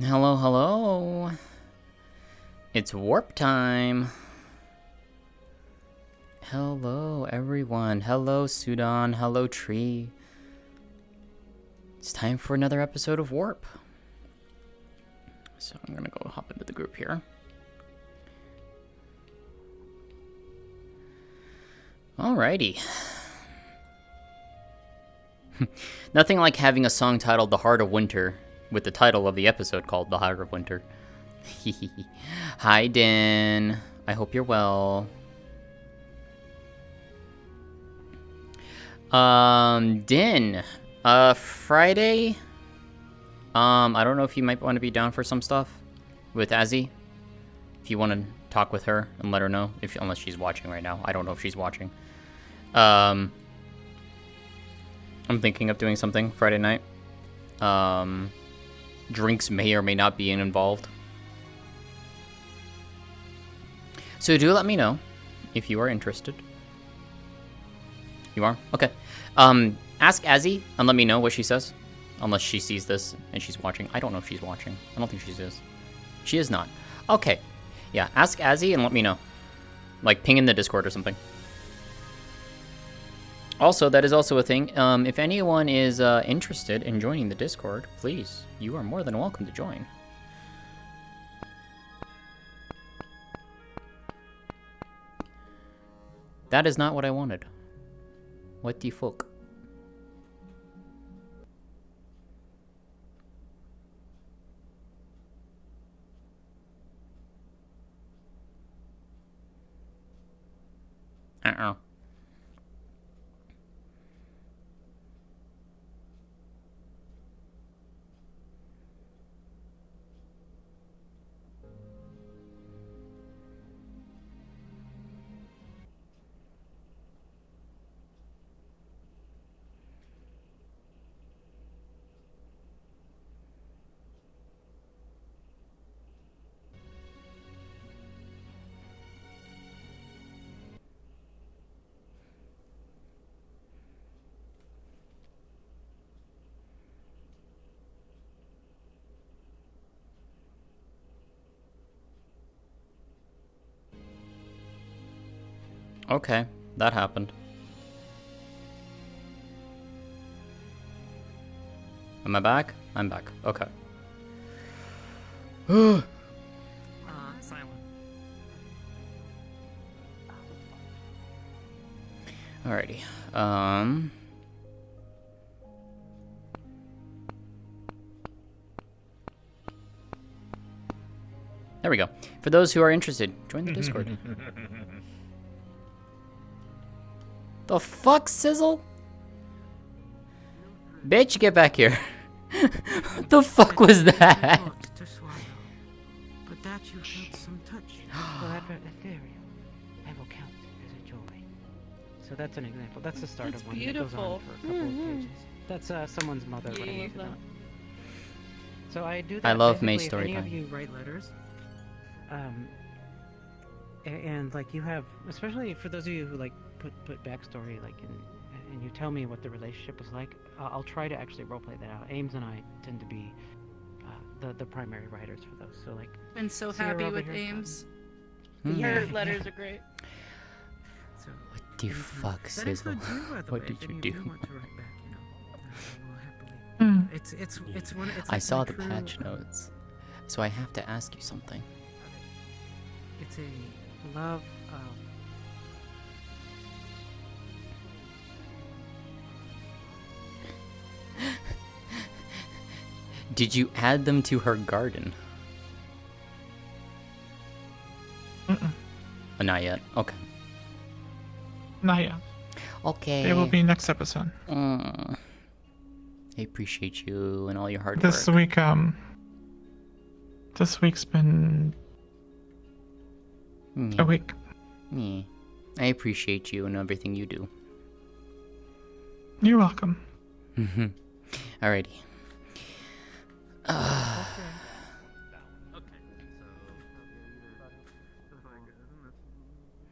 Hello, hello. It's warp time. Hello, everyone. Hello, Sudan. Hello, Tree. It's time for another episode of Warp. So I'm gonna go hop into the group here. Alrighty. Nothing like having a song titled The Heart of Winter with the title of the episode called The Heart of Winter. Hi, Din. I hope you're well. Din. Friday. I don't know if you might want to be down for some stuff with Azzy. If you want to talk with her and let her know, unless she's watching right now. I don't know if she's watching. I'm thinking of doing something Friday night. Drinks may or may not be involved. So do let me know if you are interested. You are? Okay. Ask Azzy and let me know what she says. Unless she sees this and she's watching. I don't know if she's watching. I don't think she is. She is not. Okay. Yeah, ask Azzy and let me know. Like, ping in the Discord or something. Also, that is also a thing. If anyone is interested in joining the Discord, please, you are more than welcome to join. That is not what I wanted. What the fuck? Uh-oh. Okay, that happened. Am I back? I'm back. Okay. Silent. Alrighty. There we go. For those who are interested, join the Discord. The fuck, Sizzle? Bitch, get back here. What the fuck was that? To swallow, but that you felt some touch. However ethereal, I will count as a joy. So that's an example. That's the start That's of one beautiful. that goes on for a couple of pages. That's someone's mother writing into that. So I do that. I love May's basically, story if any time. of you Write letters. and like you have, especially for those of you who like put backstory, like and you tell me what the relationship was like, I'll try to actually roleplay that out. Ames and I tend to be the primary writers for those. So like, Been so Sierra happy over with here. Ames. Hmm. Your Yeah. letters are great. So What the fuck, that Sizzle? includes you, by the What way, did if you any do? of you want to write back, you know, we'll happily. It's one. It's I like saw my the true, patch notes, so I have to ask you something. It's a love. Did you add them to her garden? Not yet. Okay. Not yet. Okay. It will be next episode. I appreciate you and all your hard This work. week, this week's been a week. Yeah. I appreciate you and everything you do. You're welcome. Alrighty.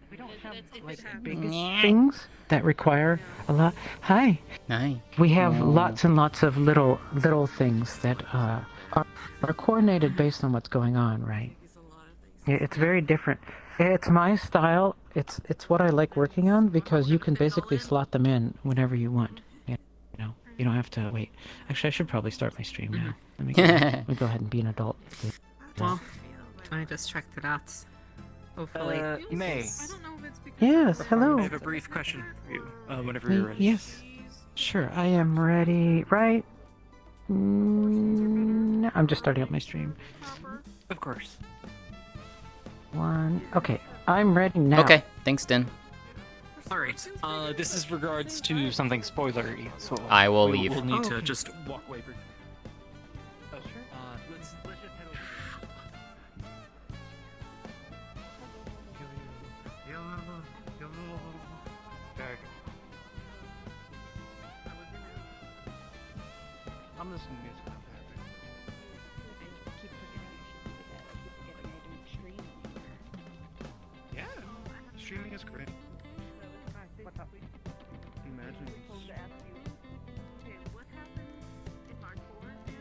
We don't have. It's like biggest things that require a lot. Hi. Hi. We have lots and lots of little things that are coordinated based on what's going on, right? It's very different. It's my style. It's what I like working on because you can basically slot them in whenever you want. You know, you don't have to wait. Actually, I should probably start my stream now. Let me go ahead and be an adult. Well, I just checked it out. Hopefully. May. Yes. Hello. I have a brief question for you. Whenever you're ready. Yes. Sure. I am ready. Right. I'm just starting up my stream. Of course. Okay. I'm ready now. Okay, thanks, Den. Alright, this is regards to something spoilery, so... I will leave. We'll need to just walk away briefly. Oh, sure. Let's just head over. I'm listening to music. Yeah, streaming is great. What's up? Imagine.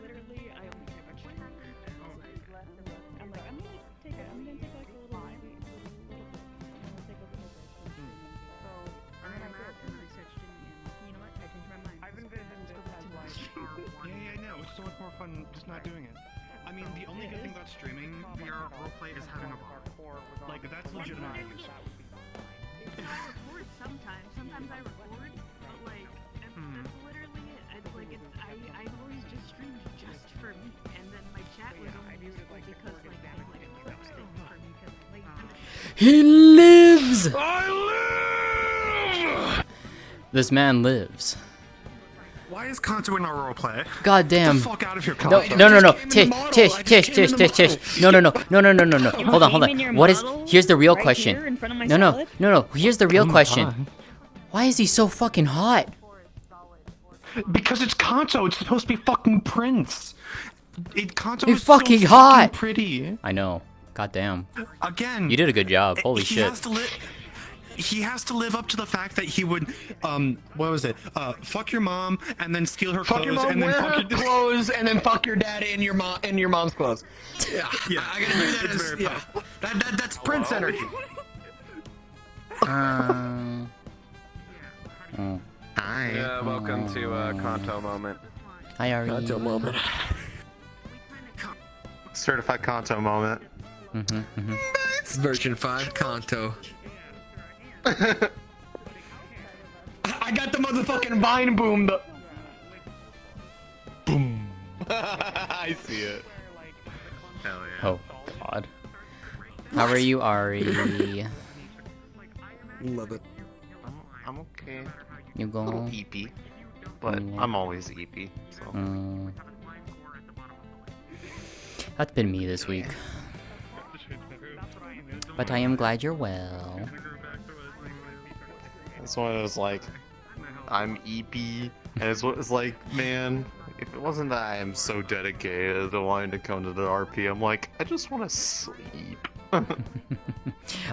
Literally, I only have a stream. I'm like, I'm gonna take like a little take a little break. So, and then I did, and I searched it, and you know what? I changed my mind. I've envisioned it as like, yeah, I know. It's so much more fun just not doing it. I mean, the only good thing about streaming VR roleplay is having a bar. Like, that's legitimate use. I record sometimes. Sometimes I record, but like, that's literally it. It's like, I've always just streamed just for me, and then my chat was only useful because like I like post things for me because like. He lives! I live! This man lives. Why is Kanto in our roleplay? God damn. Get the fuck out of here, Kanto. No. Tish. No. Hold on. What is? Here's the real question. No. Here's the real question. Why is he so fucking hot? Because it's Kanto. It's supposed to be fucking Prince. Kanto He's is fucking so hot. fucking pretty. I know. God damn. Again. You did a good job. Holy he shit. He has to live up to the fact that he would, what was it? Fuck your mom and then steal her clothes and then fuck your clothes and then fuck your daddy in your mom's clothes. Yeah, I gotta do that. It's very tough. That's Prince energy. Oh. Hi. Yeah, welcome to Kanto moment. Hi, Ari. Kanto moment. Certified Kanto moment. It's version 5 Kanto. I got the motherfucking vine boom. Boom. I see it. Hell yeah. Oh, God. How are you, Ari? Love it. I'm okay. You A little go? eepy, but I'm always eepy. So. That's been me this week. But I am glad you're well. It's one of those like, I'm eepy, and it's like, man, if it wasn't that I am so dedicated to wanting to come to the RP, I'm like, I just want to sleep.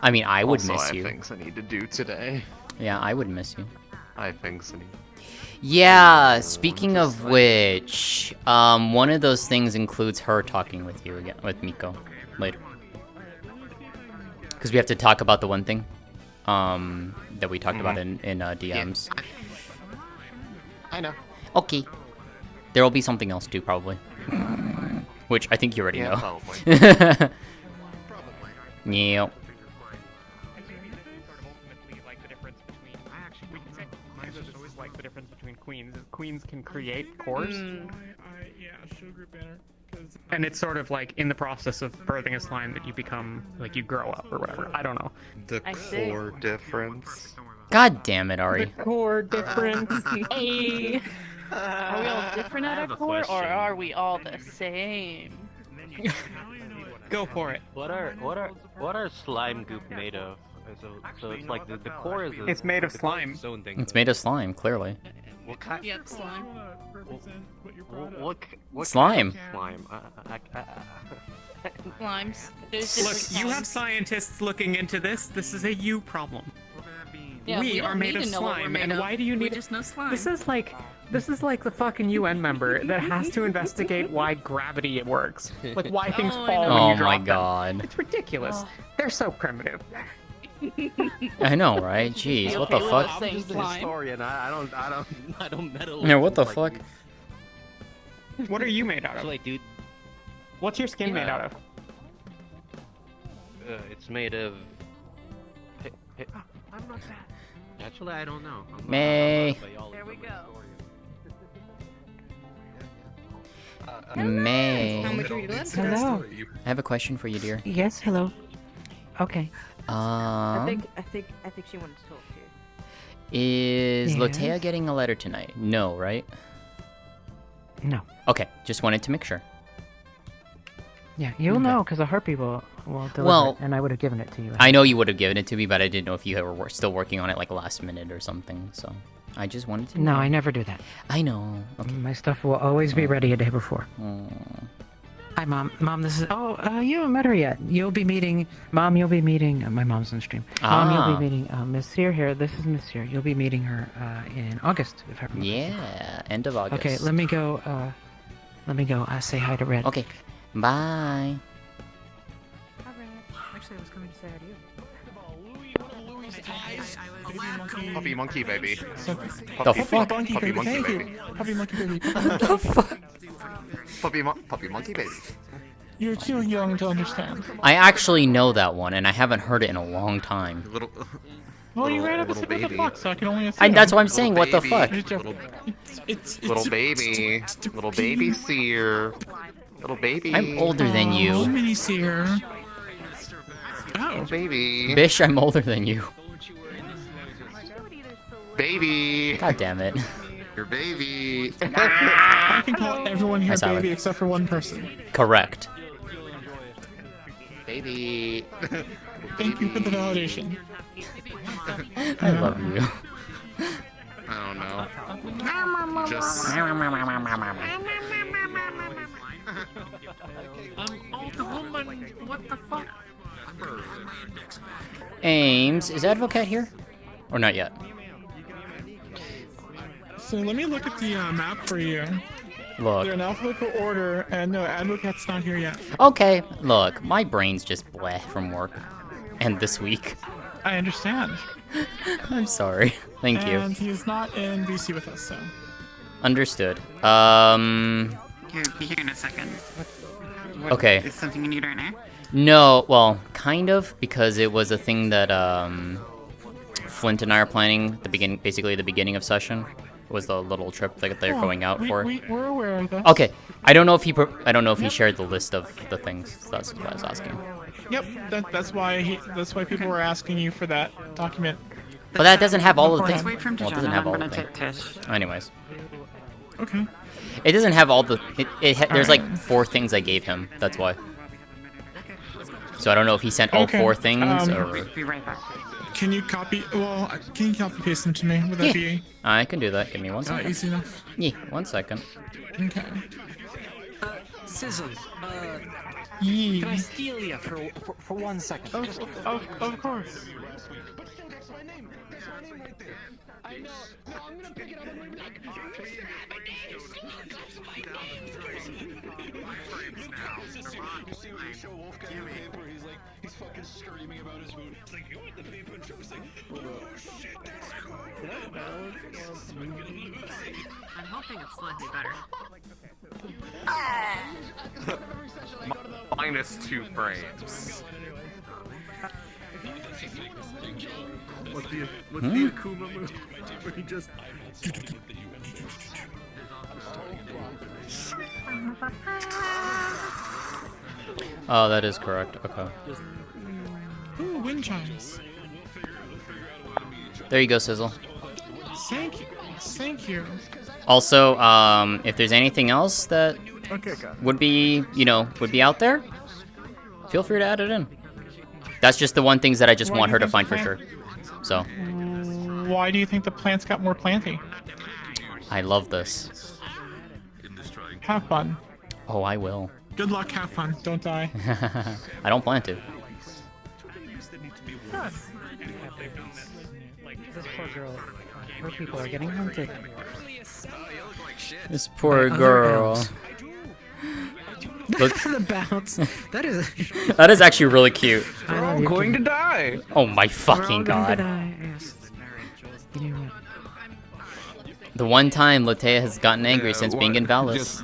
I mean, I would also, miss I have you. things I need to do today. Yeah, I would miss you. I have things I need. Yeah, speaking of which, one of those things includes her talking with you again, with Miko, later. Because we have to talk about the one thing, that we talked about in DMs. Yeah, I know. Okay. There will be something else too, probably. Which I think you already know. Probably. Yeah. Like the difference between queens. Queens can create cores. Yeah, show group banner. And it's sort of like in the process of birthing a slime that you become, like you grow up or whatever. I don't know. The core difference. God damn it, Ari. Core difference. Hey. Are we all different at our core, or are we all the same? Go for it. What are slime goop made of? So it's like the core is. It's made of slime. It's made of slime, clearly. What kind? Yep, slime. What Slime. Kind of slime? Slimes. There's Look, different you have kinds. scientists looking into this. This is a you problem. Yeah, we don't are made need of to know what we're slime, made and of. why do you We need? just know slime. This is like the fucking UN member that has to investigate why gravity works, like why things Oh, I fall know. when you Oh drop my them. god. It's ridiculous. They're so primitive. I know, right? Jeez, what the Okay, fuck? well, Same I'm just a slime. historian. I don't meddle. Yeah, with what the like fuck? you. What are you made out of? Actually, dude, What's your skin made Yeah. out of? it's made of. I'm not that. Actually, I don't know. May. There we go. May. How much are you doing? Hello. I have a question for you, dear. Yes, hello. Okay. I think she wanted to talk to you. Is Yes? Lótëa getting a letter tonight? No, right? No. Okay, just wanted to make sure. Yeah, you'll Okay. know because a harpy will deliver Well, it, and I would have given it to you. I know you would have given it to me, but I didn't know if you were still working on it like last minute or something. So I just wanted to know. No, I never do that. I know. Okay. My stuff will always be ready a day before. Oh. Hi, Mom. Mom, this is... Oh, you haven't met her yet. You'll be meeting... Mom, you'll be meeting... my mom's on stream. Mom, you'll Ah. be meeting Miss Sear here. This is Miss Sear. You'll be meeting her in August, if I remember. Yeah, end of August. Okay, let me go... say hi to Red. Okay, bye. Actually, I was coming to say hi to you. Puppy monkey baby. The fuck? Puppy monkey baby. Puppy monkey baby. The fuck? Puppy monkey baby. You're too young to understand. I actually know that one, and I haven't heard it in a long time. Little. Well, you ran up and little said what the baby. fuck, so I can only assume. That's what I'm saying. What the baby. fuck? It's Little baby. Little baby seer. Little baby. I'm older than you. Mini seer. Oh. Little baby. Bish, I'm older than you. Baby. God damn it. Your baby. I can call everyone here Hi, Silent. baby except for one person. Correct. Baby. Thank you for the validation. I love you. I don't know. Just. Older woman. What the fuck? Ames, is Advocate here? Or not yet? So let me look at the map for you. Look. They're in alphabetical order, and no, Advocate's not here yet. Okay, look, my brain's just bleh from work. And this week. I understand. I'm sorry. Thank you. And he's not in VC with us, so. Understood. You'll be here in a second. What Okay. is something you need right now? No, well, kind of, because it was a thing that, Flint and I are planning, basically the beginning of session, was the little trip that they're going out for. We're aware of that. Okay, I don't know if he shared the list of the things, so that's what I was asking. Yep, that's why people were asking you for that document. But that doesn't have all the things. Wait for him to Well, it join. doesn't have all I'm the gonna things. take Tish. Anyways. Okay. It doesn't have all the. There's Alright. like 4 things I gave him. That's why. So I don't know if he sent all Okay, 4 things or. Be right back. Can you copy? Well, can you copy paste them to me? Would that Yeah. be I can do that. Give me 1 second. easy enough? Yeah, 1 second. Okay. Sizzle, Yee. can I steal you for 1 second? Of course. He's fucking screaming about his food. It's like, you want the paper? And Joe's like, oh shit, that's cool. I'm hoping it's slightly better. -2 frames. What's the Akuma move? Where he just. Oh, that is correct. Okay. Ooh, wind chimes. There you go, Sizzle. Thank you. Thank you. Also, if there's anything else that Okay, got it. would be, would be out there, feel free to add it in. That's just the one things that I just Why want do her you to think find for the sure. So, Why do you think the plants got more planty? I love this. Have fun. Oh, I will. Good luck, have fun. Don't die. I don't plan to. Good. this poor girl, her people are getting hunted. This poor By other girl. elves. Look, The bounce. That is. that is actually really cute. We're all going to die. Oh my We're all fucking going to god. die. Yes. You know what? The one time Lótëa has gotten angry since being in Valis.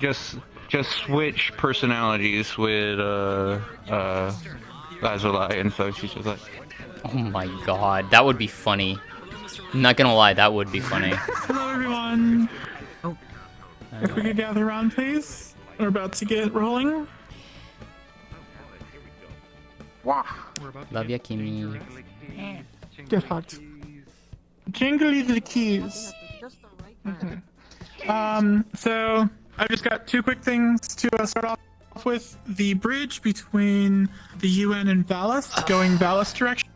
Just switch personalities with Lazuli, and so she's just like, Oh my god, that would be funny. I'm not gonna lie, that would be funny. Hello, everyone. Oh. If we could gather around, please. We're about to get rolling. Love ya, Kimi. Get hooked. Jingly the keys. So I've just got two quick things to start off with. The bridge between the UN and Valis, going Valis direction.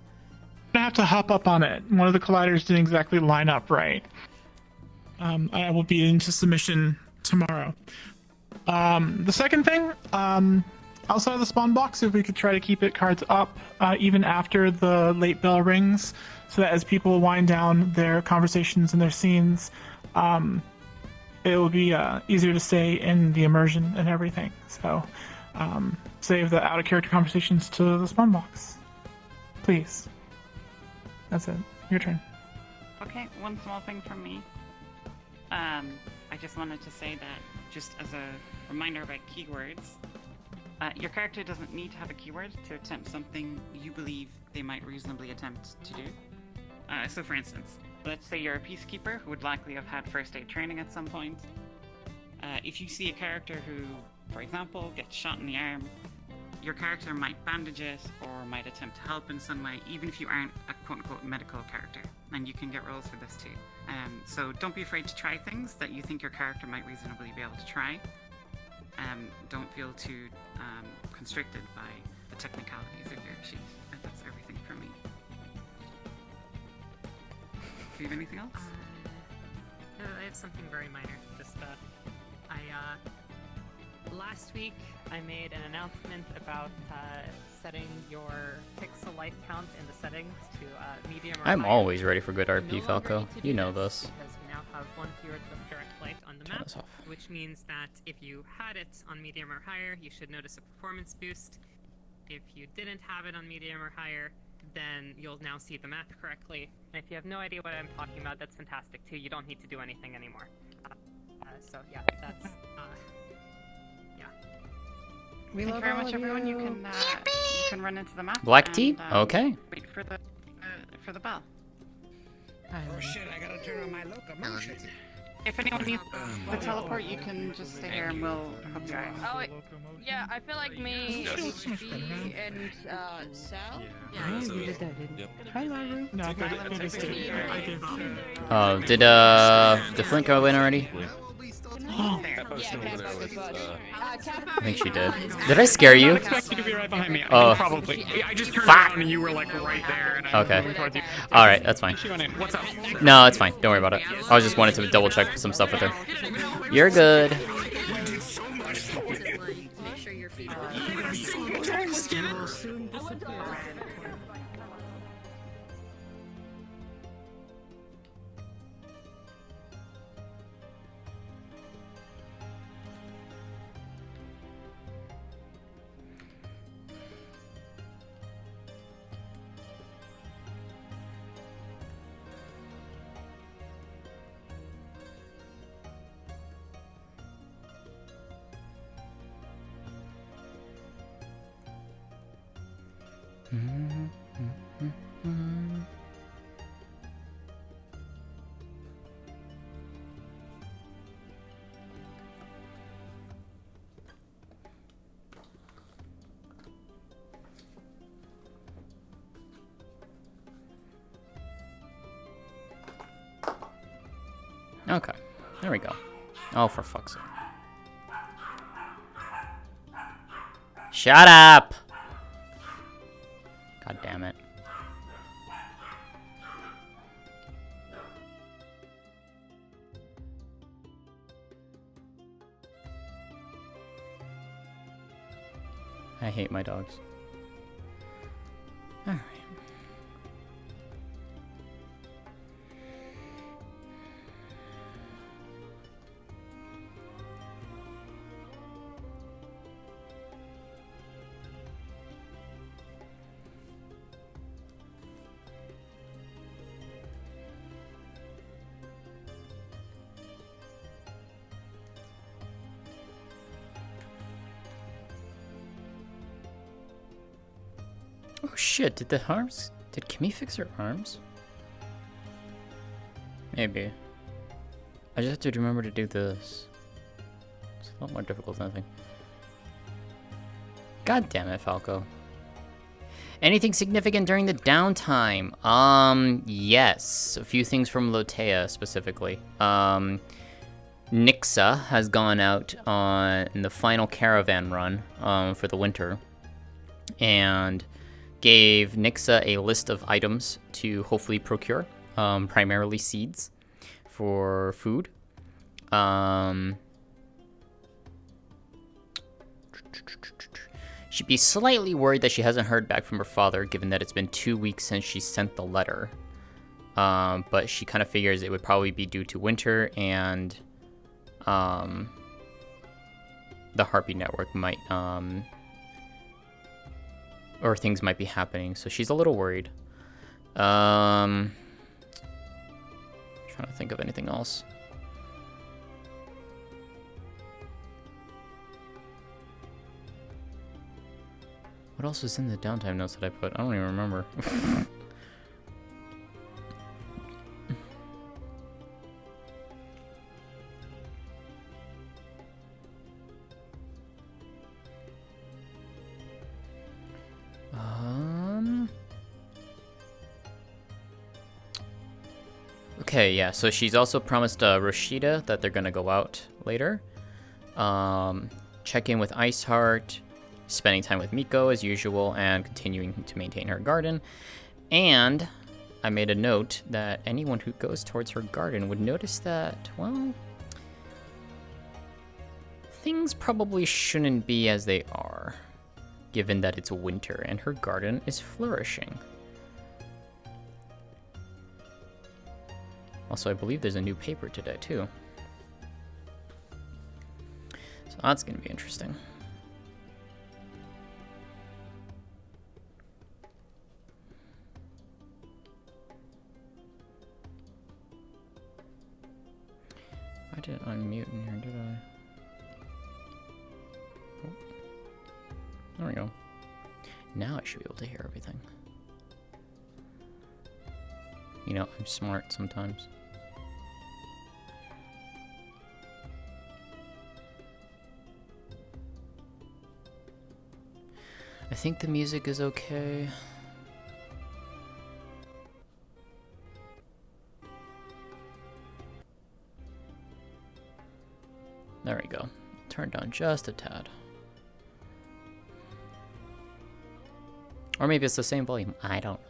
I have to hop up on it. One of the colliders didn't exactly line up right. I will be into submission tomorrow. The second thing, outside of the spawn box, if we could try to keep it cards up even after the late bell rings, so that as people wind down their conversations and their scenes, it will be easier to stay in the immersion and everything. So save the out of character conversations to the spawn box, please. That's it. Your turn. Okay, one small thing from me. I just wanted to say that, just as a reminder about keywords, your character doesn't need to have a keyword to attempt something you believe they might reasonably attempt to do. So for instance, let's say you're a peacekeeper who would likely have had first aid training at some point. If you see a character who, for example, gets shot in the arm, your character might bandage it or might attempt to help in some way, even if you aren't a quote-unquote medical character, and you can get roles for this too. So don't be afraid to try things that you think your character might reasonably be able to try. Don't feel too constricted by the technicalities of your sheet. That's everything from me. Do you have anything else? I have something very minor. Just, last week I made an announcement about setting your pixel life count in the settings to medium or I'm higher. always ready for good You RP, no longer Falco. need to do You know this this. because we now have 1 keyword of direct light on the Turn map, this off. which means that if you had it on medium or higher, you should notice a performance boost. If you didn't have it on medium or higher, then you'll now see the map correctly. And if you have no idea what I'm talking about, that's fantastic too. You don't need to do anything anymore. So yeah, that's yeah. We Thank love you very all much, of everyone. you. You can run into the map. Black tea? and, Okay. Wait for the bell. Oh shit, I gotta turn on my locomotion. If anyone needs the teleport, you can just stay here and we'll help you out. Oh, yeah, I feel like me, B, and Sal. Yeah, you did that, didn't you? Hi, Laru. No, I gave up. Oh, did the Flint go in already? I think she did. Did I scare you? I expect you to be right behind me. Oh. Probably. I just turned Fuck. around and you were like right there. And I was Okay. moving towards you. Alright, that's fine. She went in. What's up? No, it's fine. Don't worry about it. I was just wanted to double check some stuff with her. You're good. Okay, there we go. Oh, for fuck's sake. Shut up! God damn it. I hate my dogs. Alright. Oh shit, did the arms... Did Kimmy fix her arms? Maybe. I just have to remember to do this. It's a lot more difficult than I think. God damn it, Falco. Anything significant during the downtime? Yes. A few things from Lótëa specifically. Nixa has gone out on the final caravan run for the winter and gave Nixa a list of items to hopefully procure, primarily seeds for food. She'd be slightly worried that she hasn't heard back from her father, given that it's been 2 weeks since she sent the letter. But she kind of figures it would probably be due to winter and the Harpy Network might, or things might be happening, so she's a little worried. Trying to think of anything else. What else was in the downtime notes that I put? I don't even remember. Okay, yeah, so she's also promised Rashida that they're gonna go out later. Check in with Iceheart, spending time with Miko as usual, and continuing to maintain her garden. And I made a note that anyone who goes towards her garden would notice that, well, things probably shouldn't be as they are, given that it's winter and her garden is flourishing. Also, I believe there's a new paper today, too. So that's going to be interesting. I didn't unmute in here, did I? Oh. There we go. Now I should be able to hear everything. You know, I'm smart sometimes. I think the music is okay. There we go. Turned down just a tad. Or maybe it's the same volume. I don't know.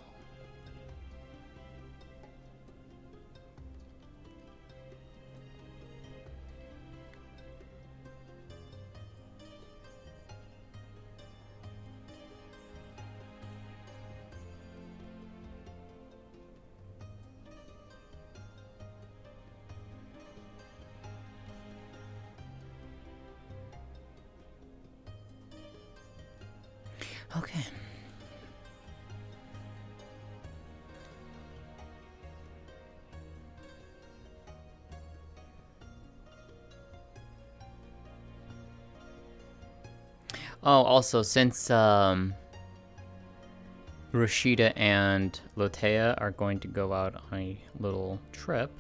Okay. Oh, also, since Rashida and Lótëa are going to go out on a little trip,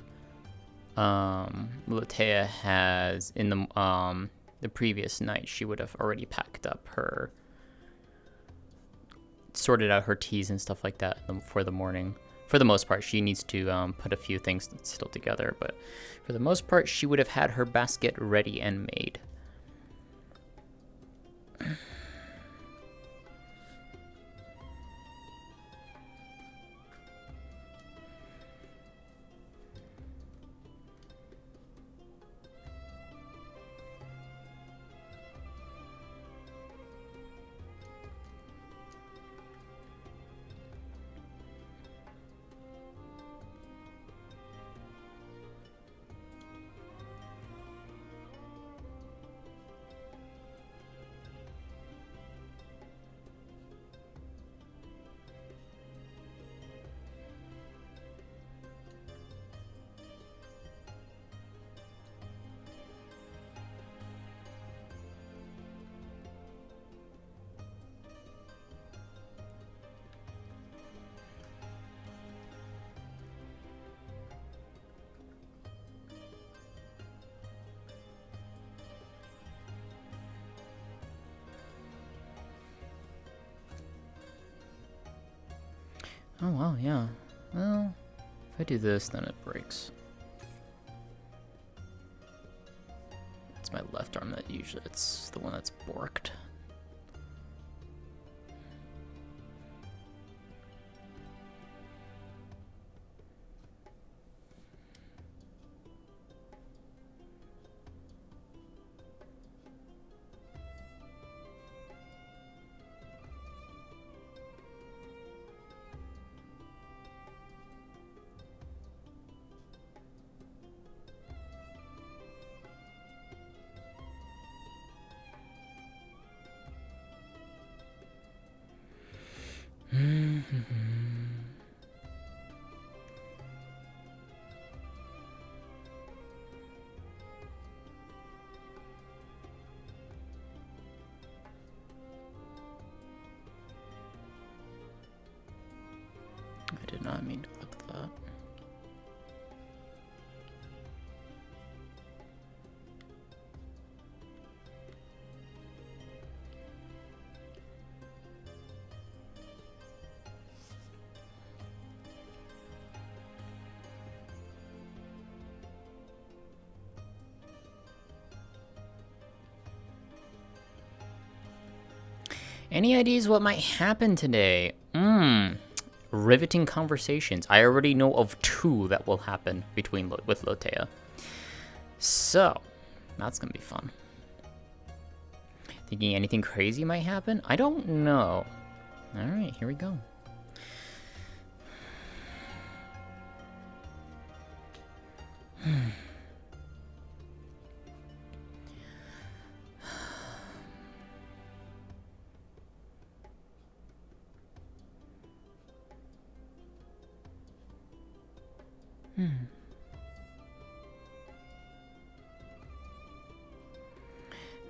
Lótëa has, in the previous night, she would have already packed up her, sorted out her teas and stuff like that for the morning. For the most part, she needs to put a few things still together, but for the most part, she would have had her basket ready and made. Oh wow, yeah. Well, if I do this, then it breaks. It's my left arm that usually it's the one that's borked. I did not mean to click that. Any ideas what might happen today? Riveting conversations. I already know of 2 that will happen with Lótëa. So, that's gonna be fun. Thinking anything crazy might happen? I don't know. Alright, here we go.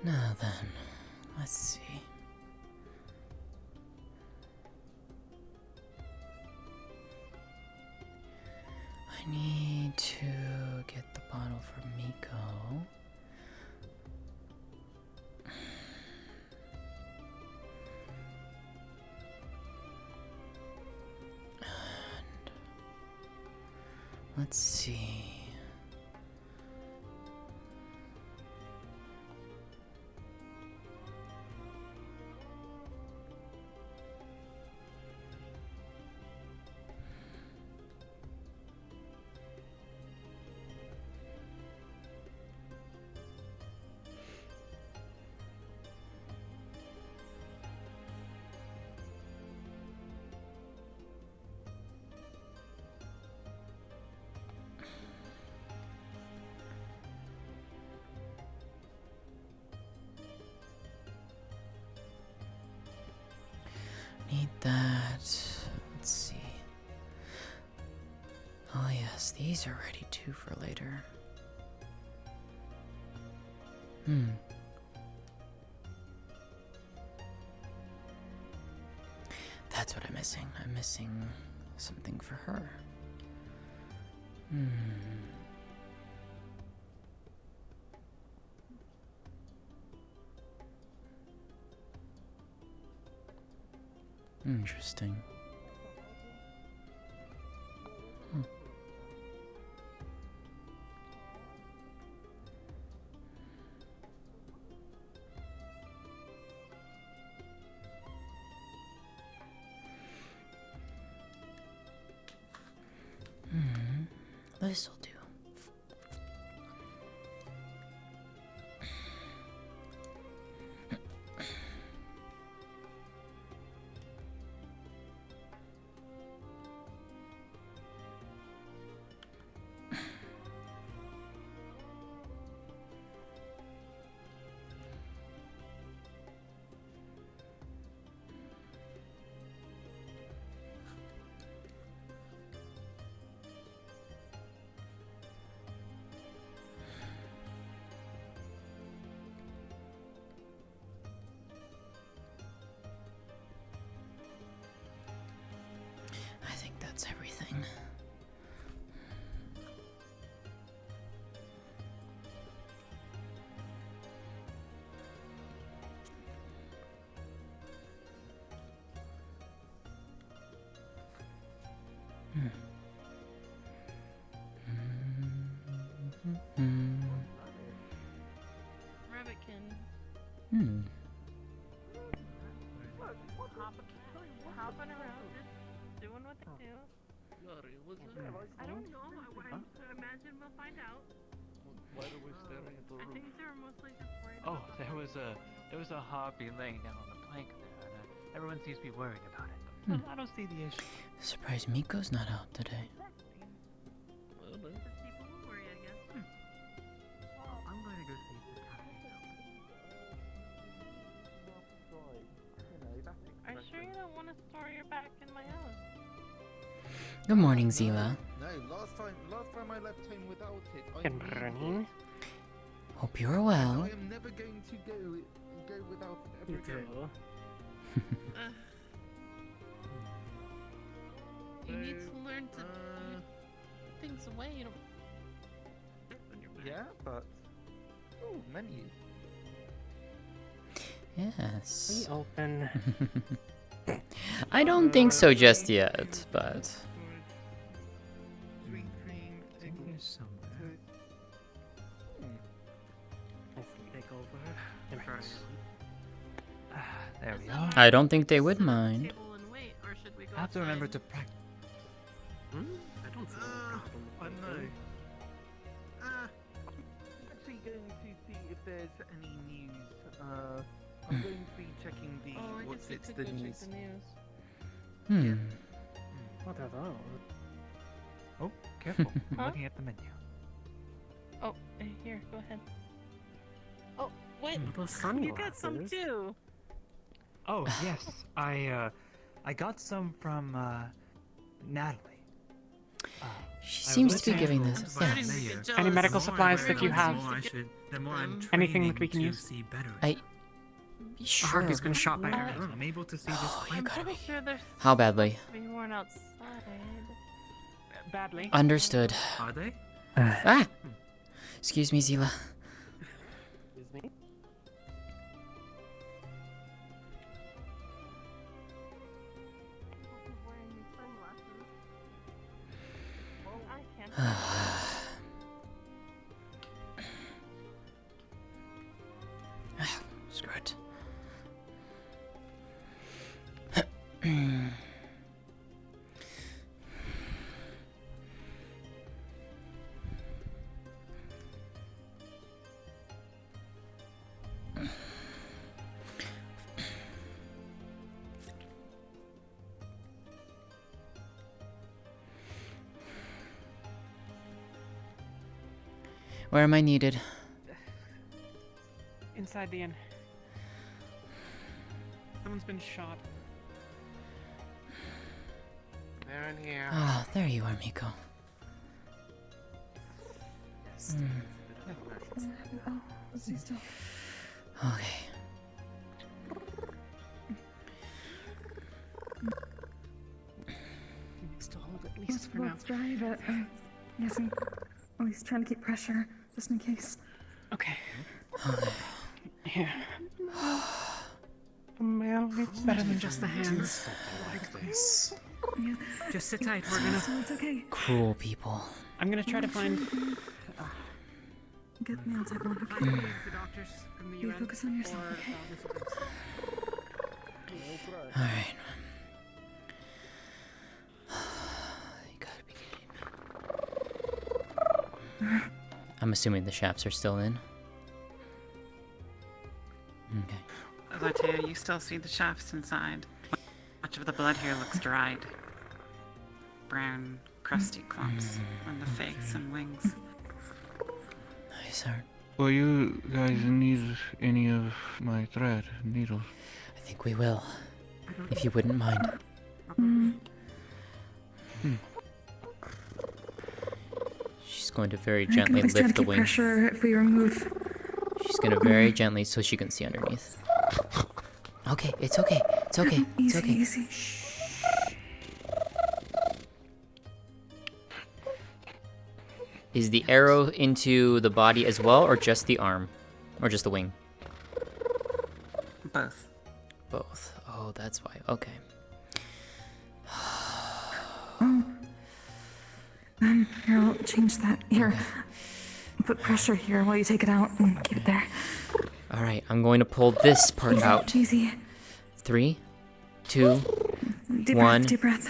Now then, let's see. I need to get the bottle for Miko. And let's see. Need that. Let's see. Oh yes, these are ready too for later. That's what I'm missing. I'm missing something for her. Interesting. This'll do. Hmm. Hopping around, just doing what they do. I don't know. I imagine we'll find out. Why are we staring at the I roof? think they're mostly just worried. Oh, there was a harpy laying down on the plank there, and everyone seems to be worried about it. But I don't see the issue. Surprised Miko's not out today. Well, then. People will worry, I guess. I'm going to go see if this cafe Are you sure you don't want to store your back in my house? Good morning, Zila. No, last time I left home without it. Good morning. Hope you're well. I am never going to go without it ever again. You need to learn to put things away. You don't. On your back. Yeah, but menu. Yes. Open. I don't think so just yet, but Sweet cream, somewhere. Take over. Impress. There we are. I don't think they would mind. Table and wait, or should we go I have to remember outside? to practice. I don't see any problem. I know. I'm actually going to see if there's any news. I'm going to be checking the Oh, I what's guess it's you the could go check news. the news. What are those? Oh, careful. I'm Huh? looking at the menu. Oh, here, go ahead. Oh, wait. Those You got some sunglasses. too. Oh, yes. I got some from Natalie. She seems to be giving this. Yeah. Yes. Any medical supplies that you have? The more I'm Anything that training we can to use? see better. I. The Sure. harpy's been shot by Uh, arrows. I'm able to see this. I'm pretty sure there's How badly? being worn outside. Badly. Understood. Are they? Ah! Excuse me, Zila. Excuse me? Screw it. Where am I needed? Inside the inn. Someone's been shot. They're in here. Ah, there you are, Miko. See still. Okay. Needs to hold at least for Well, now. it's dry, but yes, I'm at least trying to keep pressure just in case. Okay. Here. Well, it's better than just the hands. Like this. Yeah. Just sit tight. We're gonna. So it's okay. Cruel people. I'm gonna try to find. Get me. I'll take a look. I Okay. need the doctors from the You UN. focus on yourself, or, okay? Alright. I'm assuming the shafts are still in. Okay. Lótëa, you still see the shafts inside. Much of the blood here looks dried. Brown, crusty clumps on the face and wings. Nice, sir. Will you guys need any of my thread, needles? I think we will. If you wouldn't mind. She's going to very I can gently at least try to lift the keep wing. pressure if we remove. She's gonna very gently so she can see underneath. Okay, it's okay. It's okay. It's Easy, okay. easy. Is the arrow into the body as well, or just the arm? Or just the wing? Both. Both. Oh, that's why. Okay. Oh. Here, I'll change that. Here. Put pressure here while you take it out and keep it there. Alright, I'm going to pull this part out. Easy. 3, 2, Deep 1. breath, deep breath.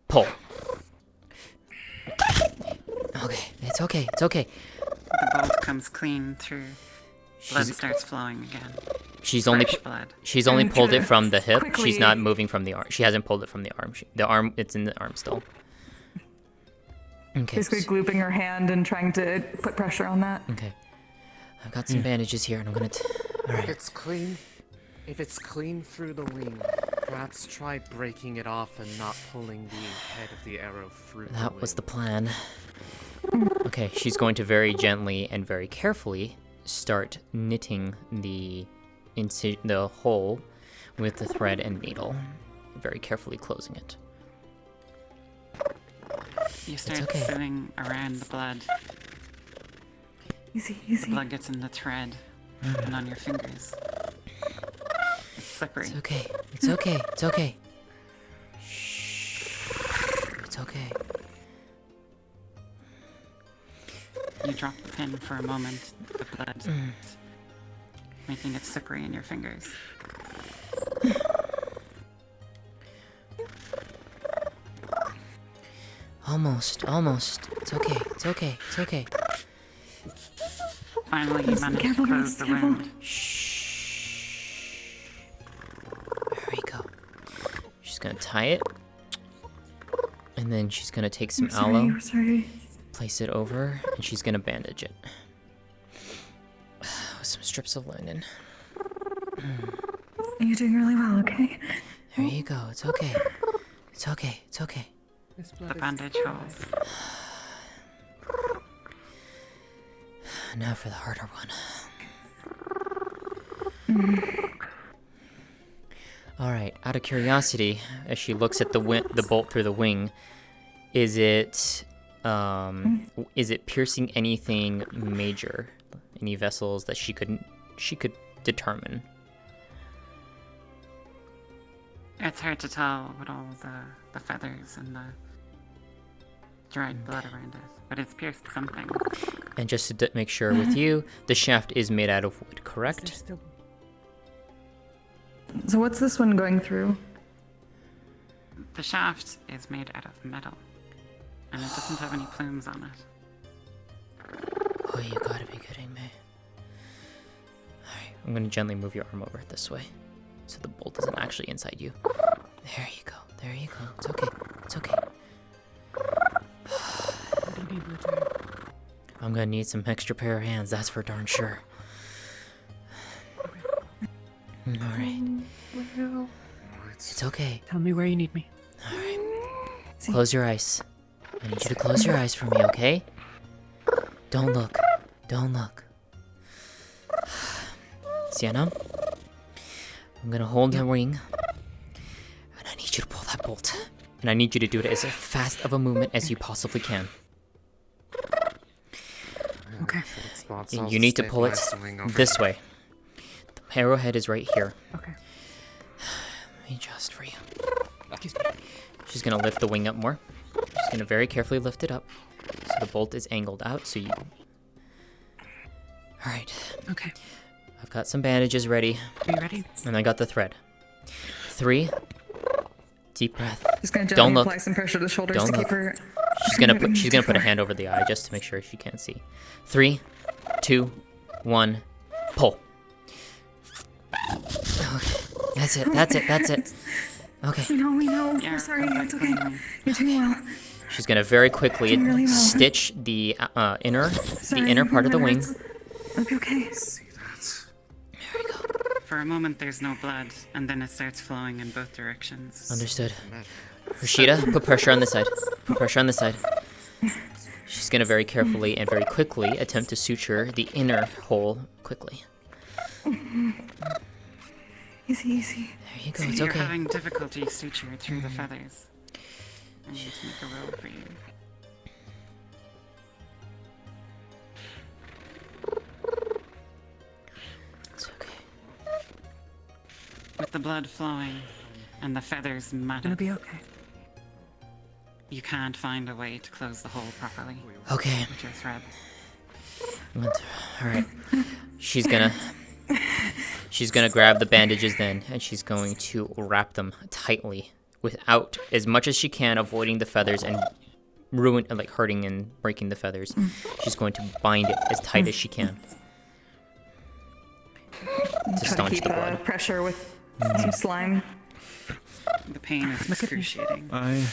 Pull. Okay, it's okay, it's okay. The bolt comes clean through. Blood starts flowing again. She's Fresh blood. pulled it from the hip. quickly- She's not moving from the arm. She hasn't pulled it from the arm. The arm, it's in the arm still. Okay. Basically glooping her hand and trying to put pressure on that. Okay. I've got some bandages here, and I'm gonna. All right. If it's clean through the wing, perhaps try breaking it off and not pulling the head of the arrow through the That wing. was the plan. Okay, she's going to very gently and very carefully start knitting the hole with the thread and needle, very carefully closing it. You start okay. sewing around the blood. Easy, The easy. blood gets in the thread and on your fingers. It's slippery. It's okay. It's okay. It's okay. Shh. It's okay. You drop the pin for a moment, the blood, making it slippery in your fingers. Almost. It's okay. It's okay. It's okay. Finally, you manage to Careful, close the careful. wound. There we go. She's gonna tie it. And then she's gonna take some aloe, I'm sorry. place it over, and she's gonna bandage it. With some strips of linen. You're doing really well, okay? There you go. It's okay. It's okay. It's okay. The bandage holds. Now for the harder one. Alright, out of curiosity, as she looks at the bolt through the wing, is it piercing anything major? Any vessels that she could determine? It's hard to tell with all the feathers and the dried blood around it, but it's pierced something. And just to make sure with you, the shaft is made out of wood, correct? So what's this one going through? The shaft is made out of metal, and it doesn't have any plumes on it. Oh, you gotta be kidding me. Alright, I'm gonna gently move your arm over this way, so the bolt isn't actually inside you. There you go, there you go. It's okay, it's okay. I'm gonna need some extra pair of hands, that's for darn sure. Alright. Well, It's okay. Tell me where you need me. Alright. Close your eyes. I need you to close your eyes for me, okay? Don't look. Don't look. Sienna? I'm gonna hold the wing. And I need you to pull that bolt. And I need you to do it as fast of a movement as you possibly can. Okay. And you need to pull it this way. The arrowhead is right here. Okay. Let me adjust for you. Excuse me. She's gonna lift the wing up more. She's gonna very carefully lift it up. So the bolt is angled out, so you... Alright. Okay. I've got some bandages ready. Are you ready? And I got the thread. 3. Deep breath. Just gonna Don't gently look. apply some pressure to the shoulders Don't to look. keep her. She's gonna put a hand over the eye just to make sure she can't see. 3, 2, 1, pull. Okay. That's it. That's it. That's it. Okay. We know. Yeah, We're sorry. It's okay. exactly. You're doing well. She's gonna very quickly Doing really well. stitch the inner Sorry, part of the wing. It'll be okay. For a moment, there's no blood, and then it starts flowing in both directions. Understood. Rashida, put pressure on this side. Put pressure on this side. She's gonna very carefully and very quickly attempt to suture the inner hole quickly. Easy. There you go. So It's you're okay. having difficulty suturing through the feathers. I need to make a roll for you. It's okay. With the blood flowing and the feathers It'll matted, be okay. you can't find a way to close the hole properly. Okay. With your thread. Alright. She's gonna She's gonna grab the bandages then, and she's going to wrap them tightly, without as much as she can, avoiding the feathers and hurting and breaking the feathers. She's going to bind it as tight as she can to Try to keep pressure with some slime. The pain is excruciating. I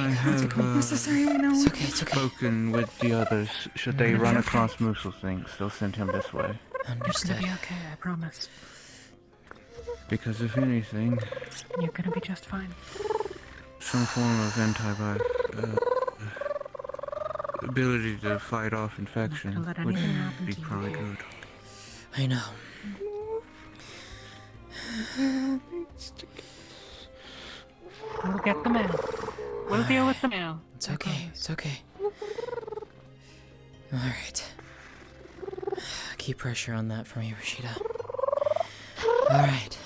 have Necessary, we know. spoken with the others. Should they run across Mooselsinks, they'll send him this way. It's gonna be okay, I promise. Because if anything, You're gonna be just fine. some form of ability to fight off infection Don't let would anything happen be to you. probably good. I know. We'll get the mail. We'll deal with the mail. It's okay. It's okay. All right. Keep pressure on that for me, Rashida. All right.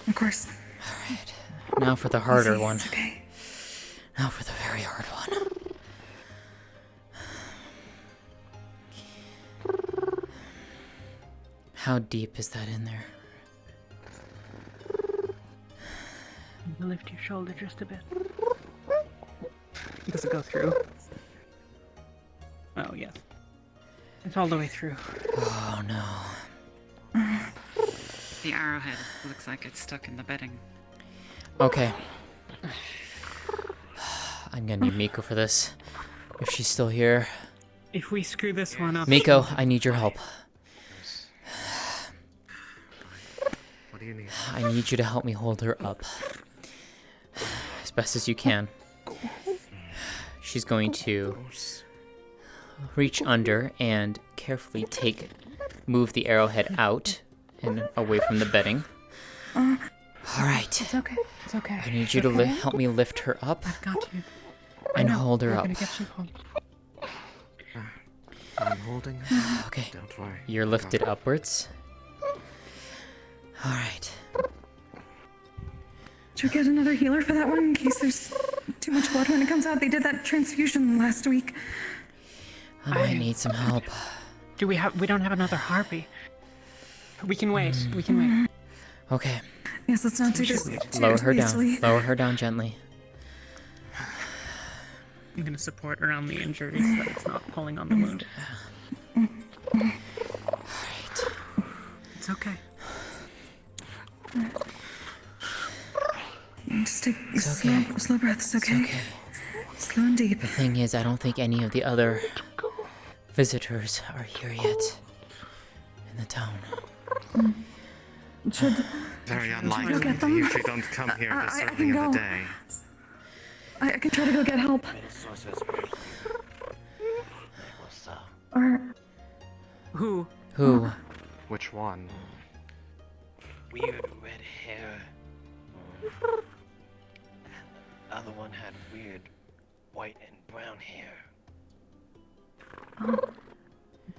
Of course. All right. Now for the harder one. It's okay. Now for the very hard one. How deep is that in there? You lift your shoulder just a bit. Does it go through? Oh, yes. It's all the way through. Oh, no. The arrowhead looks like it's stuck in the bedding. Okay. I'm gonna need Miko for this. If she's still here. If we screw this one up... Miko, I need your help. What do you need? I need you to help me hold her up. As best as you can. She's going to reach under and carefully move the arrowhead out and away from the bedding. Alright. It's okay. It's okay. I need you to help me lift her up. I've got you. And hold her We're up. gonna get you home. I'm holding her. Okay. Don't worry. You're lifted upwards. Alright. Should we get another healer for that one in case there's too much blood when it comes out? They did that transfusion last week. I need some help. We don't have another harpy. We can wait. We can wait. Okay. Yes, let's not do this. Lower her down. Lower her down gently. I'm gonna support around the injury so that it's not pulling on the wound. Alright. It's okay. Just take slow breaths, okay? Slow and deep. The thing is, I don't think any of the other visitors are here yet. In the town. Should Very Should unlikely. we go get They them? usually don't come here this I early can in go. the day. I can try to go get help. Or Who? Who? Which one? Weird red hair. And the other one had weird white and brown hair.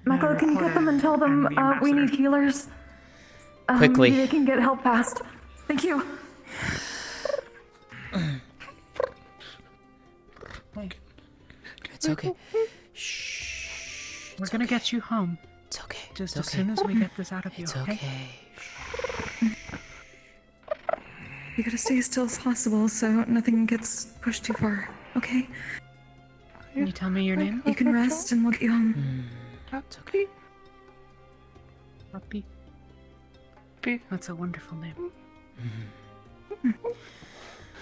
Michael, can you get them and tell them we need healers? Quickly. Maybe they can get help fast. Thank you. It's okay. We're gonna get you home. It's okay. Just It's as okay. soon as we get this out of you, It's okay? okay. You gotta stay as still as possible so nothing gets pushed too far. Okay? Can you tell me your name? You can rest and we'll get you home. It's okay. Puppy. That's a wonderful name.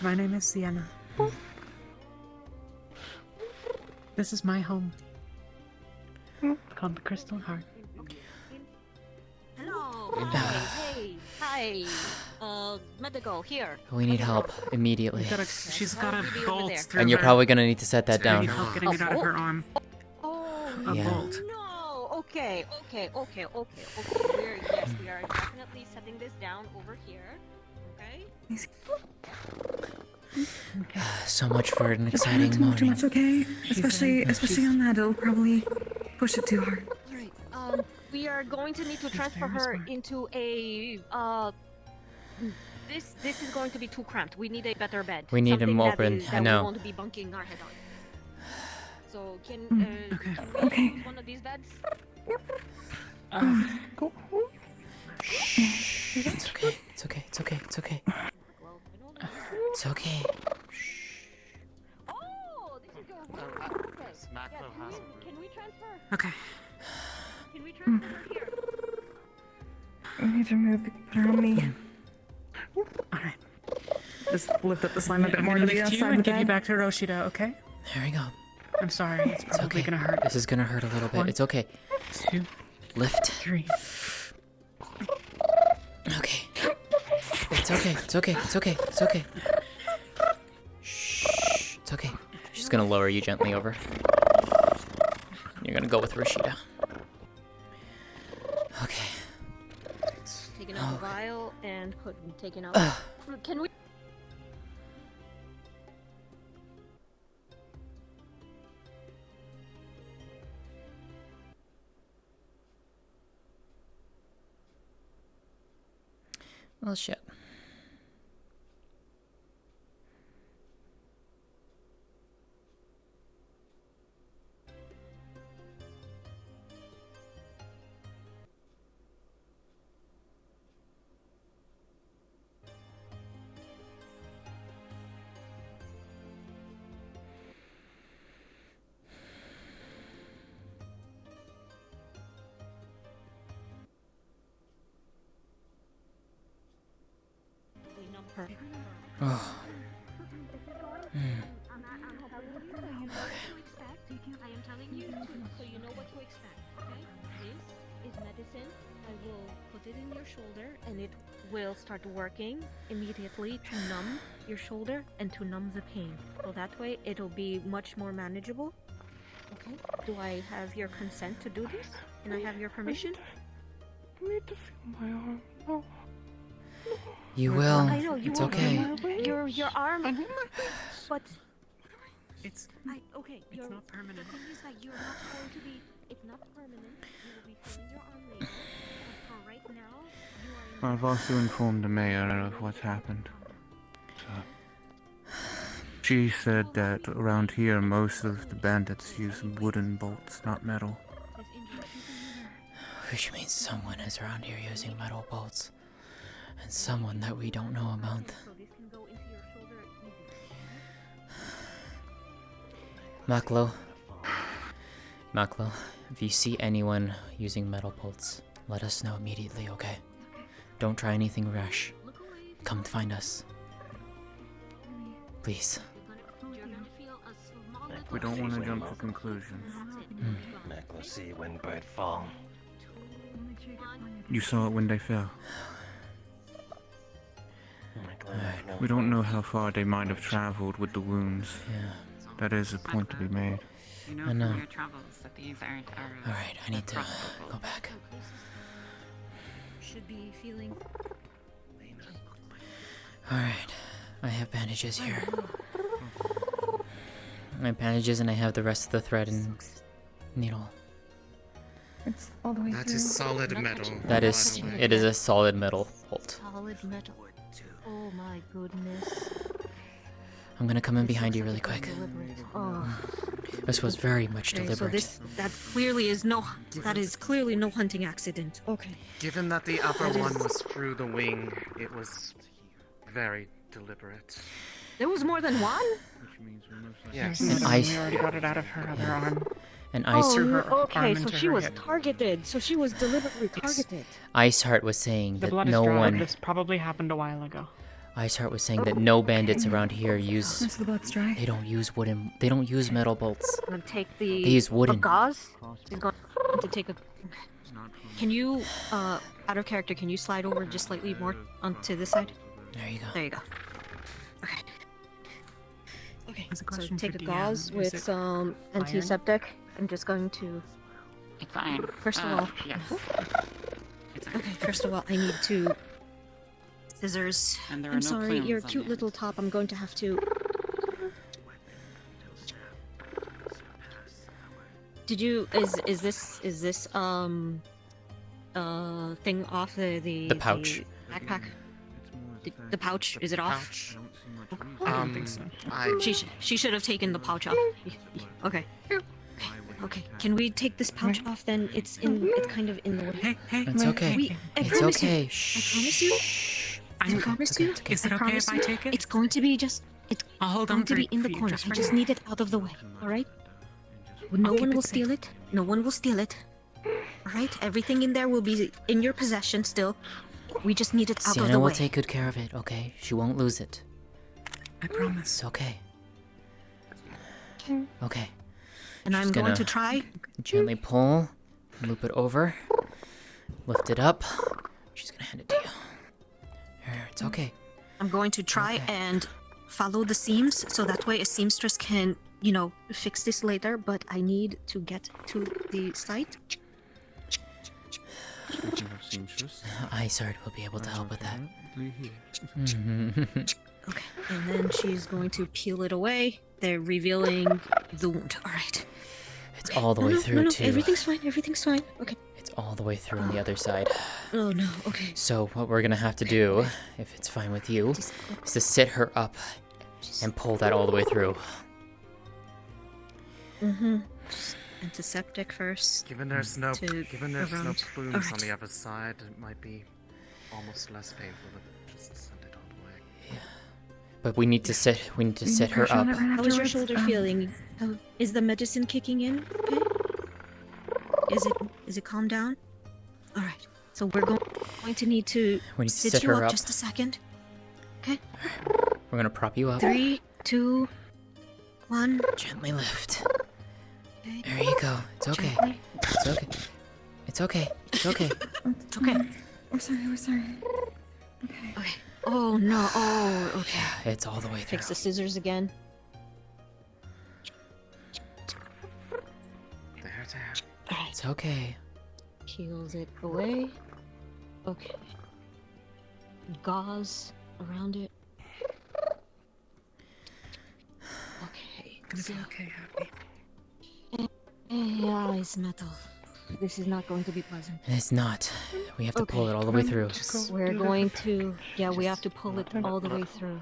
My name is Sienna. This is my home. Called the Crystal Heart. Hello. Hey. Medical here. We need help immediately. She's got a bolt through And you're her. probably gonna need to set that I down. need help getting it out of her arm. A Yeah. bolt. No. Okay. We are definitely setting this down over here. Okay. So much for an Just try not exciting to move too morning. much, okay? Especially on that, it'll probably push it too hard. Alright. We are going to need to transfer her into a This is going to be too cramped. We need a better bed. We need Something him that open, is- I that know. we won't be bunking our head on. So can we Okay. use one of these beds? It's okay. It's okay. It's okay. It's okay. It's okay. Oh, this is going well. Can we transfer? Okay. Can we transfer her here? I need to move her on me. Alright. Just lift up the slime a bit I'm more gonna to the lift you outside and of give you that. back to Roshida, okay? There we go. I'm sorry, it's probably gonna hurt. This is gonna hurt a little bit. One, It's okay. 2, Lift. 3. Okay. It's okay. It's okay. It's okay. It's okay. Shh. It's okay. She's gonna lower you gently over. You're gonna go with Rashida. Okay. Taking out the vial and taking out. Can we? Well, shit. Her. Oh. I am telling you, so you know what to expect, okay? This is medicine. I will put it in your shoulder, and it will start working immediately to numb your shoulder and to numb the pain. So that way, it'll be much more manageable. Okay? Do I have your consent to do this? Can I have your permission? I need to feel my arm. No. You will. I know you It's will. okay. Your arm. But It's okay. it's not permanent. The thing is that you're not going to be. It's not permanent. You will be feeling your arm later. But for right now, you are. I've also informed the mayor of what's happened. So, she said that around here most of the bandits use wooden bolts, not metal. Which means someone is around here using metal bolts. And someone that we don't know about. Maklo. Maklo, if you see anyone using metal bolts, let us know immediately, okay? Don't try anything rash. Come find us. Please. We don't want to jump to conclusions. Maklo see when bird fall. You saw it when they fell. We don't know how far they might have traveled with the wounds. Yeah. That is a point to be made. You know I from know. your travels that these aren't our. Alright, I need to go back. Should be feeling. Alright, I have bandages here. I have bandages and I have the rest of the thread and needle. It's all the way That through. is solid metal. That is, it is a solid metal bolt. Solid metal. Oh my goodness. I'm gonna come in behind you really quick. Oh. This was very much Okay, deliberate. so that clearly is no. That is clearly no hunting accident. Okay. Given that the upper That one is- was through the wing, it was very deliberate. There was more than one. Yes. And We ice. already got it out of her other arm. And ice. Through her Oh, okay. arm So into she her was hip. targeted. So she was deliberately targeted. Iceheart was saying The that blood is no dried. one. This probably happened a while ago. Iceheart was saying that no bandits around here use. Most of the blood's dry. They don't use wooden. They don't use metal bolts. I'm gonna take the. They use wooden. The gauze is going to take a. Can you, out of character, can you slide over just slightly more onto this side? There you go. There you go. Okay. Okay. There's a So question take for a DM. gauze Is with it some iron? antiseptic. I'm just going to. It's fine. First of all. Yes. Okay. First of all, I need to. Scissors. And there are I'm no sorry, plumes your on cute it. little top. I'm going to have to. Did you is this thing off the pouch. backpack? The pouch, is it off? Pouch. I don't think so. I She should have taken the pouch off. Okay. Okay. Can we take this pouch off then? It's kind of in the way. It's okay. I It's promise okay. you. I promise you. I promise you. Is it okay if I take it? It's going to be just. It's I'll hold going on to for be in the you corner. just I for just now. need it out of the way. All right. No one will steal it. No one will steal it. All right. Everything in there will be in your possession still. We just need it out of Sienna the will way. take good care of it, okay? She won't lose it. I promise. It's okay. Okay. And I'm She's going gonna to try. Gently pull, loop it over, lift it up. She's gonna hand it to you. Here, it's okay. I'm going to try and follow the seams so that way a seamstress can, you know, fix this later. But I need to get to the site. Isard will be able to help with that. Okay, and then she's going to peel it away. They're revealing the wound. All right. It's all the way through, too. Everything's fine. Everything's fine. Okay. It's all the way through on the other side. Oh no. Okay. So what we're gonna have to do, if it's fine with you, is to sit her up and pull that all the way through. Antiseptic first. Given there's no to around. plumes Alright. on the other side, it might be almost less painful to just send it all the way. But we need to sit her up. How is your shoulder feeling? How, is the medicine kicking in? Okay. Is it calmed down? All right. So we're going to need to We need to sit sit you her up up. just a second. Okay. We're gonna prop you up. 3, 2, 1. Gently lift. Okay. There you go. It's okay. Gently. It's okay. It's okay. It's okay. It's okay. We're sorry. Okay. Okay. Oh no. Oh, okay. Yeah, it's all the way through. Fix the scissors again. There. It's okay. Peels it away. Okay. Gauze around it. Okay. Is it okay, Happy? Yeah, it's metal. This is not going to be pleasant. It's not. We have to pull it all the way through. We're going to. Yeah, we have to pull it all the way through.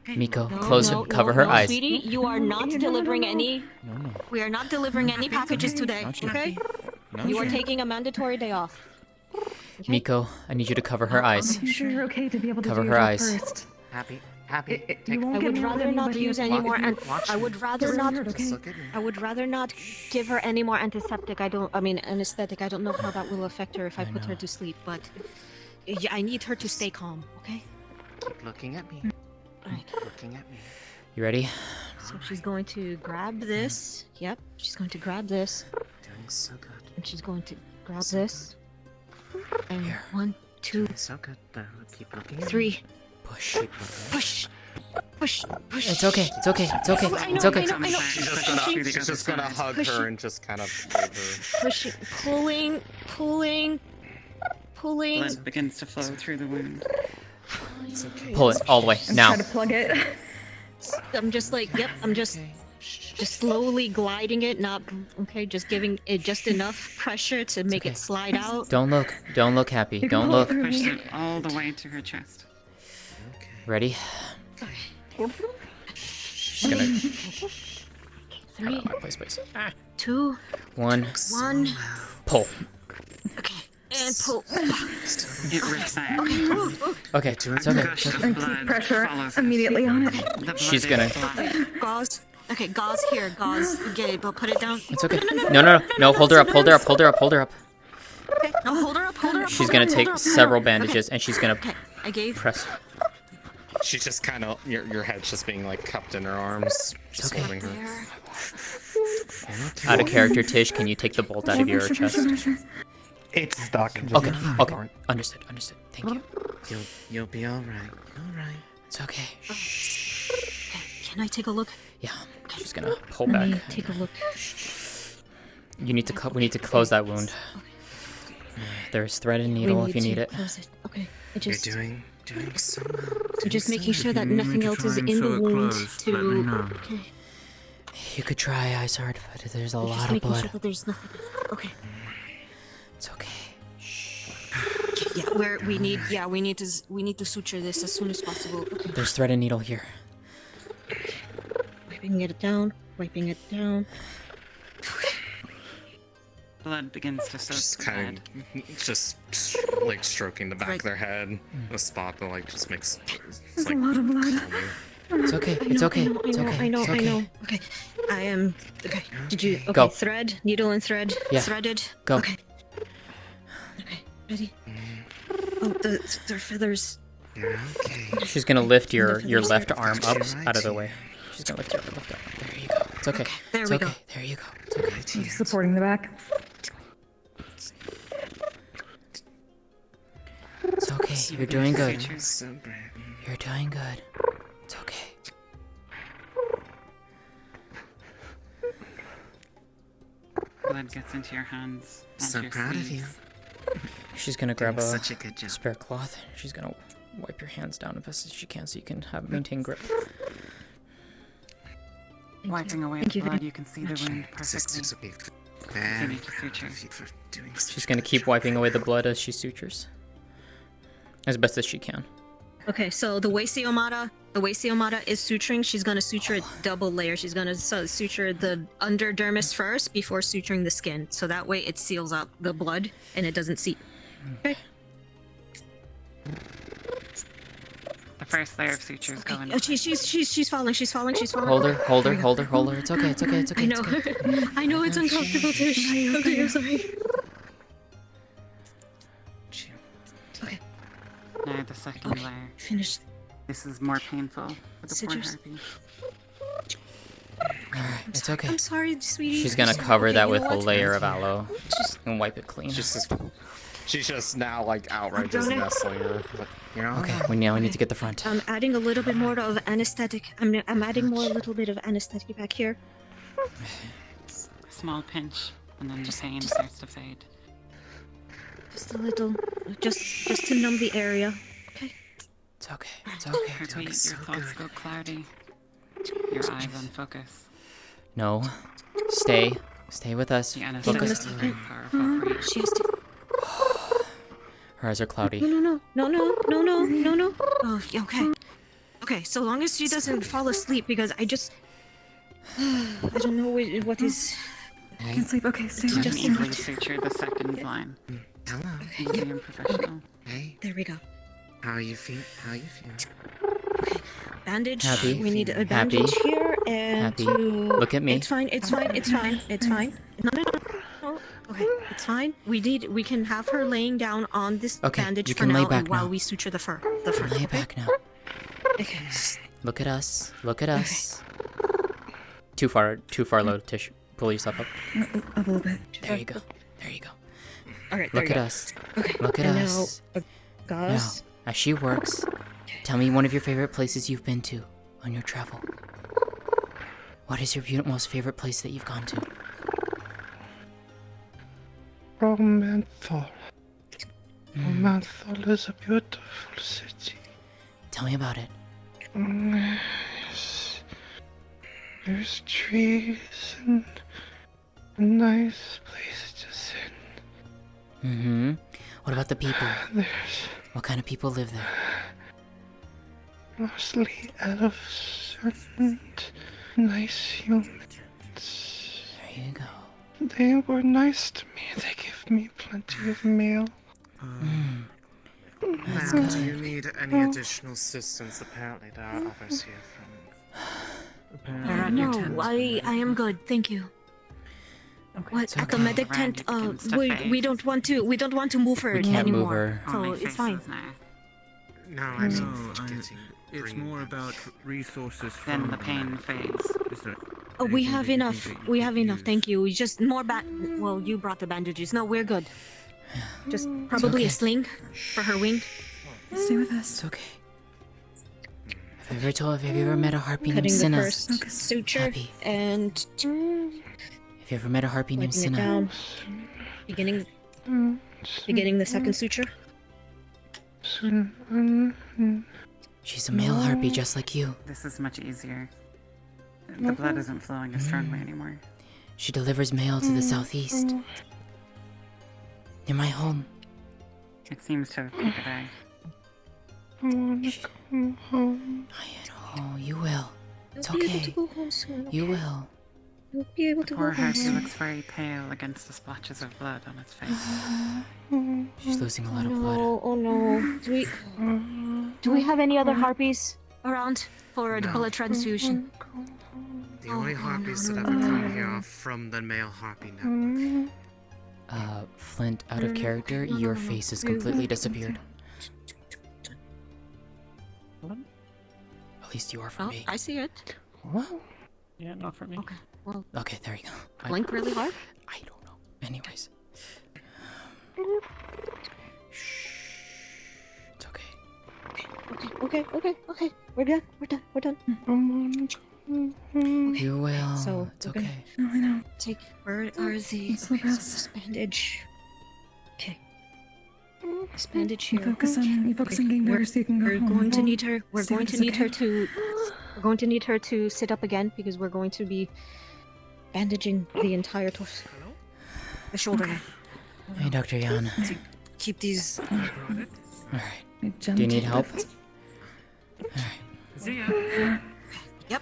Miko, No, close no, her, cover no, her no, eyes. Sweetie, you are not delivering any. No. We are not delivering any packages today. Not yet. Okay? Not You are yet. taking a mandatory day off. Miko, I need you to cover her eyes. I'm sure you're okay to be able to Cover do her your job eyes. first. Happy. You won't I get would me rather with not anybody use if any you- more. Watch I me. would rather Just not. hurt, okay? Look at me. I would rather not give her any more antiseptic. I mean anesthetic. I don't know how that will affect her if I put her to sleep, but yeah, I need her to stay calm. Okay. Keep looking at me. Alright. Looking at me. You ready? So she's going to grab this. Yep. She's going to grab this, Doing so good. and she's going to grab this. And 1, 2, So good. There. Keep looking at 3. me. Push. Push. Push. It's okay. It's okay. It's okay. It's okay. I know. She's just gonna hug Push her it. and just kind of hold her. Pushing, pulling. Blood begins to flow through the wound. It's okay. Pull it all the way now. Try to plug it. I'm just like, yep. I'm just slowly gliding it, not okay. Just giving it just enough pressure to make it slide out. Don't look. Don't look happy. You can Don't pull it look. through. Pushed it all the way to her chest. Ready? She's gonna. 3, Please. 2, 1. 1. Pull. And pull. It rips out. Okay. It's okay. It's okay. And keep pressure immediately on it. She's gonna. Gauze. Okay, gauze here. Gauze. Get it, but put it down. It's okay. No. Hold her up. Hold her up. Hold her up. Hold her up. Okay. No, hold her up. Hold her up. She's gonna take several bandages and she's gonna I gave. press. She's just kind of your head's just being like cupped in her arms, just okay. holding her. Out of character, Tish, can you take the bolt out of your chest? It's stuck. Okay. Understood. Thank you. You'll be all right. All right. It's okay. Can I take a look? Yeah. She's gonna pull Let back. me take a look. You need to. We need to close that wound. There's thread and needle if you need it. Close it. Okay. You're doing so well. I'm just making sure that If you need me nothing to else try is and in sew the it wound closed, to. let me know. Okay. You could try, Isard, but there's a I'm lot just of making blood. sure that there's nothing. Okay. It's okay. Yeah, we need to suture this as soon as possible. Okay. There's thread and needle here. Wiping it down. blood begins to soak Just the kind bed. of, just like stroking the back of their head, a spot that like just makes. It's There's like a lot of blood. calming. It's okay. It's okay. I It's know, okay. I know, It's I okay. know. Okay. I am. Okay. Did you. Okay. Go. Thread. Needle and thread. Yeah. Threaded. Go. Okay. Okay. Ready? Oh, their feathers. You're okay. She's gonna lift your feathers left here. arm up Right out of the here. way. She's gonna lift your left arm. There you go. It's okay. There It's we okay. go. There you go. It's okay. Supporting the back. It's okay. You're doing good. So great. You're doing good. It's okay. Blood gets into your hands. And So your proud of sleeves. you. She's gonna grab Doing a such a good job. spare cloth. She's gonna wipe your hands down as best as she can so you can maintain grip. Wiping away Thank the you blood, very you can see the wound perfectly. Sisters will be Continue very to proud suture. of you for doing such She's gonna keep wiping away the blood as she sutures. As best as she can. Okay, so the way Siomata is suturing, she's gonna suture it double layer. She's gonna suture the underdermis first before suturing the skin, so that way it seals up the blood and it doesn't seep. Okay. The first layer of sutures go in. Oh, she's falling. She's falling. Hold her, hold her, hold her, hold her. It's okay, it's okay, it's okay. I know. It's okay. I know it's uncomfortable, Tish. Okay, I'm sorry. Okay. Now the second layer. Finished. This is more painful for the poor Sutures. harpy. Alright, it's okay. I'm sorry, sweetie. She's gonna cover Okay, that you with know a what? layer of aloe and wipe it clean. She's just now like outright just done it. nestling her. Like, you know? Okay, we need to get the front. I'm adding a little bit more of anesthetic. I'm adding more a little bit of anesthetic back here. A small pinch, and then the pain starts to fade. Just a little, just to numb the area. Okay. It's okay. It's okay. It's Harpy, okay. your thoughts go cloudy. Your eyes unfocus. No. Stay. Stay with us. The Focus. anesthetic is very powerful for you. She has to. Her eyes are cloudy. No. Oh, yeah, okay. Okay, so long as she doesn't fall asleep, because I don't know what is. I can sleep. Okay, stay You with can us. easily suture the second line. Hello. Easy and professional. Hey, There we go. how you feel? How you feel? Bandage. Happy. We need a Happy. bandage here and Happy. to. Look at me. It's fine. No. Okay, it's fine. We can have her laying down on this Okay, bandage you for can lay now, back and while now. we suture the fur. Lay back now. Okay. Look at us. Look at us. Too far low, Tish. Pull yourself up. A little bit. There you go. There you go. All right. There Look you at go. us. Okay. Look at and us. Now, Now, Gus. as she works, tell me one of your favorite places you've been to on your travel. What is your most favorite place that you've gone to? Romanthal. Romanthal is a beautiful city. Tell me about it. Yes. There's trees and a nice place to sit. Mm-hmm. What about the people? There's What kind of people live there? mostly elves and nice humans. There you go. They were nice to me. They give me plenty of mail. That's Now, do good. you need any additional assistance? Apparently, there are others here from. They're at your No, tent. I am good. Thank you. What It's at the okay. medic Around tent? it begins to We fade. don't want to move her We can't anymore. move her. So Only it's faces fine. now. No, I mean, No, getting. it's bringing more them about back. resources Then from the pain fades. Is there Oh, we anything have that you enough. think that you We could have enough. use? Thank you. We just more Well, you brought the bandages. No, we're good. Just probably okay. a sling for her wing. Stay with us. It's okay. Have you ever met a harpy named Cutting the Cinna? first suture Happy. and Have you ever met a harpy named wiping it Cinna? down. Beginning the second suture. She's a male harpy just like you. This is much easier. The blood isn't flowing as strongly anymore. She delivers mail to the southeast. Near my home. It seems to have faded out. I wanna go home. Oh, you will. It's You'll be able okay. to go home soon. You will. You'll be able The to poor go Harpy home. looks very pale against the splotches of blood on its face. She's losing a lot of no, blood. oh no. Do we have any other harpies around for the No. blood transfusion? The only no, harpies no, that no, ever no, come no, here no. are from the male harpy network. Flint, out of character, no, no, your no, no. face has We- completely we- disappeared. At least you are for Oh, me. I see it. Yeah, not for me. Okay, well, Okay, there you go. blink really hard. I don't know. Anyways. It's okay. Okay. We're done. We're done. Okay. You will. So It's we're gonna okay. No, I know. take. Where are the? It's the Okay, so best. this bandage. Okay. This bandage here. You focus on getting better so you can go We're home. going to need her. We're See going if to it's need her okay. to. We're going to need her to sit up again because we're going to be bandaging the entire torso. The shoulder. Okay. Hey, Dr. Yan. Keep these. Alright. Do you need help? See ya. Yep.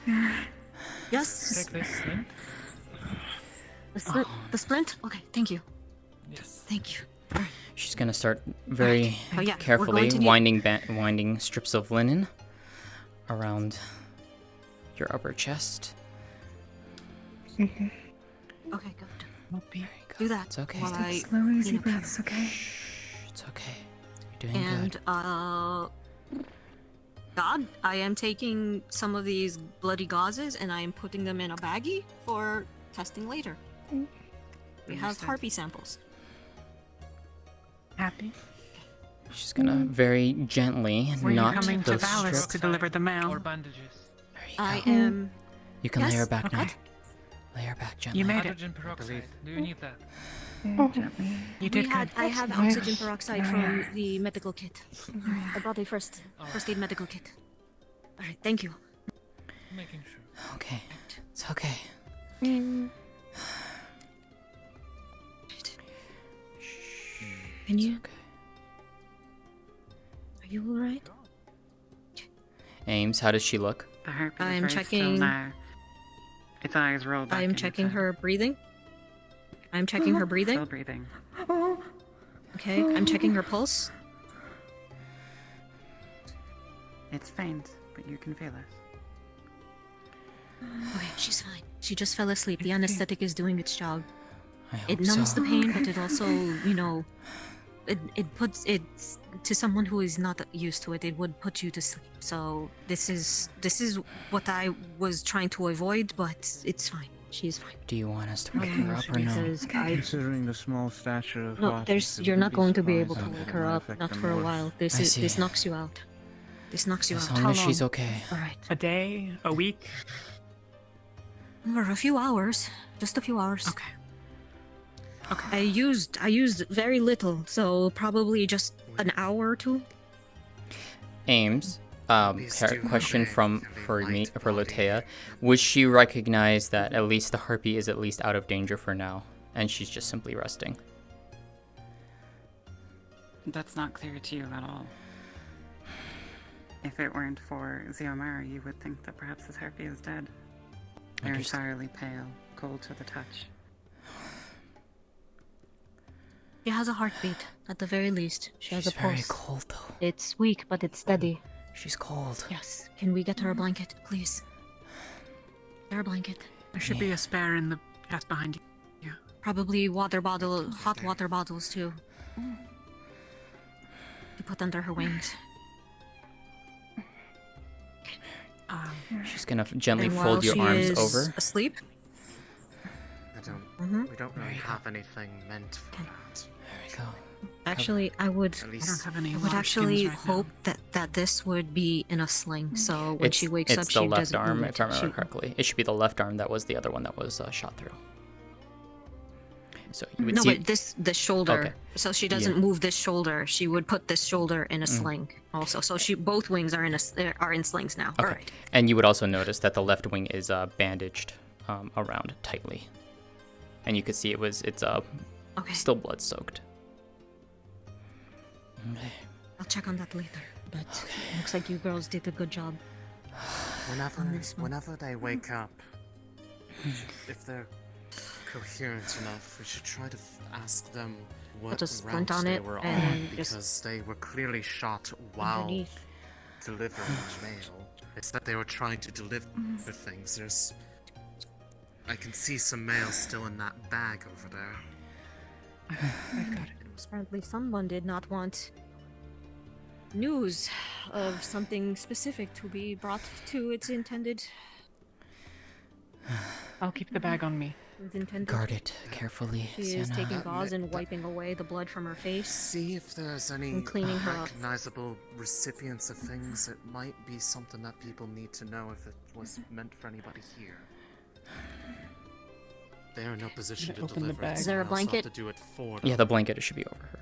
Yes. Take this, Slim. The splint. The splint. Okay. Thank you. Yes. Thank you. She's gonna start very Oh, yeah, we're carefully going to need- winding strips of linen around your upper chest. Okay. Good. Do that. It's okay. While I Slow, easy clean up here. breaths, okay? It's okay. You're doing And good. God, I am taking some of these bloody gauzes and I am putting them in a baggie for testing later. We have Understood. harpy samples. Happy? She's gonna very gently Were you knot coming to those Valis strips. to deliver the mail? Or bandages. I am. You can lay her Yes? back now. What? Lay her back gently. You made it. Hydrogen peroxide. Do you need that? You did good. I have oxygen peroxide from the medical kit. I brought a first aid medical kit. Alright, thank you. Making sure. Okay. It's okay. Can you? Are you alright? Ames, how does she look? The harpy I is am very checking- still now. Its eyes roll back. I am in its checking head. her breathing. I'm checking her breathing. Still breathing. Okay, I'm checking her pulse. It's faint, but you can feel it. Okay, she's fine. She just fell asleep. The anesthetic is doing its job. I hope It numbs so. the pain, but it also, it puts it to someone who is not used to it. It would put you to sleep. So this is what I was trying to avoid, but it's fine. She's fine. Do you want us to wake her up or no? Because I Considering the small stature of no, Hospice, it you're would not going to be able surprising to wake if it her might up. affect Not them for a more. while. I see. This knocks you out. This knocks you As out. long How as she's long? okay. All right. A day? A week? For a few hours. Just a few hours. Okay. I used very little, so probably just an hour or two. Ames, Harpies do question have a for very me, light for body. Lótëa. Would she recognize that at least the harpy is at least out of danger for now, and she's just simply resting? That's not clear to you at all. If it weren't for Xiomara, you would think that perhaps this harpy is dead. They're Understood. entirely pale, cold to the touch. She has a heartbeat, at the very least. She has She's a pulse. very cold though. It's weak, but it's steady. She's cold. Yes. Can we get her a blanket, please? Get her a blanket. There should be a spare in the chest behind you. Probably hot water bottles too. To put under her wings. She's gonna gently And while fold your she arms is over. asleep. We don't really have anything meant for that. There we go. Actually, I would. At I least don't have any I would water actually skins right now. hope that this would be in a sling, so when she wakes it's up, the she left doesn't arm, move if I it. remember correctly. It should be the left arm that was the other one that was shot through. So you would No, see. but this shoulder. Okay. So she doesn't move this shoulder. She would put this shoulder in a Mm. sling also. So both wings are in slings now. Okay. All right. And you would also notice that the left wing is bandaged around tightly, and you could see it's still blood soaked. Okay. I'll check on that later. But it looks like you girls did a good job. Whenever they wake up, if they're coherent enough, we should try to ask them what just route sprint on they it were and on, just because they were clearly shot while underneath. delivering mail. They said they were trying to deliver things. I can see some mail still in that bag over there. Apparently someone did not want news of something specific to be brought to its intended... I'll keep the bag on me. its intended... Guard it carefully, She is Sienna. taking gauze and wiping away the blood from her face. See if there's any and cleaning her up. recognizable recipients of things. It might be something that people need to know if it was meant for anybody here. They're in no position to Open the deliver it. bag. Is there a someone else will have blanket? to do it for Yeah, them. the blanket should be over her.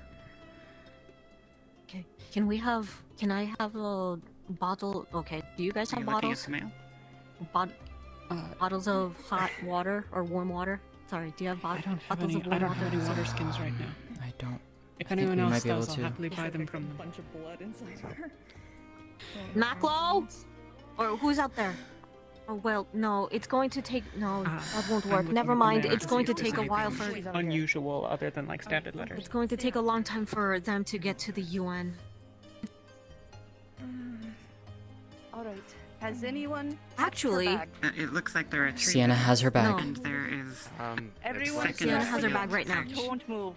Okay. Can I have a bottle? Okay. Do you guys Are have you looking at bottles? the mail? Bottles of hot water or warm water? Sorry, do you have I don't have bottles any. of warm I don't have any water? water skins right now. I don't. If I think anyone we else might be able does, I'll to. happily buy them from them. bunch of blood inside her. Maclo? Or who's out there? Oh, well, no, it's going to take... No, that won't I'm work. looking Never at the mind. mail It's to going see to if take a there's while for... anything unusual other than like standard letters. It's going to take a long time for them to get to the UN. Alright. Has anyone... Actually... It looks like there are 3 Sienna bags, has her bag. No. and there is... Everyone, Sienna has her bag right now. Don't move.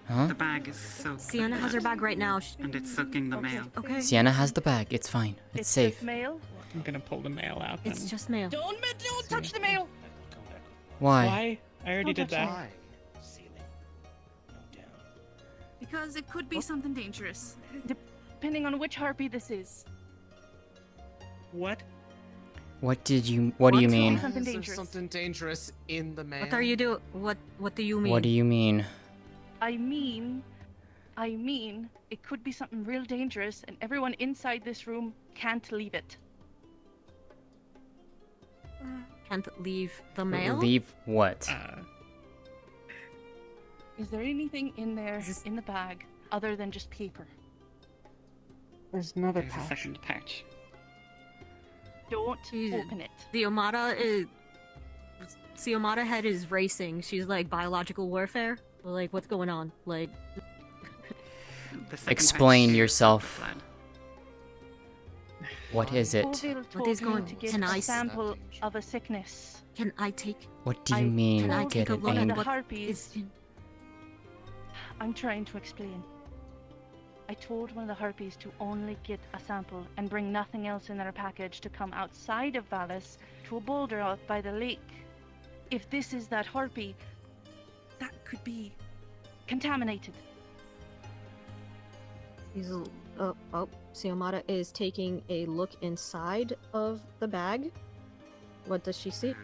Huh? The bag is soaked. Sienna has her bag right now. And it's soaking the mail. Okay. Sienna has the bag. It's fine. It's safe. Just mail. I'm gonna pull the mail out. Then. It's just mail. Don't touch the mail. Why? Why? I already did that. Why? Because it could be something dangerous. Depending on which harpy this is. What? What do you mean? Something Is there dangerous. something dangerous in the mail? What are you doing? What do you mean? What do you mean? I mean, it could be something real dangerous, and everyone inside this room can't leave it. Can't leave the mail? Leave what? Is there anything in there, in the bag, other than just paper? There's another There's a second pouch. Don't open it. The Xiomara head is racing. She's like, biological warfare? Like, what's going on? Like... Explain yourself. What is it? Colville What is told me going- to get can a I- sample of a sickness. Can I take... What do you mean? Can I Get take a it look at aimed? The what harpies. is in... I'm trying to explain. I told one of the harpies to only get a sample and bring nothing else in their package to come outside of Valis to a boulder out by the lake. If this is that harpy, that could be contaminated. Xiomara is taking a look inside of the bag. What does she see?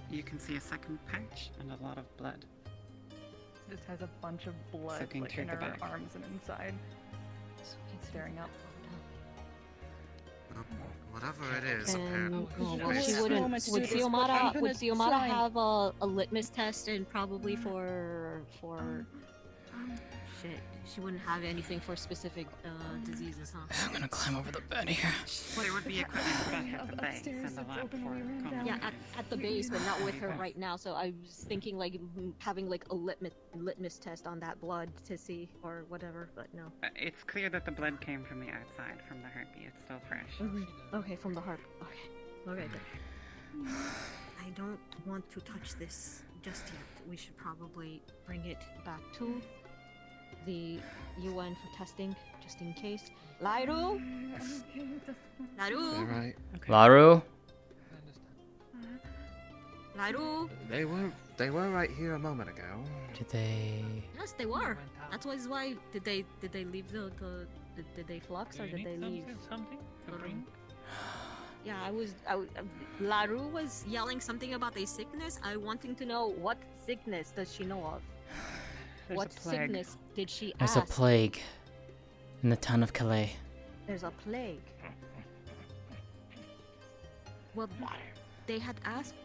You can see a second pouch and a lot of blood. Just has a bunch of blood Soaking like, through in the her bag. arms and inside. Staring up. Whatever it is, And apparently. she wouldn't. Would Xiomara have a litmus test and probably for shit? She wouldn't have anything for specific diseases, huh? I'm gonna climb over the bed here. There would be equipment back at the base and the lab for Yeah, at the base, but not with her right now. So I was thinking like having like a litmus test on that blood to see or whatever, but no. It's clear that the blood came from the outside, from the harpy. It's still fresh. Okay, from the harp. Okay, okay. Then. I don't want to touch this just yet. We should probably bring it back to the UN for testing, just in case. Laru? Laru? Alright. Laru? Laru? They were right here a moment ago. Did they? Yes, they were. That's why. Did they leave did they flux or did they leave? Something to bring? Yeah, Laru was yelling something about a sickness. I wanting to know what sickness does she know of? There's What a plague. sickness did she There's ask? a plague in the town of Calais. There's a plague. Well, they had asked.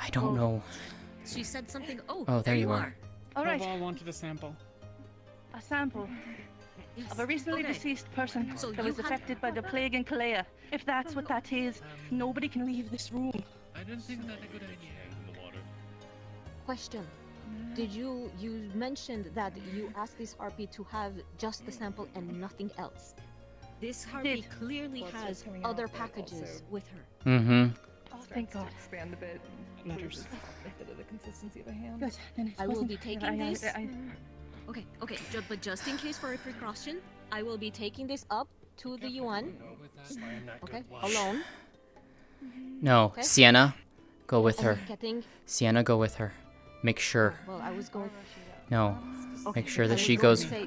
I don't know. She said something. Oh, Oh, there you are. All right. I wanted a sample. A sample of a recently okay. deceased person So that you was had- affected by the plague in Lótëa. If that's what that is, nobody can leave this room. I don't think that's a good idea. Question. Did you mentioned that you asked this harpy to have just the sample and nothing else? This harpy clearly has other packages with her. Mm-hmm. Oh, thank God. Expand a bit. Letters. Instead of the consistency of a hand. Good. Then I will be taking this. Okay, but just in case for a precaution, I will be taking this up to the UN. Okay, alone. No, Okay. Sienna, go with And her. getting- Sienna, go with her. Make sure. Well, I was going. No. Okay, Make sure I that was she going goes. to say,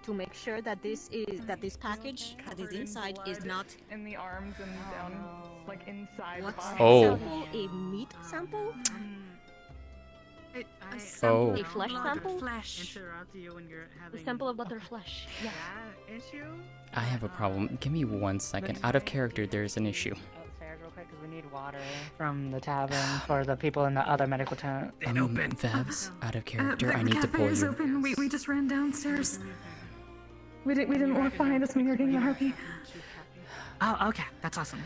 to make sure that this package that is inside is not in the arms and down, like inside what the body. Oh. sample? A meat sample? A sample A flesh sample? Interrupt you when you're A having sample of butter flesh. Yeah. issue. I have a problem. Give me 1 second. Out of character, there's an issue. Upstairs real quick, because we need water from the tavern for the people in the other medical tent. Vevs, out of character, I need to pull is you. open. We just ran downstairs. We didn't walk behind us when we were getting the harpy. Oh, okay. That's awesome.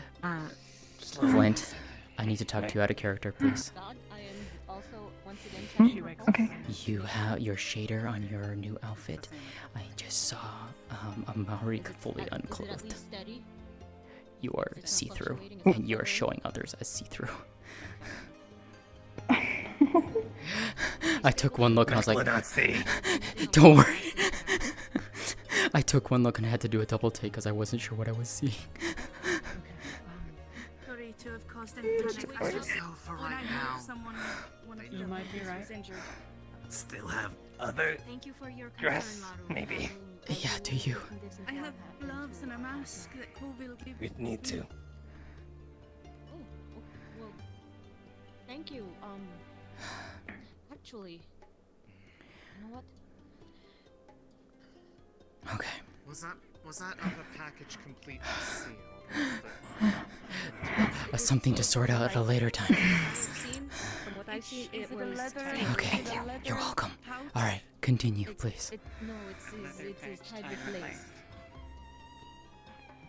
Flint, I need to talk to you out of character, please. God, I am also once again checking her pulse. Okay. You have your shader on your new outfit. I just saw a Maori fully Is it at unclothed. least steady? You are It's not see-through, fluctuating, and you are showing others as see-through. I took one look and I was like, don't worry. I took one look and I had to do a double take because I wasn't sure what I was seeing. Sorry to have caused any panic. I just for when right I now. heard someone, one of You the might be ladies right. was injured. Still have other Thank you for your dress, concern, Laru. maybe. Yeah, do you? I have gloves and a mask that Cole will give We'd need to. Well, thank you. Actually, you know what? Okay. Was that other package completely sealed? Something to sort out at a later time. From what I've seen, it Is it a was. leather? Okay, Is it a leather you're welcome. pouch? Alright, continue, please. No, it is tied with lace.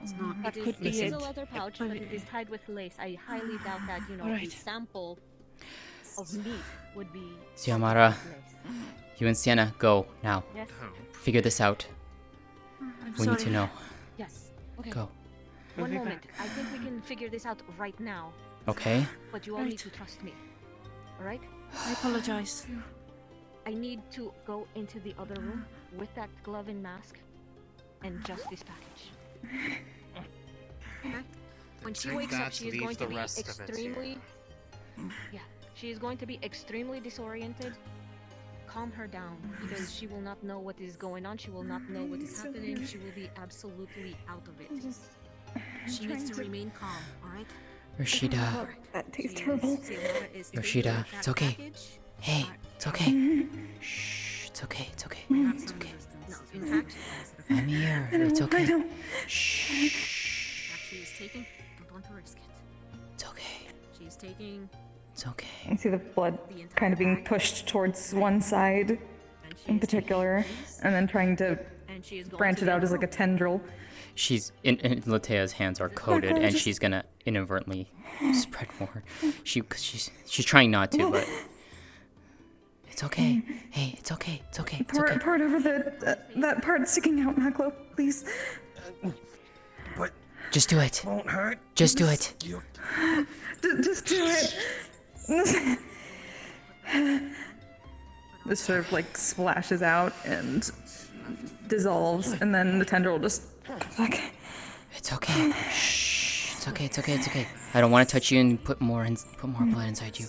It's not. That It could is, be it is it. a leather pouch, but it is tied with lace. I highly doubt that, a Alright. sample of meat would be. Xiomara, tied with lace. you and Sienna, go now. Yes. Figure this out. I'm We need to sorry. know. Yes. Okay. Go. One moment. I think we can figure this out right now. Okay? But you all need to trust me. Alright? I apologize. I need to go into the other room with that glove and mask and just this package. Okay? When she Take wakes up, that, she is leave going to the be rest of it here. extremely. Yeah. She is going to be extremely disoriented. Calm her down because she will not know what is going on. She will not know what is happening. She will be absolutely out of it. She needs to remain calm, alright? Rashida. That tastes terrible. Rashida, it's okay. Hey, it's okay. Shh, it's okay, it's okay. It's okay. No, in fact, I'm here. It's okay. she is taking. Don't want to risk it. It's okay. She is taking. It's okay. You see the blood kind of being pushed towards one side in particular, and then trying to And she is going branch to it out as like a tendril. She's in Lótëa's hands are coated, Marco, and just- she's gonna inadvertently spread more. She's trying not to, but it's okay. Hey, it's okay. It's okay. It's Pour, okay. pour it over that part sticking out, Maclo, please. Just do it. Won't hurt. Just do it. Just do it. This sort of like splashes out and dissolves, and then the tendril just. It's okay. Shh. It's okay. It's okay. It's okay. I don't want to touch you and put more blood inside you.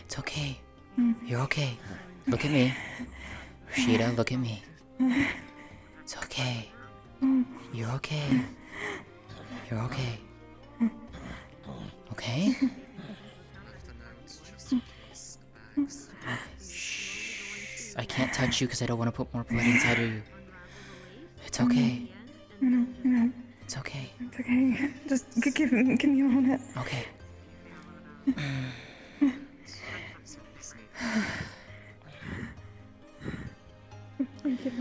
It's okay. You're okay. Look at me. Rashida, look at me. It's okay. You're okay. You're okay. Okay? Shh. I can't touch you because I don't want to put more blood inside of you. It's okay. No. It's okay. It's okay. Just give me a moment. Okay. Thank you.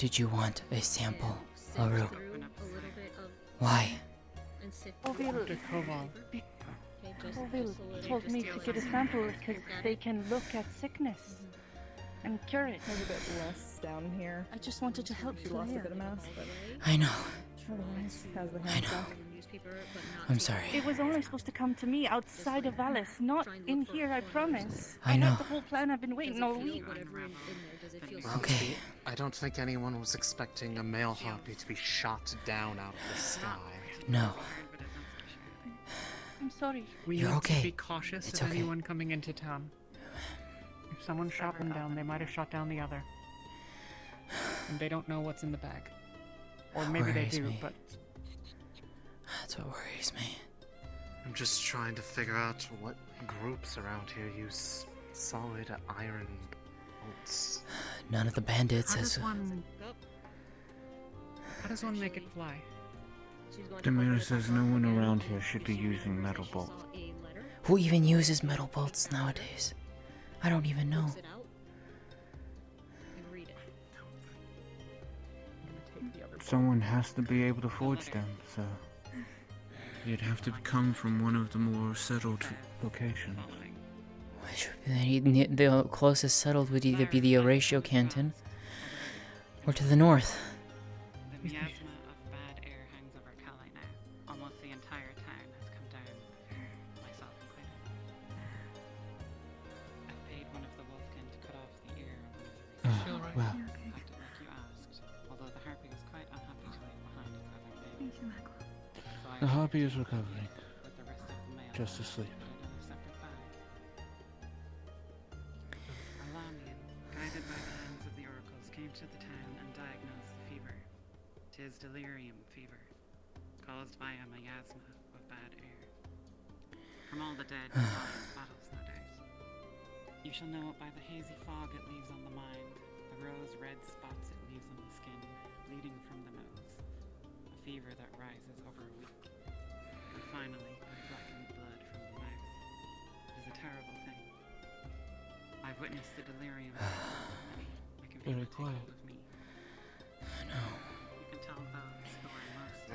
did you want a sample, Aru? through a little bit of Why? and sift Ovil, through Koval. Okay, just Ovil a little told just me to to let get a us sample know. because they can look at sickness and cure it. There's a bit less down here. I just wanted to help She lost a Claire. bit of mass, but I know. otherwise has the hands back. I'm sorry. It was only supposed to come to me outside of Valis, not in here, I promise. I know. had the whole plan. I've been waiting all week. Okay. I don't think anyone was expecting a male harpy to be shot down out of the sky. No. I'm sorry. We You're need okay. to be cautious It's of okay. anyone coming into town. If someone shot one down, they might have shot down the other. And they don't know what's in the bag. Or maybe they Worries do, me. but That's what worries me. I'm just trying to figure out what groups around here use solid iron bolts. None of the bandits how has. does one make it fly? Demira says no one around here should be using metal bolts. Who even uses metal bolts nowadays? I don't even know. Someone has to be able to forge them, so you'd have to come from one of the more settled locations. The closest settled would either be the Horatio Canton or to the north. The miasma of bad air hangs over Calais now. Almost the entire town has come down, myself included. I've paid one of the wolfkin to cut off the ear of one of the Well. acted like you asked, although the harpy was quite unhappy to leave behind its other baby. So I The harpy is recovering. with the rest of the male Just asleep. in a separate bag. Alamian, guided by the hands of the oracles, came to the town and diagnosed the fever. 'Tis delirium fever, caused by a miasma of bad air. From all the dead and dying battles, no doubt. You shall know it by the hazy fog it leaves on the mind, the rose-red spots it leaves on the skin, bleeding from the nose. A fever that rises over a week. And finally, a blackened blood from the mouth. It is a terrible thing. I've witnessed the delirium of many. I can feel Very it take quiet. hold of me. No. You can tell those who are most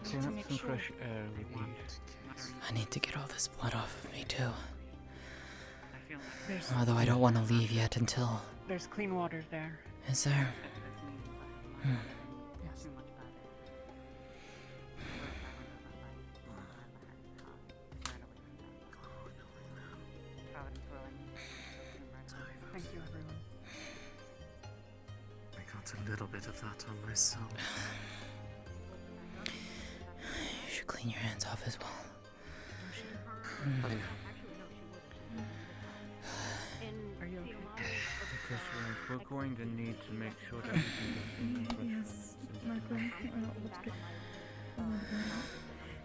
Clean up some fresh air would be. I need to get all this blood off of me too. There's, Although I don't want to leave yet until. there's clean water there. Is there? Hmm. Yes. Thank you, everyone. I got a little bit of that on myself. You should clean your hands off as well. Are you okay? Because we're going to need to make sure that we can get Yes, Michael, let's get.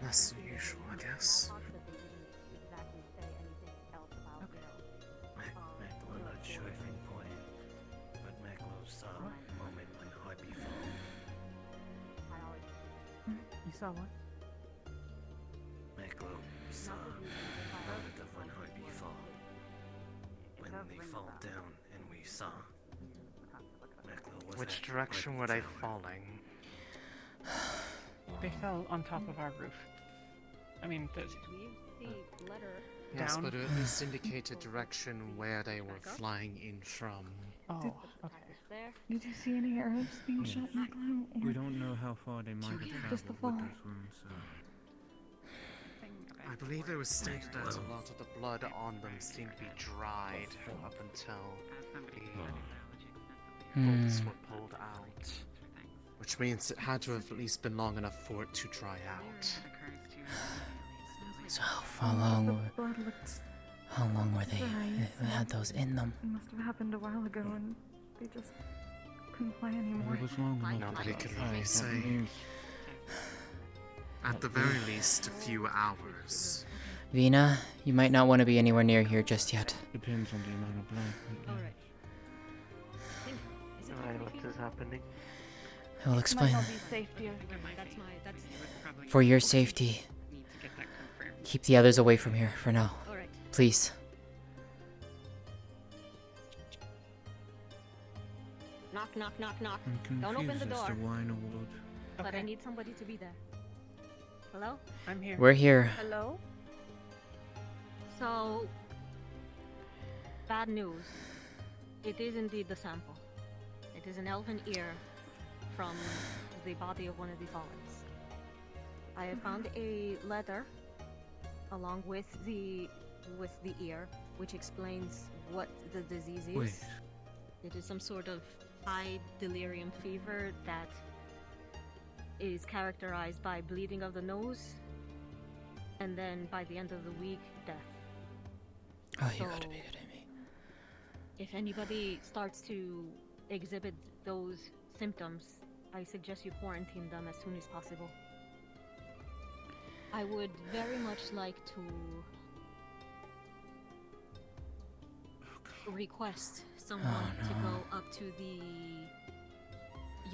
Less than usual, I guess. Meklo not sure if in point, but Meklo saw a moment when Harpy fall. You saw what? Meklo saw a moment of when Harpy fall. When they fall down and we saw. Meklo was Which at direction were Harpy they Tower. falling? They fell on top of our roof. I mean, Yes, down. but it at least indicated direction where they were flying in from. Oh, okay. Did you see any arrows being shot, Michael? We don't know how far they might have Just the traveled fall. with those wounds, so. I believe it was stated that a lot of the blood on them seemed to be dried up until the bolts were pulled out. Which means it had to have at least been long enough for it to dry out. So how long were they? They had those in them. It must have happened a while ago and they just couldn't fly anymore. It was long enough. Nobody could Aye, really that say. means- At the very least, a few hours. Vina, you might not want to be anywhere near here just yet. Depends on the amount of blood. Alright. What is happening? I will explain. Might not be safe, dear. That's For your safety, keep the others away from here for now. Alright. Please. Knock. Knock, knock, knock, knock. I'm Don't open the confused as door. to why in the world. But I need somebody to be there. Hello? I'm here. We're here. Hello? So, bad news. It is indeed the sample. It is an elven ear from the body of one of the Fallens. I have found a letter along with the ear, which explains what the disease is. Wait. It is some sort of high delirium fever that is characterized by bleeding of the nose, and then by the end of the week, death. Oh, you gotta be kidding me. If anybody starts to exhibit those symptoms, I suggest you quarantine them as soon as possible. I would very much like to request someone to go up to the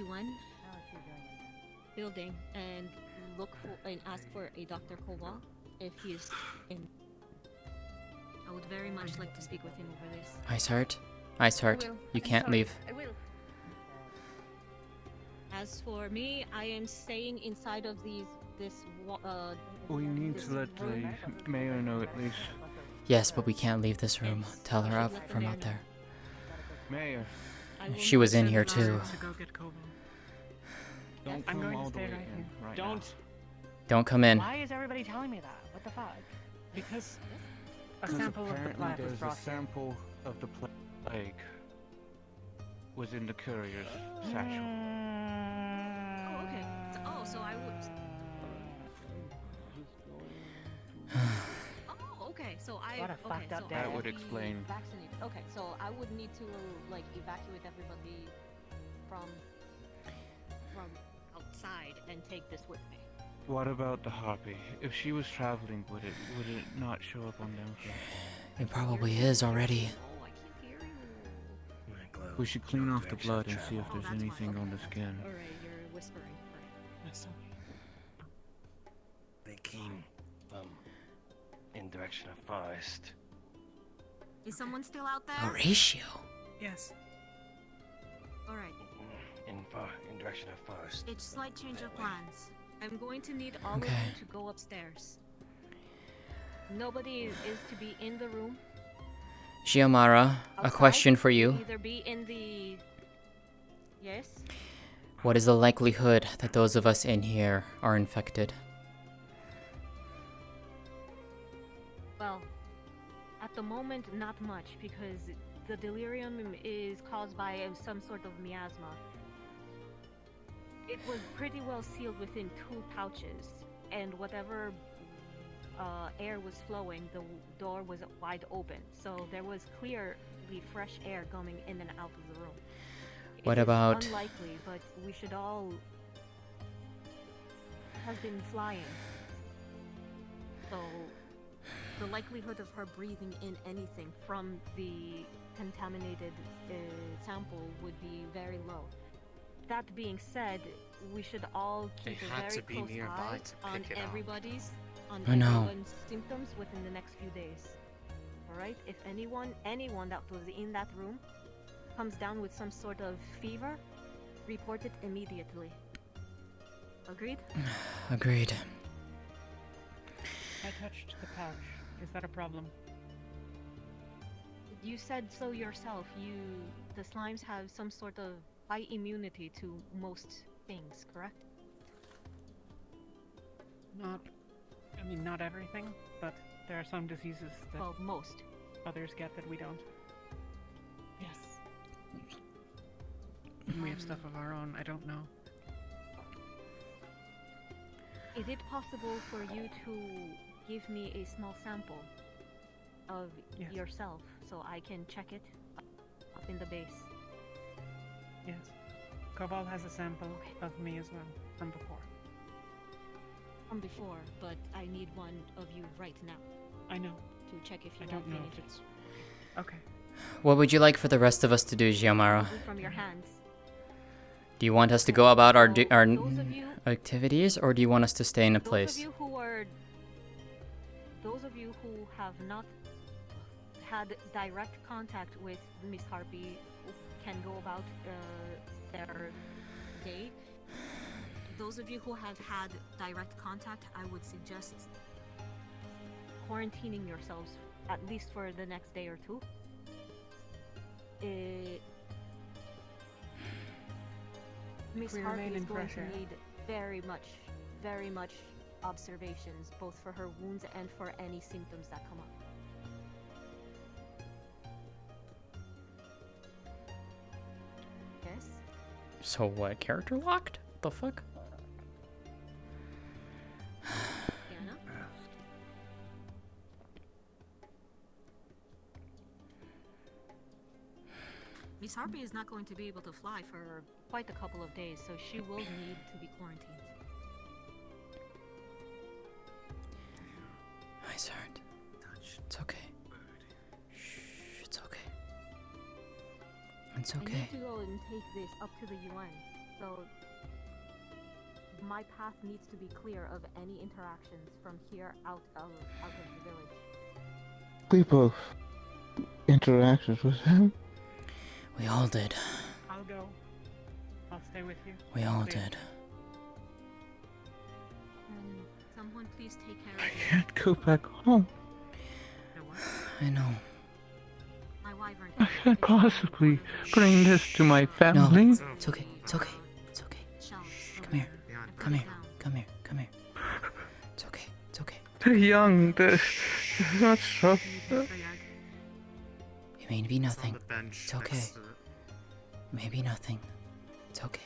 UN building and look for and ask for a Dr. Koval if he is in. I would very much like to speak with him over this. Iceheart, Iceheart, you can't leave. I will. As for me, I am staying inside of We need this to let room. the mayor know at least. Yes, but we can't leave this room. Tell her out from out there. Mayor. She was in here too. To go get Koval. Don't I'm come going all to the stay way right in here. right Don't. Don't come in. Why is everybody telling me that? What the fuck? Because a Because sample of the apparently plat was there's brought a sample of the plague was in the courier's satchel. Oh, okay. So I would. Oh, okay. So I. What a okay, fucked up so day. I That would be explain. Vaccinated. Okay, so I would need to like evacuate everybody from outside and take this with me. What about the harpy? If she was traveling, would it not show up on them? It probably is already. We should clean off the blood and see if there's anything on the skin. Alright, you're whispering. Right. They came in direction of forest. Is someone still out there? Horatio. Yes. Alright. In direction of forest. It's slight change of plans. I'm going to need all of Okay. you to go upstairs. Nobody is to be in the room. Xiomara, a Outside. question for you. Either be in the... Yes? What is the likelihood that those of us in here are infected? Well, at the moment, not much, because the delirium is caused by some sort of miasma. It was pretty well sealed within 2 pouches, and whatever air was flowing, the door was wide open, so there was clearly fresh air coming in and out of the room. What It is about- unlikely, but we should all has been flying, so the likelihood of her breathing in anything from the contaminated sample would be very low. That being said, we should all keep They a had very to be close nearby eye to on pick it up. everybody's I know. everyone's symptoms within the next few days. Alright? If anyone that was in that room comes down with some sort of fever, report it immediately. Agreed? Agreed. I touched the pouch. Is that a problem? You said so yourself. The slimes have some sort of high immunity to most things, correct? Not everything, but there are some diseases that Well, most. others get that we don't. Yes. And we have stuff of our own. I don't know. Is it possible for you to give me a small sample of Yes. yourself so I can check it up in the base? Yes. Koval has a sample of me as well from before. From before, but I need one of you right now. I know. To check if you I have don't know anything. if it's okay. What would you like for the rest of us to do, Xiomara? From your hands. Do you want us to go about our those of you- activities, or do you want us to stay in a place? Those of you who have not had direct contact with Miss Harpy can go about their day. Those of you who have had direct contact, I would suggest quarantining yourselves at least for the next day or two. Miss We Harvey remain is in going fresh air. to need very much observations, both for her wounds and for any symptoms that come up. Yes? So what? Character locked? What the fuck? Diana? Miss Harvey is not going to be able to fly for quite a couple of days, so she will need to be quarantined. Eyes hurt. It's okay. Shh, it's okay. It's I okay. need to go and take this up to the UN, so my path needs to be clear of any interactions from here out of the village. We both interacted with him. We all did. I'll go. I'll stay with you. We all Please. did. Someone please take care I of can't go back home. I know. my wyvern. I can't possibly bring this to my family. No, it's okay. It's okay. It's okay. Come here. Come here. Come here. Come here. It's okay. It's okay. They're young. They're not so. It may be nothing. the bench It's okay. next to it. Maybe nothing. It's okay.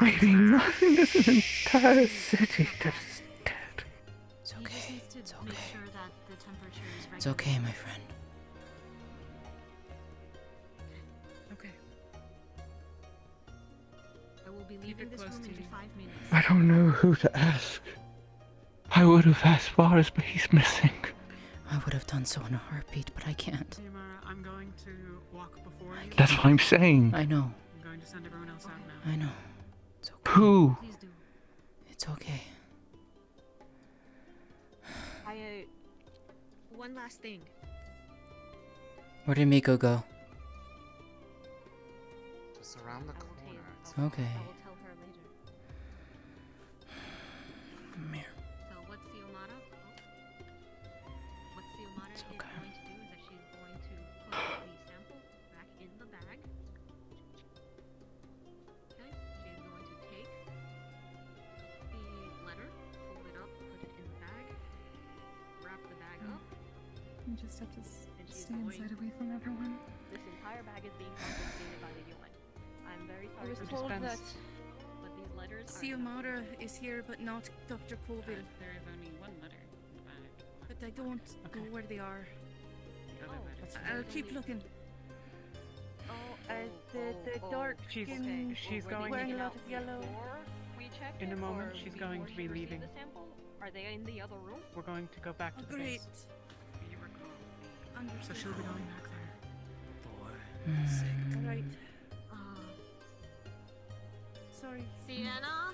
Maybe nothing. There's an entire city that's dead. It's okay. It's okay. Make sure that the temperature is It's okay, my friend. Okay. I will be leaving this room in 5 minutes. I don't know who to ask. I would have asked Boris, but he's missing. I would have done so in a heartbeat, but I can't. Tamara, I'm going to walk before you. That's what I'm saying. I know. I'm going to send everyone else out now. I know. It's okay. Who? Please do. It's okay. One last thing. Where did Miko go? Just around the corner. Okay. I will tell her later. Come here. So what Xiomara? What Xiomara is going to do is that she's going to put the sample back in the bag. Okay. She's going to take the letter, fold it up, put it in the bag, wrap the bag up. You just have to And she's stay inside away from everyone. This entire bag is being confiscated by the UN. I'm very sorry was for told suspense, that but these letters are Xiomara is here, but not Dr. Colville. There is only one letter in the bag. But I don't know where they are. The other letters. I'll keep looking. the dark skin. She's going wearing a lot of yellow. We checked In a it, moment, or she's before going to she be received leaving. The sample? Are they in the other room? We're going to go back to the Great. base. So she'll be going back there. All right. Sorry. Sienna,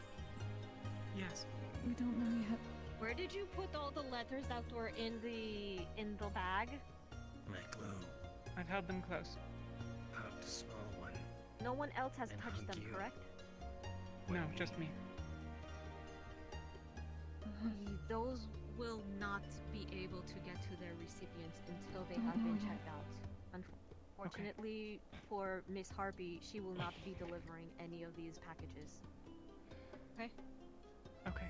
Yes. We don't know yet. where did you put all the letters that were in the bag? My glue. I've held them close. Popped a small one. No one else has And touched hug them, you. correct? No, just me. Those will not be able to get to their recipients until they have been checked out. Unfortunately for Miss Harpy, she will not be delivering any of these packages. Okay? Okay.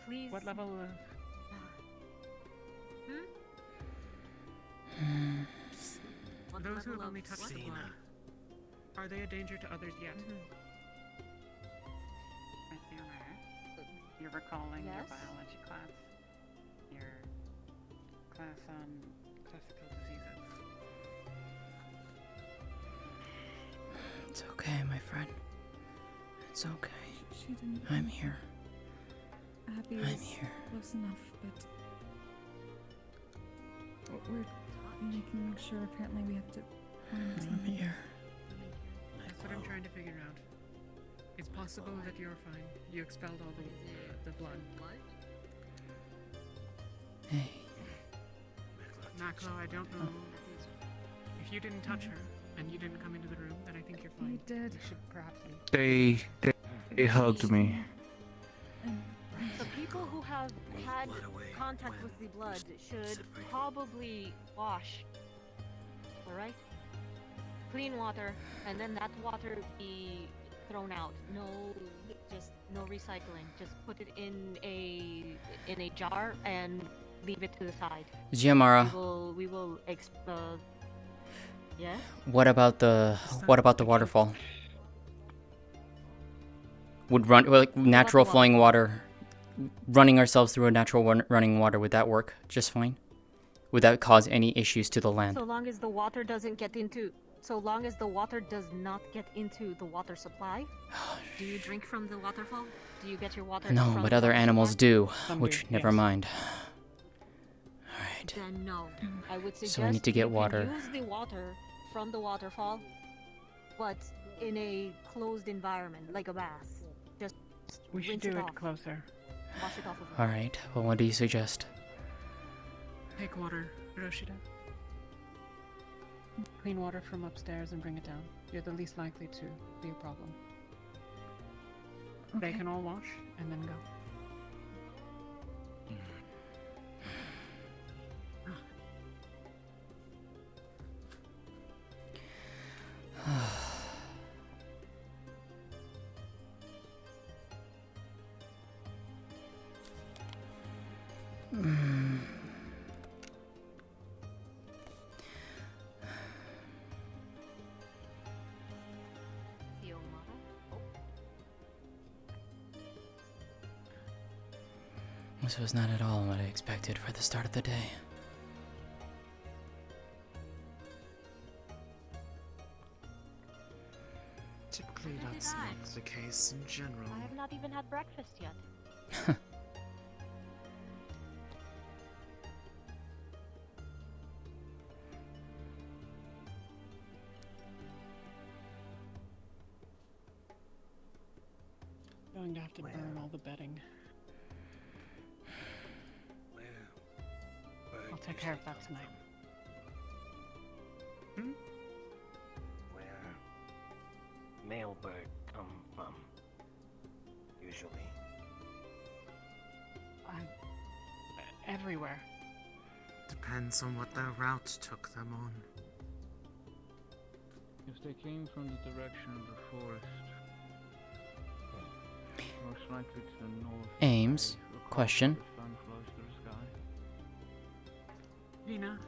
Please. What level of... What Those who level have only of touched what? the blood, are they a danger to others yet? Miss Xiomara, you're recalling your Yes? biology class, your class on classical diseases. It's okay, my friend. It's okay. She didn't. I'm here. Abby I'm is here. close enough, but we're making sure. Apparently, we have to quarantine. I'm here. That's what I'm trying to figure out. It's possible that you're fine. You expelled all the blood. Hey. Naklo, I don't know. If you didn't touch her, And you didn't come into the room, then I think you're fine. You did. You should perhaps leave. They hugged me. The people who have had contact with the blood should probably wash. Alright? Clean water, and then that water be thrown out. No recycling. Just put it in a jar and leave it to the side. Giamara. We will yes? What about the waterfall? Would natural flowing water, running ourselves through a natural running water, would that work just fine? Would that cause any issues to the land? So long as the water does not get into the water supply. Do you drink from the waterfall? Do you get your water No, from but the other water animals supply? do, Some which do, never yes. mind. Then no. I would suggest So I need to get you water. can use the water from the waterfall, but in a closed environment, like a bath. Just We should rinse do it it off. closer. Wash it off of Alright, well, what do you suggest? Take water, Roshida. Clean water from upstairs and bring it down. You're the least likely to be a problem. They can all wash and then go. This was not at all what I expected for the start of the day. Typically, that's not the case in general. I have not even had breakfast yet. Going to have to burn all the bedding. I'll take care of that tonight. Where male bird come from, usually? Everywhere. Depends on what their route took them on. If they came from the direction of the forest, most likely to the north. Ames, question. Nina?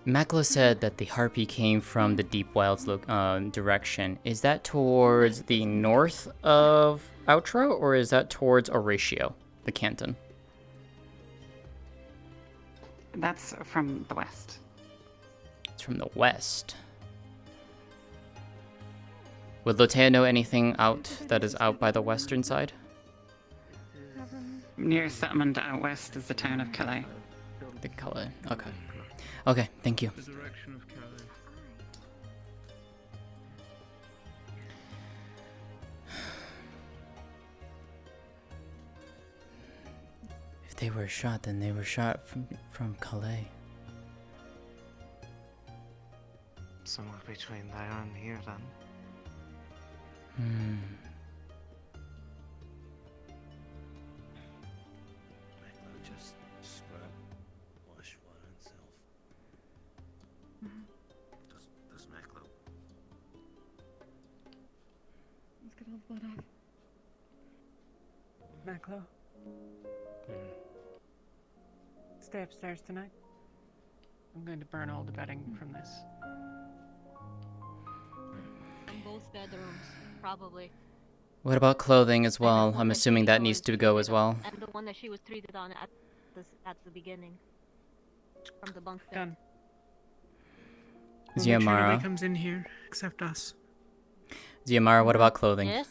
Makla said that the harpy came from the Deep Wilds direction. Is that towards the north of Outro, or is that towards Oratio, the canton? That's from the west. It's from the west. Would Lótëa know anything that is out by the western side? Nearest settlement out west is the town of Calais. The Calais. Okay. Okay, thank you. The direction of Calais. If they were shot, then they were shot from Calais. Somewhere between there and here, then. Maklo just scrub, wash one himself. Does Maklo? Let's get all the blood off. Maklo? Stay upstairs tonight. I'm going to burn all the bedding from this. From both bedrooms, probably. What about clothing as well? I'm assuming that needs to go as well. And the one that she was treated on at the beginning. From the bunk bed. Done. We'll make sure Giamara. nobody comes in here except us. Giamara, what about clothing? Yes?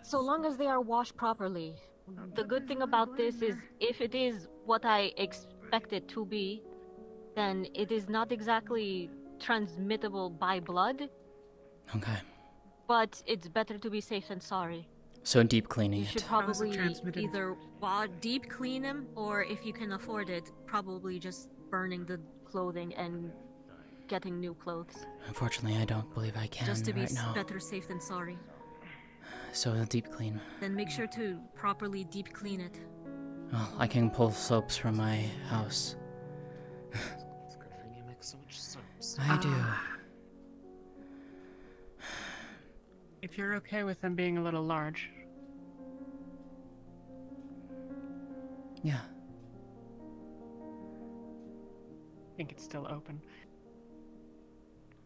So long as they are washed properly. The good thing about this is if it is what I expect it to be, then it is not exactly transmittable by blood, Okay. but it's better to be safe than sorry. So deep cleaning You it. should probably either deep clean him, or if you can afford it, probably just burning the clothing and getting new clothes. Unfortunately, I don't believe I can Just to be right now. better safe than sorry. So a deep clean. Then make sure to properly deep clean it. Well, I can pull soaps from my house. It's good thing you make so much soaps. I do. If you're okay with them being a little large. Yeah. I think it's still open.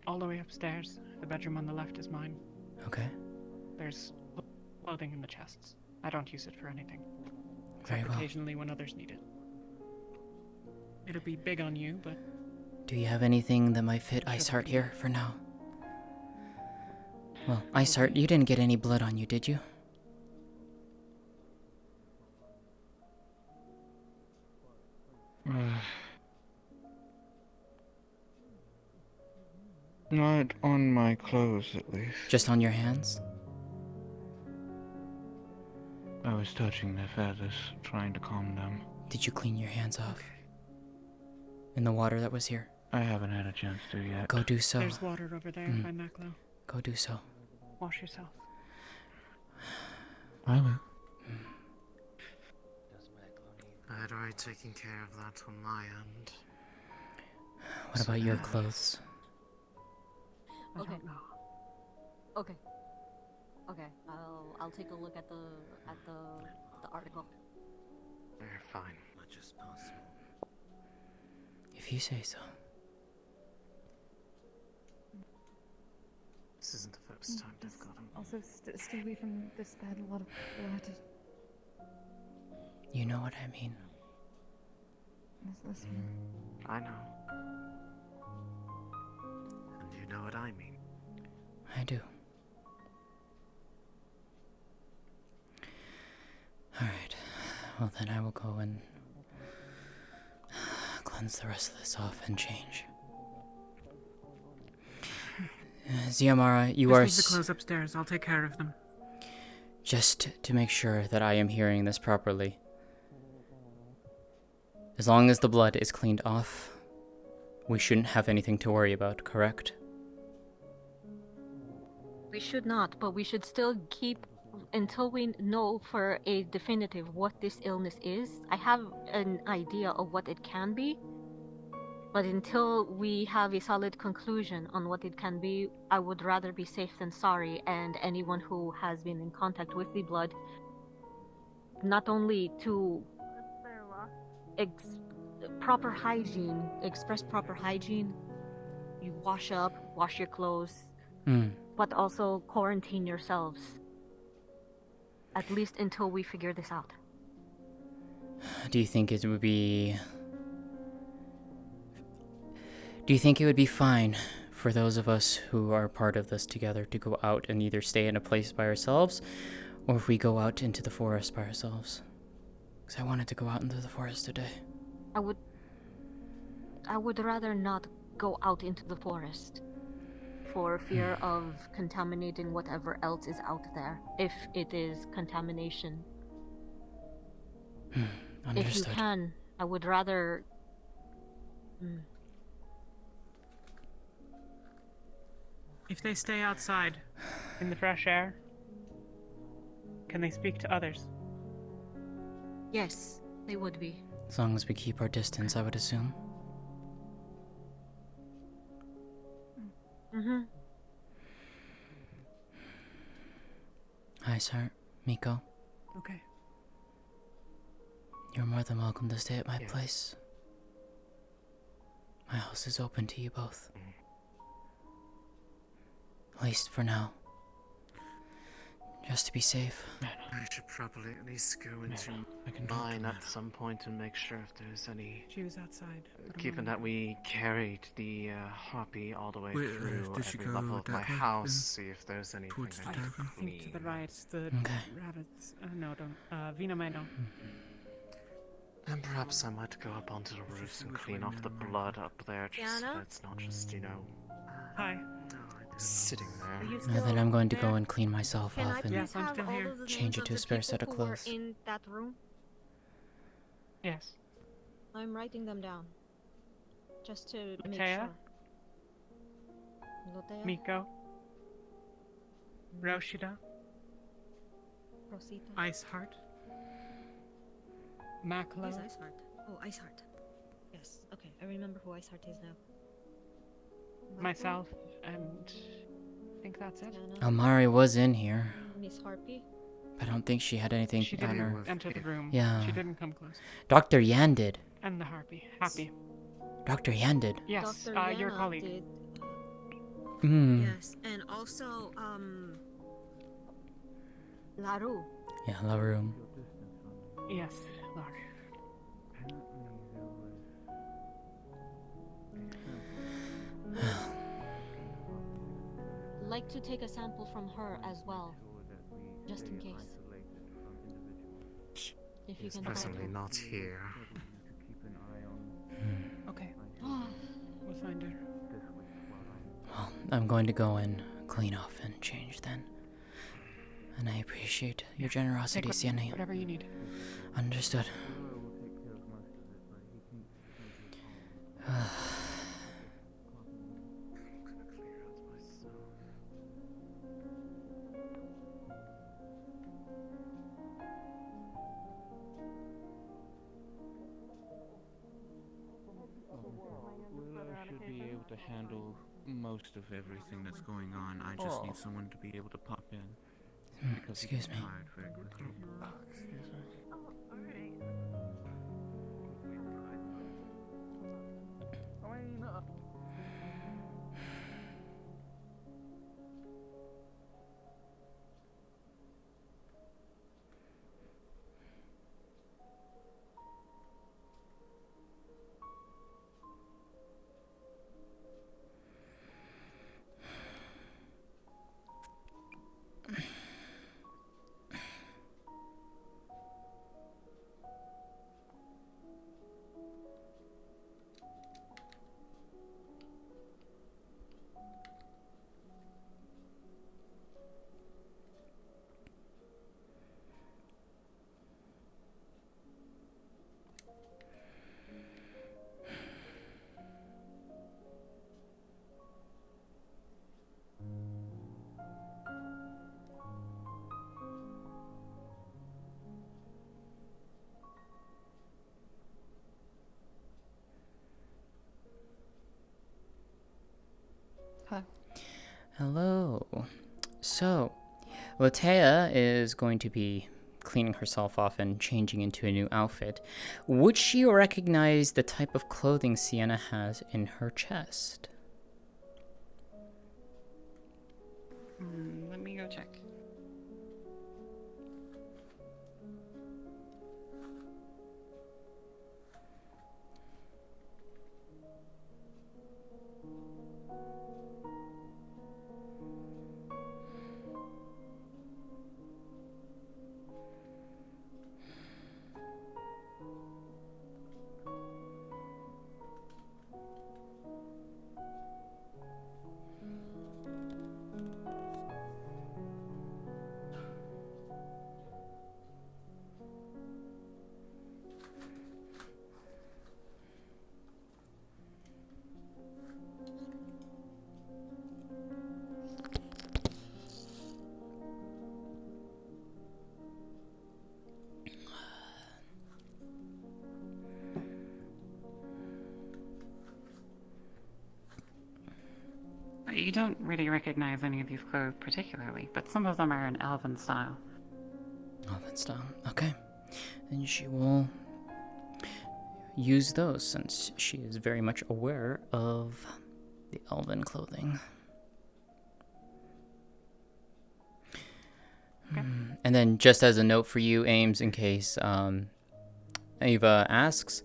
All the way upstairs. The bedroom on the left is mine. Okay. There's clothing in the chests. I don't use it for anything. Very Except well. occasionally when others need it. It'll be big on you, but... Do you have anything that might fit Iceheart here for now? Well, Iceheart, you didn't get any blood on you, did you? Not on my clothes, at least. Just on your hands? I was touching their feathers, trying to calm them. Did you clean your hands off? In the water that was here? I haven't had a chance to yet. Go do so. There's water over there by Naklo. Go do so. Wash yourself. I will. I had already taken care of that on my end. What about your clothes? Okay. Okay. Okay. I'll take a look at the article. They're fine. Much as possible. If you say so. This isn't the first time they've got him. Also, stay away from this bed. A lot of blood. You know what I mean. Listen. I know. And you know what I mean. I do. Alright. Well, then I will go and cleanse the rest of this off and change. Ziamara, you Just are... leave the clothes upstairs. I'll take care of them. Just to make sure that I am hearing this properly. As long as the blood is cleaned off, we shouldn't have anything to worry about, correct? We should not, but we should still keep until we know for a definitive what this illness is. I have an idea of what it can be, but until we have a solid conclusion on what it can be, I would rather be safe than sorry, and anyone who has been in contact with the blood, not only to proper hygiene, express proper hygiene, you wash up, wash your clothes, but also quarantine yourselves. At least until we figure this out. Do you think it would be... Do you think it would be fine for those of us who are part of this together to go out and either stay in a place by ourselves, or if we go out into the forest by ourselves? Because I wanted to go out into the forest today. I would rather not go out into the forest for fear of contaminating whatever else is out there, if it is contamination. If you can, I would rather... If they stay outside, in the fresh air, can they speak to others? Yes, they would be. As long as we keep our distance, I would assume. Hi, sir. Miko. Okay. You're more than welcome to stay at my place. My house is open to you both. At least for now. Just to be safe. I should probably at least go into mine at some point and make sure if there's any... She was outside. Given that we carried the harpy all the way Wait, through did she every go level of my that way house, then? see if there's anything Towards the I tavern? can I think to the clean. right, it's the rabbits. No, don't. Vino Mano. And perhaps I might go up onto the roofs and clean off the blood up there, just so Diana? it's not just, you know... Hi. No, I sitting Are there. you Now then, still I'm going to there? go and clean myself Can I off please and have all of the change names into a of the spare set people of who were clothes. in that room? Yes. I'm writing them down. Just to make Lótëa? sure. Lótëa? Miko? Roshida? Rosita? Iceheart. Maklo? Who's Iceheart? Oh, Iceheart. Yes, okay, I remember who Iceheart is now. Myself, and I think that's it. Amari was in here. Miss Harpy? I don't think she had anything She on didn't her. enter the room. Yeah. She didn't come close. Dr. Yan did. And the Harpy. Happy. Dr. Yan did. Yes, Dr. your Yana colleague. did. Hmm. Yes, and also, Laru. Yeah, La Room. Yes, Laru. Like to take a sample from her as well, just in case. If you He's can find presently her. not here. Okay. We'll find her. Well, I'm going to go and clean off and change then. And I appreciate your generosity, Sienna. Whatever you need. Understood. Lótëa should be able to handle most of everything that's going on. I just need someone to be able to pop in. Because he Excuse gets me. tired very quickly. Excuse me. Hello. So, Lótëa is going to be cleaning herself off and changing into a new outfit. Would she recognize the type of clothing Sienna has in her chest? Let me go check. You don't really recognize any of these clothes particularly, but some of them are in elven style. Elven style. Okay. Then she will use those since she is very much aware of the elven clothing. Okay. And then just as a note for you, Ames, in case Ava asks,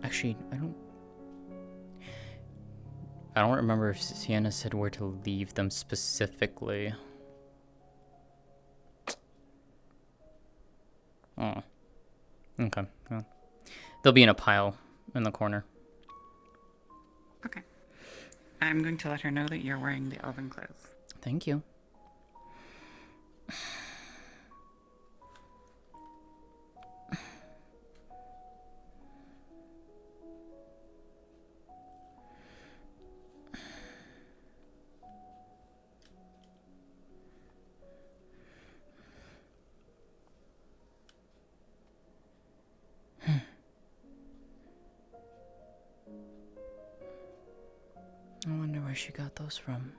actually, I don't remember if Sienna said where to leave them specifically. Oh. Okay. Well, they'll be in a pile in the corner. Okay. I'm going to let her know that you're wearing the elven clothes. Thank you. I wonder where she got those from.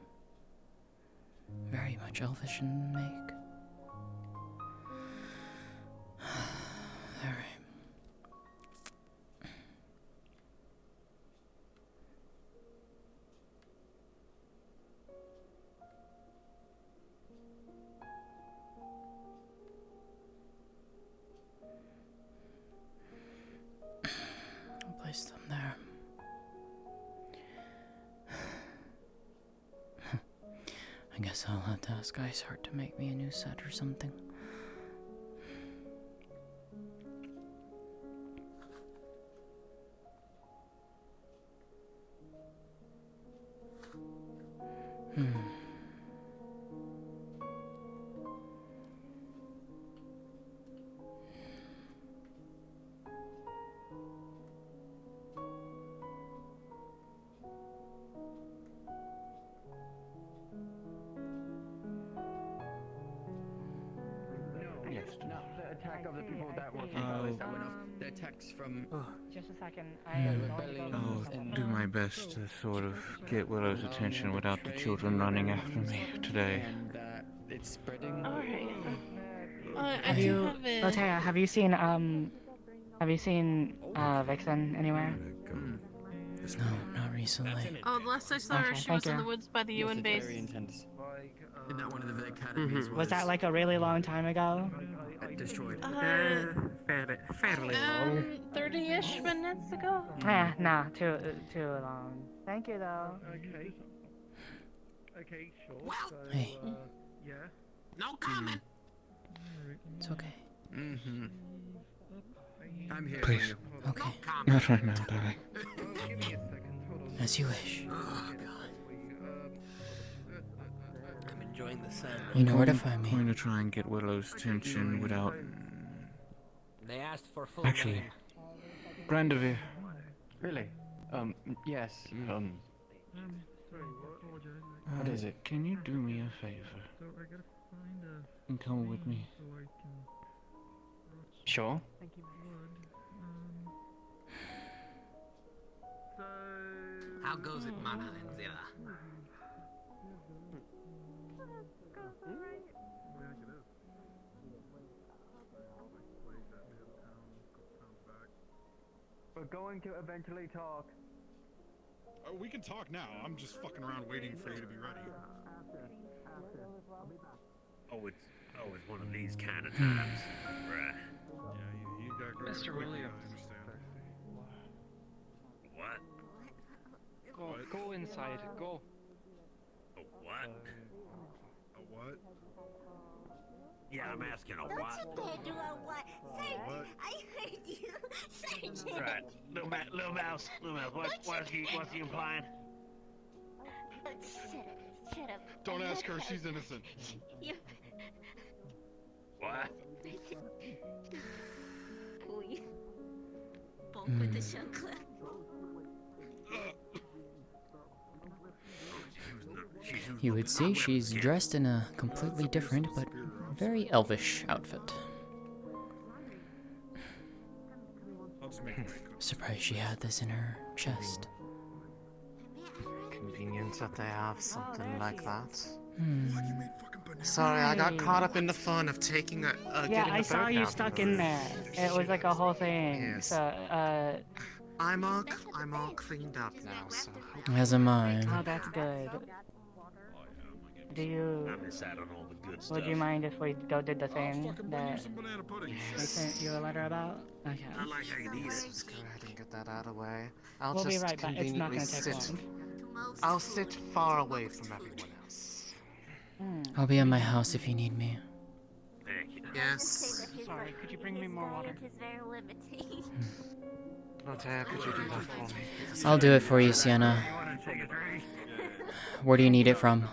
Very much elvish in make. Alright. I'll place them there. I guess I'll have to ask Iceheart to make me a new set or something. No, the attack of the people that were that went off. The attacks from. Just a second. I'll do my best to sort of get Willow's attention without the children running after me today. And it's spreading. Have you, Lótëa, have you seen Vixen anywhere? No, not recently. Oh, the last I saw her, Okay, she thank was in you. the woods by the UN base. Very intense. In that one of the academies Was that like a really long time ago? destroyed. Fairly long. 30-ish minutes ago. Nah, too long. Thank you though. Okay. Okay, sure. So, Hey. Yeah. No comment. It's okay. Mm-hmm. I'm here. Please. Okay. Not right now, darling. Give me a second. Hold on. As you wish. I'm enjoying the sun. You know where to find me. I'm going to try and get Willow's attention without... They asked for full Actually, name. Brandevere. Really? Yes. What is it? Can you do me a favor So I gotta find a and come with me? so I can Sure. So How goes it, Mana and Zilla? We're going to eventually talk. We can talk now. I'm just fucking around waiting for you to be ready. It's one of these kind of times. Right. Yeah, you got great Mr. equipment, Williams. I understand. What? Go inside. Go. A what? A what? Yeah, I'm asking a what? Don't you dare do a what? Say, What? I heard you. Say it. Right. Little mouse. What's he implying? Shut up. Don't ask her. She's innocent. You. What? Please. Bulk with the chocolate. You would see she's dressed in a completely different but very elvish outfit. I'll just make Surprised she had this in her chest. Convenient that they have something like that. Hmm. Sorry, I got caught up in the fun of taking a. Yeah, getting I the saw boat you down stuck from in the- there. It was like a whole thing. Yes. So, I'm all cleaned up now, so. As am I. oh, that's good. Do you? I miss out on all the good stuff. Would you mind if we go did the thing fucking bring you that some banana pudding. I sent you a letter about? Okay. I like how you eat it. Let's go ahead and get that out of the way. I'll We'll be just right back. It's not conveniently gonna take sit. long. I'll sit far away from everyone else. I'll be at my house if you need me. Thank you. Yes. Sorry, could you bring me more water? Is very limiting. Lótëa, could you do that for me? I'll do it for you, Sienna. You want to take a drink? Where do you need it from?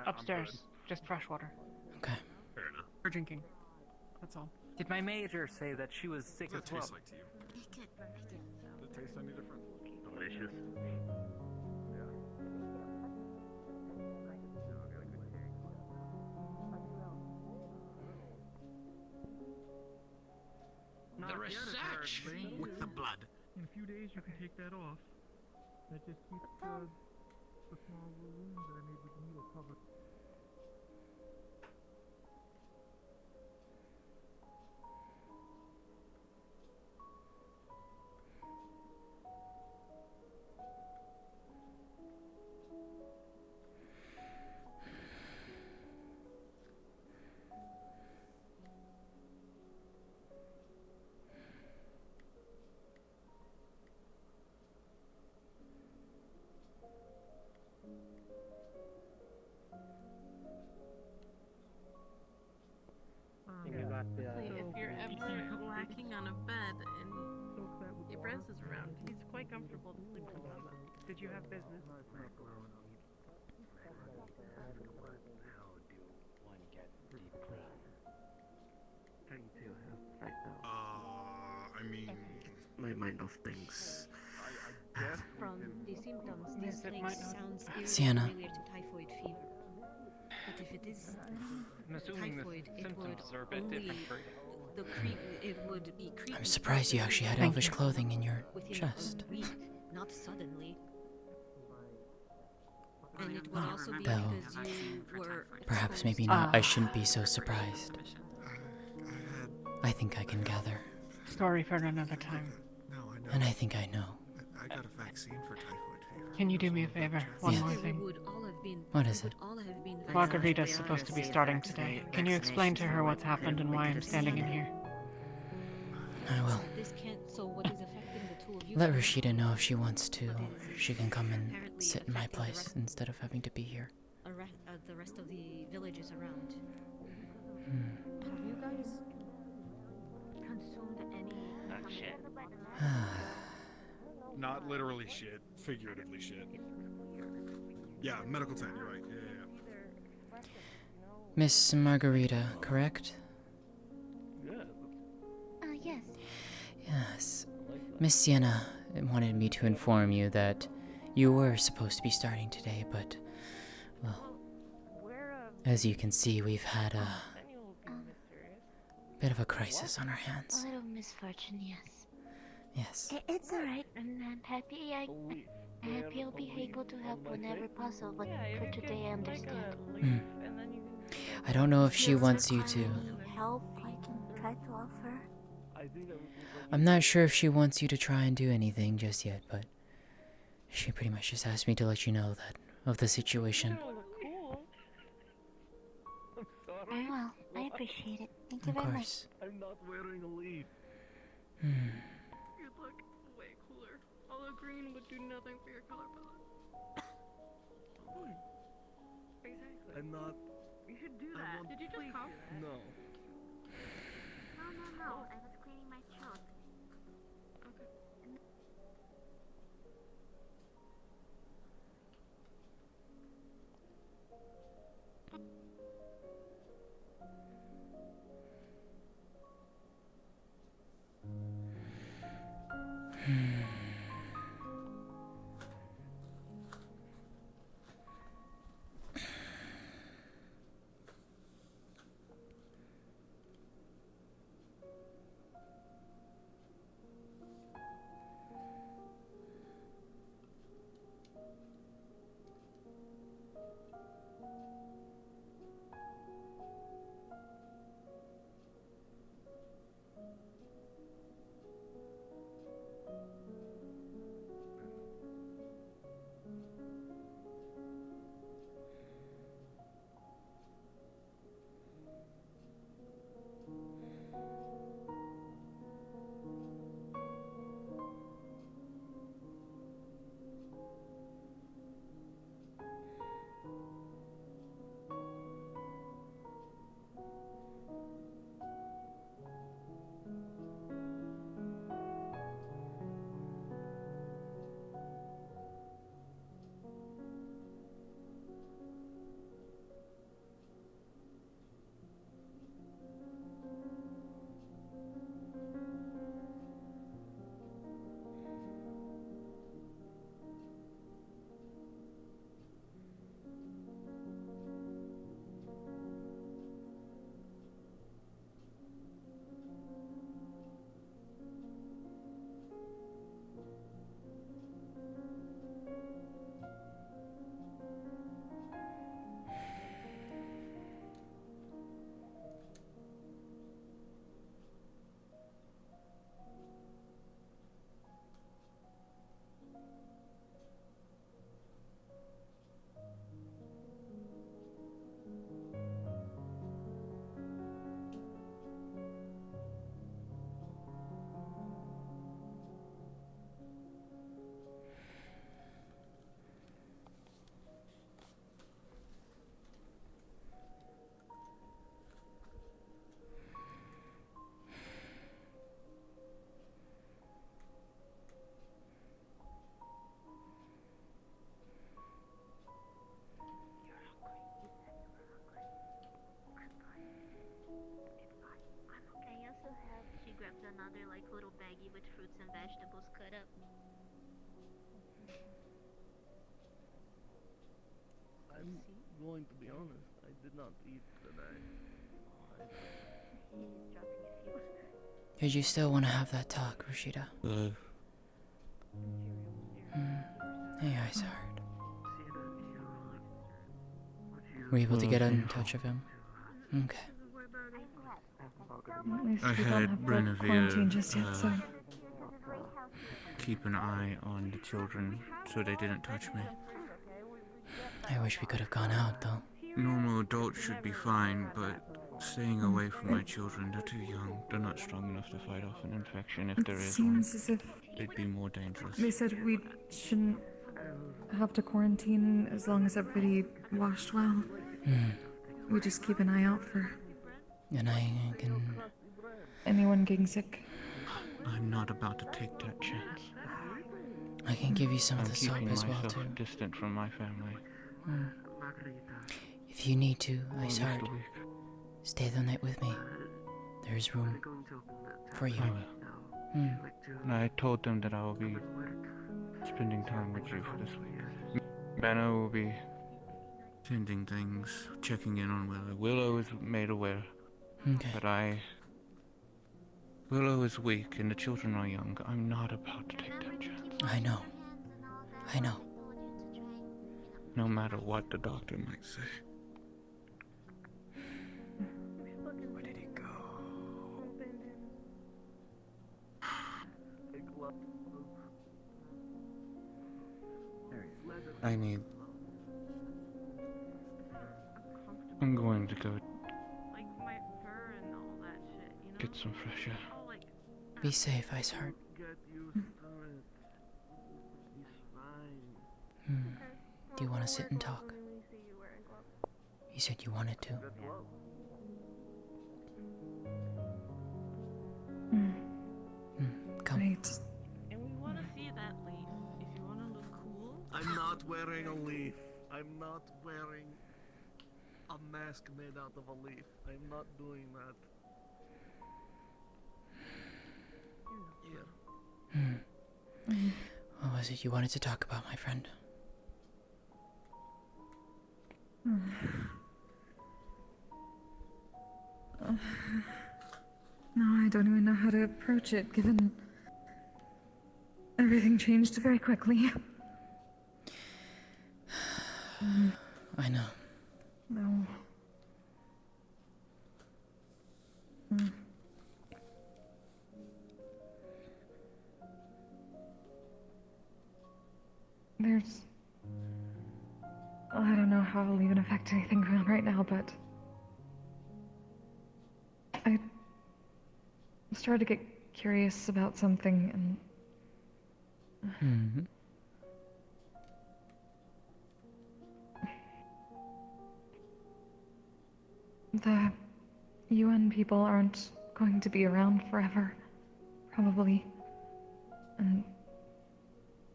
Upstairs. Just fresh water. Okay. Fair enough. For drinking. That's all. Did my major say that she was sick What as does well? it taste like to you? Does it taste any different? Delicious. The research with the blood. In a few days, you can take that off. That just keeps the small wounds that I made with the needle covered. If you're ever lacking on a bed and your breast is around, he's quite comfortable to sleep on that. Did you have business? I mean, my mind of things. From the symptoms, this place sounds Sienna. familiar to typhoid fever. But if it is I'm assuming the typhoid, it would symptoms are a bit only different for you. it would be creepy. I'm surprised you actually had elvish clothing in your within chest. a week, not suddenly. And it would also be Though, because you were perhaps maybe not. I shouldn't be so surprised. I think I can gather. Story for another time. And I think I know. I got a vaccine for typhoid fever. Can you do me a favor? One Yeah. more thing. What is it? Margarita's supposed to be starting today. Can you explain to her what's happened and why I'm standing in here? I will. This can't. So what is affecting the two of you? Let Rashida know if she wants to. She can come and sit in my place instead of having to be here. The rest of the villages around. Have you guys consumed any shit? Not literally shit, figuratively shit. Yeah, medical tent, you're right. Yeah. Miss Margarita, correct? Yes. Yes. Miss Sienna wanted me to inform you that you were supposed to be starting today, but, well, as you can see, we've had a bit of a crisis on our hands. A little misfortune, yes. Yes. It's alright, and I'm happy I'm happy you'll be able to help whenever possible, but for today I understand. I don't know if she wants you to. Help I can try to offer? I'm not sure if she wants you to try and do anything just yet, but she pretty much just asked me to let you know that of the situation. Very well, I appreciate it. Thank you Of very course. much. I'm not wearing a leaf. You look way cooler. Although green would do nothing for your color palette. Exactly. I'm not. You should do that. Did you just cough? No. No, I was cleaning my throat. Okay. another like little baggie with fruits and vegetables cut up. I'm going to be honest. I did not eat today. Did you still want to have that talk, Rashida? Hey, Isard. Were you able to get in touch with him? Okay. I At least we don't had have to quarantine just yet, so. keep an eye on the children so they didn't touch me. I wish we could have gone out, though. Normal adults should be fine, but staying away from my children, they're too young. They're not strong enough to fight off an infection if there It is seems one. as if They'd be more dangerous. they said we shouldn't have to quarantine as long as everybody washed well. We just keep an eye out for And I can... anyone getting sick. I'm not about to take that chance. I can give you some of the soap keeping as well, myself too. distant from my family. If you need to, Well, Isard, Mr. Week. stay the night with me. There's room for you. I will. And I told them that I will be spending time with you for this week. Benno will be sending things, checking in on Willow. Willow is made aware. Okay. But Willow is weak and the children are young. I'm not about to take that chance. I know. I know. No matter what the doctor might say. Where did he go? I'm going to go Like my fur and all that shit, you know? get some fresh air. Oh, like, Be safe, Iceheart. Get used to it. He's fine. Do you want to sit and talk? You said you wanted to. Come. Right. and we want to see that leaf. If you want to look cool. I'm not wearing a leaf. I'm not wearing a mask made out of a leaf. I'm not doing that. Here. What was it you wanted to talk about, my friend? No, I don't even know how to approach it, given everything changed very quickly. I know. No. There's... I don't know how it'll even affect anything going on right now, but... I started to get curious about something, and... The UN people aren't going to be around forever, probably. And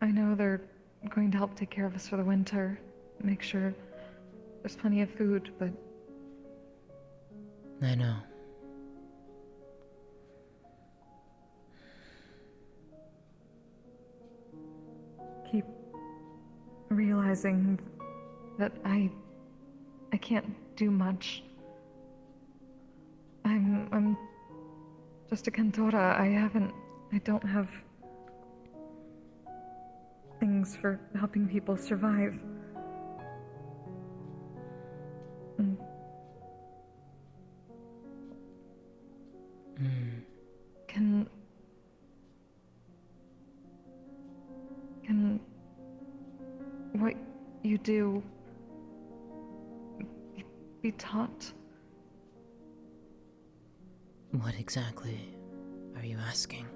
I know they're going to help take care of us for the winter, make sure there's plenty of food, but... I know. Keep realizing that I can't do much. I'm just a cantora. I don't have things for helping people survive. Can what you do be taught? What exactly are you asking?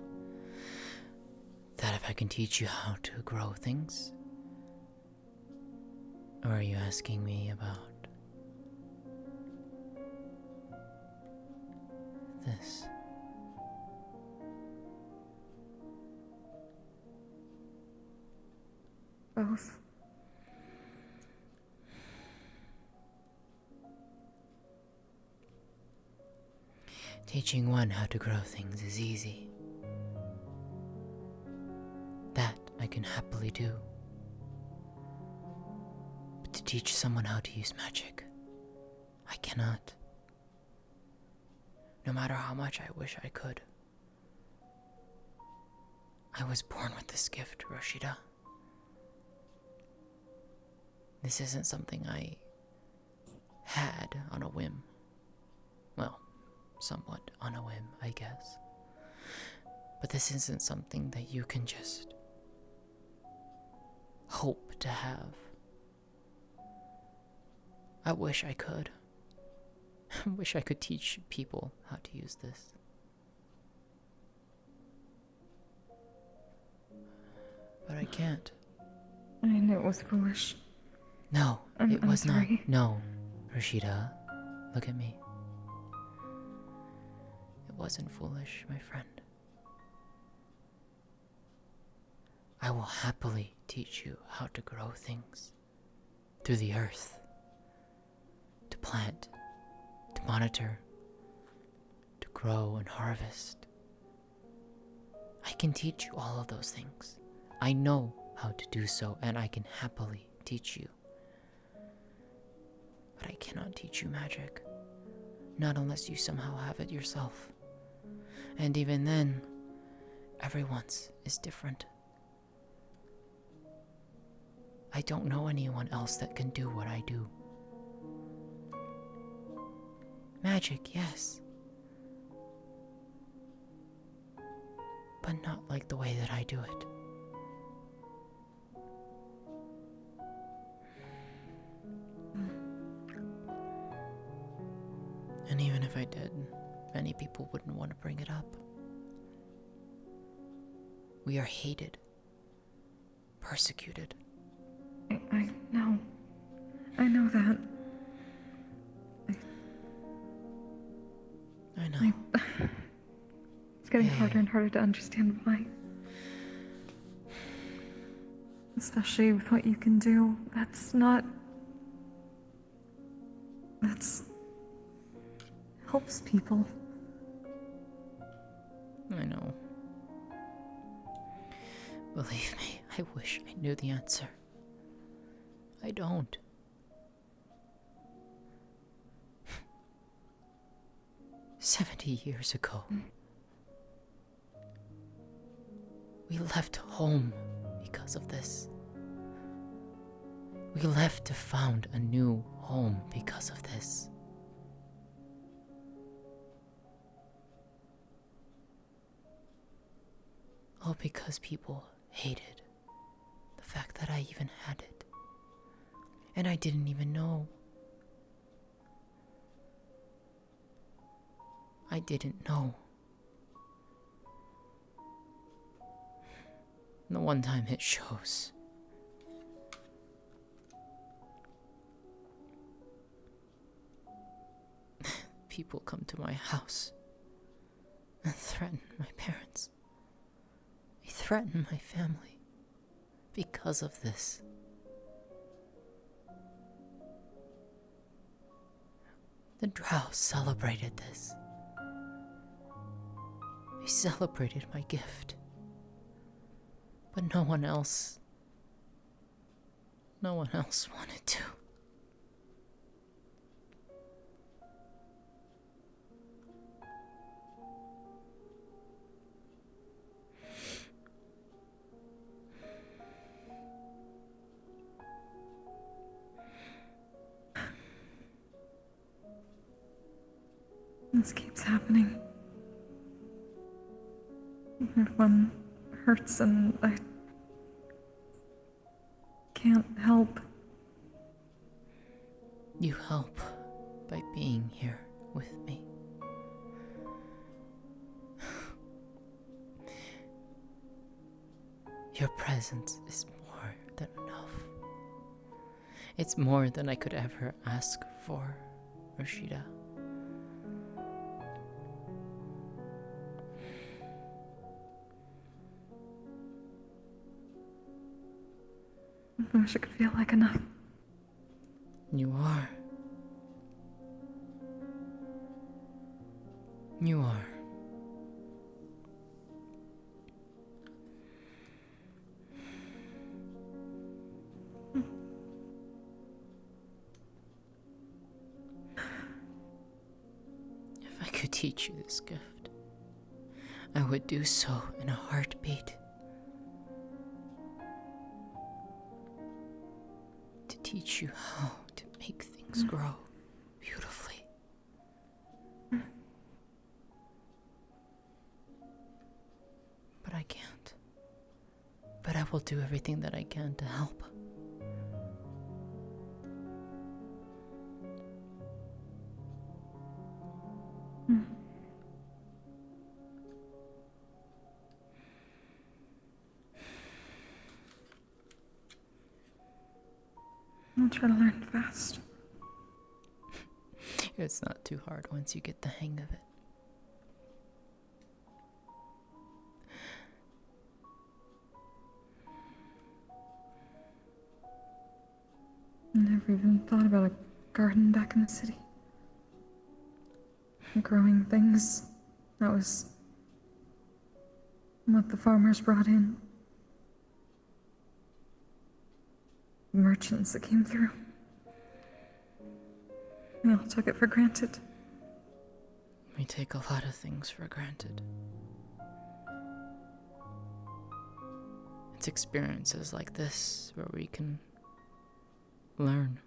That if I can teach you how to grow things? Or are you asking me about this? Both. Teaching one how to grow things is easy. can happily do. But to teach someone how to use magic, I cannot. No matter how much I wish I could. I was born with this gift, Rashida. This isn't something I had on a whim. Well, somewhat on a whim, I guess. But this isn't something that you can just hope to have. I wish I could. I wish I could teach people how to use this. But I can't. I knew it was foolish. No, I'm was not. sorry. No, Rashida, look at me. It wasn't foolish, my friend. I will happily teach you how to grow things through the earth, to plant, to monitor, to grow and harvest. I can teach you all of those things. I know how to do so, and I can happily teach you. But I cannot teach you magic. Not unless you somehow have it yourself. And even then, everyone's is different. I don't know anyone else that can do what I do. Magic, yes. But not like the way that I do it. And even if I did, many people wouldn't want to bring it up. We are hated, persecuted. I know. I know that. I know. It's getting harder and harder to understand why. Especially with what you can do. That's helps people. I know. Believe me, I wish I knew the answer. I don't. "70 years ago, we left home because of this. We left to found a new home because of this. All because people hated the fact that I even had it. And I didn't even know. I didn't know. The one time it shows. People come to my house and threaten my parents. They threaten my family because of this. The Drow celebrated this. They celebrated my gift. But no one else wanted to. This keeps happening. Everyone hurts and I can't help. You help by being here with me. Your presence is more than enough. It's more than I could ever ask for, Rashida. I wish it could feel like enough. You are. You are. If I could teach you this gift, I would do so in a heartbeat. To teach you how to make things grow beautifully. But I can't. But I will do everything that I can to help. I'll try to learn fast. It's not too hard once you get the hang of it. I never even thought about a garden back in the city. Growing things. That was what the farmers brought in. Merchants that came through. We all took it for granted. We take a lot of things for granted. It's experiences like this where we can learn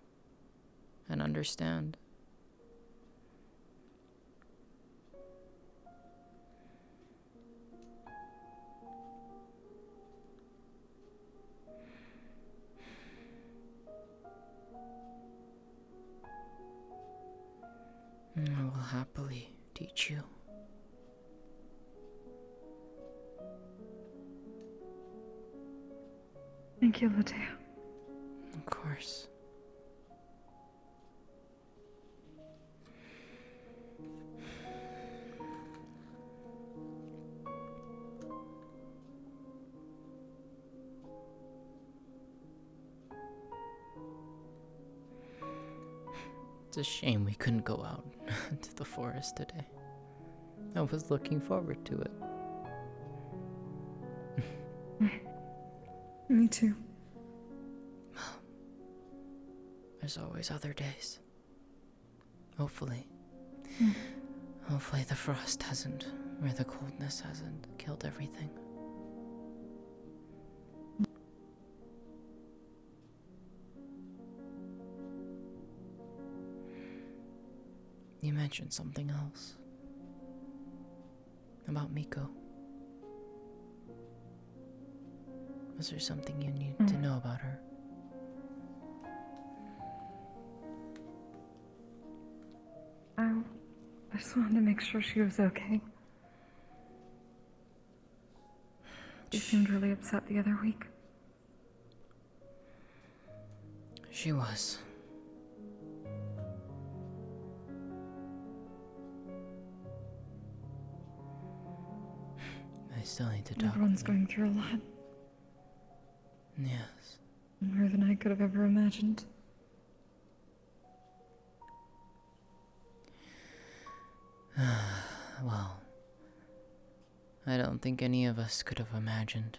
and understand. I will happily teach you. Thank you, Lótëa. Of course. It's a shame we couldn't go out to the forest today. I was looking forward to it. Me too. There's always other days. Hopefully. Hopefully the frost hasn't, or the coldness hasn't killed everything. You mentioned something else. About Miko. Was there something you need to know about her? I just wanted to make sure she was okay. She seemed really upset the other week. She was. I still need to talk. Everyone's going through a lot. Yes. More than I could have ever imagined. Well, I don't think any of us could have imagined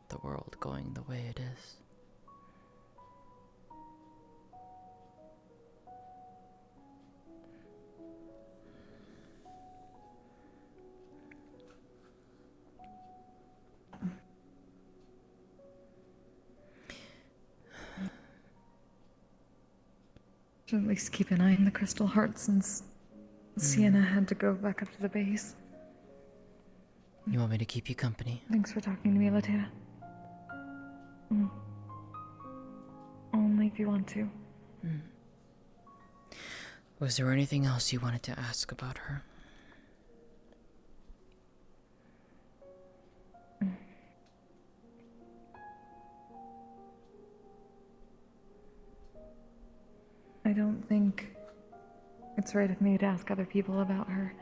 the world going the way it is. Should at least keep an eye on the Crystal Heart since Sienna had to go back up to the base. You want me to keep you company? Thanks for talking to me, Lótëa. Only if you want to. Was there anything else you wanted to ask about her? I don't think it's right of me to ask other people about her.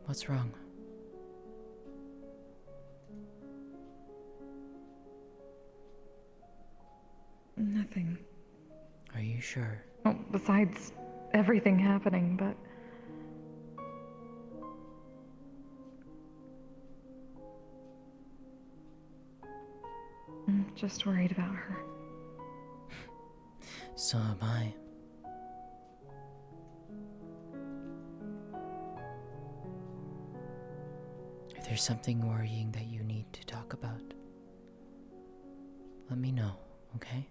What's wrong? Nothing. Are you sure? Oh, besides everything happening, but I'm just worried about her. So am I. If there's something worrying that you need to talk about, let me know, okay?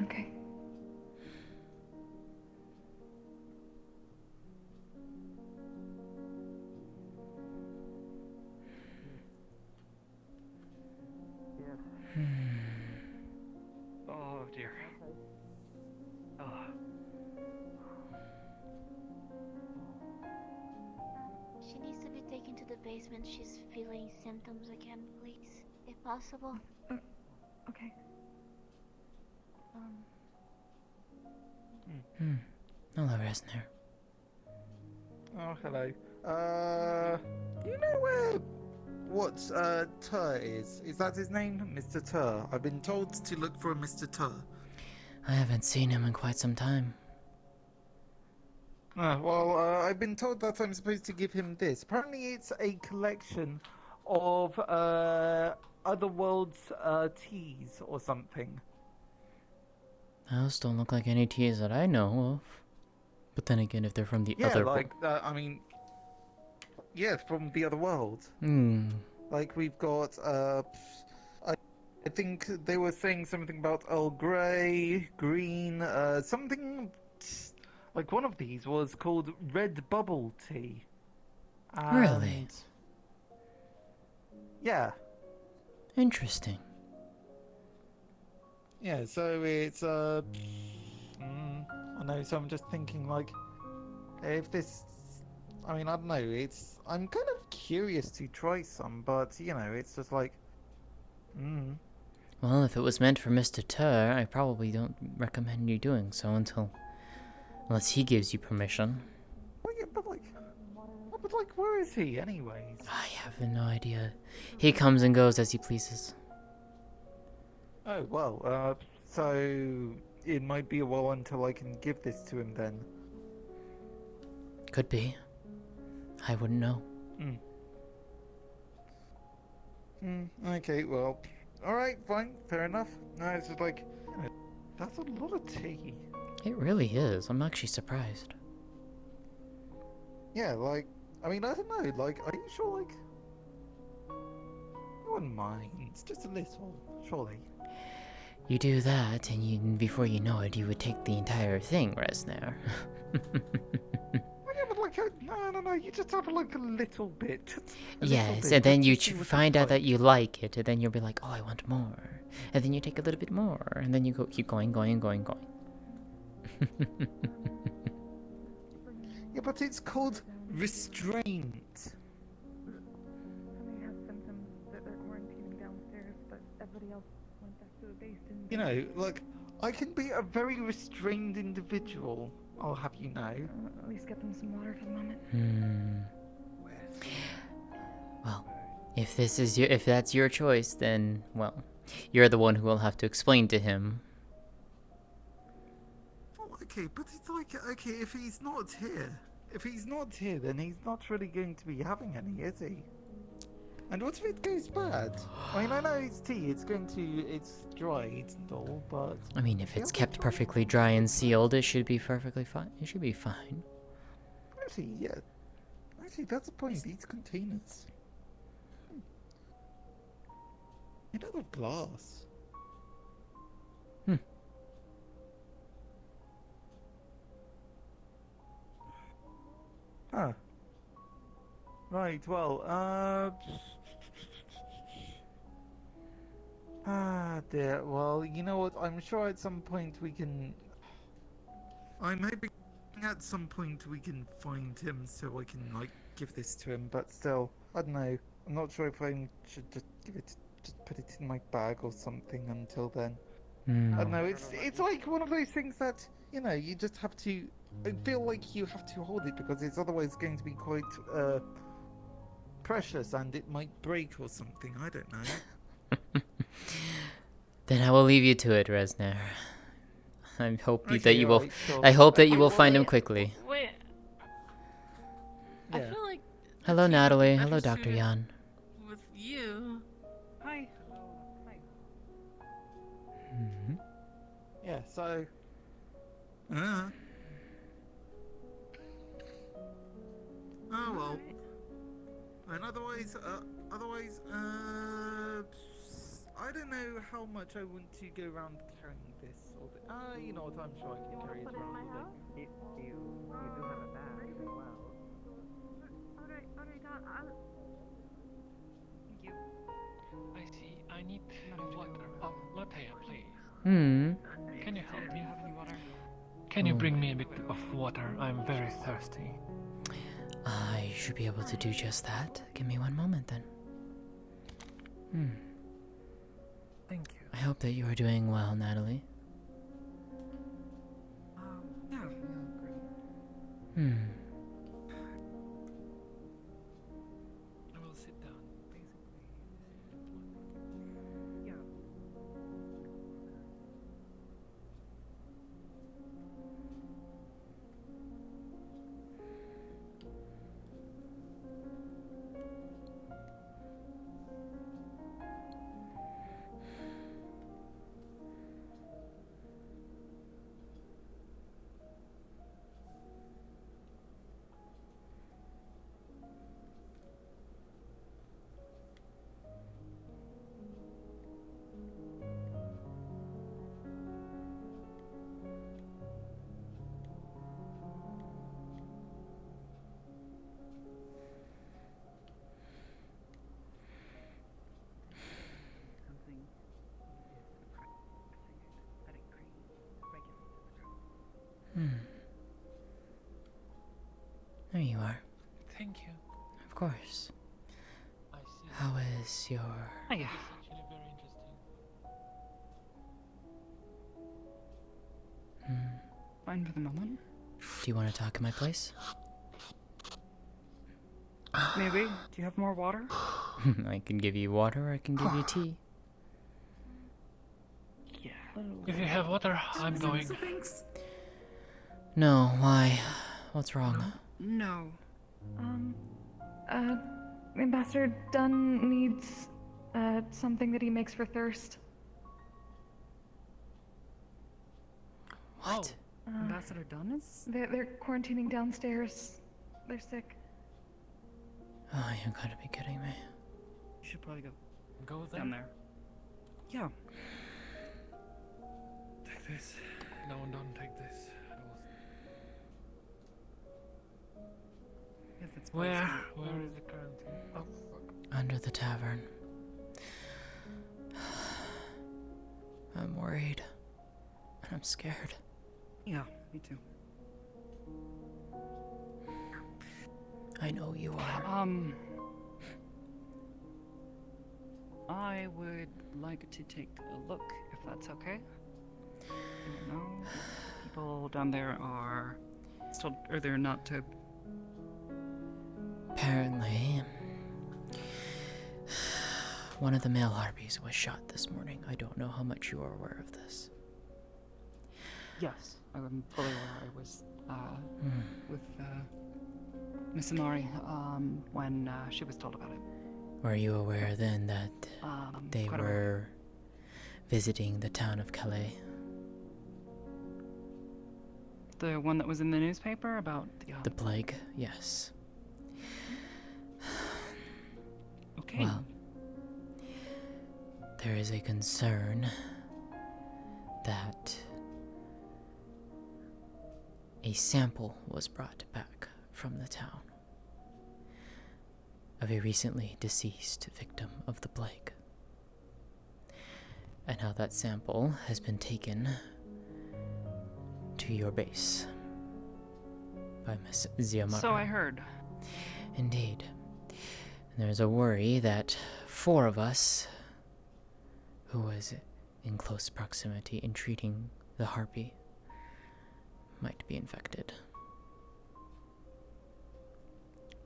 Okay. Oh dear. Oh. She needs to be taken to the basement. She's feeling symptoms again, please, if possible. Okay. Hello, Resner. Oh, hello. You know what Tur is? Is that his name? Mr. Tur. I've been told to look for a Mr. Tur. I haven't seen him in quite some time. I've been told that I'm supposed to give him this. Apparently it's a collection of other worlds teas or something. Those don't look like any teas that I know of. But then again, if they're from the other... Yeah, from the other world. Like, we've got, I think they were saying something about Earl Grey, green, something... Like, one of these was called Red Bubble Tea. Really? Yeah. Interesting. Yeah, so it's, I know, so I'm just thinking, like, if this... I mean, I don't know, I'm kind of curious to try some, but, you know, it's just like... Well, if it was meant for Mr. Tur, I probably don't recommend you doing so unless he gives you permission. Well, yeah, but where is he, anyways? I have no idea. He comes and goes as he pleases. Oh, well, so it might be a while until I can give this to him then. Could be. I wouldn't know. Okay, well, alright, fine, fair enough. No, it's just like, that's a lot of tea. It really is. I'm actually surprised. Yeah, like, I mean, I don't know, like, are you sure, like, no one minds, just a little, surely. You do that, and before you know it, you would take the entire thing, Resner. Yeah, but like, no, you just have like a little bit. Yes, and then you find out that you like it, and then you'll be like, oh, I want more. And then you take a little bit more, and then you keep going. Yeah, but it's called restraint. Somebody has symptoms that they're quarantining downstairs, but everybody else went back to the base, didn't they? You know, like, I can be a very restrained individual, I'll have you know. At least get them some water for the moment. Well, if that's your choice, then, well, you're the one who will have to explain to him. Oh, okay, but it's like, okay, if he's not here, then he's not really going to be having any, is he? And what if it goes bad? I mean, I know it's tea, it's dried and all, but... I mean, if it's kept perfectly dry and sealed, it should be perfectly fine. It should be fine. Actually, yeah. Actually, that's the point, these containers. Made out of glass. Huh. Right, well, ah, dear. Well, you know what? I'm sure at some point we can... I'm hoping at some point we can find him so I can, like, give this to him, but still, I don't know. I'm not sure if I should just put it in my bag or something until then. I don't know, it's like one of those things that, you know, you just have to... I feel like you have to hold it because it's otherwise going to be quite, precious and it might break or something, I don't know. Then I will leave you to it, Resner. I hope Okay, that you will. right, sure. I hope that you will find him quickly. Wait. Hello, Natalie. Hello, better Dr. suited Yan. with you. Hi. Mm-hmm. Yeah, so. Oh well. And otherwise, I don't know how much I want to go around carrying this. Or you know what? I'm sure I can carry it around all day. You do have a bag as well. Alright, I'll... Thank you. I see. I need water. Oh, Lótëa, please. Hmm. Can you help me? Have any water? Can you bring me a bit of water? I'm very thirsty. I should be able to do just that. Give me one moment then. Thank you. I hope that you are doing well, Natalie. Yeah, great. I will sit down. There you are. Thank you. Of course. I see. How is your... This is actually very interesting. Fine for the moment. Do you want to talk at my place? Maybe. Do you have more water? I can give you water or I can give you tea. Yeah. If you have water, I'm going. No, why? What's wrong? No. Ambassador Dunn needs, something that he makes for thirst. What? Ambassador Dunn is? They're quarantining downstairs. They're sick. Oh, you gotta be kidding me. You should probably Go there. down there. Yeah. Take this. No, don't take this. Yes, it's Where is the quarantine? Oh, fuck. Under the tavern. I'm worried. And I'm scared. Yeah, me too. I know you are. I would like to take a look, if that's okay. I don't know. People down there are still, or they're not to. Apparently, one of the male harpies was shot this morning. I don't know how much you are aware of this. Yes, I'm fully aware. I was with Miss Amari when she was told about it. Were you aware then that they quite were visiting the town of Calais? The one that was in the newspaper about The plague, yes. Okay. Well, there is a concern that a sample was brought back from the town of a recently deceased victim of the plague. And how that sample has been taken to your base by Miss Ziamara. So I heard. Indeed. And there's a worry that 4 of us, who was in close proximity in treating the harpy, might be infected.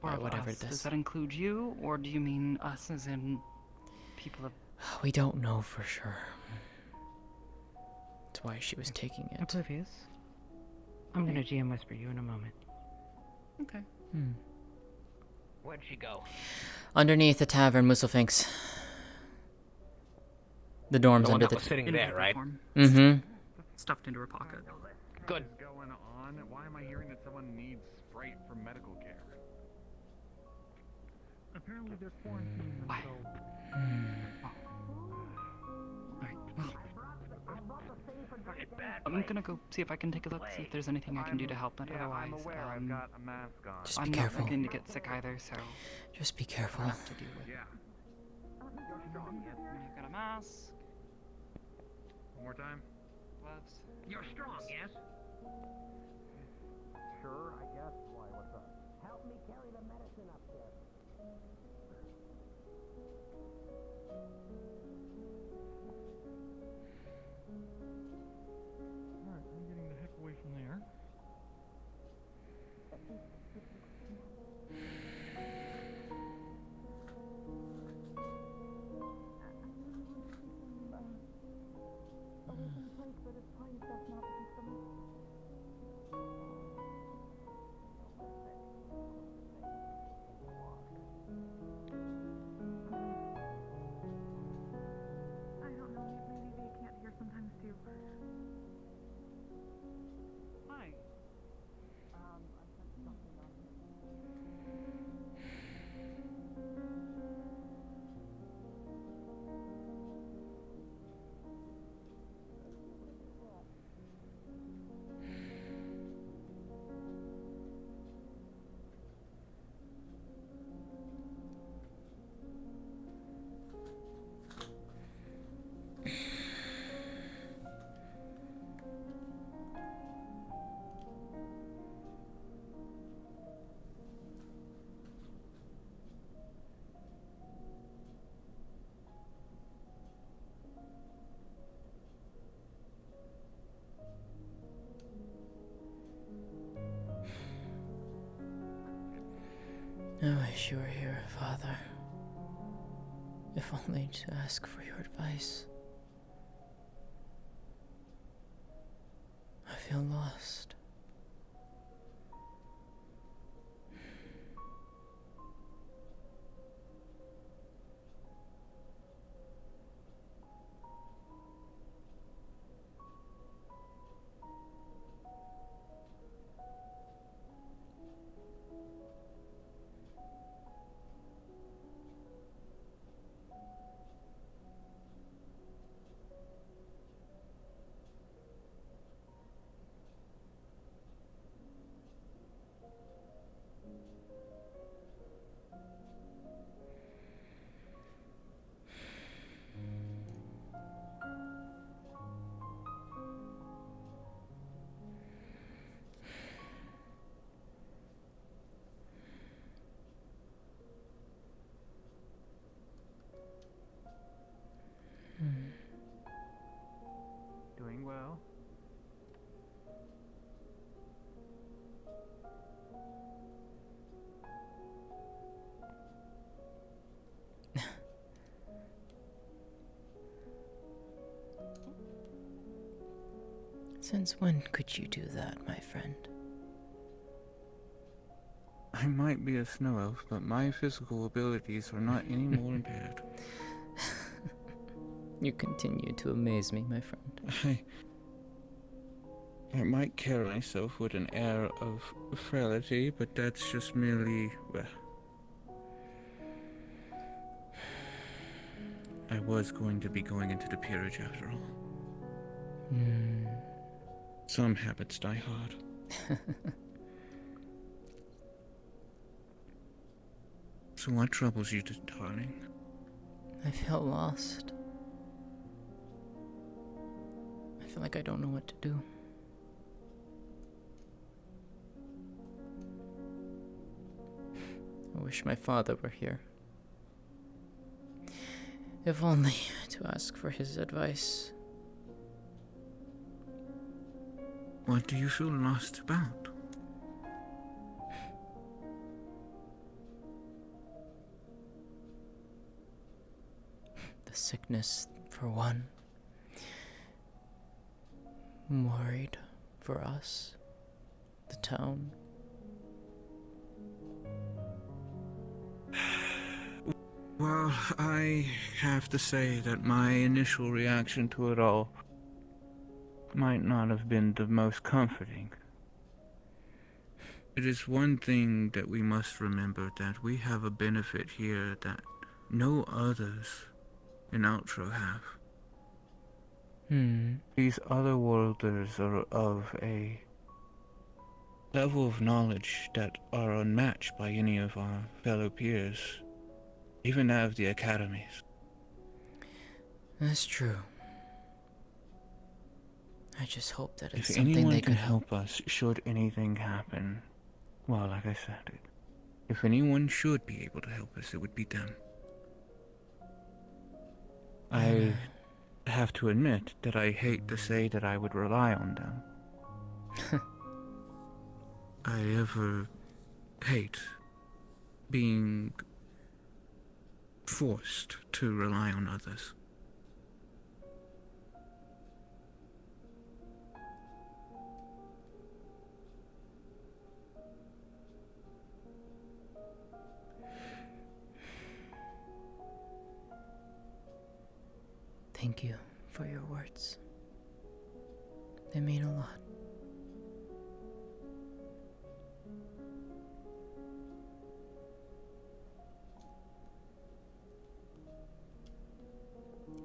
Or By of whatever us. this. Does that include you, or do you mean us as in people of... We don't know for sure. That's why she was taking it. Oblivious. I'm gonna GM whisper you in a moment. Okay. Where'd she go? Underneath the tavern, Musselfinks. The dorms The one under that the. was sitting there, right? Mm-hmm. Stuffed into her pocket. Good. Going on? Why am I hearing that someone needs Sprite for medical care? Apparently they're quarantining themselves. I'm gonna go see if I can take a look, see if there's anything I can do to help, but otherwise, I've got a mask on. Just be I'm careful. not looking to get sick either, so Just be careful. enough to deal with. Yeah. I've got a mask, One more time. gloves. You're strong, yes? Sure, I guess. Why, what's up? Help me carry the medicine upstairs. Alright, I'm getting the heck away from there. I don't know, maybe they can't hear sometimes too. Hi. I wish you were here, Father. If only to ask for your advice. I feel lost. Doing well. Since when could you do that, my friend? I might be a snow elf, but my physical abilities are not any more impaired. You continue to amaze me, my friend. I might carry myself with an air of frailty, but that's just merely, well, I was going to be going into the peerage after all. Some habits die hard. So what troubles you, darling? I feel lost. I feel like I don't know what to do. I wish my father were here. If only to ask for his advice. What do you feel lost about? The sickness, for one. I'm worried for us, the town. Well, I have to say that my initial reaction to it all might not have been the most comforting. It is one thing that we must remember, that we have a benefit here that no others in Outro have. These otherworlders are of a level of knowledge that are unmatched by any of our fellow peers, even out of the academies. That's true. I just hope that it's If something anyone they can could help us, should anything happen, well, like I said, if anyone should be able to help us, it would be them. I have to admit that I hate to say that I would rely on them. I ever hate being forced to rely on others. Thank you for your words. They mean a lot.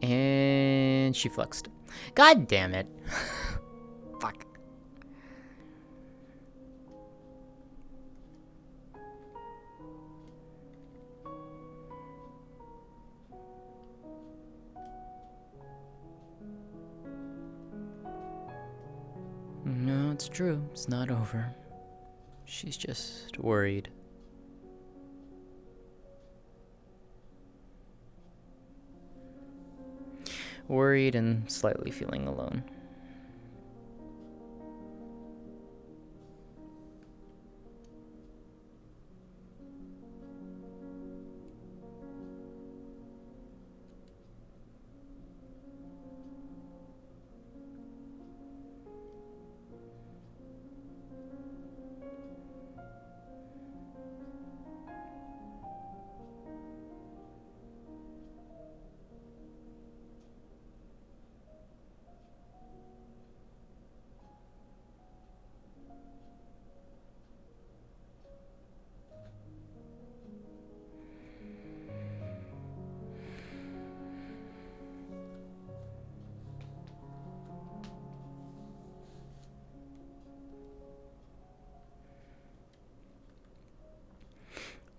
And she flexed. God damn it. Fuck. No, it's true. It's not over. She's just worried. Worried and slightly feeling alone.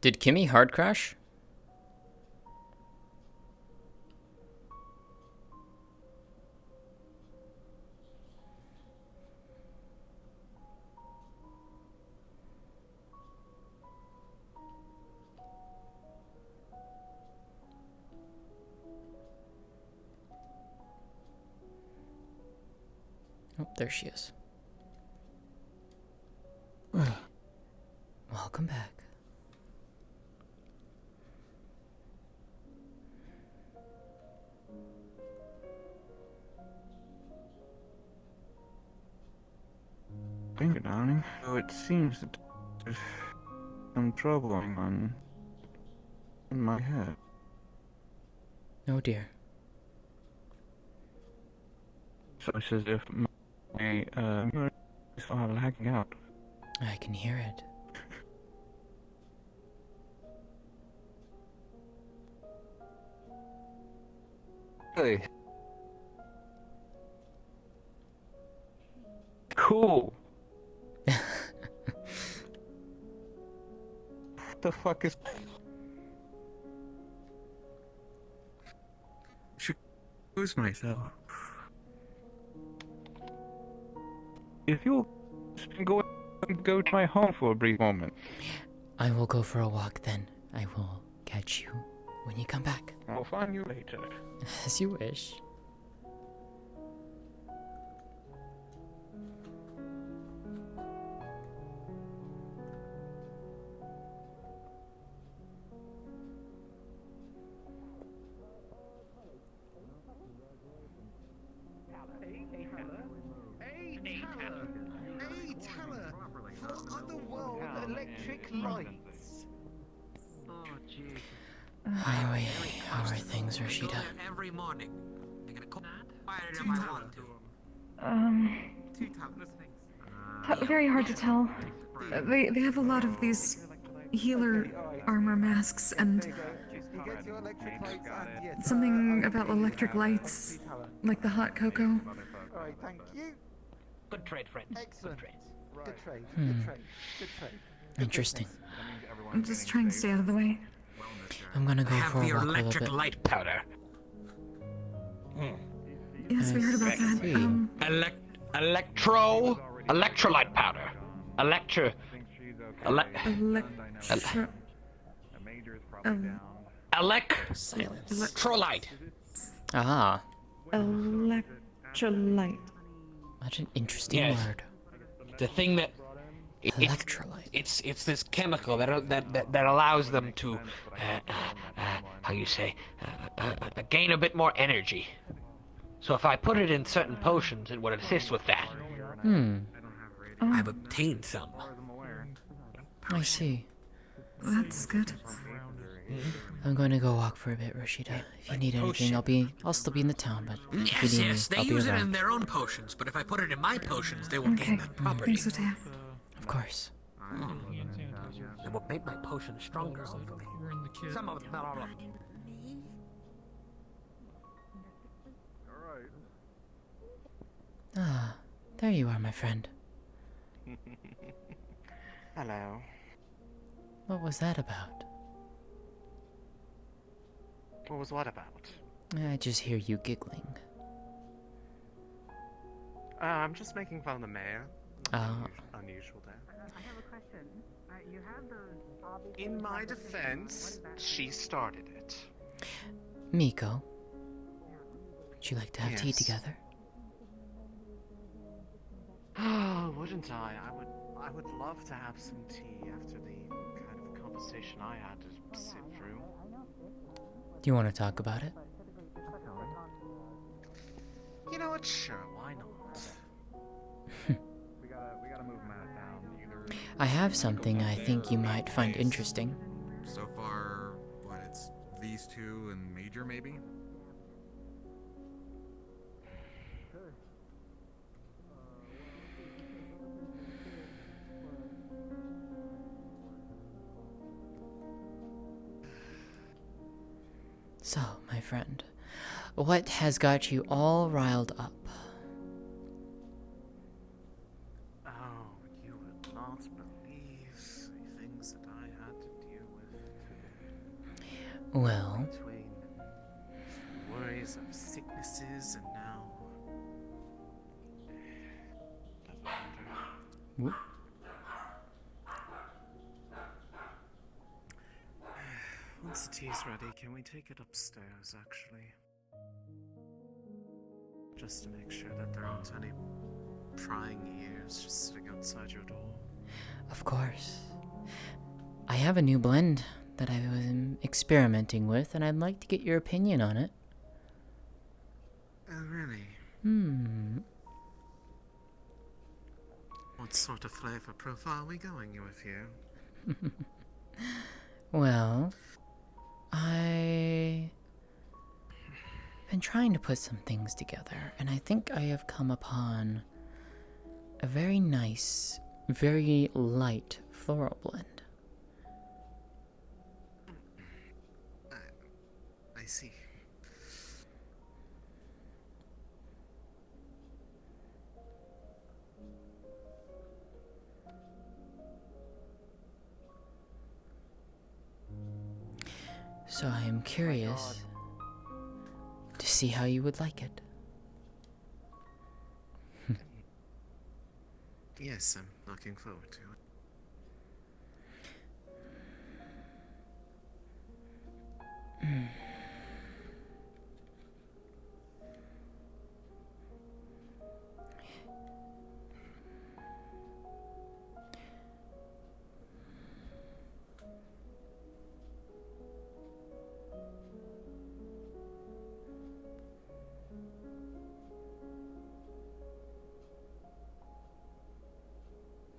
Did Kimmy hard crash? Oh, there she is. Welcome back. Thank you, darling. So it seems that there's some trouble going on in my head. Oh dear. So it's as if my nerves are lagging out. I can hear it. Hey. Cool. What the fuck is... Should lose myself. If you'll go to my home for a brief moment. I will go for a walk then. I will catch you when you come back. I'll find you later. As you wish. Underworld electric lights. Oh, jeez. Anyway, how are things, Rashida? Every morning. I'm gonna quiet it if I want to. Very hard to tell. They have a lot of these healer armor masks and something about electric lights, like the hot cocoa. Alright, thank you. Good trade, friends. Excellent. Good trade. Good trade. Hmm. Good trade. Good trade. Interesting. I'm just trying to stay out of the way. I'm gonna go for a your walk a little electric bit. light powder. Yes, we heard about that. Electrolyte powder. Electro. Electrolyte. Ah, Electrolyte. that's an interesting Yes. word. The thing that Electrolyte. It's this chemical that allows them to how you say gain a bit more energy. So if I put it in certain potions, it would assist with that. I've obtained some. I see. That's good. I'm going to go walk for a bit, Rashida. If you need anything, I'll still be in the town, but if you need me, They I'll be use it in around. their own potions, but if I put it in my potions, they will gain Okay. that property. Thanks, Lótëa. Of course. It will make my potions stronger, hopefully. Some of them, not all of them. Ah, there you are, my friend. Hello. What was that about? What was what about? I just hear you giggling. I'm just making fun of the mayor. Ah. Unusual day. I have a question. You have those. In my defense, she started it. Miko, would you like to have tea Yes. together? Oh, wouldn't I? I would love to have some tea after the kind of conversation I had to sit through. Do you want to talk about it? You know what? Sure, why not? We gotta move him out of town. Either I have something I think you might find interesting. so far, what, it's these two and Major, maybe? So, my friend, what has got you all riled up? Oh, you would not believe the things that I had to deal with. Well, Between worries of sicknesses and now. Whoop. Once the tea's ready, can we take it upstairs, actually? Just to make sure that there aren't any prying ears just sitting outside your door. Of course. I have a new blend that I was experimenting with, and I'd like to get your opinion on it. Oh, really? What sort of flavor profile are we going with here? Well, I've been trying to put some things together, and I think I have come upon a very nice, very light floral blend. I see. So I am curious to see how you would like it. Yes, I'm looking forward to it.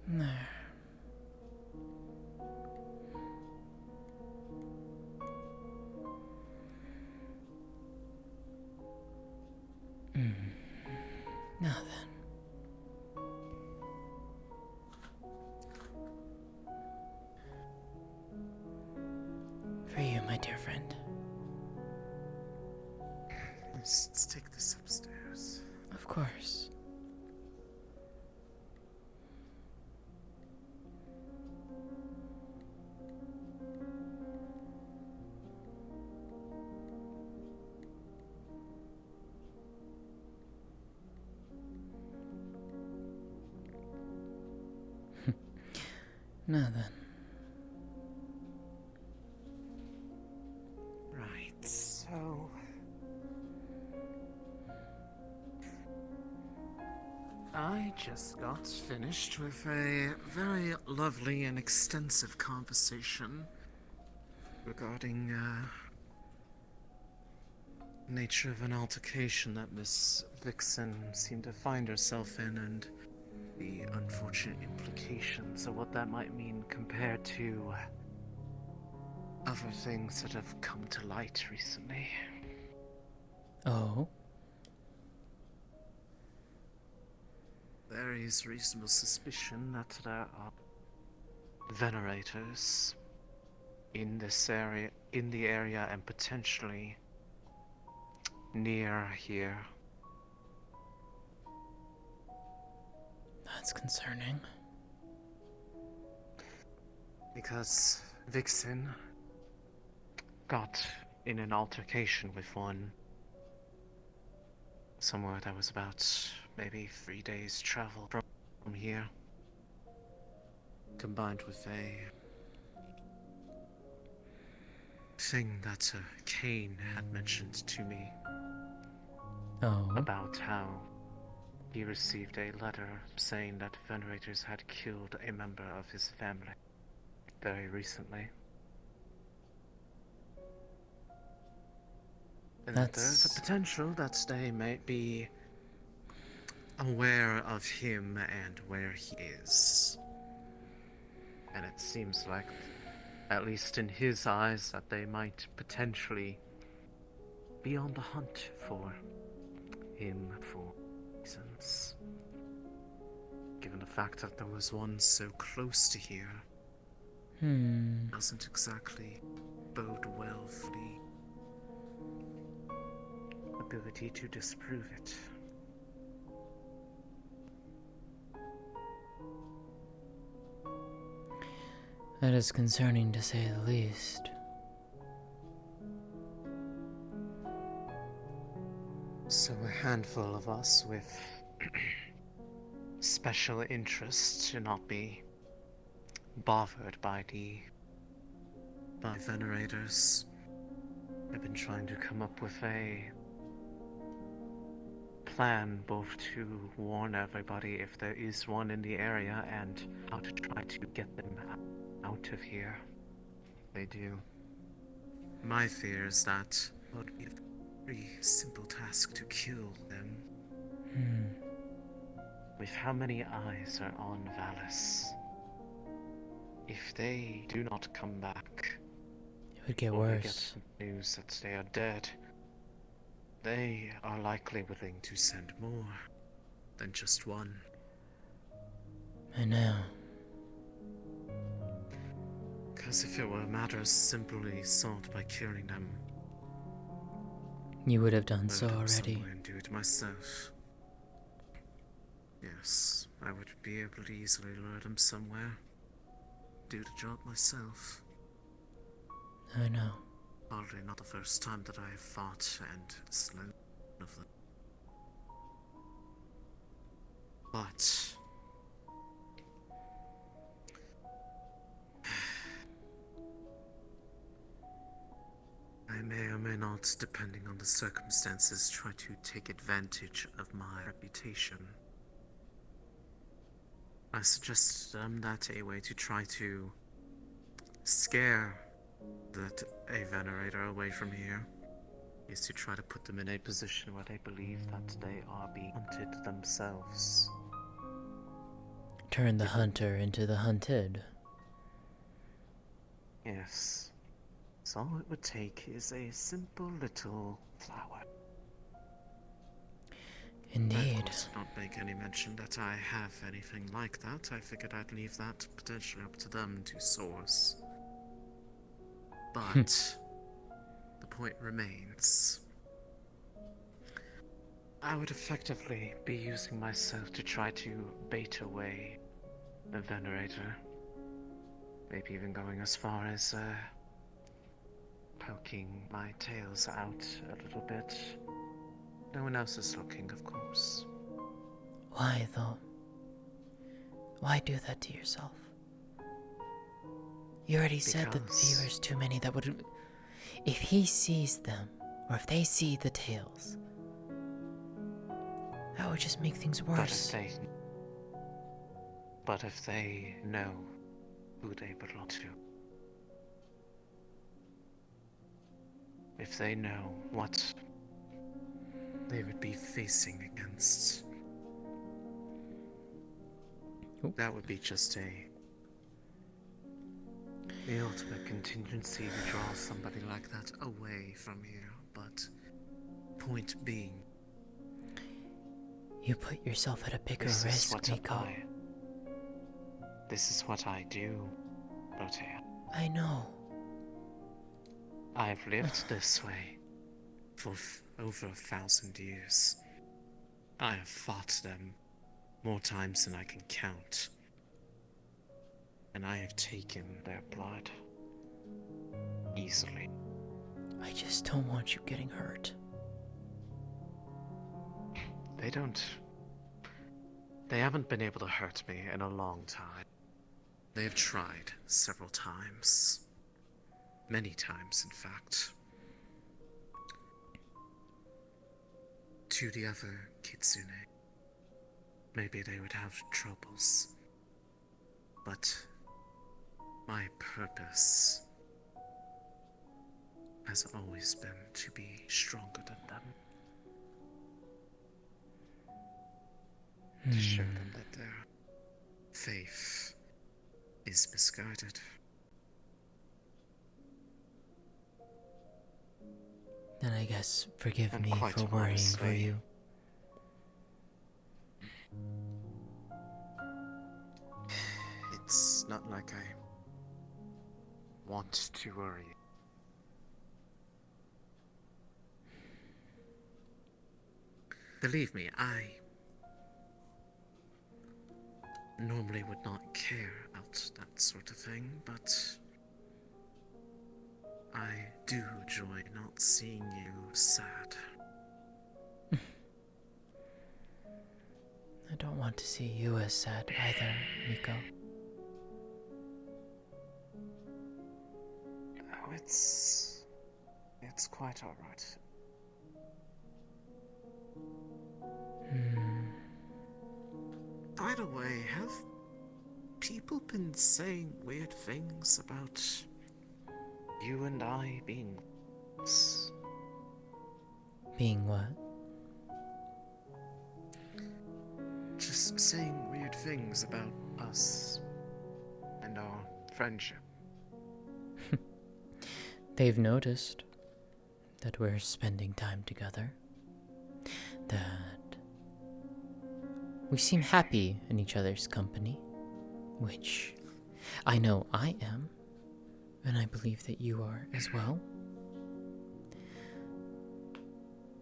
There. For you, my dear friend. Let's take this upstairs. Of course. Now then. Right, so... I just got finished with a very lovely and extensive conversation regarding, nature of an altercation that Miss Vixen seemed to find herself in and the unfortunate implications of what that might mean compared to other things that have come to light recently. Oh? There is reasonable suspicion that there are venerators in this area, in the area, and potentially near here. That's concerning. Because Vixen got in an altercation with one somewhere that was about maybe 3 days travel from here, combined with a thing that Kane had mentioned to me. Oh. About how he received a letter saying that venerators had killed a member of his family very recently. And that there's a potential that they may be aware of him and where he is. And it seems like, at least in his eyes, that they might potentially be on the hunt for him for reasons. Given the fact that there was one so close to here, doesn't exactly bode well for the ability to disprove it. That is concerning to say the least. So a handful of us with special interests should not be bothered by venerators. I've been trying to come up with a plan both to warn everybody if there is one in the area and how to try to get them out of here. They do. My fear is that it would be a very simple task to kill them. With how many eyes are on Valis, if they do not come back, it would get or we worse. get some news that they are dead, they are likely willing to send more than just one. I know. Because if it were a matter of simply solved by killing them, You would have done I would so go already. somewhere and do it myself. Yes, I would be able to easily lure them somewhere. Do the job myself. I know. Hardly not the first time that I have fought and slain of them. But I may or may not, depending on the circumstances, try to take advantage of my reputation. I suggested to them that a way to try to scare a venerator away from here is to try to put them in a position where they believe that they are being hunted themselves. Turn the hunter into the hunted. Yes. So all it would take is a simple little flower. Indeed. I, of course, not make any mention that I have anything like that. I figured I'd leave that potentially up to them to source. But the point remains. I would effectively be using myself to try to bait away the Venerator. Maybe even going as far as poking my tails out a little bit. No one else is looking, of course. Why, though? Why do that to yourself? You already said that there's too many that would... If he sees them, or if they see the tails, that would just make things worse. But if they know who they belong to, if they know what they would be facing against, that would be just the ultimate contingency to draw somebody like that away from you. But point being, you put yourself at a bigger risk, Nico. This is what I do, Lótëa. I know. I've lived this way for over 1,000 years. I have fought them more times than I can count. And I have taken their blood easily. I just don't want you getting hurt. They haven't been able to hurt me in a long time. They have tried several times. Many times, in fact. To the other Kitsune. Maybe they would have troubles. But my purpose has always been to be stronger than them. To show them that their faith is misguided. Then I guess forgive me for worrying for you. It's not like I want to worry. Believe me, I normally would not care about that sort of thing, but I do enjoy not seeing you sad. I don't want to see you as sad either, Miko. Oh, it's quite alright. By the way, have people been saying weird things about you and I being... Being what? Just saying weird things about us and our friendship. They've noticed that we're spending time together. That we seem happy in each other's company, which I know I am, and I believe that you are as well.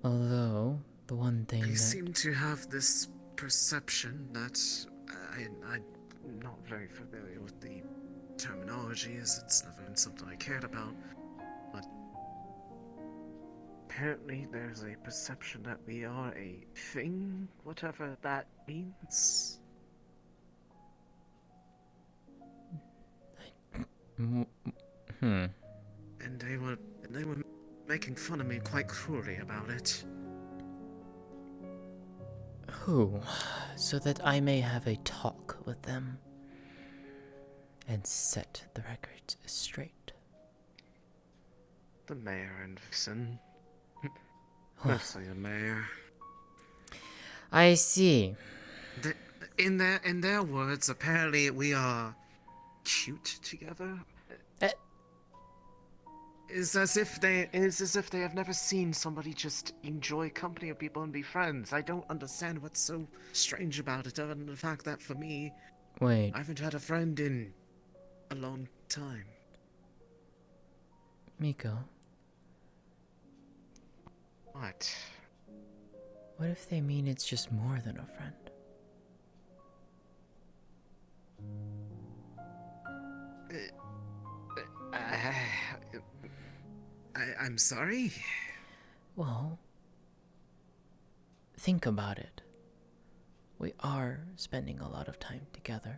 Although, the one thing You seem to have this perception that I'm not very familiar with the terminology, as it's never been something I cared about, but apparently there's a perception that we are a thing, whatever that means. And they were making fun of me quite cruelly about it. Who? So that I may have a talk with them and set the records straight. The mayor and Vixen. Mostly the mayor. I see. In their words, apparently we are cute together. It's as if they have never seen somebody just enjoy company of people and be friends. I don't understand what's so strange about it, other than the fact that for me, wait, I haven't had a friend in a long time. Miko, What? what if they mean it's just more than a friend? I'm sorry? Well, think about it. We are spending a lot of time together.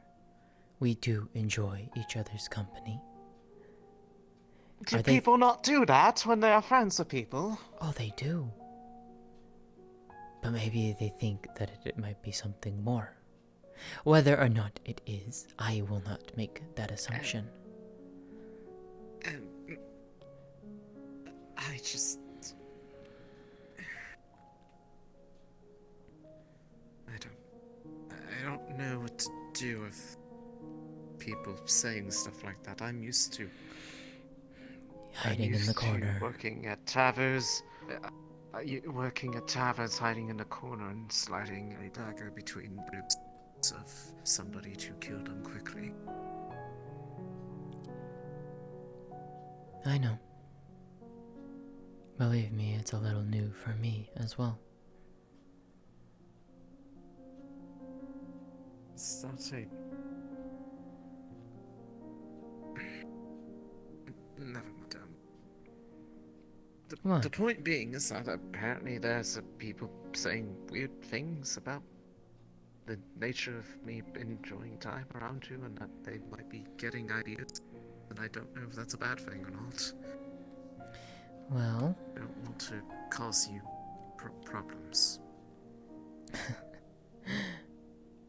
We do enjoy each other's company. Do people not do that when they are friends with people? Oh, they do. But maybe they think that it might be something more. Whether or not it is, I will not make that assumption. I just... I don't know what to do with people saying stuff like that. I'm used to... Hiding in the corner. Working at taverns. Working at taverns, hiding in the corner and sliding a dagger between ribs of somebody to kill them quickly. I know. Believe me, it's a little new for me as well. Is that a... Never mind. The point being is that apparently there's people saying weird things about the nature of me enjoying time around you, and that they might be getting ideas, and I don't know if that's a bad thing or not. Well... I don't want to cause you problems.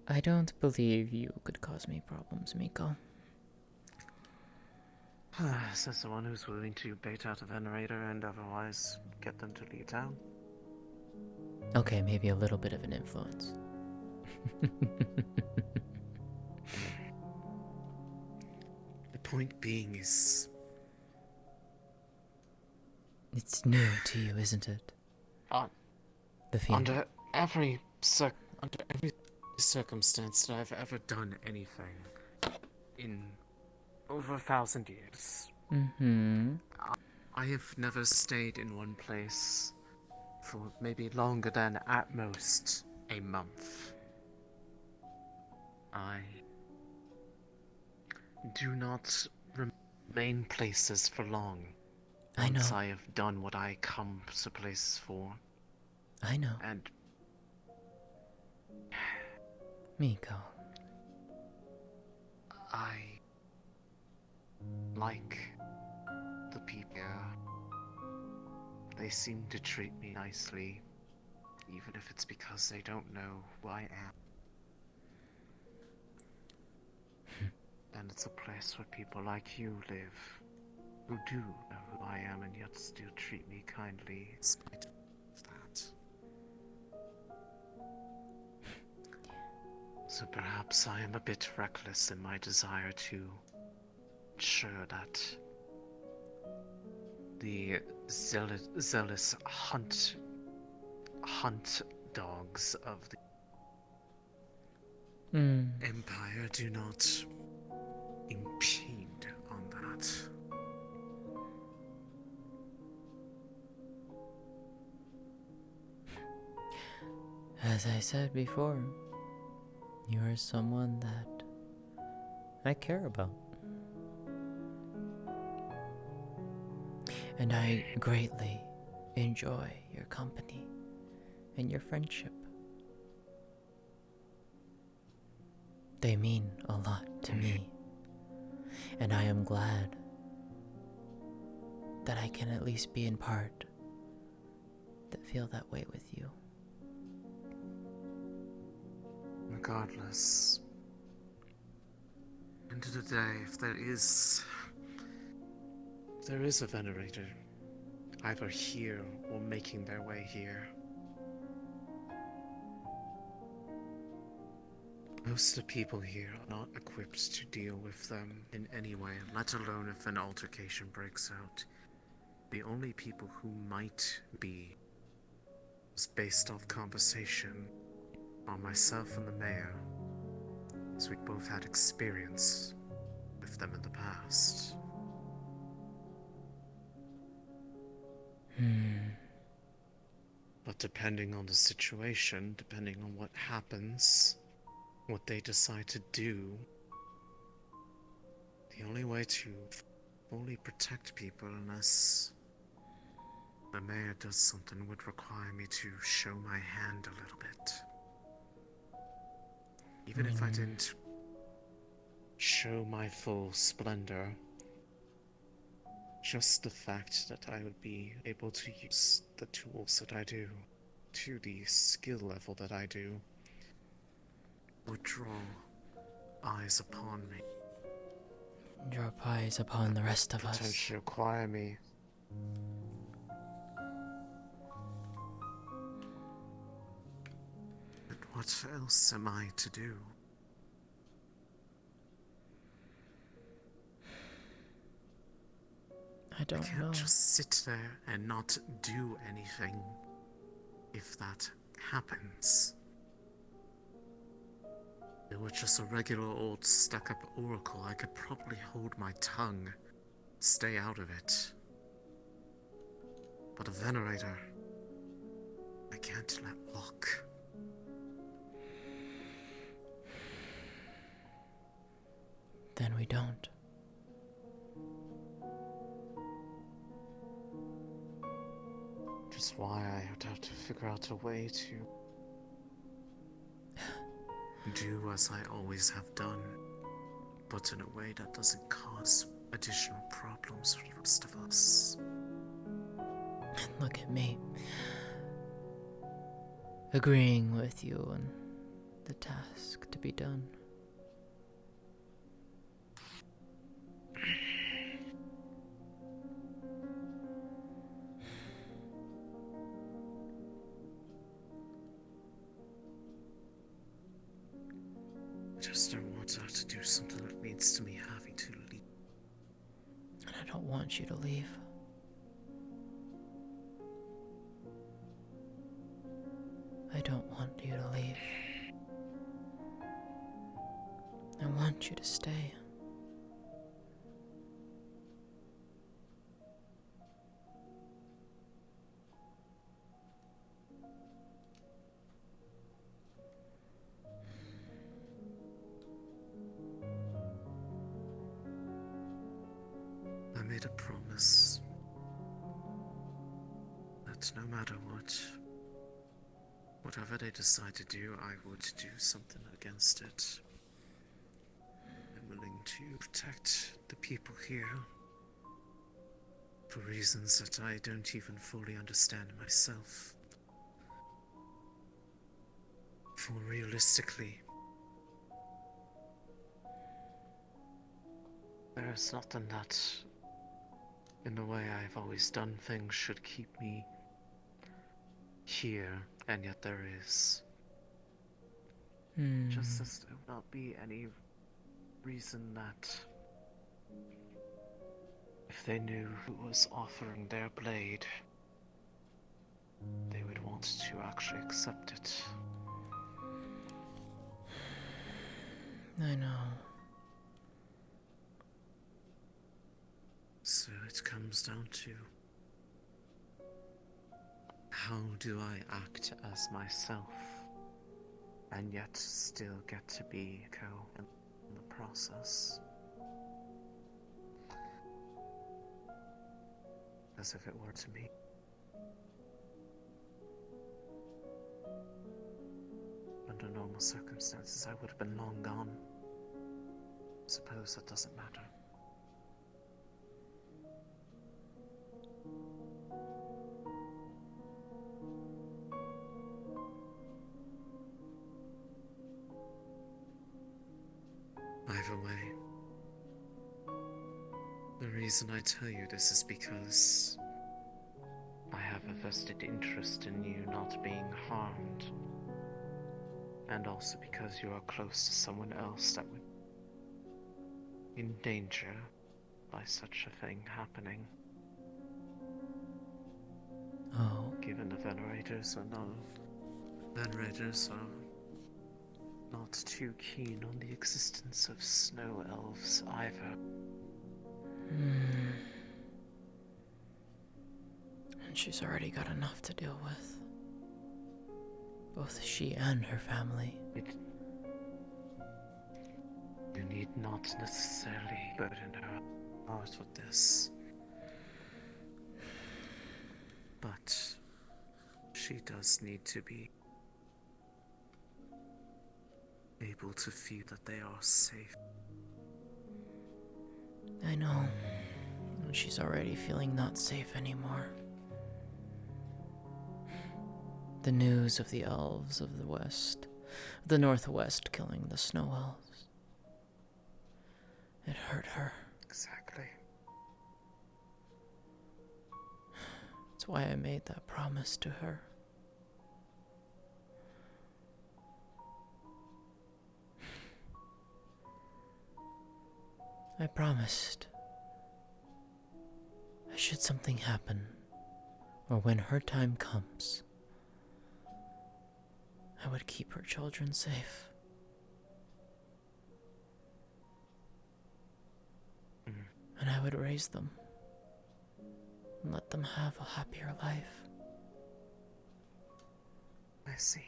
I don't believe you could cause me problems, Miko. Says the one who's willing to bait out a venerator and otherwise get them to leave town. Okay, maybe a little bit of an influence. The point being is... It's new to you, isn't it? The feeling. Under every circumstance that I've ever done anything in over 1,000 years, I have never stayed in one place for maybe longer than at most a month. I do not remain places for long. I know. Once I have done what I come to places for. I know. And Miko. I like the people. They seem to treat me nicely, even if it's because they don't know who I am. And it's a place where people like you live, who do know who I am and yet still treat me kindly in spite of that. So perhaps I am a bit reckless in my desire to ensure that the zealous hunt dogs of the Empire do not impede on that. As I said before, you are someone that I care about. And I greatly enjoy your company and your friendship. They mean a lot to me, and I am glad that I can at least be in part that feel that way with you. Regardless, end of the day, if there is a venerator, either here or making their way here, most of the people here are not equipped to deal with them in any way, let alone if an altercation breaks out. The only people who might be, based off conversation, are myself and the mayor, as we both had experience with them in the past. But depending on the situation, depending on what happens, what they decide to do, the only way to fully protect people, unless the mayor does something, would require me to show my hand a little bit. Even if I didn't show my full splendor, just the fact that I would be able to use the tools that I do to the skill level that I do would draw eyes upon me. Drop eyes upon the rest of us. Potentially acquire me. But what else am I to do? I don't know. I can't just sit there and not do anything if that happens. If it were just a regular old stuck-up oracle, I could probably hold my tongue, stay out of it. But a venerator, I can't let walk. Then we don't. Which is why I would have to figure out a way to do as I always have done, but in a way that doesn't cause additional problems for the rest of us. Look at me. Agreeing with you on the task to be done. I just don't want to have to do something that leads to me having to leave. And I don't want you to leave. I don't want you to leave. I want you to stay. I made a promise that no matter what, whatever they decide to do, I would do something against it. I'm willing to protect the people here for reasons that I don't even fully understand myself. For realistically, there is nothing that, in the way I've always done things, should keep me here, and yet there is. Just as there would not be any reason that if they knew who was offering their blade, they would want to actually accept it. I know. So it comes down to, how do I act as myself and yet still get to be Ko in the process? As if it were to me. Under normal circumstances, I would have been long gone. Suppose that doesn't matter. Either way, the reason I tell you this is because I have a vested interest in you not being harmed, and also because you are close to someone else that would be in danger by such a thing happening. Oh. Given the Venerators are not too keen on the existence of snow elves either. And she's already got enough to deal with. Both she and her family. You need not necessarily burden her heart with this. But she does need to be able to feel that they are safe. I know. She's already feeling not safe anymore. The news of the elves of the west, the northwest killing the snow elves. It hurt her. Exactly. That's why I made that promise to her. I promised that should something happen, or when her time comes, I would keep her children safe. And I would raise them and let them have a happier life. I see.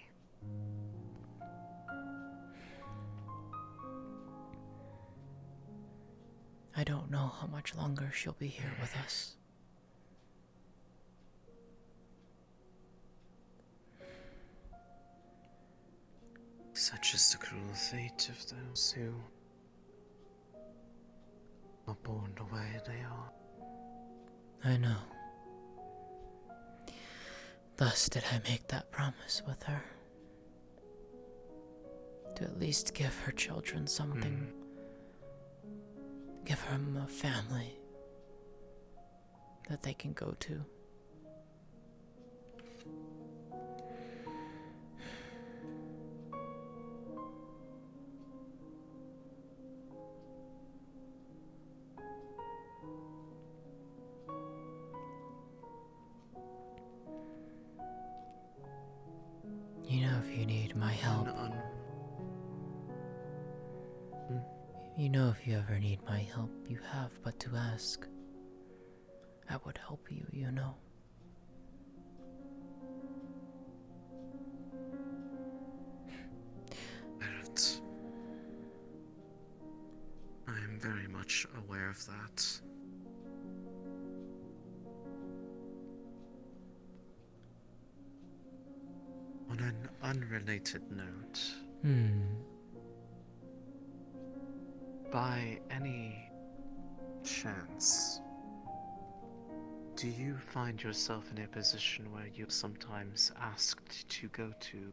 I don't know how much longer she'll be here with us. Such is the cruel fate of those who are born the way they are. I know. Thus did I make that promise with her. To at least give her children something. Give them a family that they can go to. You know, if you need my help, you know, if you ever need my help, you have but to ask. I would help you, you know. Barrett, I am very much aware of that. On an unrelated note, by any chance, do you find yourself in a position where you're sometimes asked to go to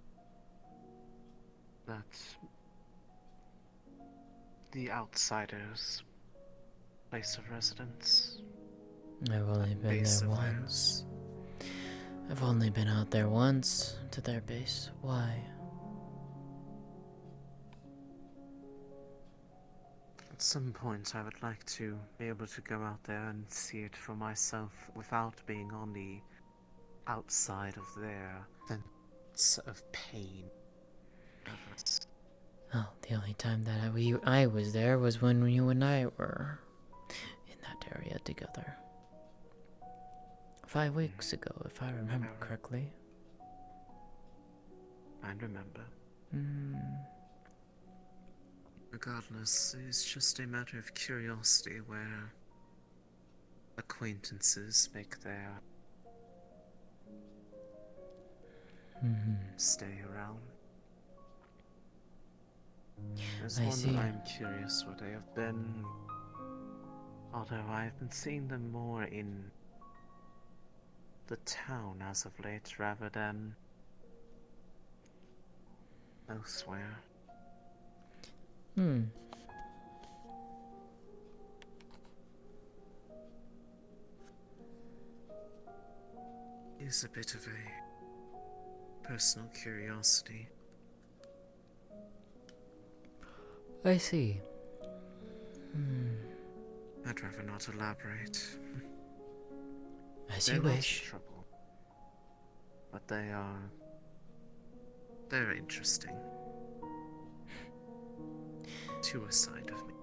the outsider's place of residence? I've only been Base there of once. I've only been out there once, to their base. Why? At some point, I would like to be able to go out there and see it for myself without being on the outside of their sense of pain. Oh, the only time that I was there was when you and I were in that area together. 5 weeks ago, if I remember correctly. I remember. Regardless, it's just a matter of curiosity where acquaintances make their stay around. There's I one see. that I'm curious what they have been, although I've been seeing them more in the town as of late rather than elsewhere. It's a bit of a personal curiosity. I see. I'd rather not elaborate. As They're you not in wish. trouble, but they're interesting. To a side of me.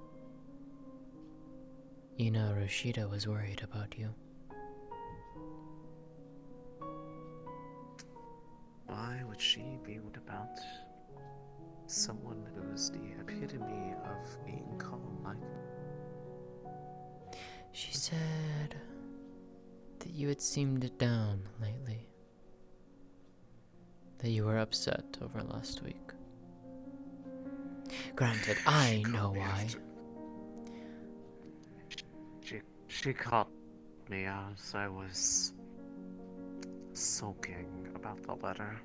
You know, Rashida was worried about you. Why would she be worried? about someone who's the epitome of being calm like. She said that you had seemed down lately. That you were upset over last week. Granted, I know why. She caught me as I was sulking about the letter.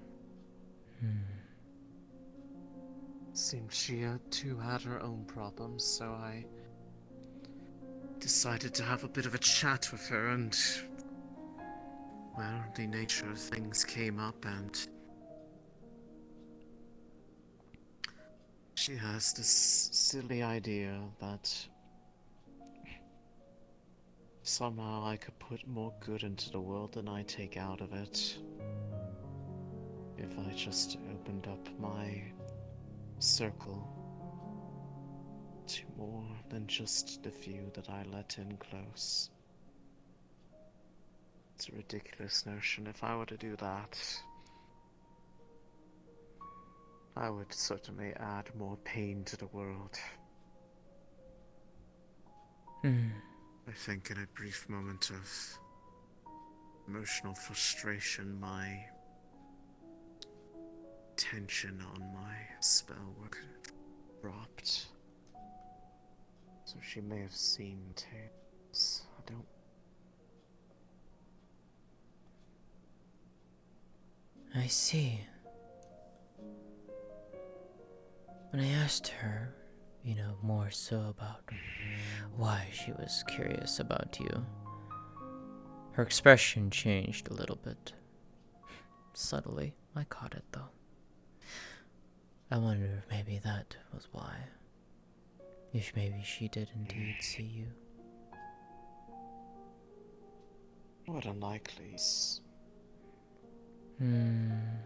Seemed she too had her own problems, so I decided to have a bit of a chat with her, and well, the nature of things came up, and she has this silly idea that somehow I could put more good into the world than I take out of it if I just opened up my circle to more than just the few that I let in close. It's a ridiculous notion. If I were to do that, I would certainly add more pain to the world. I think in a brief moment of emotional frustration, my tension on my spell work dropped. So she may have seen tales. I don't. I see. When I asked her, more so about why she was curious about you, her expression changed a little bit. Subtly, I caught it though. I wonder if maybe that was why. If maybe she did indeed see you. What unlikely.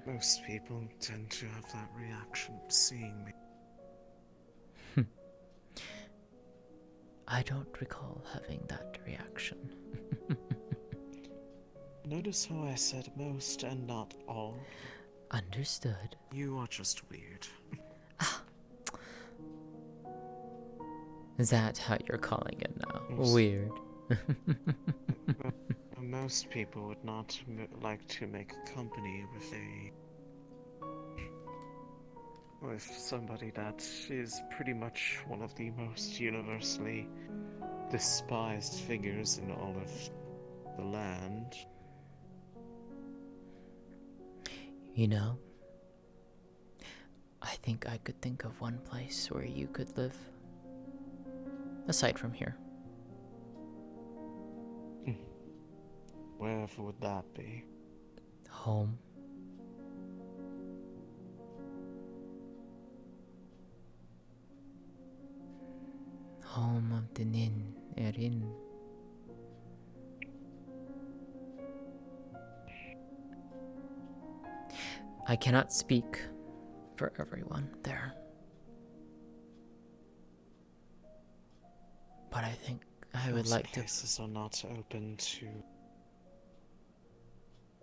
Most people tend to have that reaction seeing me. I don't recall having that reaction. Notice how I said most and not all? Understood. You are just weird. Is that how you're calling it now? Yes. Weird. Most people would not like to make company with somebody that is pretty much one of the most universally despised figures in all of the land. I think I could think of one place where you could live. Aside from here. Wherever would that be? Home. Home of the Nin Erin. I cannot speak for everyone there. But I think I would like to. Places are not open to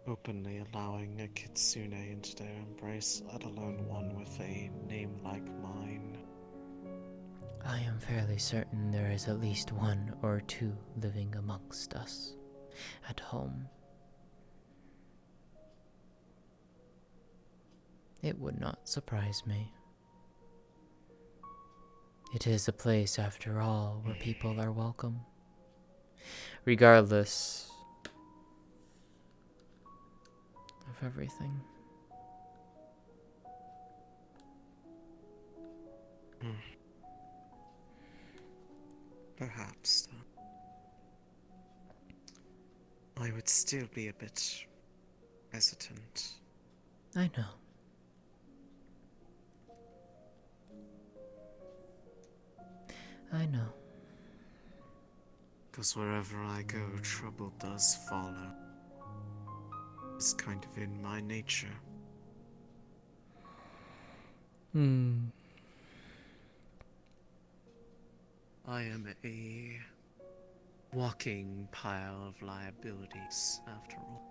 openly allowing a kitsune into their embrace, let alone one with a name like mine. I am fairly certain there is at least one or two living amongst us at home. It would not surprise me. It is a place, after all, where people are welcome, regardless of everything. Perhaps, though. I would still be a bit hesitant. I know. I know. Because wherever I go, trouble does follow. It's kind of in my nature. I am a walking pile of liabilities, after all.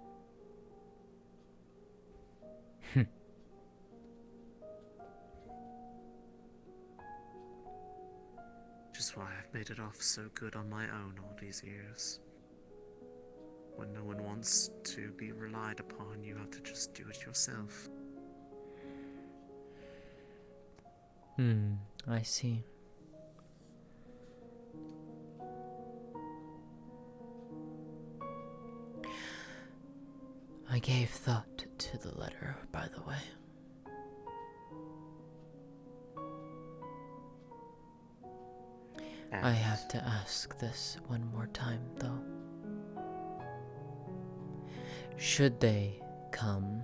is why I've made it off so good on my own all these years. When no one wants to be relied upon, you have to just do it yourself. I see. I gave thought to the letter, by the way. I have to ask this one more time, though. Should they come,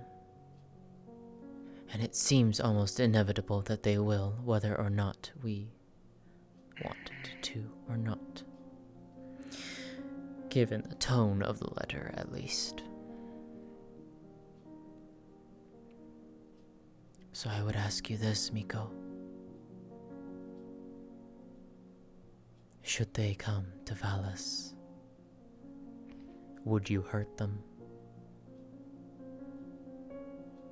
and it seems almost inevitable that they will, whether or not we wanted to or not, given the tone of the letter at least. So I would ask you this, Miko. Should they come to Valis, would you hurt them?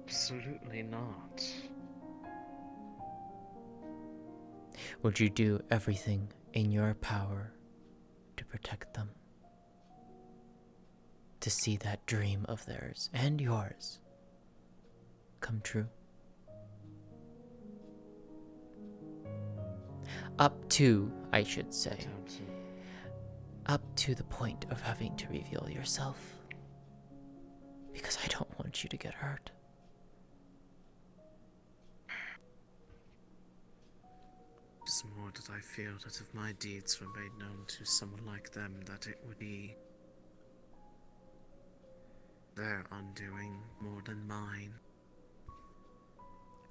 Absolutely not. Would you do everything in your power to protect them? To see that dream of theirs and yours come true? Up to, I should say, up to the point of having to reveal yourself. Because I don't want you to get hurt. It's more that I feel that if my deeds were made known to someone like them, that it would be their undoing more than mine.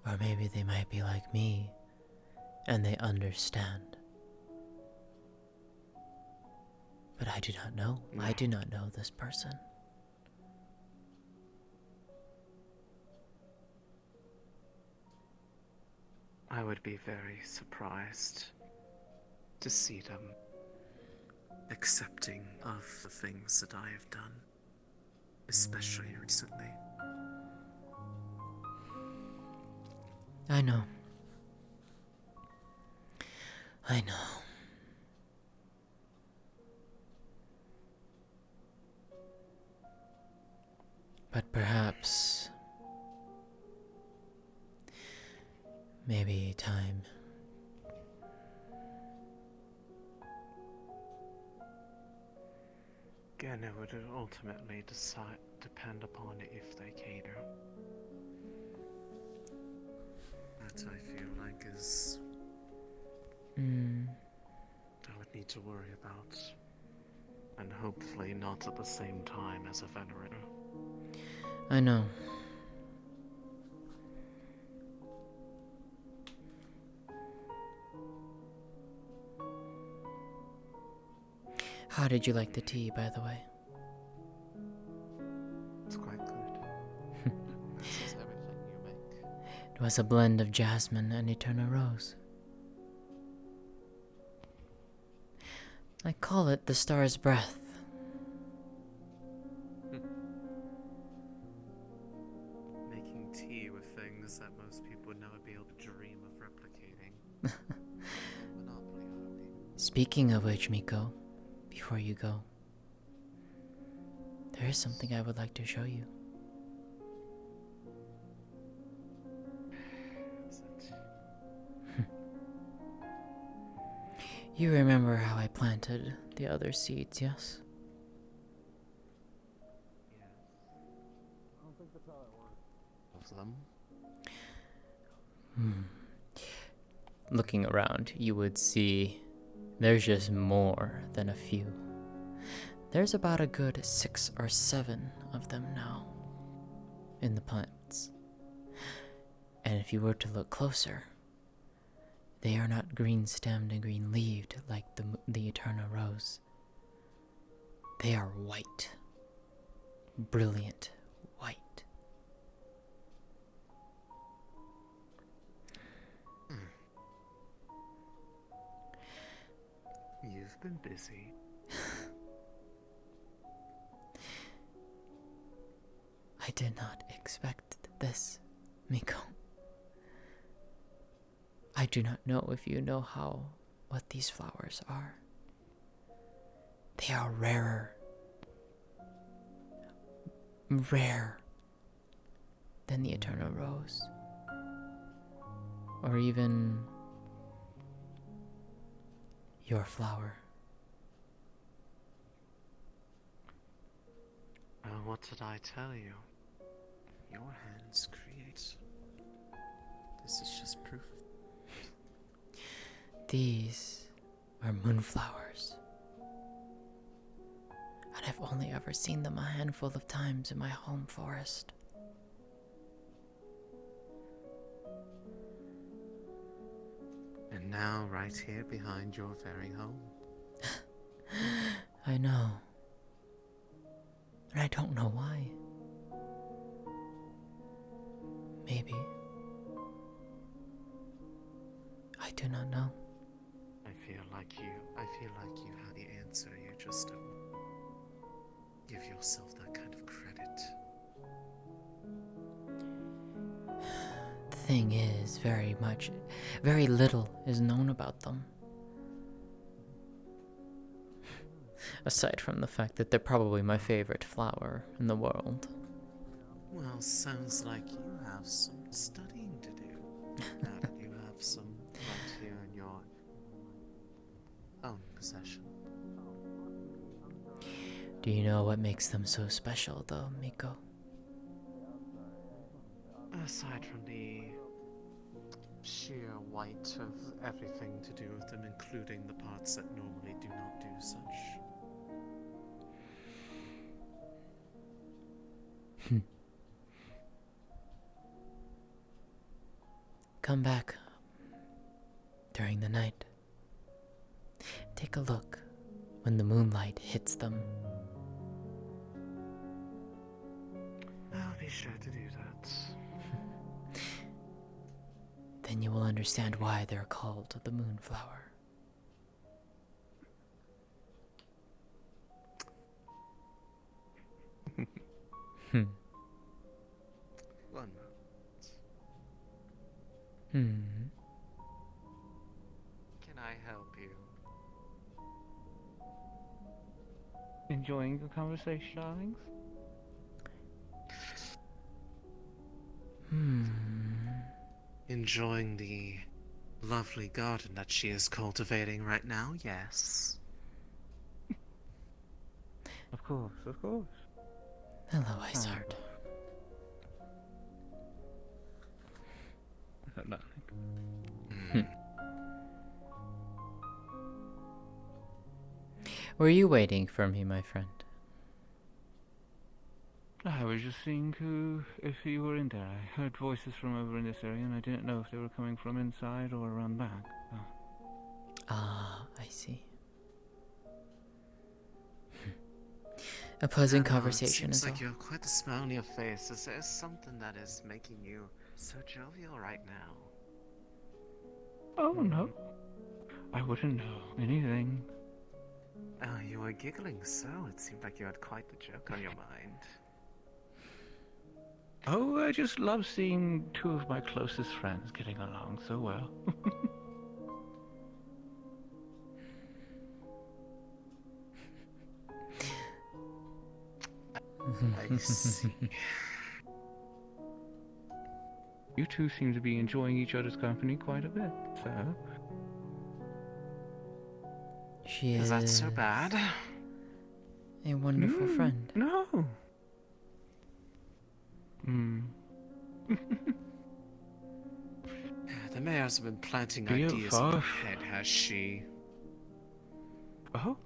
Or maybe they might be like me, and they understand. But I do not know. No. I do not know this person. I would be very surprised to see them accepting of the things that I have done, especially recently. I know. I know. But perhaps maybe time. Again, it would ultimately depend upon if they cater. That I feel like is I would need to worry about, and hopefully not at the same time as a veteran. I know. How did you like the tea, by the way? It's quite good. This is everything you make. It was a blend of jasmine and eternal rose. I call it the star's breath. Making tea with things that most people would never be able to dream of replicating. Monopoly, are we? Speaking of which, Miko, before you go, there is something I would like to show you. Is it? You remember how I planted the other seeds, yes? Yes. I don't think that's how it works. Of them? Looking around, you would see there's just more than a few. There's about a good 6 or 7 of them now in the plants. And if you were to look closer, they are not green-stemmed and green-leaved like the eternal rose. They are white. Brilliant white. You've been busy. I did not expect this, Miko. I do not know if you know how what these flowers are. They are rarer than the eternal rose, or even your flower. What did I tell you? Your hands create. This is just proof. These are moonflowers, and I've only ever seen them a handful of times in my home forest. And now, right here behind your very home. I know. And I don't know why. Maybe. I do not know. I feel like you have the answer. You just don't give yourself that kind of credit. The thing is, very little is known about them. Aside from the fact that they're probably my favorite flower in the world. Well, sounds like you have some studying to do. Now that you have some right here in your own possession. Do you know what makes them so special, though, Miko? Aside from the sheer white of everything to do with them, including the parts that normally do not do such. Come back during the night. Take a look when the moonlight hits them. I'll be sure to do that. Then you will understand why they're called the moonflower. One moment. Can I help you? Enjoying the conversation, darlings? Enjoying the lovely garden that she is cultivating right now, yes. Of course, of course. Hello, Iceheart. Were you waiting for me, my friend? I was just seeing if you were in there. I heard voices from over in this area, and I didn't know if they were coming from inside or around back. Ah, I see. A pleasant conversation Seems is like all. you have quite a smile on your face. Is there something that is making you so jovial right now? Oh, no. I wouldn't know anything. Oh, you were giggling so. It seemed like you had quite the joke on your mind. Oh, I just love seeing two of my closest friends getting along so well. I see. You two seem to be enjoying each other's company quite a bit, so... She Is that so bad? A wonderful friend. No. The mayor's been planting Be it ideas in your far. head, has she? Oh?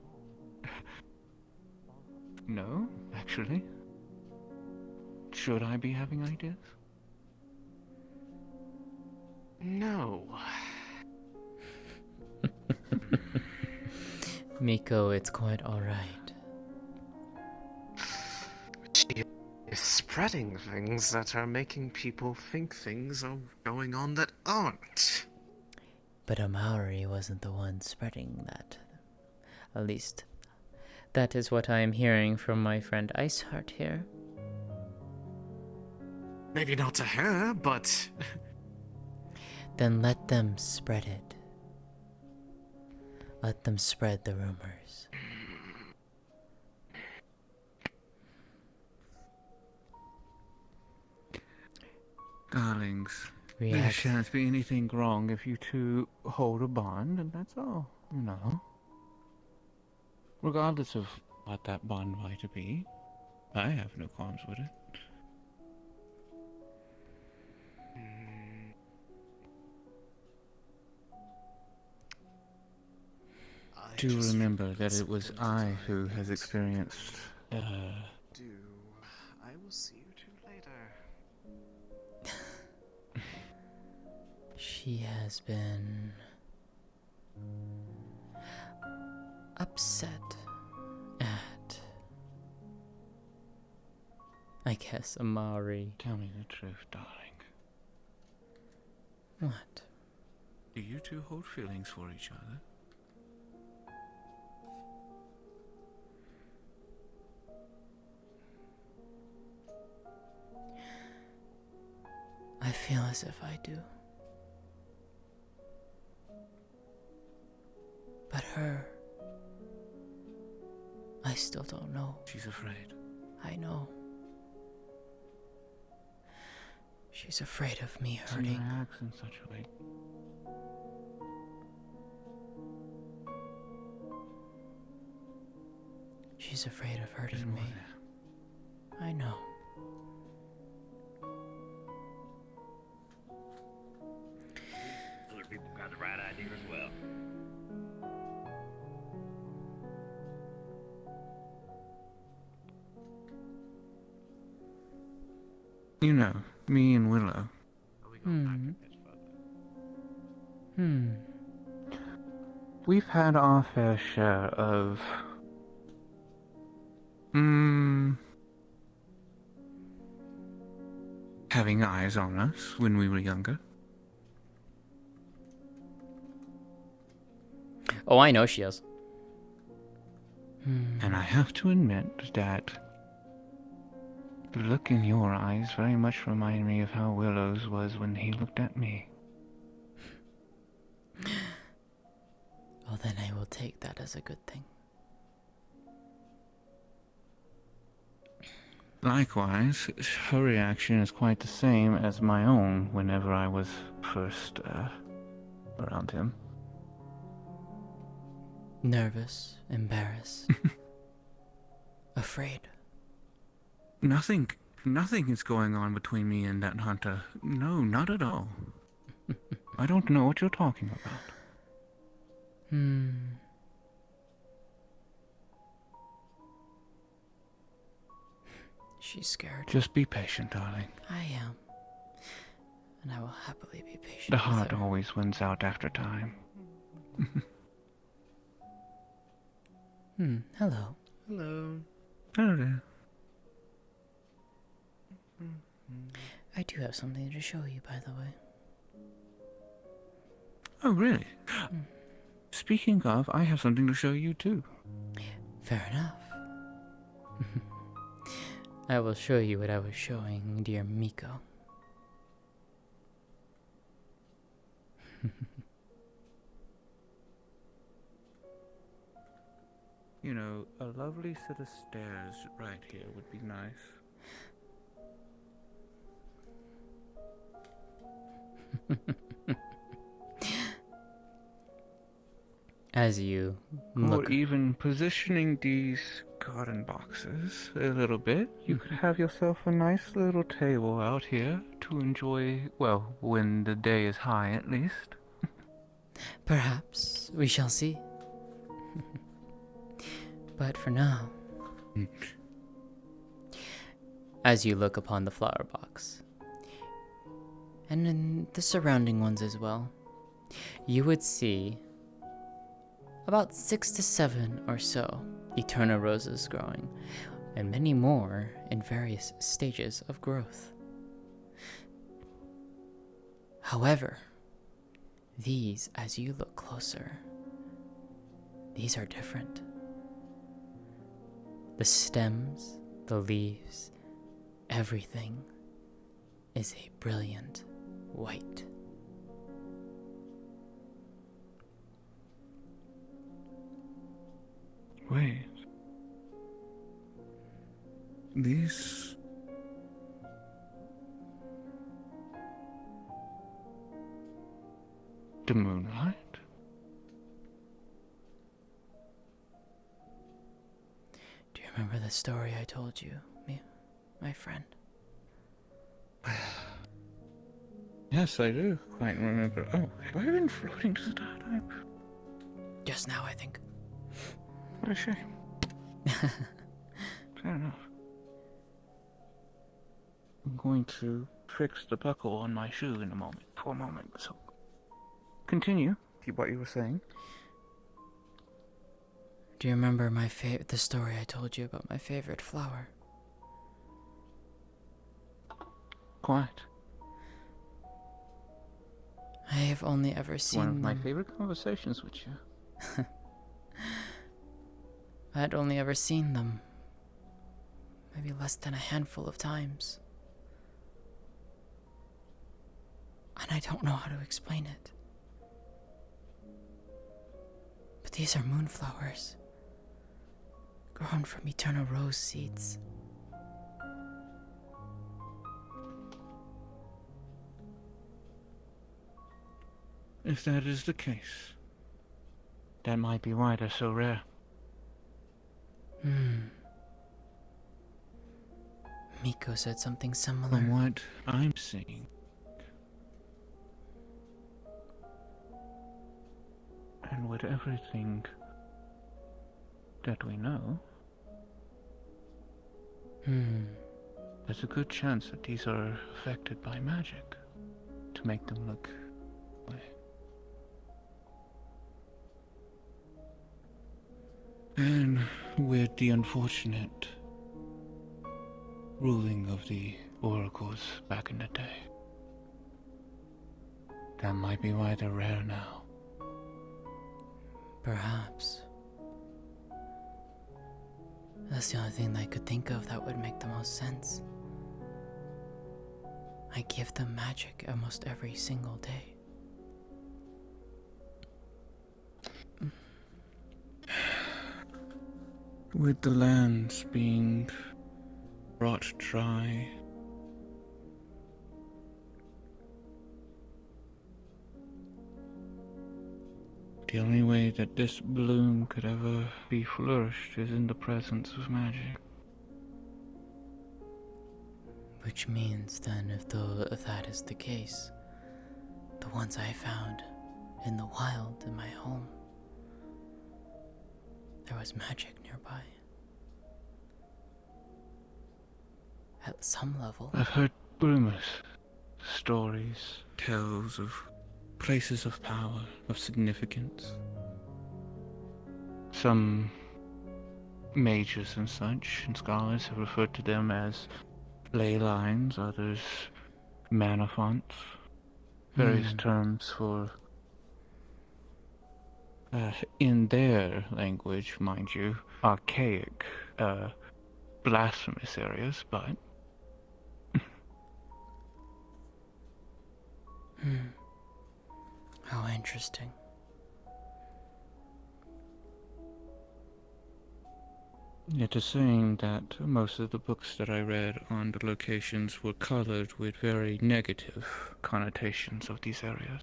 No, actually. Should I be having ideas? No. Miko, it's quite alright. She is spreading things that are making people think things are going on that aren't. But Amaury wasn't the one spreading that. At least, that is what I am hearing from my friend Iceheart here. Maybe not to her, but... Then let them spread it. Let them spread the rumors. Darlings, there React. shan't be anything wrong if you two hold a bond, and that's all, you know. Regardless of what that bond might be, I have no qualms with it. Do remember that it was I who has experienced, I will see you two later. She has been upset at, I guess, Amari. Tell me the truth, darling. What? Do you two hold feelings for each other? I feel as if I do. But her, I still don't know. She's afraid. I know. She's afraid of me She hurting. reacts in such a way. She's afraid of hurting There's more me. I know. Other people got the right idea as well. You know, me and Willow. We've had our fair share of having eyes on us when we were younger. Oh, I know she is. And I have to admit that the look in your eyes very much remind me of how Willow's was when he looked at me. Well, then I will take that as a good thing. Likewise, her reaction is quite the same as my own whenever I was first around him. Nervous, embarrassed, afraid. Nothing is going on between me and that hunter. No, not at all. I don't know what you're talking about. She's scared. Just be patient, darling. I am. And I will happily be patient The with heart her. always wins out after time. Hello. Hello. Hello there. I do have something to show you, by the way. Oh, really? Speaking of, I have something to show you too. Fair enough. I will show you what I was showing dear Miko. You know, a lovely set of stairs right here would be nice. As you look. Or even positioning these garden boxes a little bit, you could have yourself a nice little table out here to enjoy, well, when the day is high at least. Perhaps we shall see. But for now, as you look upon the flower box, and in the surrounding ones as well, you would see about 6 to 7 or so eternal roses growing, and many more in various stages of growth. However, these, as you look closer, these are different. The stems, the leaves, everything is a brilliant white. wait. These... The moonlight? Do you remember the story I told you, my friend? Yes, I do quite remember. Oh, have I been floating since that time? Just now, I think. What a shame. Fair enough. I'm going to fix the buckle on my shoe in a moment. For a moment, so... Continue what you were saying. Do you remember the story I told you about my favorite flower? Quite. I have only ever seen One of my them. favorite conversations with you. I had only ever seen them maybe less than a handful of times. And I don't know how to explain it. But these are moonflowers, grown from eternal rose seeds. If that is the case, that might be why they're so rare. Miko said something similar. From what I'm seeing, and with everything that we know, there's a good chance that these are affected by magic to make them look way. And with the unfortunate ruling of the oracles back in the day, that might be why they're rare now. Perhaps. That's the only thing I could think of that would make the most sense. I give them magic almost every single day. With the lands being brought dry, the only way that this bloom could ever be flourished is in the presence of magic. Which means then, if that is the case, the ones I found in the wild in my home, there was magic nearby. At some level. I've heard rumors, stories, tales of places of power, of significance. Some mages and such, and scholars have referred to them as ley lines, others mana fonts, various terms for, in their language, mind you, archaic, blasphemous areas, but How interesting. it is saying that most of the books that I read on the locations were colored with very negative connotations of these areas.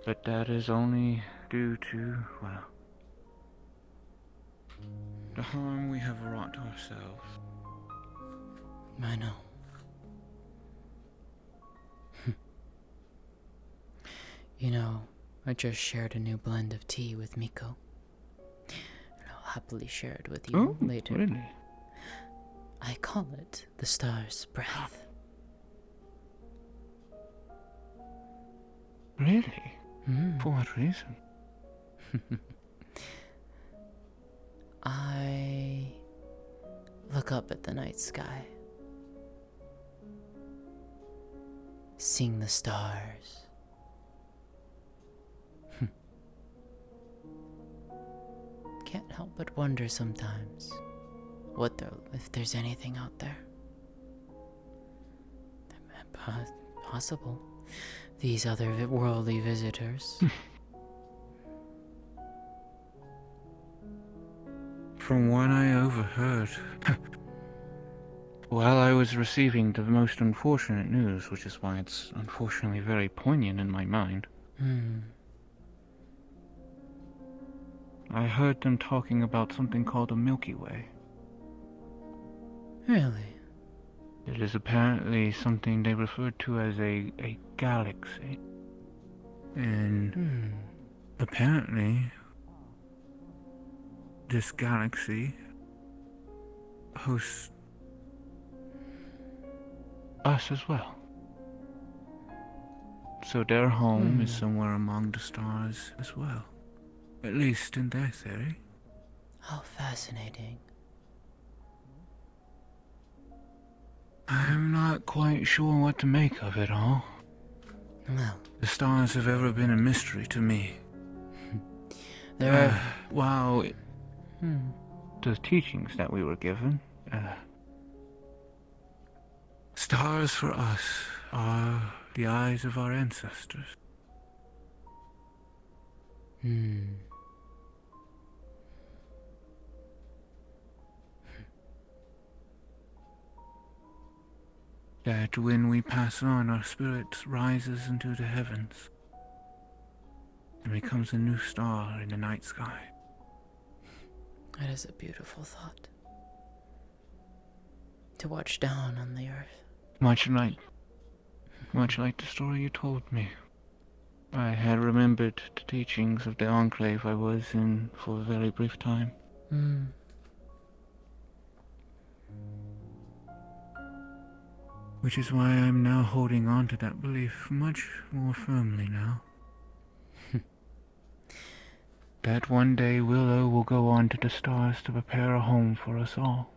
But that is only due to, well, the harm we have wrought ourselves. I know. You know, I just shared a new blend of tea with Miko. And I'll happily share it with you later. Really? I call it the Star's Breath. Really? For what reason? I look up at the night sky, seeing the stars. Can't help but wonder sometimes if there's anything out there. Possible these otherworldly visitors. From what I overheard, while I was receiving the most unfortunate news, which is why it's unfortunately very poignant in my mind, I heard them talking about something called a Milky Way. Really? It is apparently something they refer to as a galaxy. And apparently, this galaxy hosts us as well. So their home is somewhere among the stars as well. At least in their theory. How fascinating. I'm not quite sure what to make of it all. Well, the stars have ever been a mystery to me. There are... While the teachings that we were given, stars for us are the eyes of our ancestors. That when we pass on, our spirit rises into the heavens and becomes a new star in the night sky. That is a beautiful thought. To watch down on the earth. Much like the story you told me. I had remembered the teachings of the enclave I was in for a very brief time. Which is why I'm now holding on to that belief much more firmly now. That one day Willow will go on to the stars to prepare a home for us all.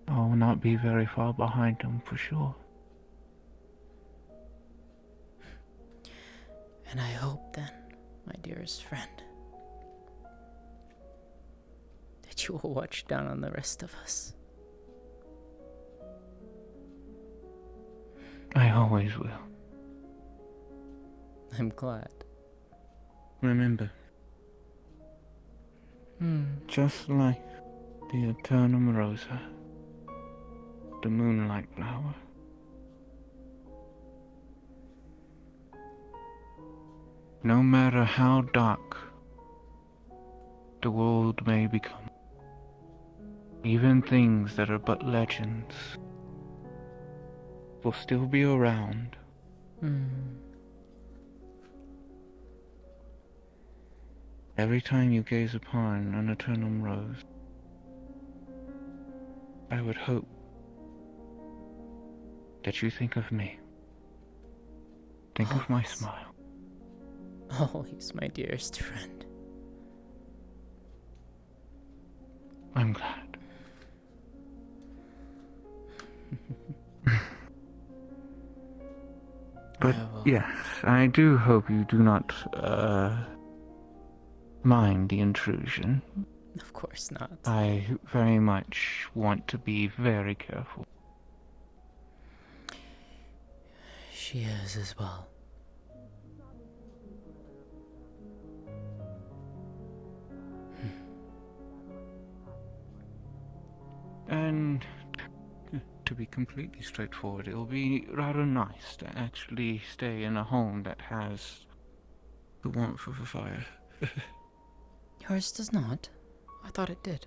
I will not be very far behind them for sure. And I hope then, my dearest friend, that you will watch down on the rest of us. I always will. I'm glad. Remember, just like the Eternum Rosa, the moonlight flower, no matter how dark the world may become, even things that are but legends will still be around. Every time you gaze upon an eternal rose, I would hope that you think of me. Think of my smile. Always, my dearest friend. I'm glad. But yes, I do hope you do not mind the intrusion. Of course not. I very much want to be very careful. She is as well. And to be completely straightforward, it'll be rather nice to actually stay in a home that has the warmth of a fire. Yours does not. I thought it did.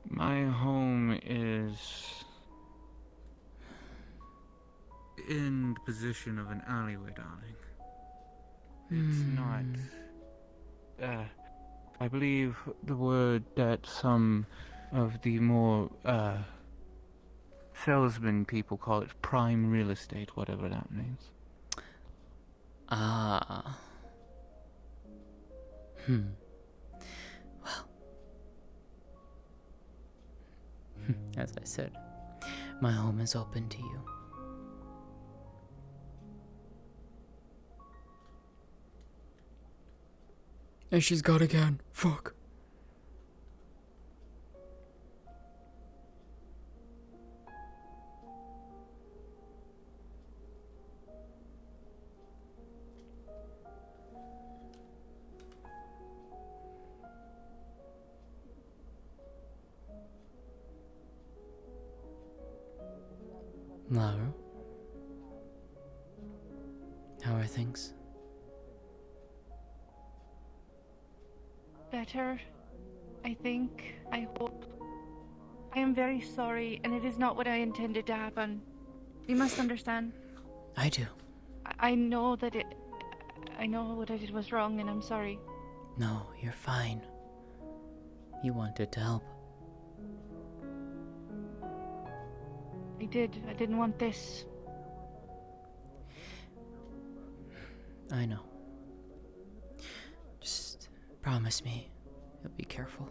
My home is in the position of an alleyway, darling. It's not... I believe the word that some of the more salesman people call it prime real estate, whatever that means. Well, as I said, my home is open to you. And she's gone again. Fuck. Laura? How are things? Better, I think. I hope. I am very sorry, and it is not what I intended to happen. You must understand. I do. I know that it. I know what I did was wrong, and I'm sorry. No, you're fine. You wanted to help. I did. I didn't want this. I know. Just promise me you'll be careful.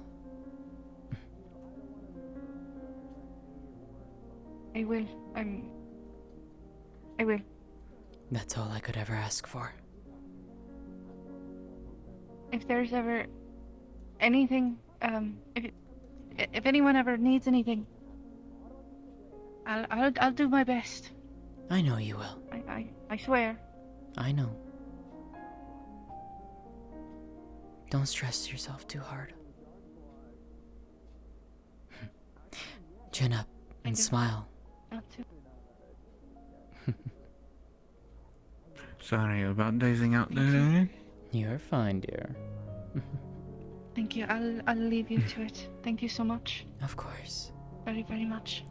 I will. I will. That's all I could ever ask for. If there's ever anything, if anyone ever needs anything, I'll do my best. I know you will. I swear. I know. Don't stress yourself too hard. Chin up and smile. Not to. Sorry about dazing out there, darling. You're fine, dear. Thank you. I'll leave you to it. Thank you so much. Of course. Very, very much.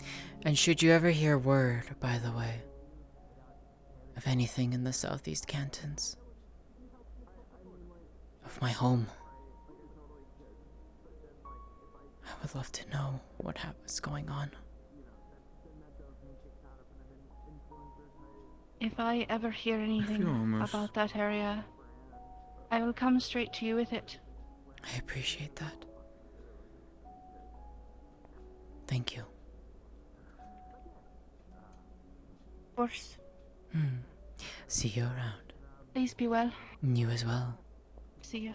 And should you ever hear word, by the way, of anything in the southeast cantons, of my home, I would love to know what was going on. If I ever hear anything almost- about that area, I will come straight to you with it. I appreciate that. Thank you. Of course. See you around. Please be well. You as well. See ya.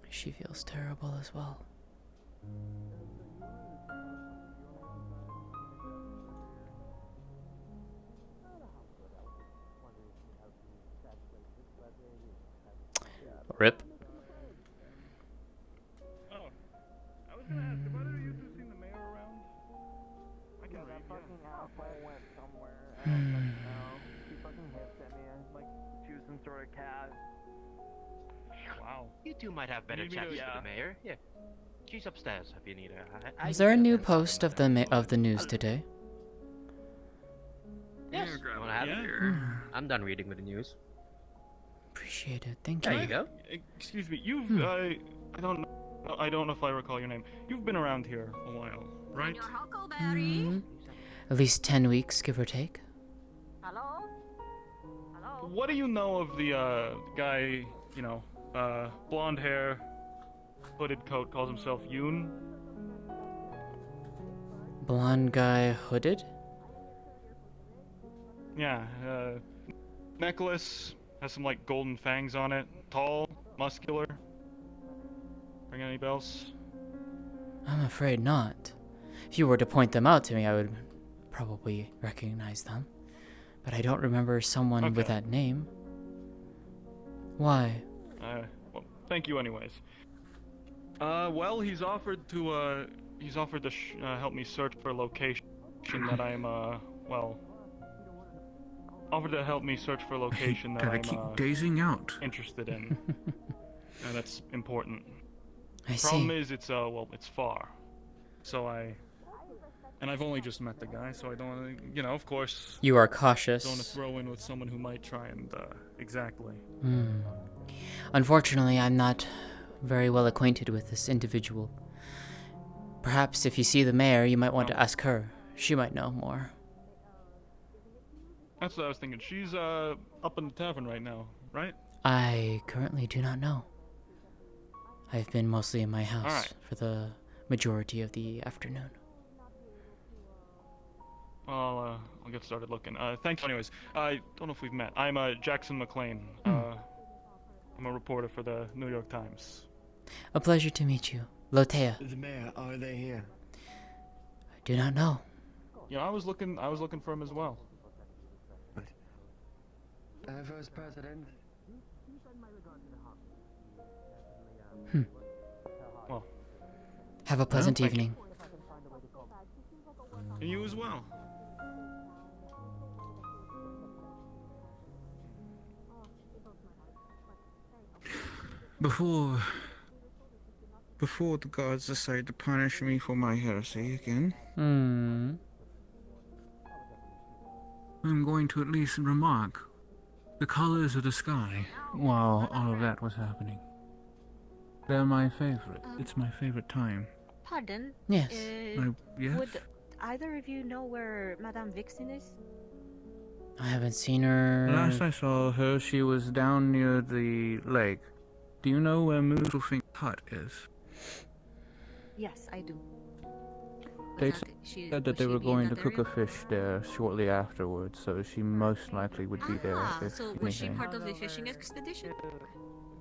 She feels terrible as well. Rip. Oh, I was gonna ask, have either of you two seen the mayor around? I can read, went somewhere. She fucking hissed at me like she was some sort of cat. Wow. You two might have better You need me chats to- with the mayor. Yeah. She's upstairs if you need her. Is there a new post of the news today? Yes. You wanna have it? I'm done reading with the news. Appreciate it. Thank There you. you go. Excuse me, you've I don't know if I recall your name. You've been around here a while, right? At least 10 weeks, give or take. Hello? Hello? What do you know of the guy, you know, blonde hair, hooded coat, calls himself Yoon? Blonde guy hooded? Yeah, necklace, has some like golden fangs on it, tall, muscular. Ring any bells? I'm afraid not. If you were to point them out to me, I would probably recognize them. But I don't remember someone with that name. Why? Well, thank you anyways. Well, he's offered to help me search for a location that I'm, well, offered to help me search for a location that Gotta I'm, keep dazing out. interested in. That's important. I Problem see. is, it's, well, it's far. So and I've only just met the guy, so I don't want to, you know, of course. You are cautious. Don't want to throw in with someone who might try and, exactly. Unfortunately, I'm not very well acquainted with this individual. Perhaps if you see the mayor, you might want to ask her. She might know more. That's what I was thinking. She's, up in the tavern right now, right? I currently do not know. I've been mostly in my house Alright. for the majority of the afternoon. Well, I'll get started looking. Thanks anyways. I don't know if we've met. I'm, Jackson McLean. I'm a reporter for the New York Times. A pleasure to meet you. Lótëa. The mayor, are they here? I do not know. Yeah, I was looking for him as well. First president. Well, Have a pleasant thank you. evening. And you as well. Before the gods decide to punish me for my heresy again, I'm going to at least remark the colors of the sky while all of that was happening. They're my favorite. It's my favorite time. Pardon? Yes. Yes? Would either of you know where Madame Vixen is? I haven't seen her. Last I saw her, she was down near the lake. Do you know where Moodlefink's hut is? Yes, I do. They she- said that would they she were be in going to that cook a fish there shortly afterwards, so she most likely would be there if So was she anything. part of the fishing expedition?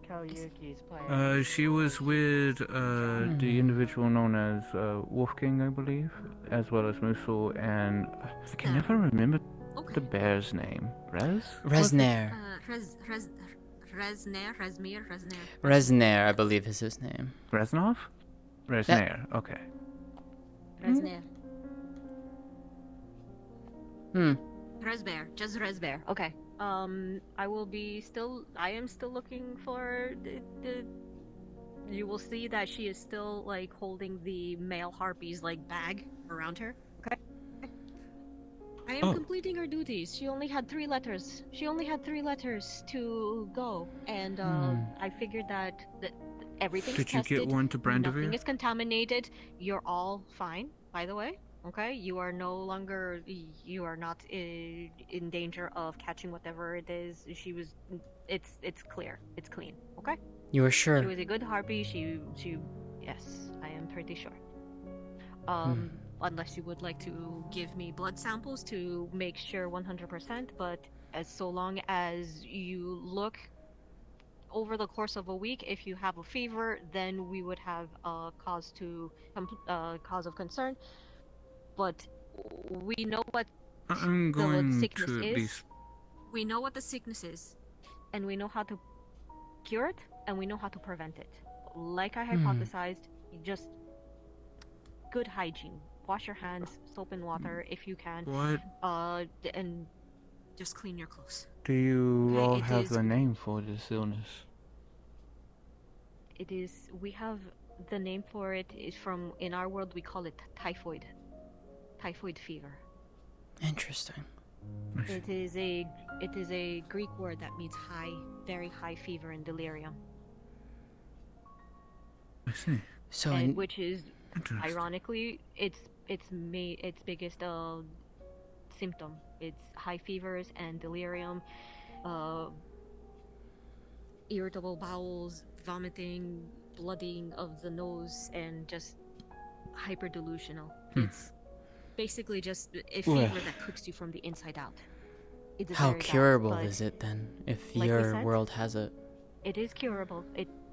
Kalyuki's plan. She was with the individual known as Wolfgang, I believe, as well as Musul, and I can never remember the bear's name. Resner. Resner, I believe is his name. Reznov? Resner, okay. Resner. Resbear, just Resbear. Okay. I am still looking for the. You will see that she is still like holding the male harpy's like bag around her. Okay. I am completing her duties. She only had 3 letters. She only had 3 letters to go, and I figured that everything's Did you tested. get one to Brandivere? Nothing is contaminated. You're all fine, by the way. Okay, you are no longer. You are not in danger of catching whatever it is. She was. It's clear. It's clean. Okay. You are sure? She was a good harpy. She. Yes, I am pretty sure. Unless you would like to give me blood samples to make sure 100%, but so long as you look over the course of a week, if you have a fever, then we would have a cause of concern. But we know what I'm the going sickness to at is. least. We know what the sickness is, and we know how to cure it, and we know how to prevent it. Like I hypothesized, just good hygiene. Wash your hands, soap and water if you can. What? And just clean your clothes. Do you Okay, all it have is- the name for this illness? It is. We have the name for it. Is from in our world we call it typhoid. Typhoid fever. Interesting. It is a Greek word that means high, very high fever and delirium. I see. So, And which is Interesting. ironically its biggest symptom. It's high fevers and delirium, irritable bowels, vomiting, blooding of the nose, and just hyper delusional. It's basically just a fever Well. that cooks you from the inside out. It is how very bad, curable but is it then, if like we your said, world has it? It is curable.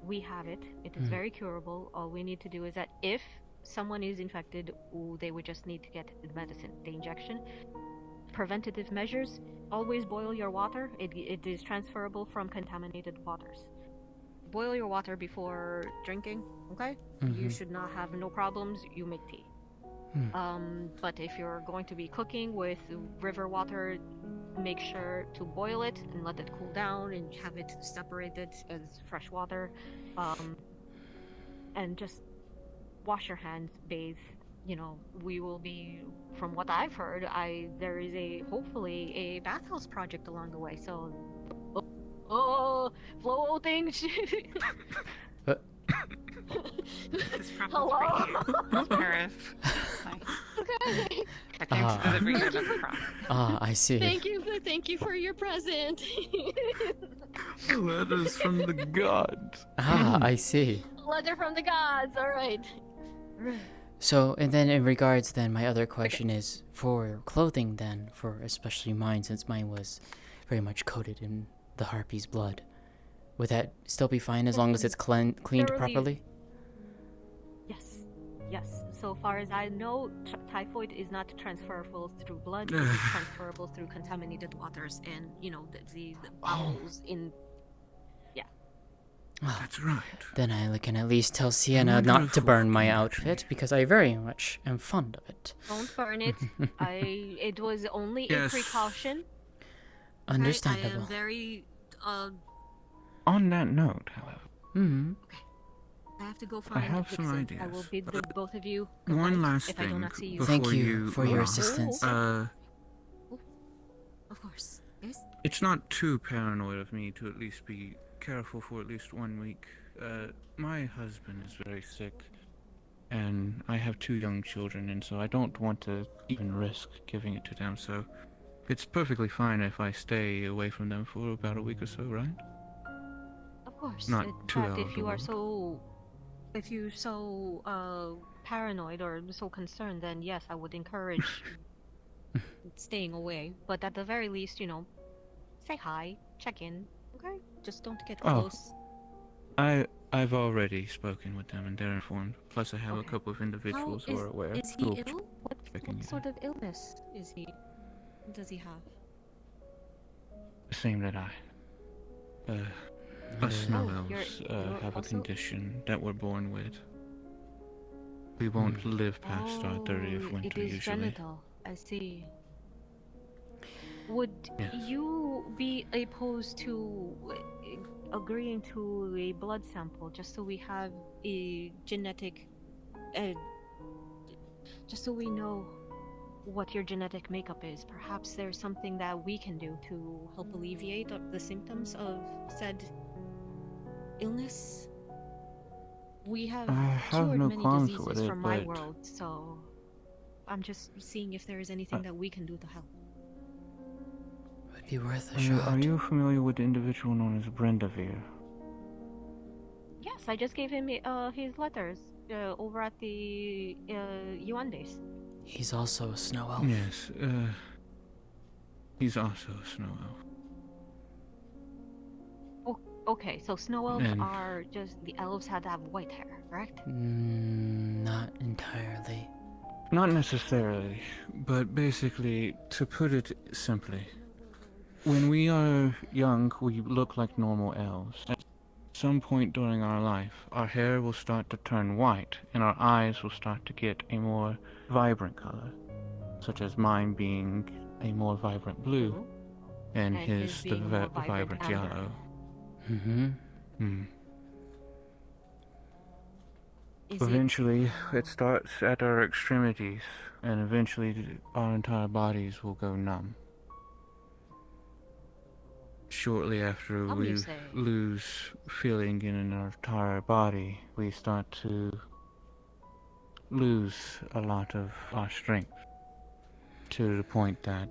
We have it. It is very curable. All we need to do is that if someone is infected, they would just need to get the medicine, the injection. Preventative measures: always boil your water. It is transferable from contaminated waters. Boil your water before drinking. Okay, you should not have no problems. You make tea. But if you're going to be cooking with river water, make sure to boil it and let it cool down and have it separated as fresh water. And just wash your hands, bathe. You know, we will be, from what I've heard, there is hopefully a bathhouse project along the way. So, floating. This is Hello? from Paris. Okay. I came to the bring Thank it you up from. I see. Thank you for your present. Letters from the gods. I see. Letter from the gods. All right. So, and then in regards, then my other question is for clothing. Then, for especially mine, since mine was very much coated in the harpy's blood, would that still be fine as long as it's cleaned thoroughly- properly? Yes. So far as I know, typhoid is not transferable through blood. It is transferable through contaminated waters and the bowels in. Yeah. That's right. Then I can at least tell Sienna wonder not if to Wolf burn my can outfit because I very much am fond of it. Don't burn it. It was only a Yes. precaution. I Understandable. am very, On that note, however, I have to go I find have some Vixen. ideas. I will bid the both of you One goodnight last if I do thing not see you. before Thank you you for your run. assistance. Of course. Yes? It's not too paranoid of me to at least be careful for at least 1 week. My husband is very sick, and I have 2 young children, and so I don't want to even risk giving it to them, so it's perfectly fine if I stay away from them for about a week or so, right? Of course. Not In 2 fact, hours if you a are week. if you're so paranoid or so concerned, then yes, I would encourage staying away. But at the very least, say hi, check in, okay? Just don't get Oh. close. I've already spoken with them and they're informed. Plus I have a couple of individuals who are aware. Is he who will ill? checking What it sort of illness does he have? The same that I. Us snow Oh, elves you're have a also- condition that we're born with. We won't live past our 30th winter It is usually. genital. I see. Would Yes. you be opposed to agreeing to a blood sample just so we have a genetic, just so we know what your genetic makeup is? Perhaps there's something that we can do to help alleviate the symptoms of said illness. We have I have cured no many qualms diseases with it, from my but- world, so I'm just seeing if there is anything that we can do to help. Would be worth a Are shot. you familiar with the individual known as Brendavere? Yes, I just gave him his letters over at the UN base. He's also a snow elf. Yes, he's also a snow elf. Oh, okay, so snow elves And- are just the elves had to have white hair, correct? Not entirely. Not necessarily, but basically, to put it simply, when we are young, we look like normal elves. At some point during our life, our hair will start to turn white, and our eyes will start to get a more vibrant color, such as mine being a more vibrant blue, and his the being more vibrant amber. yellow. Hmm. Is it Eventually, it starts at our extremities, and eventually our entire bodies will go numb. Shortly after Some we you say. lose feeling in our entire body, we start to lose a lot of our strength, to the point that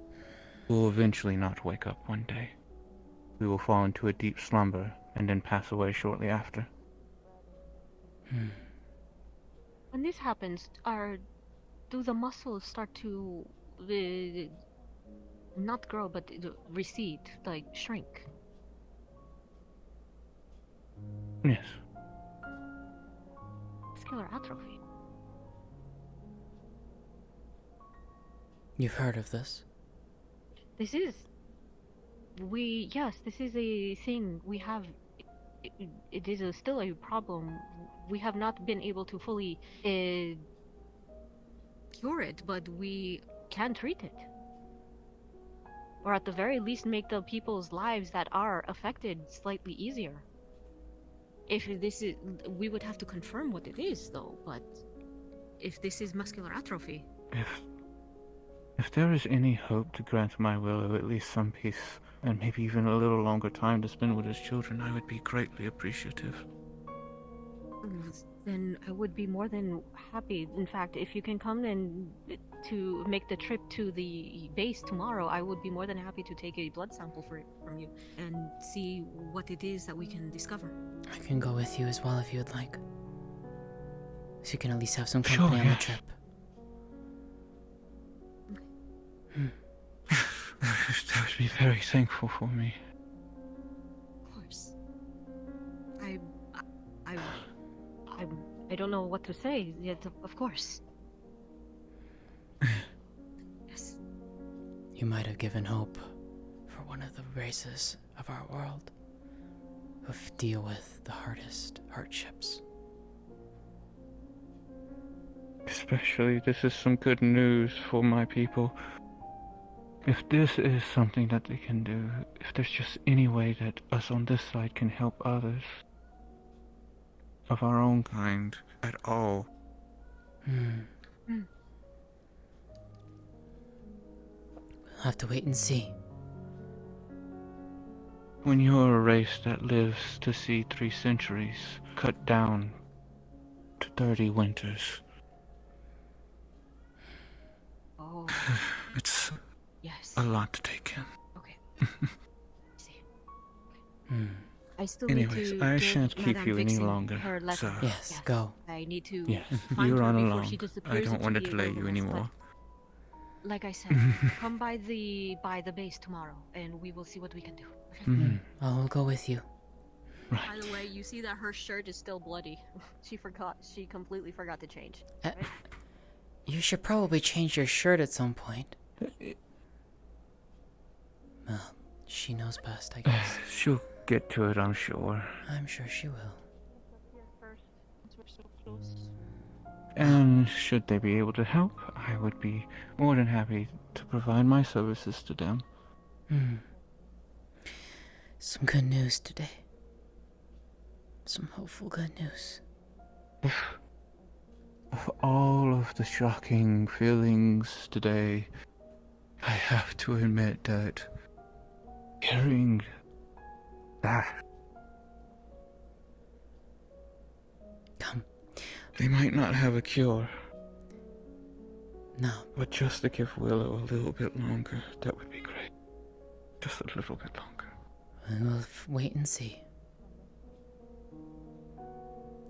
we'll eventually not wake up one day. We will fall into a deep slumber and then pass away shortly after. when this happens, do the muscles start to not grow but recede, like shrink? Yes. Muscular atrophy. You've heard of this? This is a thing we have. It is still a problem. We have not been able to fully cure it, but we can treat it, or at the very least make the people's lives that are affected slightly easier. If this is, we would have to confirm what it is, though. But if this is muscular atrophy, If there is any hope to grant my Willow at least some peace, and maybe even a little longer time to spend with his children, I would be greatly appreciative. then I would be more than happy. In fact, if you can come and to make the trip to the base tomorrow, I would be more than happy to take a blood sample from you and see what it is that we can discover. I can go with you as well if you would like. So you can at least have some Sure, company on the yes. trip. That would be very thankful for me. Of course. I don't know what to say. Yet, of course. Yes. You might have given hope for one of the races of our world. deal with the hardest hardships. Especially, this is some good news for my people. If this is something that they can do, if there's just any way that us on this side can help others of our own kind at all. We'll have to wait and see. When you're a race that lives to see 3 centuries cut down to 30 winters, Oh. it's Yes. a lot to take in. Okay. See. I still Anyways, need to I give shan't keep Madame you any Vixen longer, her letter. so... Yes, go. I need to Yes, find you her run before along. she I disappears don't into want to the delay you wilderness, anymore. but like I said, come by the base tomorrow, and we will see what we can do. Okay? I'll go with you. By the way, you see that her shirt is still bloody. She completely forgot to change. You should probably change your shirt at some point. Well, she knows best, I guess. She'll get to it, I'm sure. I'm sure she will. And should they be able to help, I would be more than happy to provide my services to them. Some good news today. Some hopeful good news. Of all of the shocking feelings today, I have to admit that hearing that... Come. They might not have a cure. No. But just to give Willow a little bit longer, that would be great. Just a little bit longer. We'll wait and see.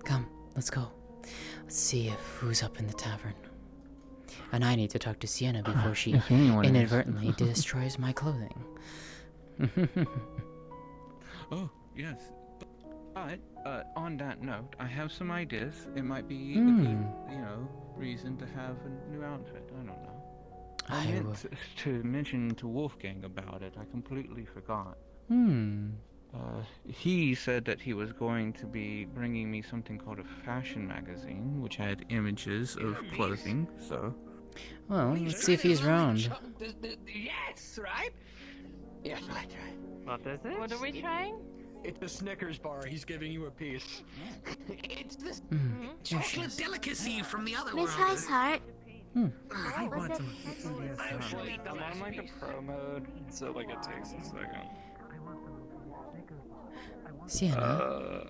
Come, let's go. Let's see who's up in the tavern. And I need to talk to Sienna before she if anyone is. inadvertently destroys my clothing. Oh, yes. But, on that note, I have some ideas. It might be a good, reason to have a new outfit. I don't know. I meant to mention to Wolfgang about it. I completely forgot. He said that he was going to be bringing me something called a fashion magazine, which had images of clothing, so... Well, let's see if he's around. Yes, right? Yes, right. What is it? What are we trying? It's a Snickers bar. He's giving you a piece. It's this chocolate delicacy from the other Miss Heart. I What was it? I'm on like a pro mode, so like it takes a second. Sienna,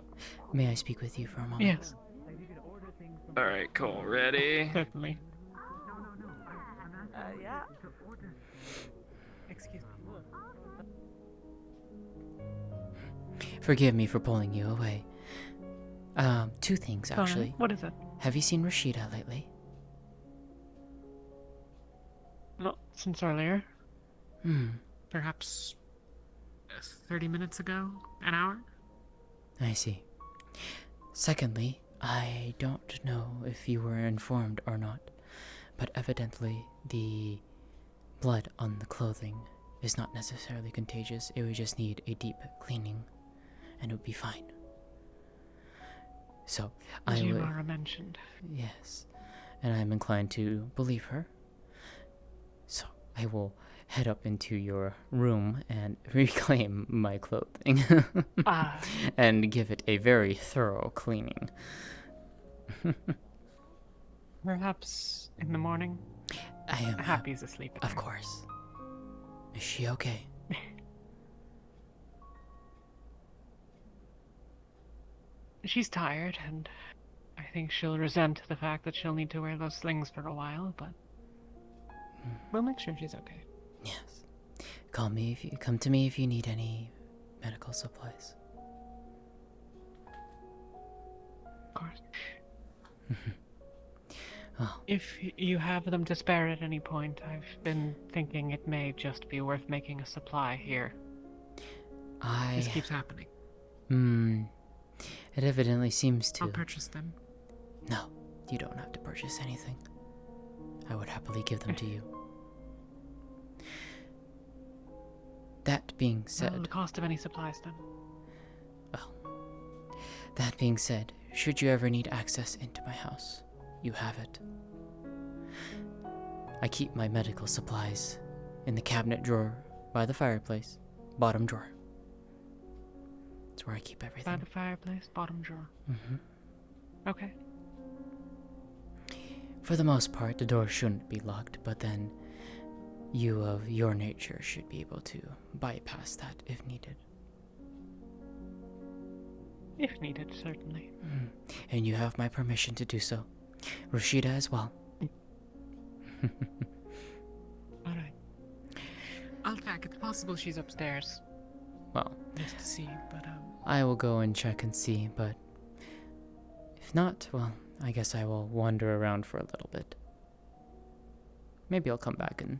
may I speak with you for a moment? Yes. Alright, cool. Ready? Certainly. Yeah. Excuse me. Forgive me for pulling you away. 2 things, Fine. actually. What is it? Have you seen Rashida lately? Not since earlier. Perhaps 30 minutes ago? An hour? I see. Secondly, I don't know if you were informed or not, but evidently the blood on the clothing is not necessarily contagious. It would just need a deep cleaning, and it would be fine. So, Jimara mentioned. Yes, and I'm inclined to believe her. So, I will head up into your room and reclaim my clothing. And give it a very thorough cleaning. Perhaps in the morning? I am Happy's asleep. Of course. Is she okay? She's tired, and I think she'll resent the fact that she'll need to wear those slings for a while, but we'll make sure she's okay. Yes. Come to me if you need any medical supplies. Of course. Oh. If you have them to spare at any point, I've been thinking it may just be worth making a supply here. This keeps happening. It evidently seems to. I'll purchase them. No, you don't have to purchase anything. I would happily give them to you. That being said... Well, the cost of any supplies, then. Well, That being said, should you ever need access into my house, you have it. I keep my medical supplies in the cabinet drawer by the fireplace, bottom drawer. It's where I keep everything. By the fireplace, bottom drawer. Mm-hmm. Okay. For the most part, the door shouldn't be locked, but then you of your nature should be able to bypass that if needed. If needed, certainly. And you have my permission to do so. Rashida as well. Alright. I'll check. It's possible she's upstairs. Well, Just to see, but I will go and check and see, but if not, well, I guess I will wander around for a little bit. Maybe I'll come back and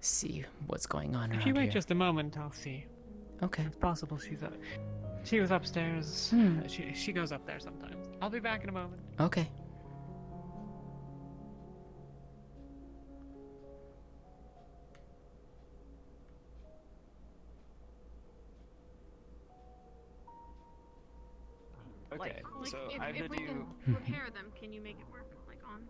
see what's going on around if you wait here. just a moment, I'll see. Okay. It's possible she was upstairs. Hmm. She goes up there sometimes. I'll be back in a moment. Okay. Okay, Like, so if, I if heard we you. can repair them, can you make it work? Like on.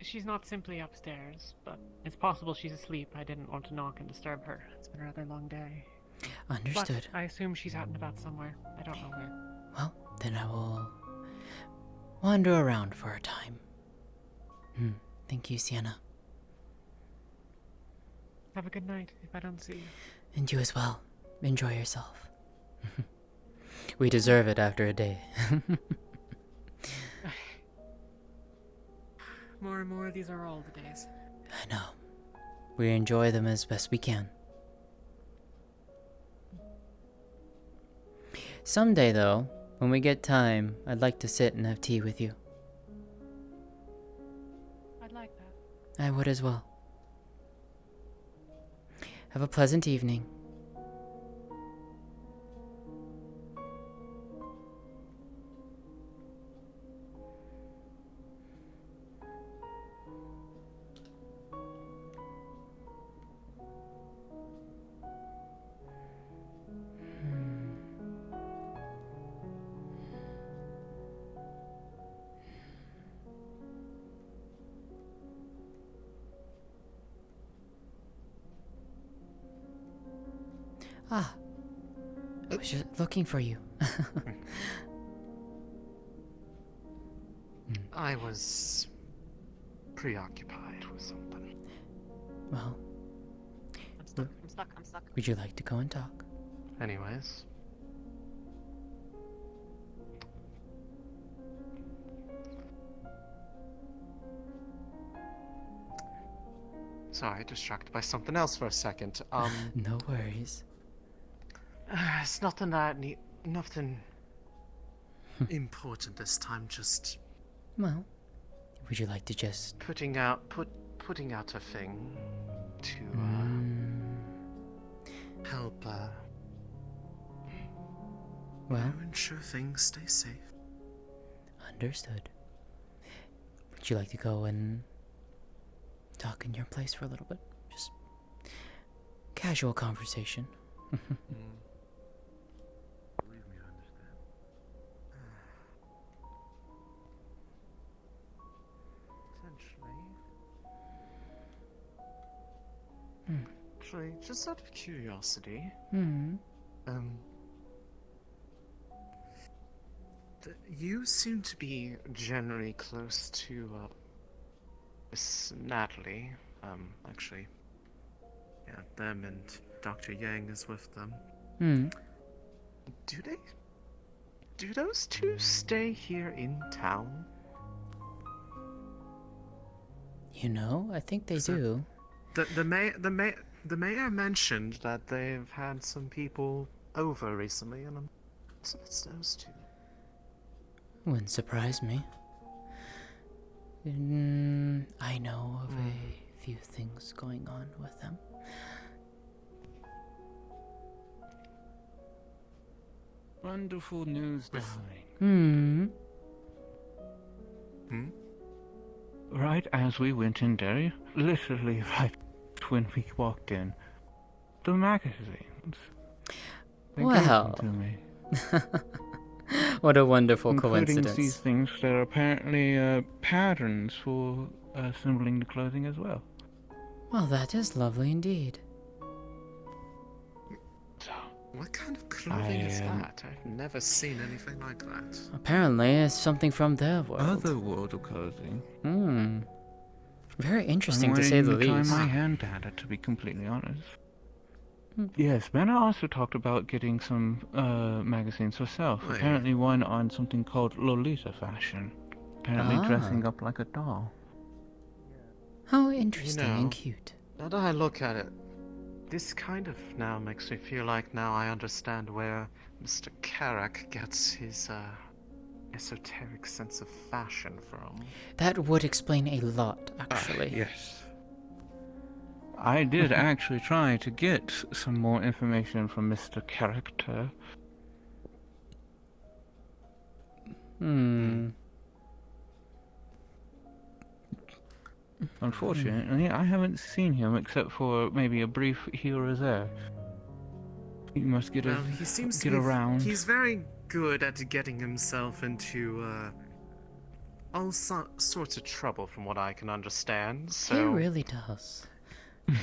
She's not simply upstairs, but it's possible she's asleep. I didn't want to knock and disturb her. It's been a rather long day. Understood. But I assume she's out and about somewhere. I don't know where. Well, then I will wander around for a time. Thank you, Sienna. Have a good night if I don't see you. And you as well. Enjoy yourself. We deserve it after a day. More and more, these are all the days. I know. We enjoy them as best we can. Someday, though, when we get time, I'd like to sit and have tea with you. I'd like that. I would as well. Have a pleasant evening. Ah, I was just looking for you. I was preoccupied with something. Well, I'm stuck. would you like to go and talk? Anyways. Sorry, distracted by something else for a second. No worries. It's nothing nothing important this time. Just Well, would you like to just... putting out a thing to help Well, ensure things stay safe. Understood. Would you like to go and talk in your place for a little bit? Just casual conversation. Actually, just out of curiosity, you seem to be generally close to Miss Natalie. Actually, yeah, them and Dr. Yang is with them. Do those two stay here in town? You know, I think they do. The mayor mentioned that they've had some people over recently, and it's those two. Wouldn't surprise me. I know of a few things going on with them. Wonderful news, darling. Right as we went in there, literally right when we walked in, the magazines. They gave them to me. What a wonderful Including coincidence. these things that are apparently patterns for assembling the clothing as well. Well, that is lovely indeed. What kind of clothing is that? I've never seen anything like that. Apparently, it's something from their world. Other world of clothing. Very interesting, to say the least. I'm my hand at it, to be completely honest. Yes, Benna also talked about getting some magazines herself. Wait. Apparently one on something called Lolita fashion. Apparently dressing up like a doll. How interesting You know, and cute. Now that I look at it, this kind of now makes me feel like now I understand where Mr. Carrack gets his esoteric sense of fashion from. That would explain a lot, actually. Yes. I did actually try to get some more information from Mr. Character. Unfortunately, I haven't seen him except for maybe a brief here or there. He must get He seems to get be, around. He's very good at getting himself into all sorts of trouble, from what I can understand. So He really does.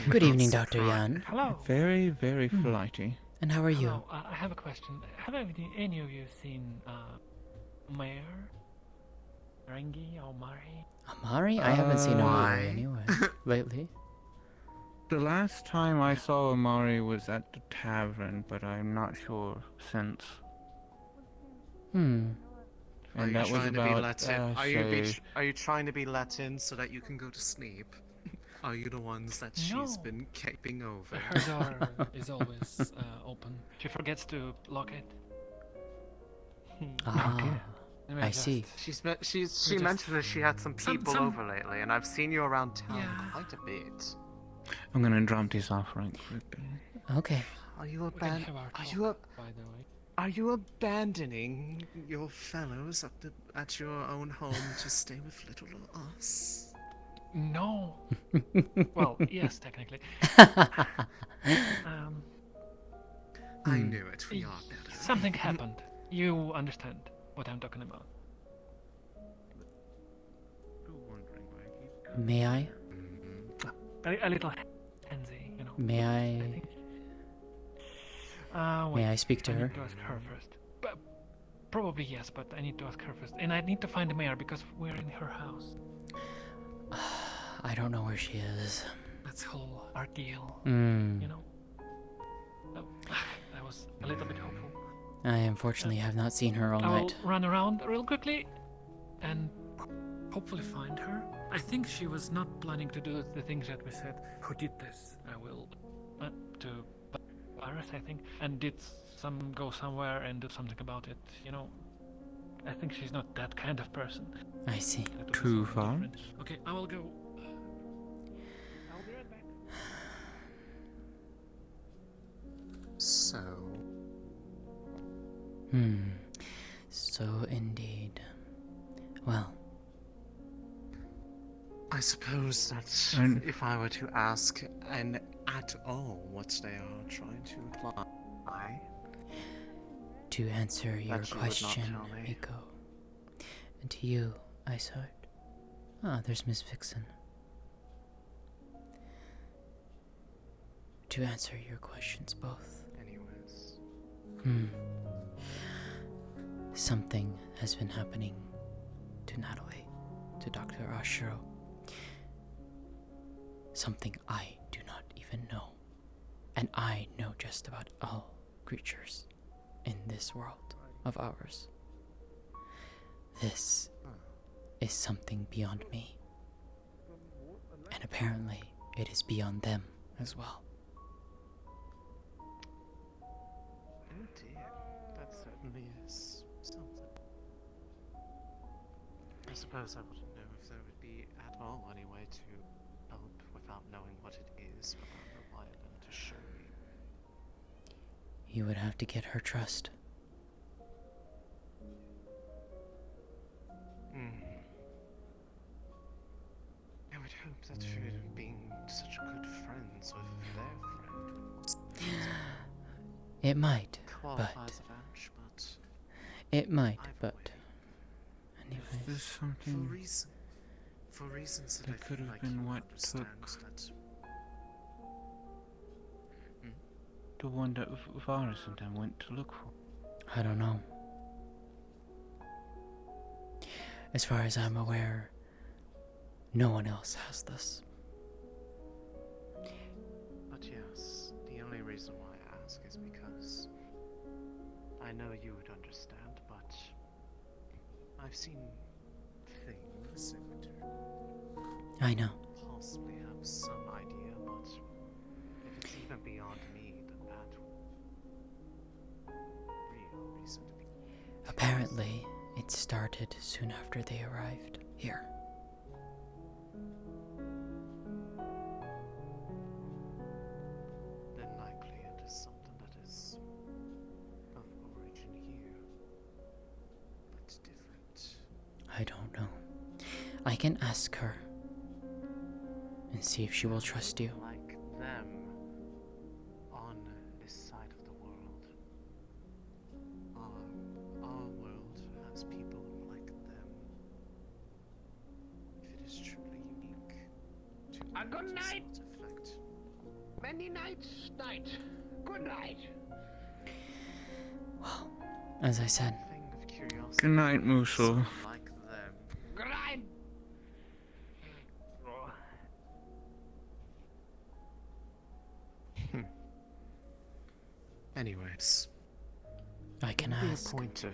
Good evening, Dr. Yan. Hello. Very, very flighty. And how are you? Hello. I have a question. Have any of you seen Mayor? Rengi or Mari? Amari? I haven't seen Amari anywhere lately. The last time I saw Amari was at the tavern, but I'm not sure since. Are And you that was trying to be about, let in? Are you trying to be let in so that you can go to sleep? Are you the ones that she's been caping over? Her door is always open. She forgets to lock it. I see. She mentioned that she had some people over lately, and I've seen you around town quite a bit. I'm gonna drop this off right quick. Okay. Are you abandoning your fellows at your own home to stay with little us? No. Well, yes, technically. I knew it. We are better. Something happened. You understand what I'm talking about. May I? A little handsy, you know. May I? May I speak to her? I need to ask her first. But probably yes, but I need to ask her first. And I need to find the mayor because we're in her house. I don't know where she is. That's whole ordeal. You know? I was a little bit hopeful. I unfortunately have not seen her all night. I'll run around real quickly and hopefully find her. I think she was not planning to do the things that we said. Who did this? I will to Paris, I think, and did go somewhere and do something about it. You know, I think she's not that kind of person. I see. Too far? Okay, I will go. I'll be right back. So. So indeed. Well. I suppose that if I were to ask at all what they are trying to imply. To answer your question, Miko. And to you, Isard. There's Miss Vixen. To answer your questions both. Anyways. Something has been happening to Natalie, to Dr. Ashiro. Something I do not even know. And I know just about all creatures in this world of ours. This is something beyond me. And apparently it is beyond them as well. Oh dear, that certainly is something. I suppose I wouldn't know if there would be be at all anyway to help without knowing what it is, without relying on them to show me. You would have to get her trust. I would hope that through being such good friends with their friend, It might, qualifies but... a vouch, but It might, but... Is Anyways. this something for reasons that I that could feel have like been you what understand took that the one that Varus and I went to look for? I don't know. As far as I'm aware, no one else has this. But yes, the only reason why I ask is because I know you would understand, but I've seen things and would I know. possibly have some idea, but if it's even beyond me, then that real reason to be. Apparently, it started soon after they arrived here. Then likely it is something that is of origin here, but different. I don't know. I can ask her and see if she will trust you. Like them on this side of the world. Our world has people like them. If it is truly unique to A good night. effect. Many nights, night. Good night. Well, as I said, Good night, Musil. Like them. Good night. Anyways, I can it would be ask. a point of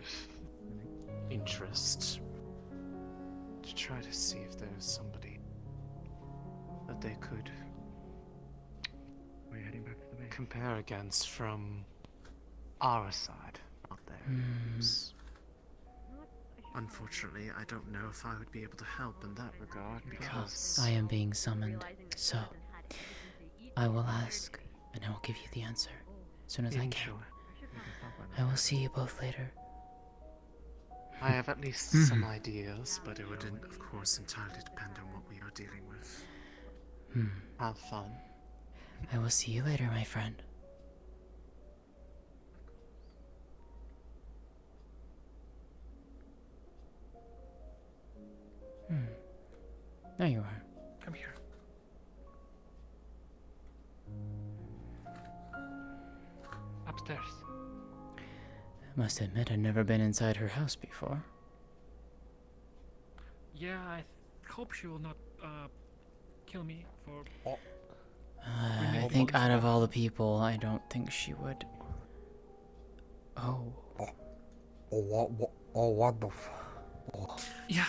interest to try to see if there's somebody that they could compare against from our side, not theirs. Unfortunately, I don't know if I would be able to help in that regard because I am being summoned, so I will ask and I will give you the answer as soon as I can. I will see you both later. I have at least some ideas, but it would, of course, entirely depend on what we are dealing with. Have fun. I will see you later, my friend. There you are. Come here. Upstairs. I must admit, I've never been inside her house before. Yeah, I hope she will not kill me for. I think out of all the people, I don't think she would. Oh. What the Yeah.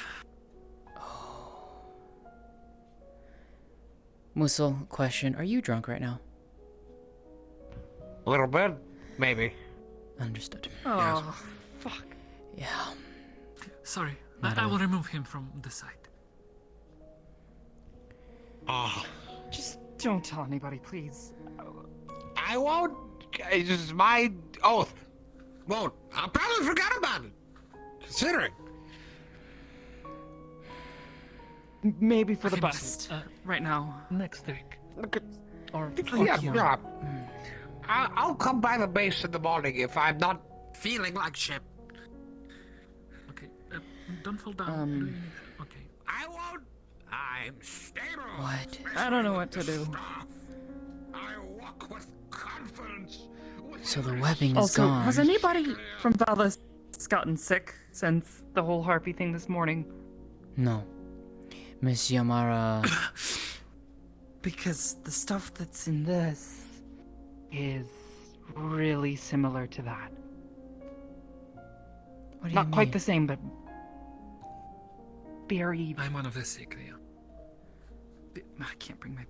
Musil, question, are you drunk right now? A little bit, maybe. Understood. Oh, fuck. Yeah. Sorry, Not I a- will remove him from the site. Just don't tell anybody, please. I won't. It's just my oath. Won't. I'll probably forget about it. Considering. Maybe for the Okay, best. Right now. Next week. Look at. Or Yeah. I'll come by the base in the morning if I'm not feeling like shit. Okay, don't fall down. Do you need... Okay. I won't. I'm stable. What? I don't know what to do. I walk with confidence. So the webbing is Also, gone. has anybody from Valis gotten sick since the whole harpy thing this morning? No. Miss Yamara... Because the stuff that's in this is really similar to that. What do you Not quite mean? the same, but very. I'm one of the sick, yeah. I can't bring my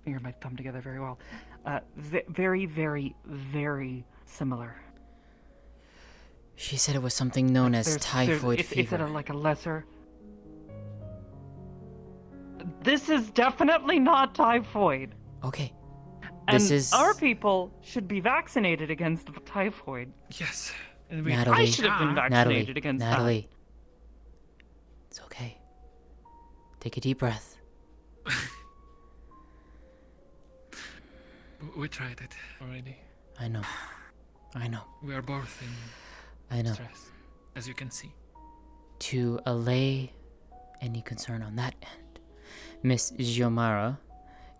finger and my thumb together very well. Very, very, very similar. She said it was something known as There's- typhoid it's fever. at like a lesser. This is definitely not typhoid. Okay. And This is our people should be vaccinated against typhoid. Yes. Natalie. I should have been vaccinated against Natalie. It's okay. Take a deep breath. We tried it already. I know. We are both in I know. stress, as you can see. To allay any concern on that end, Miss Giomara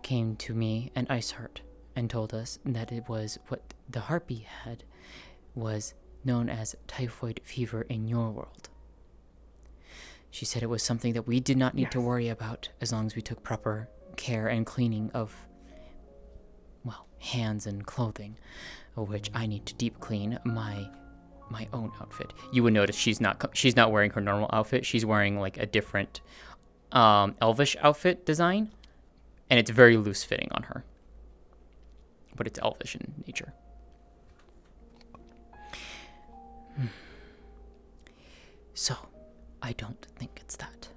came to me and Iceheart and told us that it was what the harpy had was known as typhoid fever in your world. She said it was something that we did not need to worry about as long as we took proper care and cleaning of, well, hands and clothing, which I need to deep clean my own outfit. You would notice she's not wearing her normal outfit. She's wearing like a different elvish outfit design, and it's very loose fitting on her, but it's elvish in nature. So, I don't think it's that.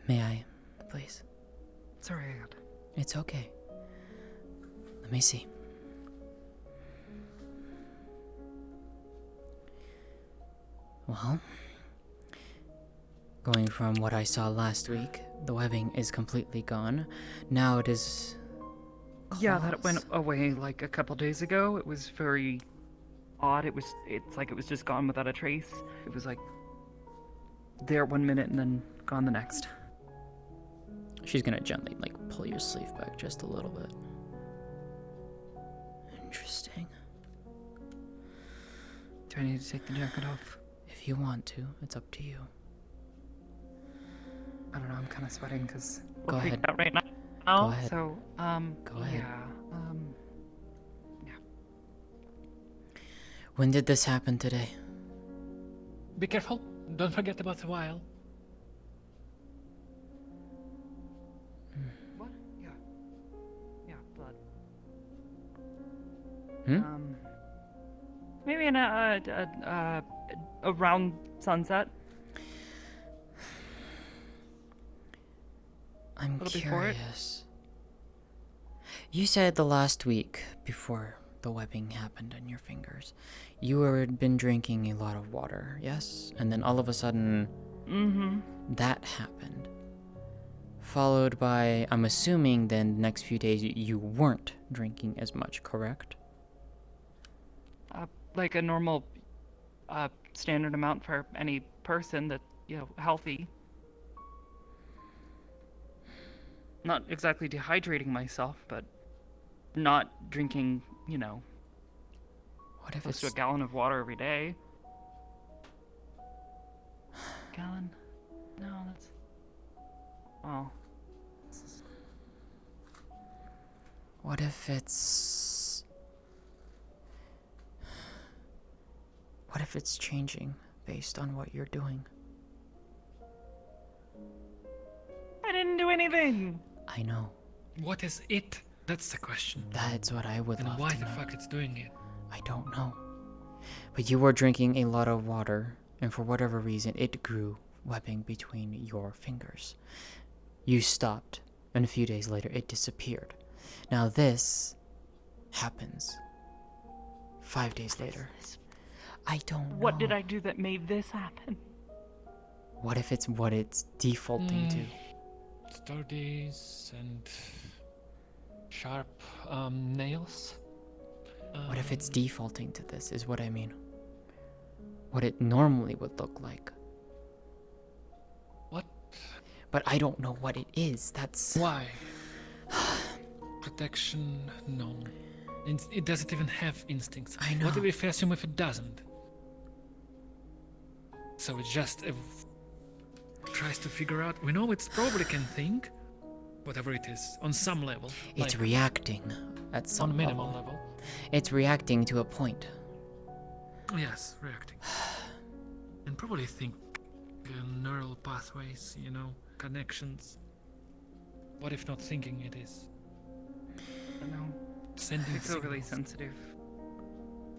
May I, please? Sorry. It's okay. Let me see. Well, going from what I saw last week, the webbing is completely gone. Now it is Yeah, that went away like a couple days ago. It was very odd. It's like it was just gone without a trace. It was like there 1 minute and then gone the next. She's gonna gently like pull your sleeve back just a little bit. Interesting. Do I need to take the jacket off? If you want to, it's up to you. I don't know, I'm kind of sweating because Go ahead. freaked out right now. Go ahead. So, Go ahead. Yeah, When did this happen today? Be careful. Don't forget about the vial. What? Yeah. Yeah, blood. Maybe in around sunset. I'm little before it? curious. You said the last week before the webbing happened on your fingers, you had been drinking a lot of water, yes? And then all of a sudden, that happened. Followed by, I'm assuming then the next few days you weren't drinking as much, correct? Like a normal, standard amount for any person that, healthy. Not exactly dehydrating myself, but not drinking, what if close to it's a gallon of water every day. Gallon? No, that's... Oh. What if it's... What if it's changing based on what you're doing? I didn't do anything! I know. What is it? That's the question. That's what I would And love why to the know. fuck it's doing it? I don't know. But you were drinking a lot of water, and for whatever reason, it grew webbing between your fingers. You stopped, and a few days later, it disappeared. Now this happens 5 days later. I don't know. What did I do that made this happen? What if it's what it's defaulting to? Sturdies and sharp nails. What if it's defaulting to this, is what I mean. What it normally would look like. What? But I don't know what it is, that's... Why? Protection, no. It doesn't even have instincts. I know. What if we assume if it doesn't? So it just tries to figure out. We know it probably can think, whatever it is, on some level. It's like neural at some on minimal level. It's reacting to a point. Yes, reacting. And probably think neural pathways, connections. What if not thinking it is? I don't know. Sending I feel really signals. sensitive,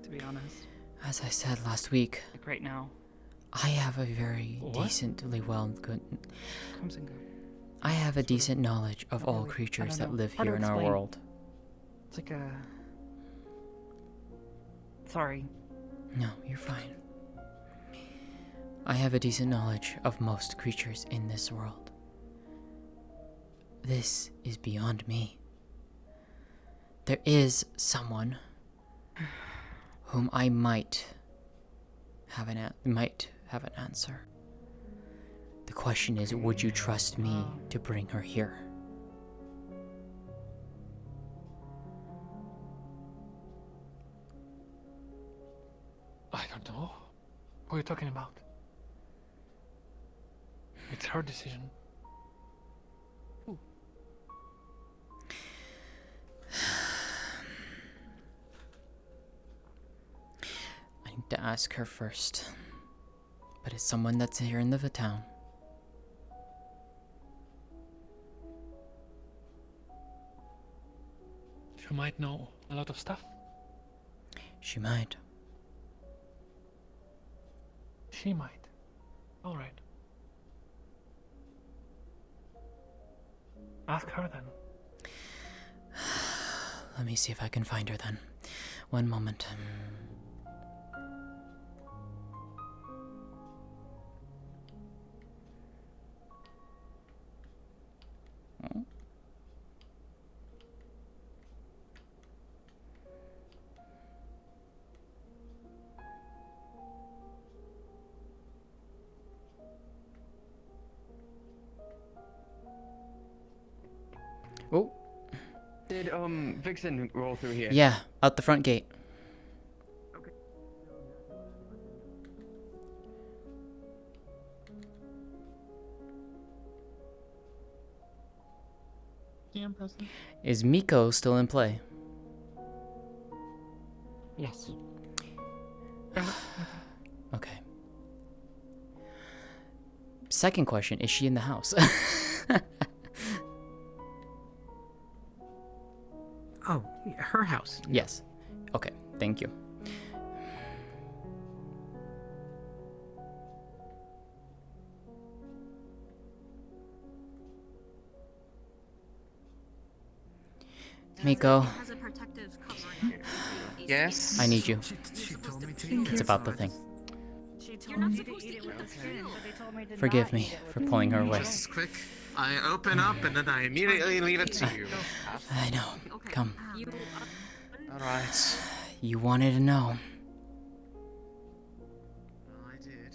to be honest. As I said last week, Like right now. I have a very decently good. Comes and goes. I have a decent knowledge of all creatures that live here in our world. It's like a. Sorry. No, you're fine. I have a decent knowledge of most creatures in this world. This is beyond me. There is someone whom I might have an answer. The question is, would you trust me to bring her here? I don't know. What are you talking about? It's her decision. I need to ask her first. But it's someone that's here in the town. She might know a lot of stuff. She might. She might. Alright. Ask her then. Let me see if I can find her then. One moment. Oh. Did Vixen roll through here? Yeah, out the front gate. Yeah, I'm present. Is Miko still in play? Yes. Okay. Second question, is she in the house? Oh, her house. Yes. Okay, thank you. Miko, Has a protective covering. Yes? I need you. She told me to. It's about the thing. You're not supposed to eat it with the skin. Forgive me for pulling her away. Just quick. I open up and then I immediately leave it to you. I know. Come. Alright. You wanted to know. Well, I did.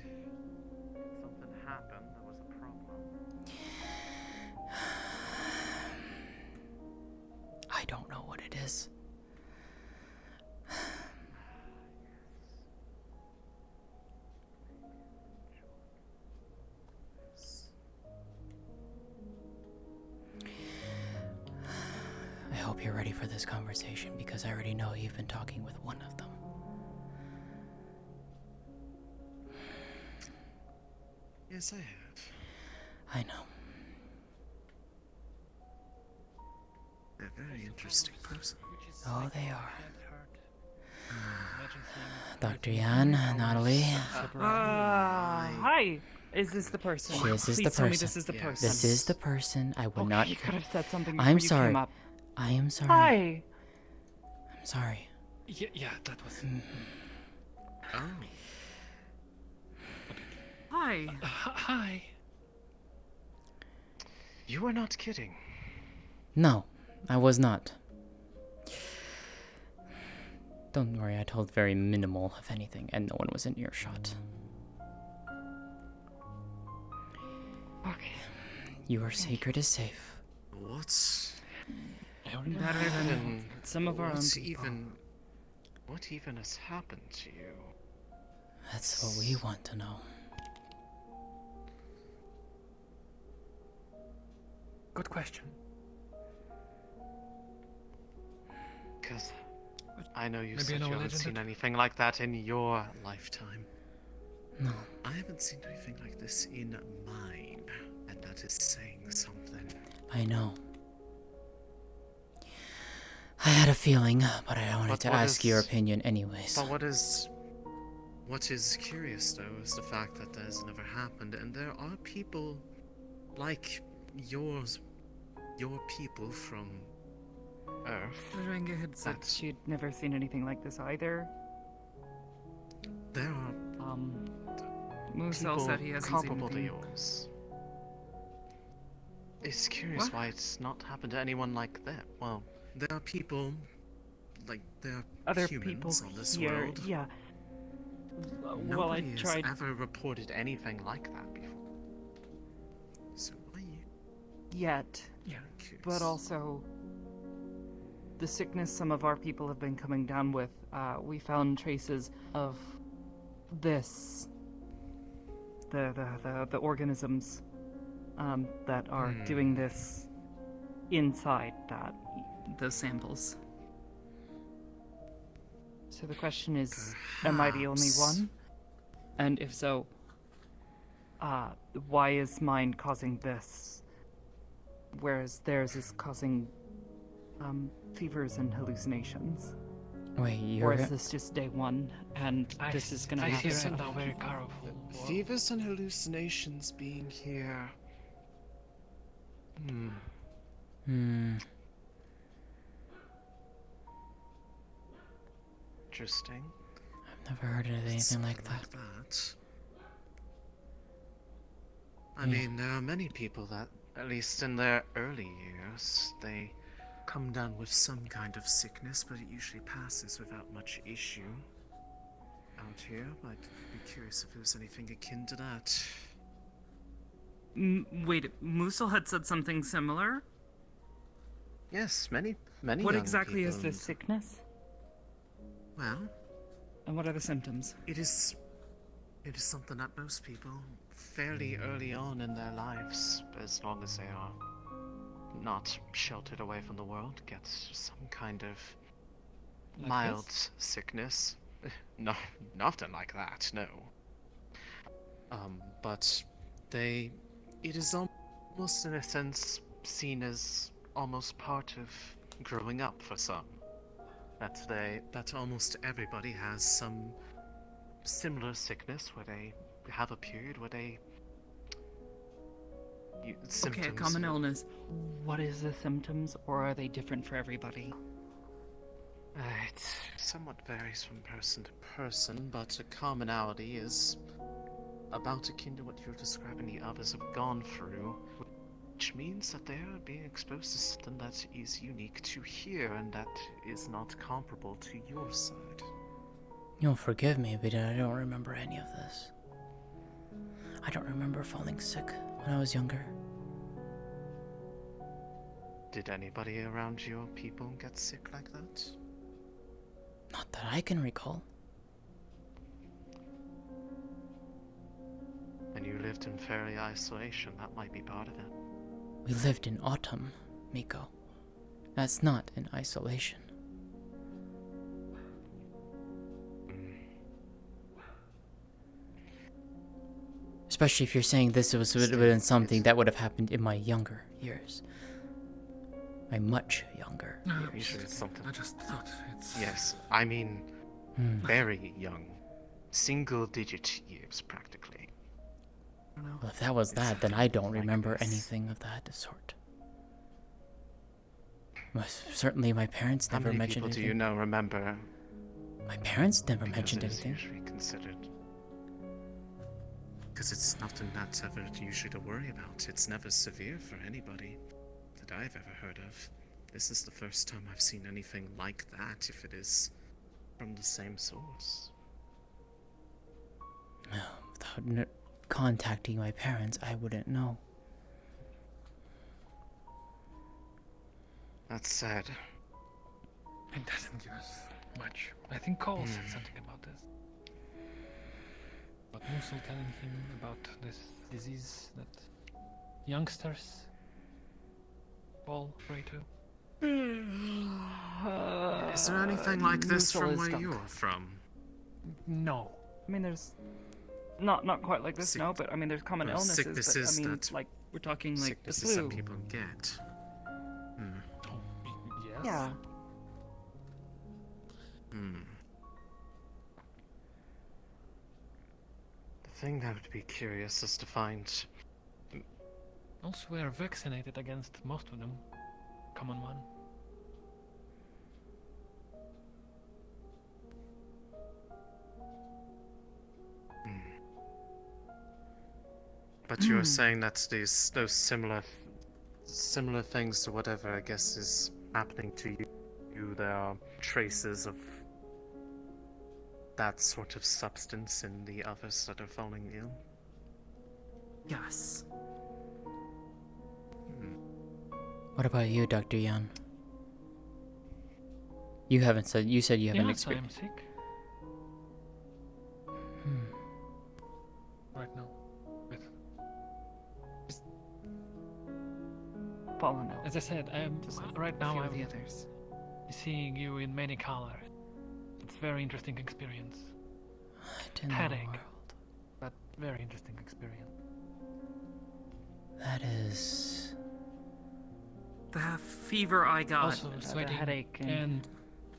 Something happened. There was a problem. I don't know what it is. I hope you're ready for this conversation because I already know you've been talking with one of them. Yes, I have. I know. They're a very interesting person. Oh, they are. Dr. Yan, Natalie. Hi. Is this the person? This is Please the tell me person. this is the person. This is the person. I would not. You could have said something before I'm you sorry. came up. I am sorry. Hi. I'm sorry. Yeah, that was. Oh. Hi. Hi. You were not kidding. No, I was not. Don't worry, I told very minimal, if anything, and no one was in earshot. Okay. Your secret is safe. What's... Better than some of our own What's people. What even has happened to you? That's what we want to know. Good question. Because I know you Maybe said I know you a haven't legend seen that- anything like that in your lifetime. No. I haven't seen anything like this in mine, and that is saying something. I know. I had a feeling, but I wanted But to what ask is- your opinion anyways. But what is What is curious, though, is the fact that that has never happened, and there are people like your people from Earth. Ranga had said she'd never seen anything like this either. There are Musel people said he hasn't seen comparable to anything. yours. It's curious What? why it's not happened to anyone like that. Well, there are people, like, there are Other humans people on this here, world. yeah. Well, I Nobody tried. has ever reported anything like that before. So why you? Yet. Yeah. But also, the sickness some of our people have been coming down with, we found traces of this. The organisms that are doing this inside those samples. So the question is, am I the only one? And if so, why is mine causing this, whereas theirs is causing fevers and hallucinations? Wait, Or is this just day one, and this is gonna I happen? hear now very powerful. Fevers and hallucinations being here. Interesting. I've never heard of anything like that. I mean, there are many people that, at least in their early years, they come down with some kind of sickness, but it usually passes without much issue. Out here, I'd be curious if there's anything akin to that. Wait, Musel had said something similar? Yes, many What young exactly is people. this sickness? Well, and what are the symptoms? It is something that most people, fairly early on in their lives, as long as they are not sheltered away from the world, gets some kind of Like mild this? sickness. No, nothing like that, no. But it is almost in a sense seen as almost part of growing up for some. That almost everybody has some similar sickness where they have a period where they symptoms. Okay, a common illness. What is the symptoms, or are they different for everybody? It somewhat varies from person to person, but a commonality is about akin to what you're describing the others have gone through, which means that they are being exposed to something that is unique to here and that is not comparable to your side. You'll forgive me, but I don't remember any of this. I don't remember falling sick when I was younger. Did anybody around your people get sick like that? Not that I can recall. And you lived in fairly isolation, that might be part of it. We lived in autumn, Miko. That's not in isolation. Especially if you're saying this would have been something that would have happened in my younger years. My much younger years. Usually it's something. I just thought it's... Yes, I mean, very young. Single-digit years, practically. Well, if that was that, then I don't remember anything of that sort. Certainly my parents never mentioned anything. How many people do you know remember? My parents never Because mentioned it is anything. usually considered. Because it's nothing that's ever usually to worry about. It's never severe for anybody that I've ever heard of. This is the first time I've seen anything like that, if it is from the same source. Without contacting my parents, I wouldn't know. That's sad. It doesn't give us much. I think Cole said something about this. But Musel telling him about this disease that youngsters fall prey to. Is there anything like this Musel from is where stuck. you're from? No. I mean, there's not quite like this, no. But I mean, there's common illnesses. Sicknesses but, I mean, that like we're talking like the sicknesses flu. that people get. Yes. Yeah. thing I would be curious is to find. Also, we are vaccinated against most of them. Common one. But you were saying that those similar things to whatever I guess is happening to you, there are traces of that sort of substance in the others that are falling ill. Yes. What about you, Dr. Yan? You said you haven't Yes, I am experienced. sick. Right now. With fallen ill. As I said, I am Just like right a now. few of I'm the others. seeing you in many colors. It's a very interesting experience. In the Headache, world. but very interesting experience. That is. The fever I got, Also the sweating headache, and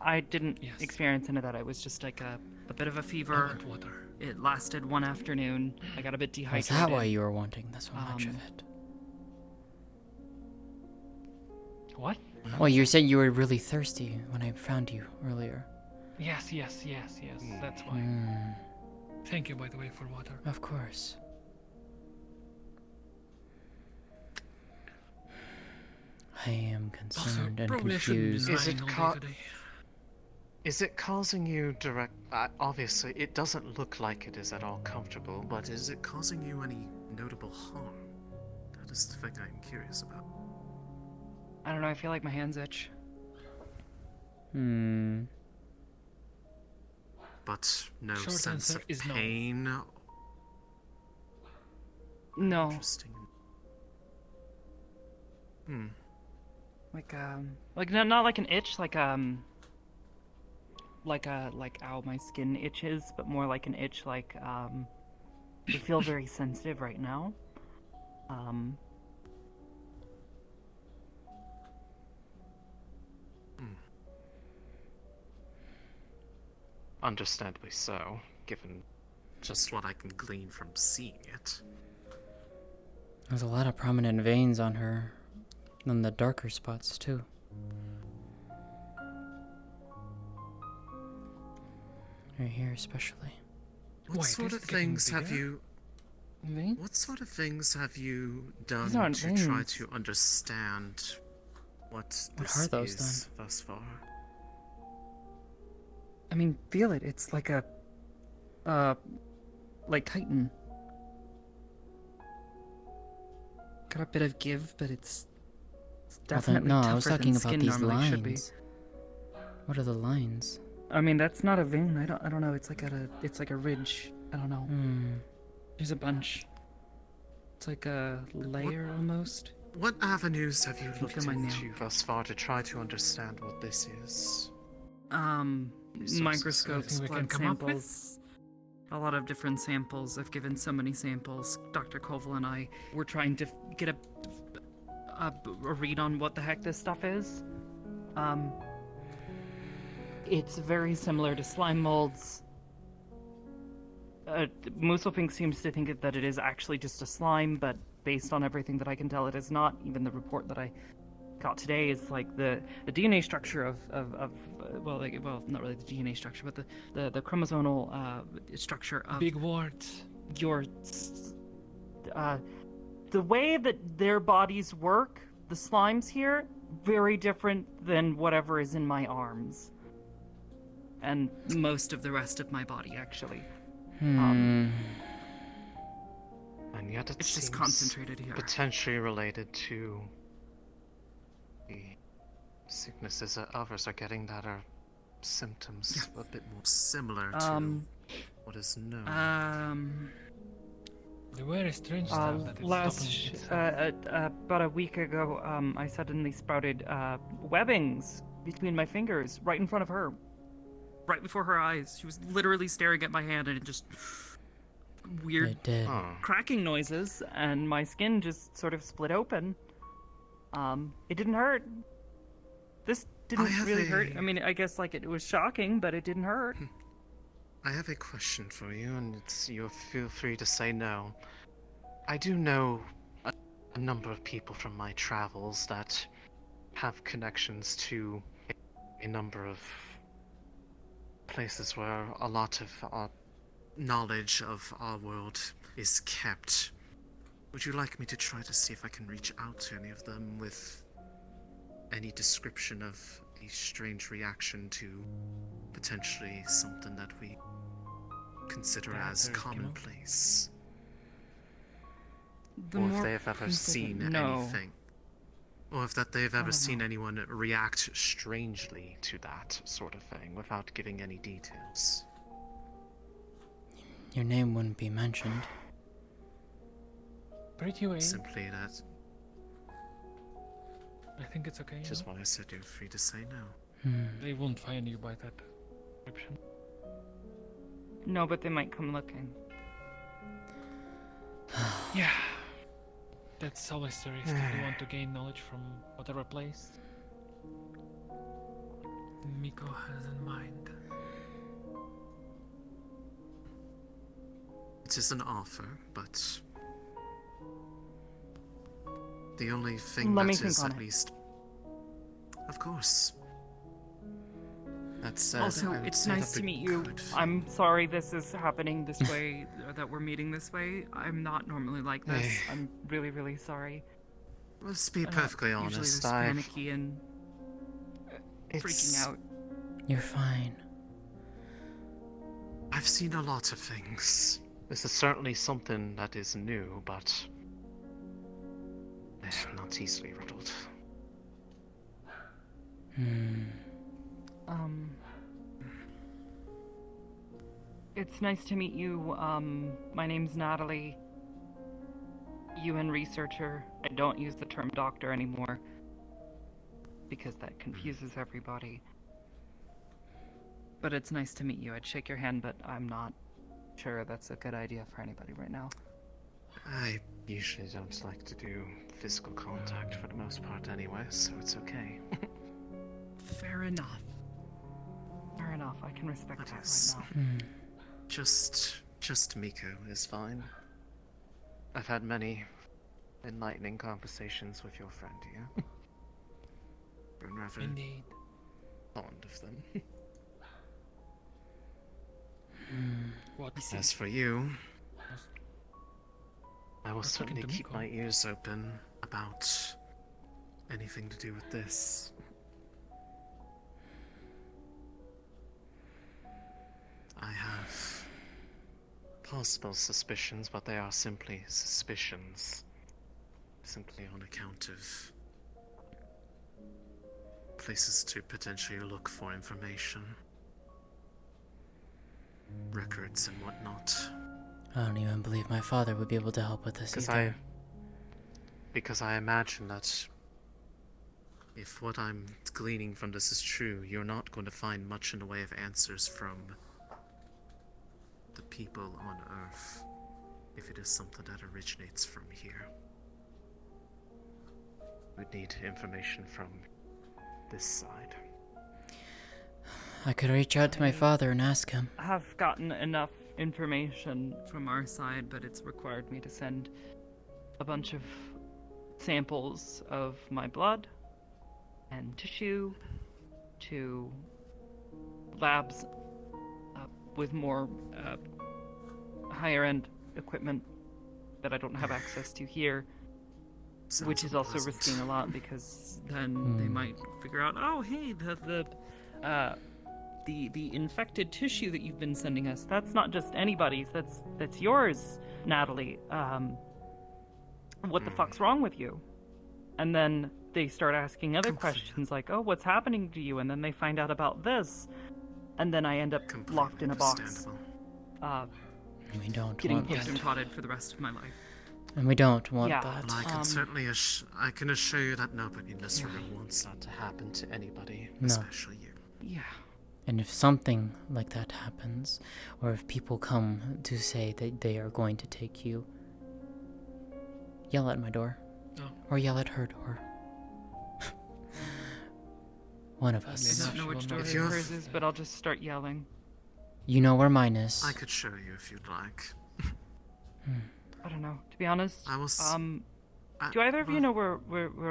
I didn't experience any of that. It was just like a bit of a fever. water. It lasted one afternoon. I got a bit Was dehydrated. that why you were wanting so much of it? What? Well, you said you were really thirsty when I found you earlier. Yes. That's why. Thank you, by the way, for water. Of course. I am concerned and probably I shouldn't be confused. lying Is it causing you direct? Obviously, it doesn't look like it is at all comfortable, but is it causing you any notable harm? That is the thing I'm curious about. I don't know. I feel like my hands itch. But no Short sense answer of is no. pain. No. Interesting. Like not like an itch, like ow, my skin itches, but more like an itch, like I feel very sensitive right now. Understandably so, given just what I can glean from seeing it. There's a lot of prominent veins on her, and the darker spots too. Right here, especially. What sort of things have you? What sort of things have you done These aren't to try veins. to understand what this are those, is thus far? I mean, feel it. It's like a, like chitin. Got a bit of give, but it's definitely no, tougher I was talking than about skin these normally should be. lines. What are the lines? I mean, that's not a vein. I don't know. It's like a ridge. I don't know. There's a bunch. It's like a layer almost. What avenues have you can looked feel my nail. into thus far to try to understand what this is? Microscopes, Something we can blood come up with? samples, a lot of different samples. I've given so many samples. Dr. Koval and I were trying to get a read on what the heck this stuff is. It's very similar to slime molds. Muselfink seems to think that it is actually just a slime, but based on everything that I can tell, it is not. Even the report that I got today is like the DNA structure of not really the DNA structure, but the chromosomal structure of Big words. your the way that their bodies work, the slimes here, very different than whatever is in my arms and most of the rest of my body, actually. And yet It's just concentrated here. Potentially related to the sicknesses that others are getting that are symptoms a bit more similar to what is known. The very strange stuff that it's about a week ago, I suddenly sprouted webbings between my fingers, right in front of her, right before her eyes. She was literally staring at my hand, and it just weird cracking noises, and my skin just sort of split open. It didn't hurt. This didn't really hurt. I mean, I guess like it was shocking, but it didn't hurt. I I have a question for you, and you feel free to say no. I do know a number of people from my travels that have connections to a number of places where a lot of our knowledge of our world is kept. Would you like me to try to see if I can reach out to any of them with any description of a strange reaction to potentially something that we consider as commonplace? Or if they've ever seen anything. Or if that they've ever seen anyone react strangely to that sort of thing without giving any details. Your name wouldn't be mentioned. Pretty way. Simply that. I think it's okay. Just no? why I said you're free to say no. They won't find you by that description. No, but they might come looking. Yeah. That's always the risk if you want to gain knowledge from whatever place Miko has in mind. It is an offer, but the only thing Let that me think is on at it. least, of course. That said, Also, I would it's say nice that to we meet you. could- I'm sorry this is happening this way, or that we're meeting this way. I'm not normally like this. Hey. I'm really, really sorry. Let's be I'm perfectly usually honest. this panicky and freaking out. You're fine. I've seen a lot of things. This is certainly something that is new, but not easily riddled. It's nice to meet you. My name's Natalie. UN researcher. I don't use the term doctor anymore because that confuses everybody. But it's nice to meet you. I'd shake your hand, but I'm not sure that's a good idea for anybody right now. I usually don't like to do physical contact for the most part anyway, so it's okay. Fair enough. Fair enough. I can respect that Yes. right now. Just Miko is fine. I've had many enlightening conversations with your friend here. Been rather Indeed. fond of them. What? As for you, I will was talking certainly to keep Miko. my ears open about anything to do with this. I have possible suspicions, but they are simply suspicions. Simply on account of places to potentially look for information. Records and whatnot. I don't even believe my father would be able to help with this either. Because I imagine that if what I'm gleaning from this is true, you're not going to find much in the way of answers from the people on Earth if it is something that originates from here. We'd need information from this side. I could reach out to my father and ask him. Have gotten enough information from our side, but it's required me to send a bunch of samples of my blood and tissue to labs with more higher end equipment that I don't have access to here. Which is also risking a lot because then they might figure out, oh hey, the infected tissue that you've been sending us, that's not just anybody's, that's yours, Natalie. What the fuck's wrong with you? And then they start asking other questions like, oh, what's happening to you? And then they find out about this. And then I end up locked in a box. We don't getting want poked that. and prodded for the rest of my life. And we don't want Yeah, that. Well, I can certainly I can assure you that nobody in this room wants that to happen to anybody, No. especially you. Yeah. And if something like that happens, or if people come to say that they are going to take you, yell at my door. Oh. Or yell at her door. One of us. I don't know which door hers is, but I'll just start yelling. You know where mine is. I could show you if you'd like. I don't know. To be honest, I was. do either of you know where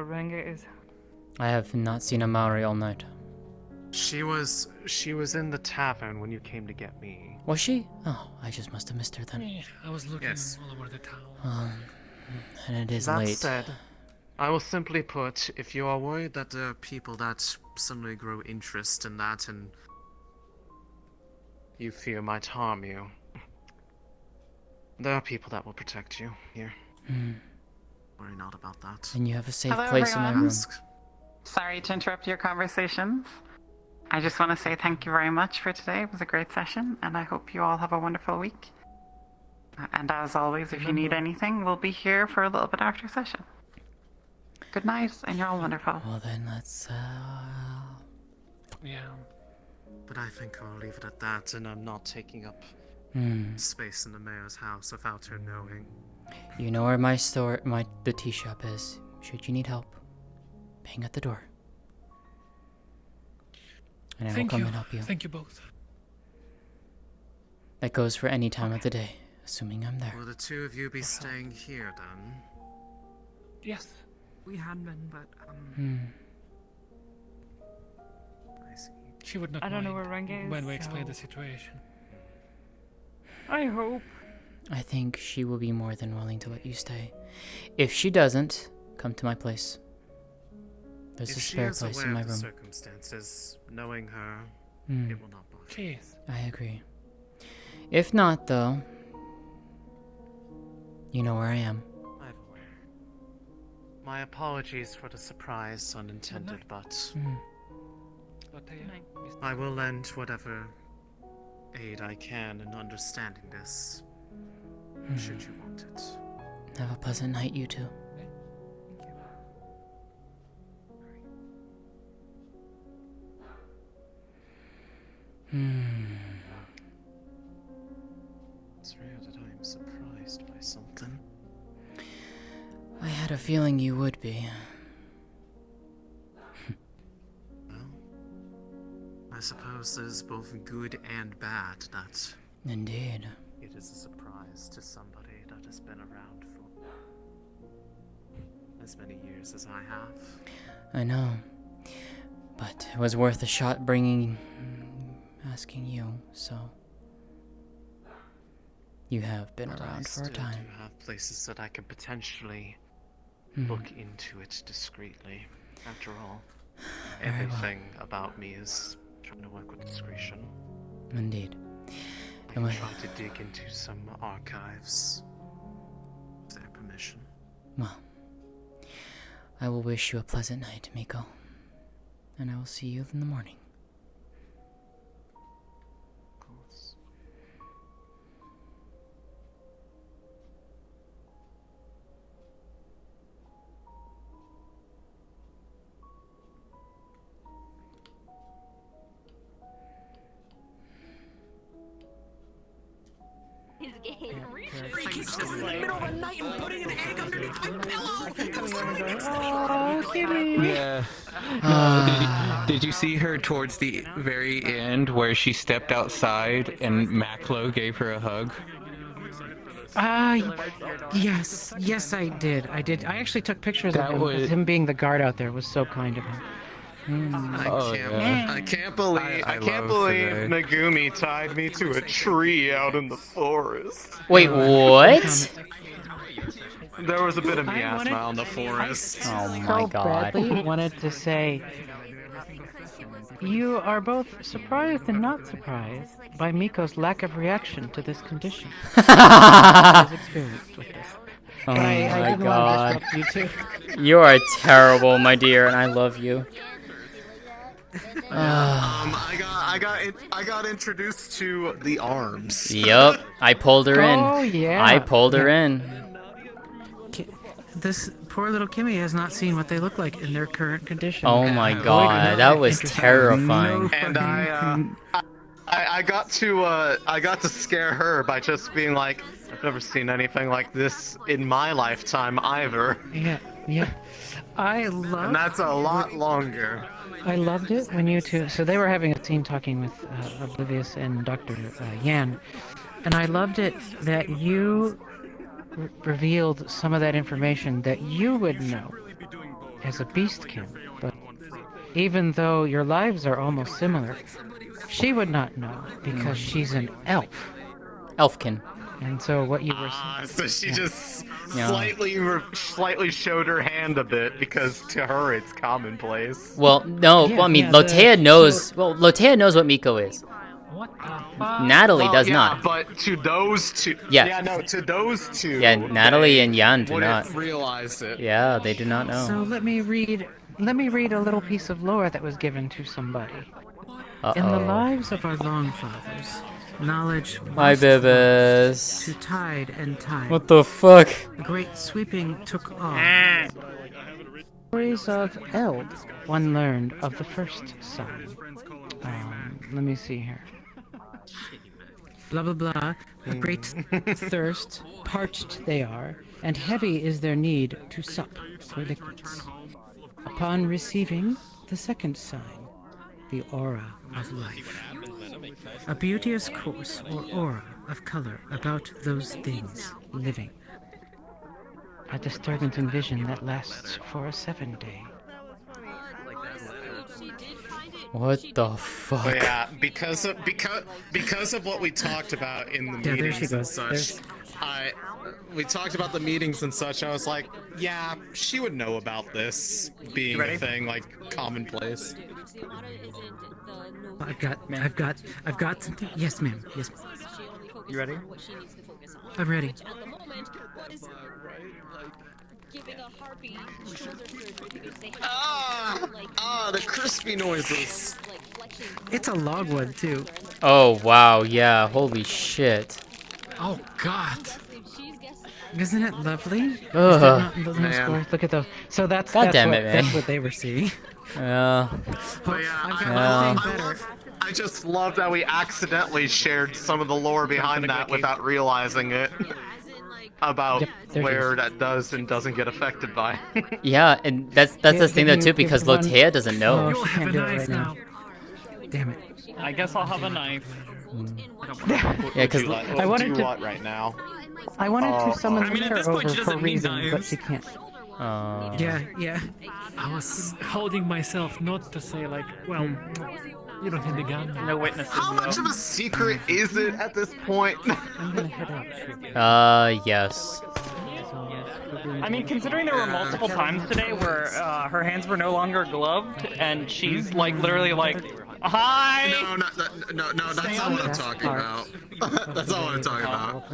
Ranga is? I have not seen a Maori all night. She was in the tavern when you came to get me. Was she? Oh, I just must have missed her then. Yeah, I was looking Yes. all over the town. And it is That late. said, I will simply put, if you are worried that there are people that suddenly grow interest in that and you fear might harm you, there are people that will protect you here. Worry not about that. And you have a safe Hello, place in my everyone. room. Sorry to interrupt your conversations. I just want to say thank you very much for today. It was a great session, and I hope you all have a wonderful week. And as always, if you need anything, we'll be here for a little bit after session. Good night, and you're all wonderful. Well then, let's Yeah. But I think I'll leave it at that, and I'm not taking up space in the mayor's house without her knowing. You know where the tea shop is. Should you need help, bang at the door. And I will come and help you. Thank you both. That goes for any time of the day, assuming I'm there. Will the two of you be staying here then? Yes, we had been, but I see. she would not I don't know mind where Ranga is, when we explain so- the situation. I hope. I think she will be more than willing to let you stay. If she doesn't, come to my place. There's a spare place in my If she is aware of the room. circumstances, knowing her, it will not bother. Jeez. I agree. If not, though, you know where I am. I'm aware. My apologies for the surprise, unintended, but Lótëa, I will lend whatever aid I can in understanding this, should you want it. Have a pleasant night, you two. It's rare that I am surprised by something. I had a feeling you would be. Well, I suppose there's both good and bad that Indeed. it is a surprise to somebody that has been around for as many years as I have. I know. But it was worth a shot asking you, so. You have been But around I for a still time. do have places that I can potentially look into it discreetly. After all, Very well. everything about me is trying to work with discretion. Indeed. I can try to dig into some archives. With their permission. Well, I will wish you a pleasant night, Miko. And I will see you in the morning. Of course. He's getting He's just in the middle of the night and putting an egg underneath my pillow. Oh, Kitty. Yeah. Did you see her towards the very end where she stepped outside and Maclo gave her a hug? Yes, I did. I actually took pictures That of him. 'Cause was- him being the guard out there was so kind of him. I can't believe I can't believe Megumi tied me to a tree out in the forest. Wait, what? There was a bit of I miasma wanted- on the forest. Oh so my god. badly wanted to say, you are both surprised and not surprised by Miko's lack of reaction to this condition. His experience with this. Oh But I my didn't god. want to disrupt you too. You are terrible, my dear, and I love you. I got introduced to the arms. Yup, I pulled her in. Oh, yeah. I pulled her in. This poor little Kimmy has not seen what they look like in their current condition. Oh my god, that was terrifying. And I got to scare her by just being like, I've never seen anything like this in my lifetime either. Yeah. I love. And that's a lot longer. I loved it when you two. So they were having a scene talking with Oblivious and Dr. Yan, and I loved it that you revealed some of that information that you would know as a beastkin. But even though your lives are almost similar, she would not know because she's an elf. Elfkin. And so what you were So she just Yeah. slightly showed her hand a bit because to her it's commonplace. Well, no. Yeah, well, I mean, yeah, Lótëa knows. Well, Lótëa knows what Miko is. What the fuck? Natalie Well, does yeah, not. but to those two. Yeah. no, to those two. Yeah, Natalie they and Yan do wouldn't not. realize it. Yeah, they do not know. So let me read a little piece of lore that was given to somebody. In the lives of our Longfathers, knowledge My was babies. to tide and tide. What the fuck? A great sweeping took off. Stories of Eld, one learned of the first son. Let me see here. Blah blah blah. A great thirst, parched they are, and heavy is their need to sup for liquids. Upon receiving the second sign, the aura of life. A beauteous course or aura of color about those things living. A disturbance in vision that lasts for a 7-day. What the fuck? But yeah, because of what we talked about in the Yeah, there she meetings and goes. such, we talked about the meetings and such. I was like, yeah, she would know about this being a thing, like commonplace. I've got something. Yes, ma'am. Yes. You ready? I'm ready. The crispy noises. It's a logwood too. Oh wow, yeah. Holy shit. Oh god. Isn't it lovely? Is Ugh. that not in the Man. score? Look at those. So that's God that's damn what, it, man. That's what they were seeing. Yeah. But yeah, I've got Yeah. nothing better. I just love that we accidentally shared some of the lore behind that without realizing it. About Yep, there she where is. that does and doesn't get affected by. Yeah, and that's the Give thing though me- too, give because one- Lótëa doesn't know. Oh, You'll she have can't a do it knife right now. now. Damn it. I guess I'll have a knife. Yeah, because I wanted do to- what right now? I wanted to summon I mean, at her this point, over she for doesn't a need reason, but knives. she can't. uh, Yeah. I was holding myself not to say like, well, you don't need the gun. No witnesses. How much of a secret is it at this point? I'm gonna head out. yes. I mean, considering there were multiple times today where her hands were no longer gloved, and she's like literally like, hi. No, that's not what I'm talking about. That's not what I'm talking about.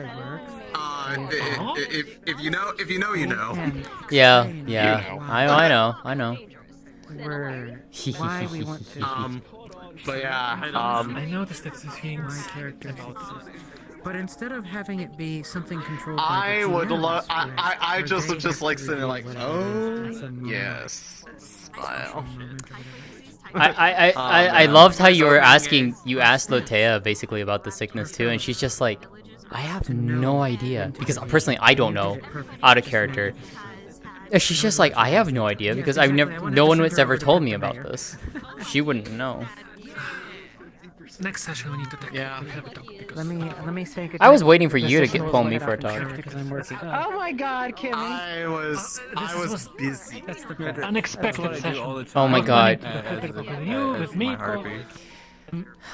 If you know, you know. Yeah, You yeah. know. I know. Where why we want to. But yeah, I noticed that this thing's character about this. But instead of having it be something controlled by I the would GMs, love. I where just they am just have like to sitting reveal like, whatever it oh is. Some yes, smile. I loved how you were asking. You asked Lótëa basically about the sickness too, and she's just like, I have no idea because personally I don't know, out of character. And she's just like, I have no idea because I've never, no one has ever told me about this. She wouldn't know. Next session we need to Yeah. have a talk because Let me say good I was night. waiting for The you to session get will pull let me off for a in talk. character 'cause I'm working. Oh my God, Kimmy! I was busy. that's the unexpected session. Oh my god. With you, with me,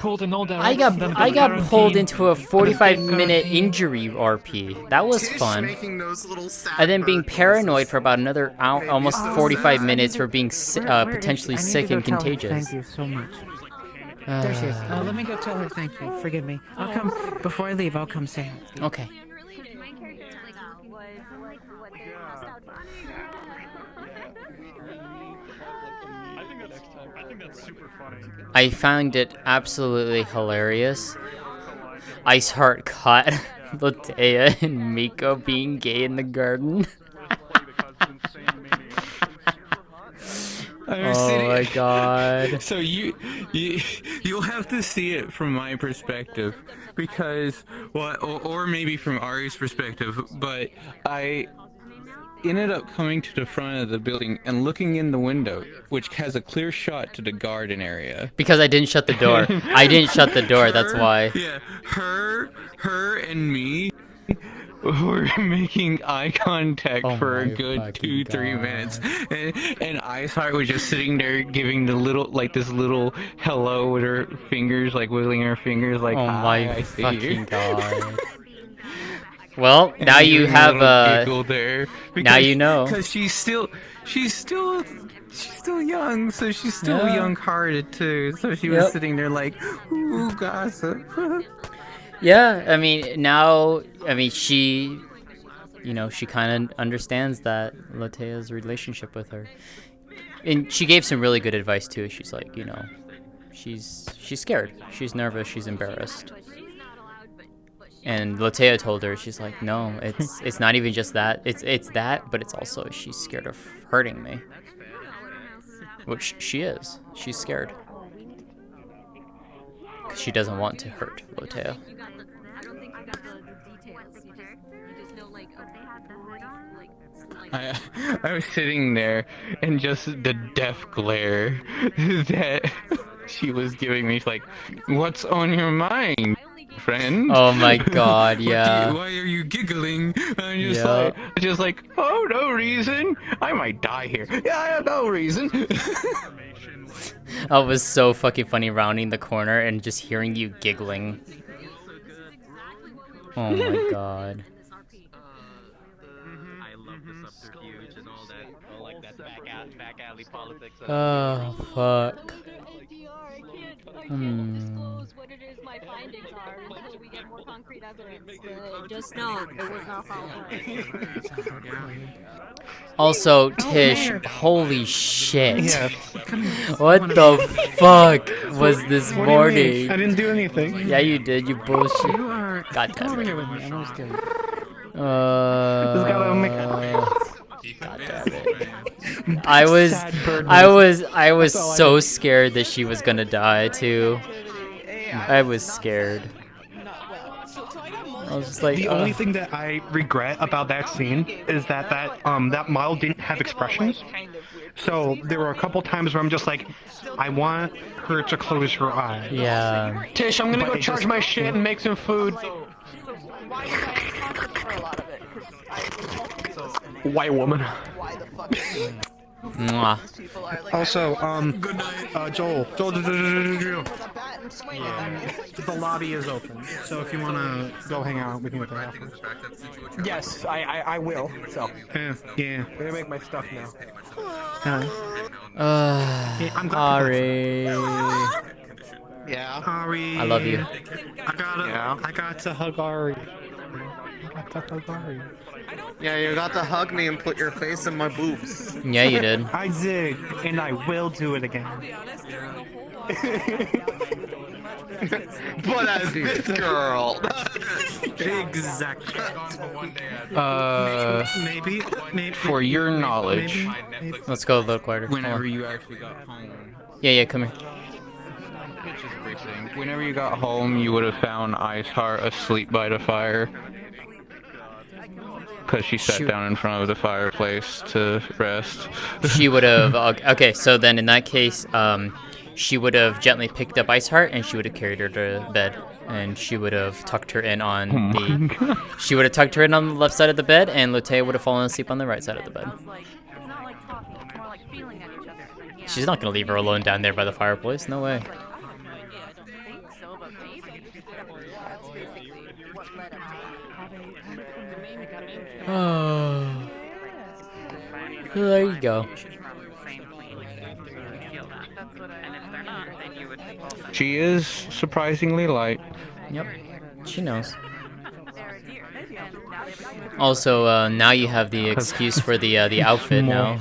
pulled in all I directions. got pulled into a 45-minute injury RP. That was Tish fun. making those little sad And then being bird paranoid for about another hour, almost Oh, 45 man. minutes for being Where is potentially she? I need sick to go and tell her contagious. Thank you so much. There she is. Let me go tell her thank you. Forgive me. I'll come before I leave. I'll come say hi. Okay. I think that's super funny. I found it absolutely hilarious. Iceheart caught Lótëa and Miko being gay in the garden. Oh my god. So you'll have to see it from my perspective, because or maybe from Ari's perspective, but ended up coming to the front of the building and looking in the window, which has a clear shot to the garden area. Because I didn't shut the door. I didn't shut the door, that's why. Yeah, her and me were making eye contact for a good 2-3 minutes, and Iceheart was just sitting there giving the little, like this little hello with her fingers, like wiggling her fingers, like, Oh hi, my I see fucking you. god. Well, And now you giving have little giggle there. now you know. Because she's still young, so she's still Yeah. young-hearted too. So she was Yep. sitting there like, ooh, gossip. Yeah, I mean, now, she, she kind of understands that Lótëa's relationship with her. And she gave some really good advice too. She's like, she's scared. She's nervous. She's embarrassed. And Lótëa told her, she's like, no, it's not even just that. It's that, but it's also she's scared of hurting me. Which she is. She's scared. 'Cause she doesn't want to hurt Lótëa. I was sitting there, and just the death glare that she was giving me. She's like, what's on your mind, friend? Oh my god, yeah. Why are you giggling? I'm Yeah. just like, oh, no reason. I might die here. Yeah, I have no reason. That was so fucking funny, rounding the corner and just hearing you giggling. Oh my god. I love the subterfuge and all that, all like that back alley politics. Oh, fuck. What it is my findings are until we get more concrete evidence. Just know it was not foul play. Also, Tish, holy shit. Yes. What the fuck was this What do you mean? morning? I didn't do anything. Yeah, you did, you bullshit. You are. God Come damn over it. here with me. I'm almost kidding. God damn it. I was so scared that she was gonna die too. I was scared. I was just like, The only thing that I regret about that scene is that model didn't have expressions. So there were a couple times where I'm just like, I want her to close her eyes. Yeah. Tish, I'm gonna go charge my shit and make some food. White woman. Mwah. Also, Joel, the lobby is open, so if you wanna go hang out, we can go there afterwards. Yes, I will. So yeah, I'm gonna make my stuff now. I'm glad Ari. Yeah, Ari. I love you. I got to hug Ari. Yeah, you got to hug me and put your face in my boobs. Yeah, you did. I did, and I will do it again. But as this girl. Exactly. Maybe. For your knowledge, Let's go a little quieter. whenever you actually got home, Yeah, come here. whenever you got home, you would have found Iceheart asleep by the fire. Because she sat down in front of the fireplace to rest. She would have. Okay, so then in that case, she would have gently picked up Iceheart and she would have carried her to bed, and she would have tucked her in on She would have tucked her in on the left side of the bed, and Lótëa would have fallen asleep on the right side of the bed. She's not gonna leave her alone down there by the fireplace. No way. Oh. There you go. She is surprisingly light. Yep, she knows. Also, now you have the excuse for the outfit now.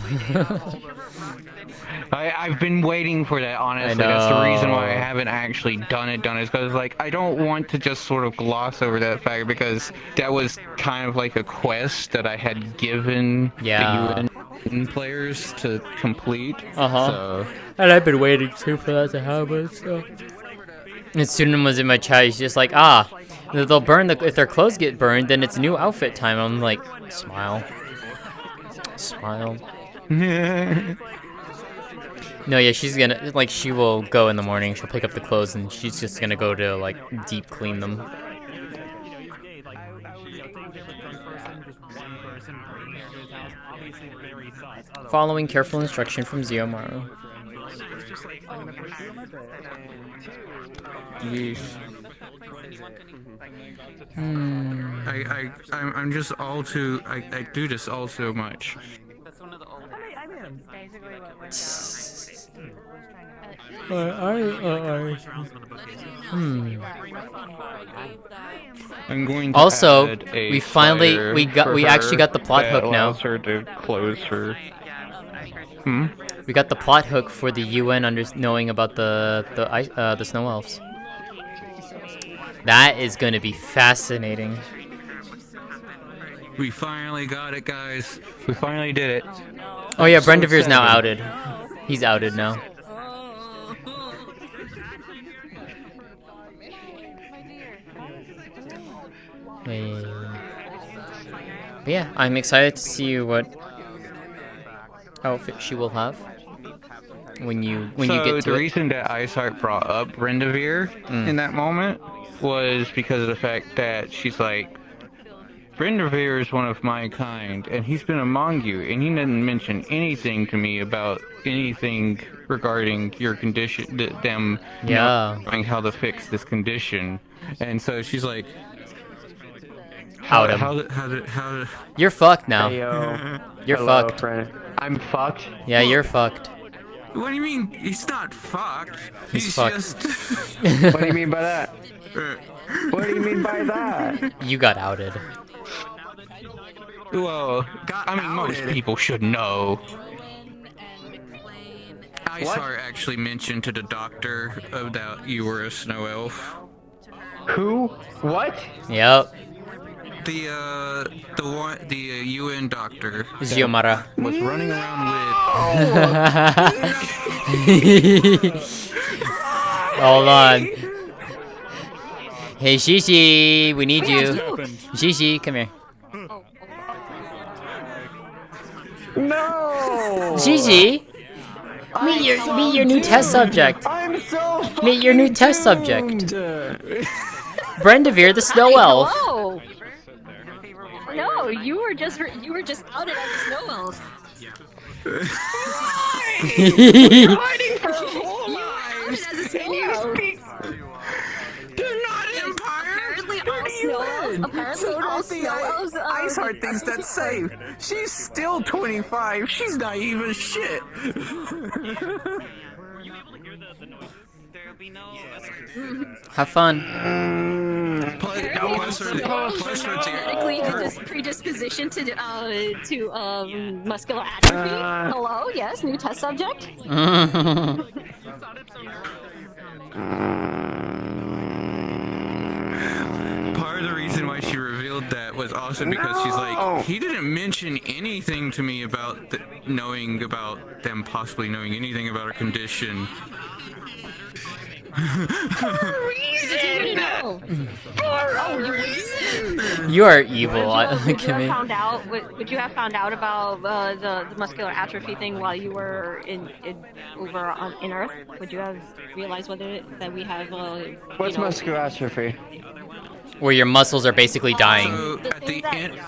I've been waiting for that, honestly. I That's the reason why I know. haven't actually done it, because, like, I don't want to just sort of gloss over that fact, because that was kind of like a quest that I had given Yeah. the UN players to complete. So. And I've been waiting too for that to happen, so. And Sunan was in my chat, he's just like, they'll burn if their clothes get burned, then it's new outfit time. I'm like, smile. Smile. No, yeah, she's gonna, like, she will go in the morning, she'll pick up the clothes, and she's just gonna go to, like, deep clean them. Following careful instruction from Ziomaru. Yes. I'm just all too. I do this all so much. I'm going to Also, add a we finally slider we for actually her got the plot that hook now. allows her to close her. We got the plot hook for the UN knowing about the snow elves. That is going to be fascinating. We finally got it, guys. We finally did it. Oh yeah, Episode Brendavir's now 7. outed. He's outed now. Hey. But yeah, I'm excited to see what outfit she will have when you get to the it. reason that Iceheart brought up Brendavir in that moment was because of the fact that she's like, Brendavir is one of my kind, and he's been among you, and he didn't mention anything to me about anything regarding your condition, them knowing how to fix this condition. And so she's like, Out him. how You're fucked now. Hey, yo. You're Hello, fucked. friend. I'm fucked? Yeah, you're fucked. What do you mean? He's not fucked. He's fucked. Just... What do you mean by that? What do you mean by that? You got outed. Well, I mean, most people should know. Iceheart actually mentioned to the doctor that you were a snow elf. Who? What? Yep. The UN doctor. Ziomara. Was running around with. Hold on. Hey, Shishi, we need you. Shishi, come here. No! Gigi, meet your new test subject. I'm so Meet your new test subject. Brendavir, the snow elf. Hello. No, you were just outed as a snow elf. You're hiding for our whole lives. As a snow elf. They're not empires. Apparently all snow elves. Iceheart thinks that's safe. She's still 25. She's naive as shit. Have fun. Theoretically, this predisposition to muscular atrophy. Hello, yes, new test subject. Part of the reason why she revealed that was also because she's like, he didn't mention anything to me about knowing about them possibly knowing anything about her condition. You are evil. Would you have found out about the muscular atrophy thing while you were over in Earth? Would you have realized that we have? What's muscular atrophy? Where your muscles are basically dying. So at the end,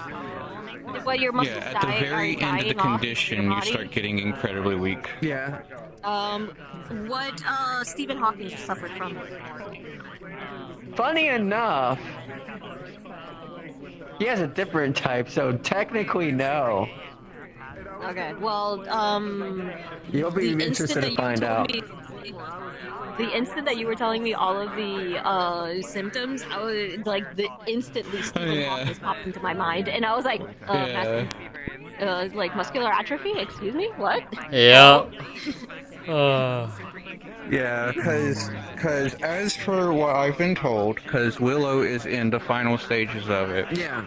well, your muscles at the very end of the condition, you start getting incredibly weak. Yeah. What Stephen Hawking suffered from. Funny enough, he has a different type, so technically no. Okay, well, you'll be interested to find out. The instant that you were telling me all of the symptoms, I was like, instantly Stephen Hawking popped into my mind, and I was like, like muscular atrophy? Excuse me, what? Yeah. Yeah, because as for what I've been told, because Willow is in the final stages of it. Yeah.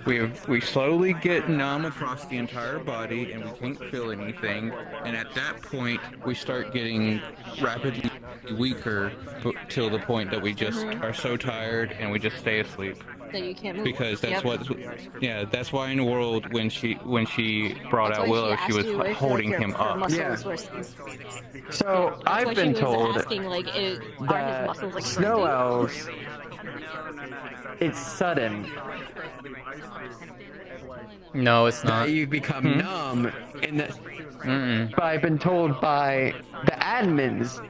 We slowly get numb across the entire body, and we can't feel anything. And at that point, we start getting rapidly weaker till the point that we just are so tired and we just stay asleep. That you can't move. Because that's Yep. what. Yeah, that's why in the world when she brought That's out why Willow, she asked was you if, holding like, him your up. muscles were- So That's I've why been she was told asking, like, are his that muscles like snow shrinking? elves, it's sudden. No, it's not. That you become numb, and that. Mm-mm. But I've been told by the admins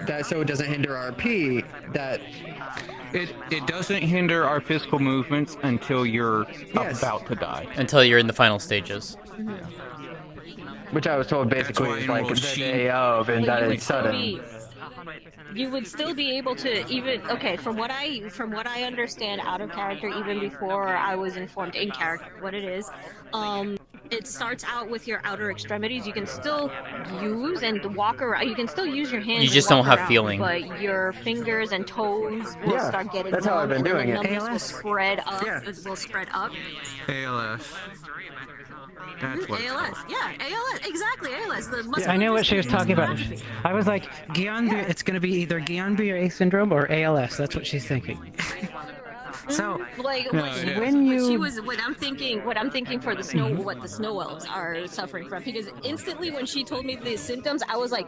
that so it doesn't hinder RP that. It doesn't hinder our physical movements until you're about to die. Until you're in the final stages. Which I was told basically is like the day of, and that it's sudden. You would still be able to even from what I understand out of character, even before I was informed in character what it is. It starts out with your outer extremities. You can still use and walk around. You can still use your hands. You just and walk don't have around, feeling. But your fingers and toes will Yeah, start getting that's how I've numb, been and doing then the it. numbness will spread up. Yeah. It will spread up. ALS. That's what. ALS. Yeah, ALS. Exactly, ALS. The muscle I knew what she was talking about. I was like, Guillain-Barré. It's going to be either Guillain-Barré syndrome or ALS. That's what she's thinking. So, like No, what, yeah. what When she you- was, what I'm thinking for the snow, what the snow elves are suffering from, because instantly when she told me the symptoms, I was like,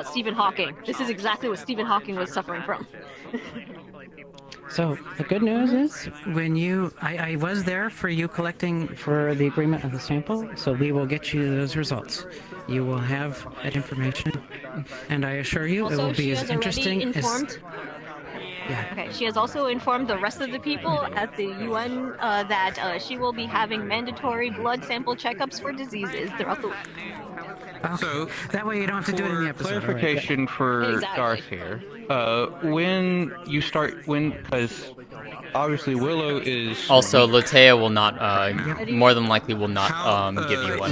Stephen Hawking. This is exactly what Stephen Hawking was suffering from. So the good news is, when I was there for you collecting for the agreement of the sample, so we will get you those results. You will have that information, and I assure you, it Also, will be she as has already interesting as. informed. Okay, she has also informed the rest of the people at the UN that she will be having mandatory blood sample checkups for diseases throughout the week. So that way you don't have to do it in the episode. All right, clarification for Exactly. Darth here. When you start, because obviously Willow is Also, Lótëa will not, more than likely will not give you one.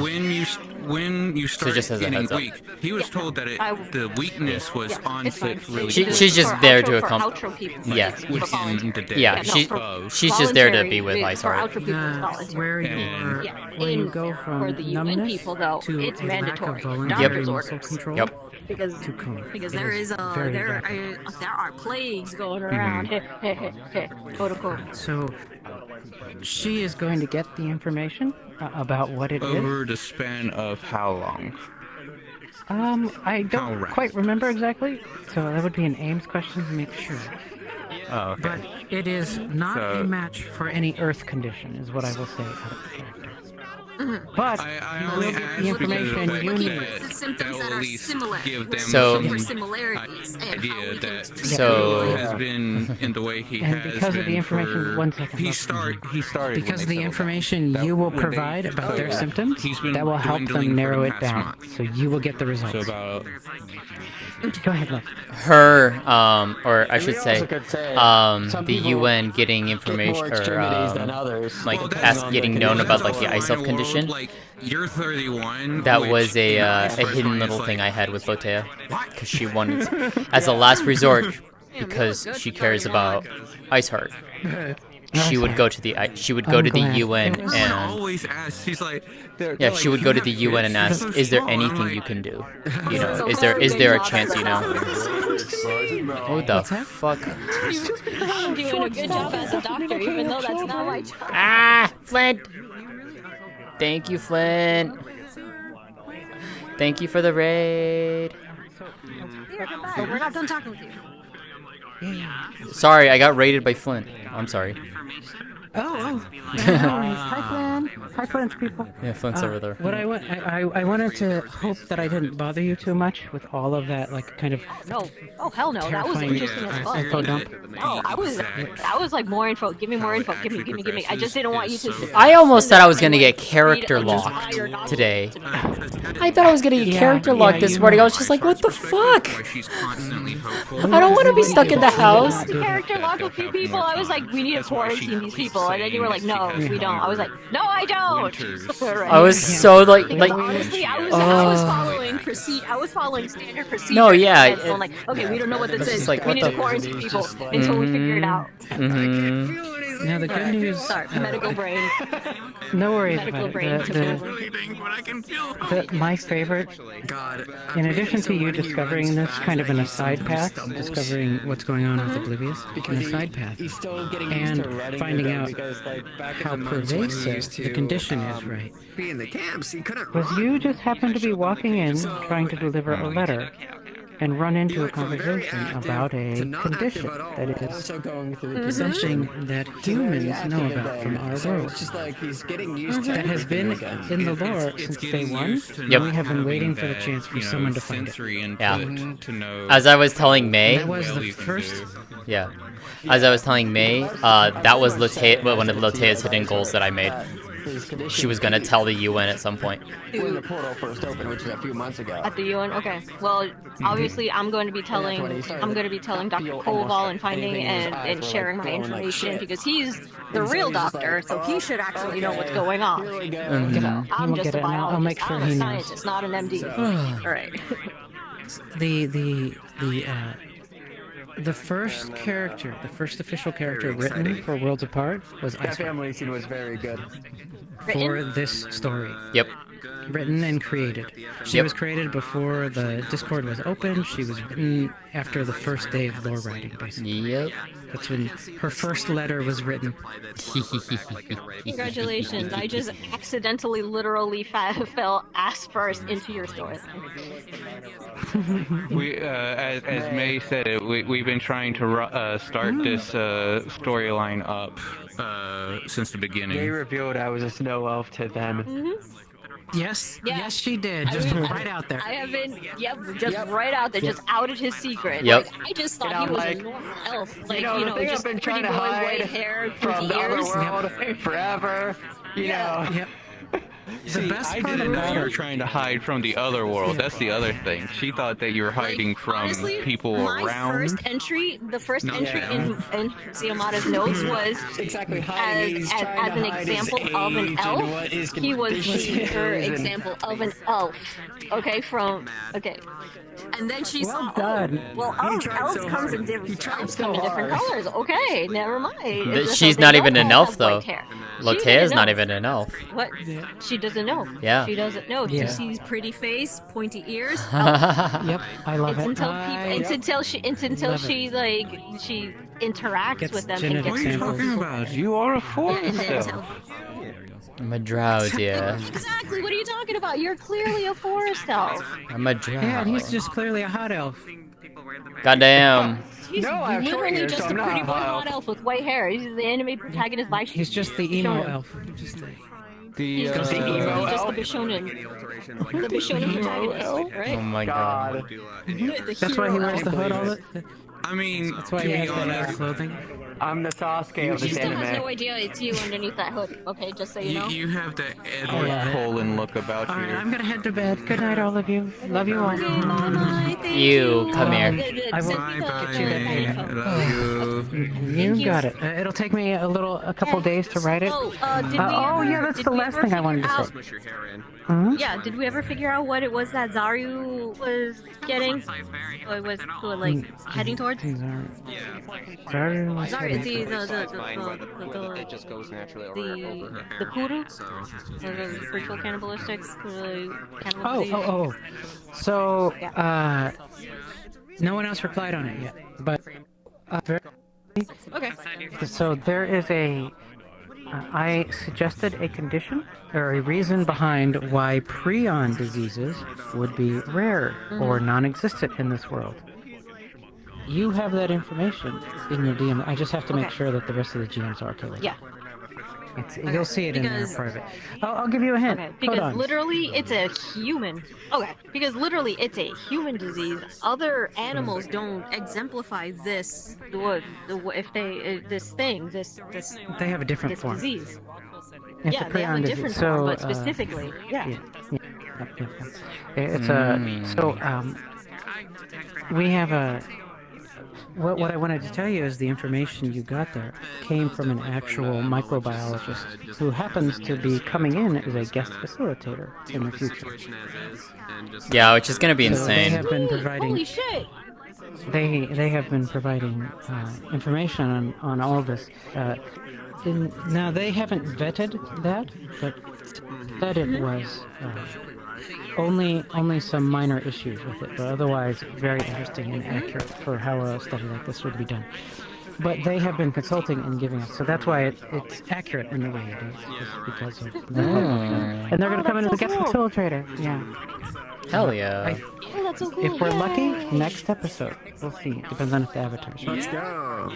when you start just as a getting heads up. weak, he was told that the weakness was onset really. She's just there to accomplish. outro people. Yeah. Within the day. Yeah, she's just there to be with For Iceheart. outro people, it's voluntary. Where you are, when you go from for the UN numbness people, though, to it's a lack mandatory. of voluntary Doctor's muscle orders. control. Yep. Because It there is is very there rapid. are plagues going around. Quote unquote. So she is going to get the information about what it is. Over the span of how long? I How don't rapid? quite remember exactly, so that would be an Ames question to make sure. Oh, okay. But it is not So- a match for any Earth condition, is what I will say out of the character. But I you only will get asked the because of the information fact you that need. The symptoms that at are least similar. give them So- some for similarities and how idea we can that So- Willow has been in the way he And has because been of the information, for- 1 second. He started Because when the they information settled you down. will When they- provide about their yeah. symptoms, He's been that will help dwindling them for narrow the it past down. month. So you will get the results. So about Go ahead, love. Her, or I should we say, also could say the some people UN getting information, more or extremities than others. like Well, that's- getting known about like the ice elf condition. like you're 31. That which, was a you know, this hidden person little is thing like, I had with Lótëa, because she wanted, as a last resort, because she cares about Iceheart. She would go to the UN Everyone and always asks. She's like, yeah, she would go to the UN and ask, "Is there anything you can do? You know, is there a chance? You know?" What the fuck? I'm doing a good job as a doctor, even though that's not my job. Ah, Flint. Thank you, Flint. Thank you for the raid. But we're not done talking with you. Sorry, I got raided by Flint. I'm sorry. Oh. Hi, Flynn. Hi, Flint's people. Yeah, Flint's over there. What I wanted to hope that I didn't bother you too much with all of that, like, kind of. No. Oh hell no, that was Terrifying interesting as fuck. info dump. No, I was like more info. Give me more info. Give me. I just didn't want you to. I almost thought I was gonna get character locked today. I thought I was gonna get character locked this morning. I was just like, what the fuck? I don't want to be stuck in the house. Character locked a few people. I was like, we need to quarantine these people, and then you were like, no, we don't. I was like, no, I don't. Right. I was so like Honestly, I was following I was following standard procedure. No, yeah, And like, okay, we don't know what this it's is. just like, we what need the- to quarantine people until we figure it out. Mhm. Now the good news. Sorry, medical brain. No worries Medical about brain it. took over. My favorite, in addition to you discovering this kind of in a side path, discovering what's going on with Oblivious, in a side path, He's still getting and used to running finding a bit out because, like, back how in the months when he pervasive used to, the condition is, right? be in the camps, he couldn't Was run. you just happened to be walking in, trying to deliver a letter, and run into a conversation about a condition that is Also going through the condition. something that humans know about from our So world. it's just like he's getting used to That has been in the lore since day one, and we have been waiting for the chance for someone to find it. Yeah. As I was telling May, That was the first. yeah. As I was telling May, that was Lótëa, one of Lótëa's hidden goals that I made. She was gonna tell the UN at some point. When the portal first opened, which was a few months ago. At the UN, okay. Well, obviously, I'm going to be telling Dr. Koval and finding and sharing my information because he's the real doctor, so he should actually know what's going on. I'm just a biologist. I'll make sure I'm a he knows. scientist, not an MD. All right. The first character, the first official character written for Worlds Apart was That Iceberg. family scene was very good. For this story. Yep. Written and created. She was created before the Discord was open. She was written after the first day of lore writing, basically. Yep. That's when her first letter was written. Congratulations! I just accidentally, literally fell ass first into your story. We, as May said it, we've been trying to start this storyline up since the beginning. They revealed I was a snow elf to them. Yes, Yeah. yes, she did. Just right out there. I haven't. Right out there, just outed his secret. Yep. Like, I just thought And he I'm was like, a normal elf. Like, the thing just I've been pretty trying to boy, hide white hair, from the pointy other ears. world forever. You know. Yep. See, best I part didn't know about you were it- trying to hide from the other world. That's the other thing. She thought that you were hiding from Honestly, people my around. first entry, the first entry in Ziamata's notes was Exactly. as an example of an elf. He was her example of an elf. Okay, and then she saw. done. Well, elves comes in different colors. Okay, never mind. She's not even an elf, though. Lótëa's Lótëa's not even an elf. What? She doesn't know. Yeah. She doesn't know. Yeah. She sees pretty face, pointy ears. Yep, I love It's it. until she interacts Gets with them and genetic gets What are you samples. talking about? You are a forest and then elf. I'm a drow, yeah. Exactly. What are you talking about? You're clearly a forest elf. I'm a drow. Yeah, and he's just clearly a hot elf. Goddamn. He's No, I have short literally hair, just so a I'm not pretty a boy hot hot elf with white hair. He's the anime protagonist by He's just the emo Shonen. elf. He's just the Bishonen. The Bishonen protagonist, right? Oh my god. That's why he wears the hood all the. I mean, That's why to he be has that honest, clothing. I'm the Sasuke of She this still has anime. no idea it's you underneath that hood. Okay, just so you know. you have that Edward yeah. Cullen look about All right, you. I'm gonna head to bed. Good night, all of you. Love you all. You, come here. I will Bye, you May. that. Love you. You got it. It'll take me a couple days to write it. Oh, did we Oh ever- yeah, that's did the we last ever thing I wanted to figure say. out- Hmm? Yeah, did we ever figure out what it was that Zaru was getting? Or was heading towards? Sorry. Sorry, it's It just goes naturally over her the hair. kuru? Or the ritual cannibalistic cannibal disease? Oh. So, no one else replied on it yet, but Okay. so there is a. I suggested a condition or a reason behind why prion diseases would be rare or non-existent in this world. You have that information in your DM. I just have to make sure that the rest of the GMs are too. Yeah. You'll see it in there, Because- part of it. I'll give you a hint. Okay, Hold because on. literally it's a human. Okay, because literally it's a human disease. Other animals don't exemplify this. If they this thing this They have a different this form. disease. It's Yeah, a they have prion a disease. different So, form, but specifically, yeah. Yep. It's we have a. What I wanted to tell you is the information you got there came from an actual microbiologist who happens to be coming in as a guest facilitator in the future. Yeah, which is gonna be So they insane. have been providing. Holy shit! they have been providing information on all of this. Now they haven't vetted that, but said it was only some minor issues with it, but otherwise very interesting and accurate for how a study like this would be done. But they have been consulting and giving us, so that's why it's accurate in the way it is because of the help of them. And they're going to come in as a guest facilitator. Yeah. Hell yeah. Oh, that's so cool. If we're lucky, Yay. next episode. We'll see. Depends on if the avatars. Let's go.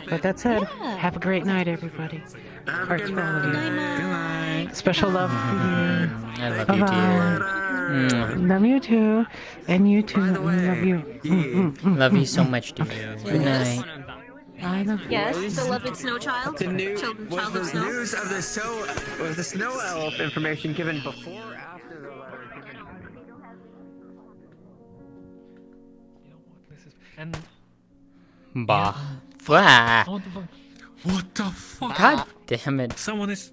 But that said, have a great night, everybody. Hearts for all of you. Good night. Special love for you. I love you, dear. Love you too. And you too. Love you. Love you so much, dear. Good night. I love you. Yes, beloved snow child. The new Child was of the snow. news of the snow elf information given before or after the letter given? And Bah. Blah. what the fuck? God damn it. Someone is.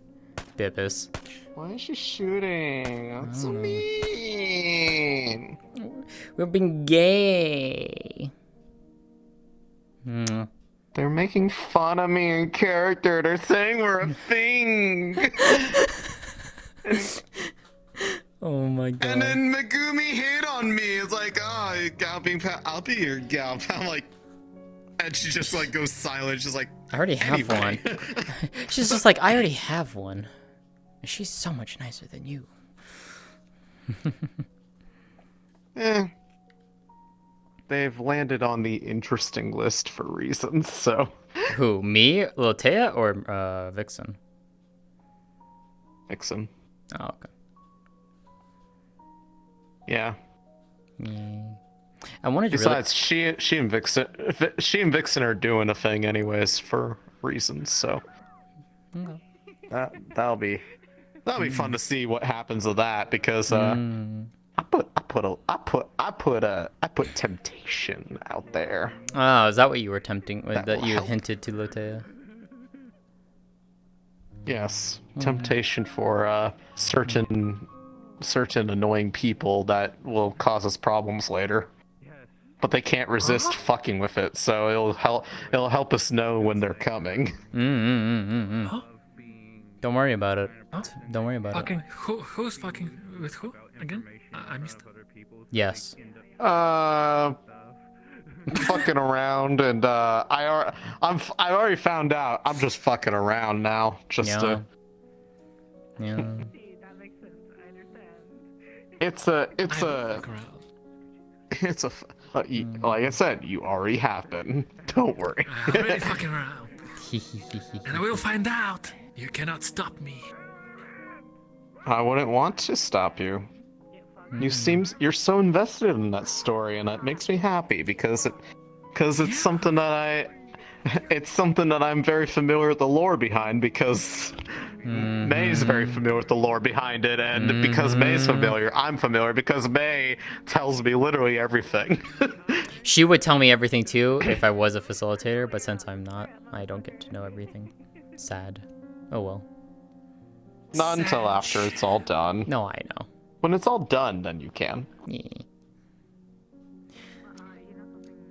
Bibbis. Why is she shooting? That's so mean. We're being gay. They're making fun of me in character. They're saying we're a thing. Oh my god. And then Megumi hit on me. It's like, oh, I'll be your gal. I'm like, and she just like goes silent. She's like, I already have anyway. one. She's just like, I already have one. She's so much nicer than you. They've landed on the interesting list for reasons, so. Who, me, Lótëa, or Vixen? Vixen. Oh, okay. Yeah. I wanted to Besides, she and Vixen are doing a thing anyways for reasons, so. Okay. That'll be fun to see what happens with that because I put temptation out there. Oh, is that what you were tempting with? That you hinted to Lótëa? Yes, temptation for certain annoying people that will cause us problems later. But they can't resist fucking with it, so it'll help us know when they're coming. Don't worry about it. Don't worry about Fucking it. who's fucking with who again? I missed it. Yes. Fucking around, and I already found out. I'm just fucking around now, just to. Yeah. It's a. Like I said, you already have been. Don't worry. I'm already fucking around. And I will find out. You cannot stop me. I wouldn't want to stop you. You're so invested in that story, and it makes me happy because it's something that I'm very familiar with the lore behind because May's very familiar with the lore behind it, and because May's familiar, I'm familiar because May tells me literally everything. She would tell me everything too if I was a facilitator, but since I'm not, I don't get to know everything. Sad. Oh well. Not until after it's all done. No, I know. When it's all done, then you can. Yeah.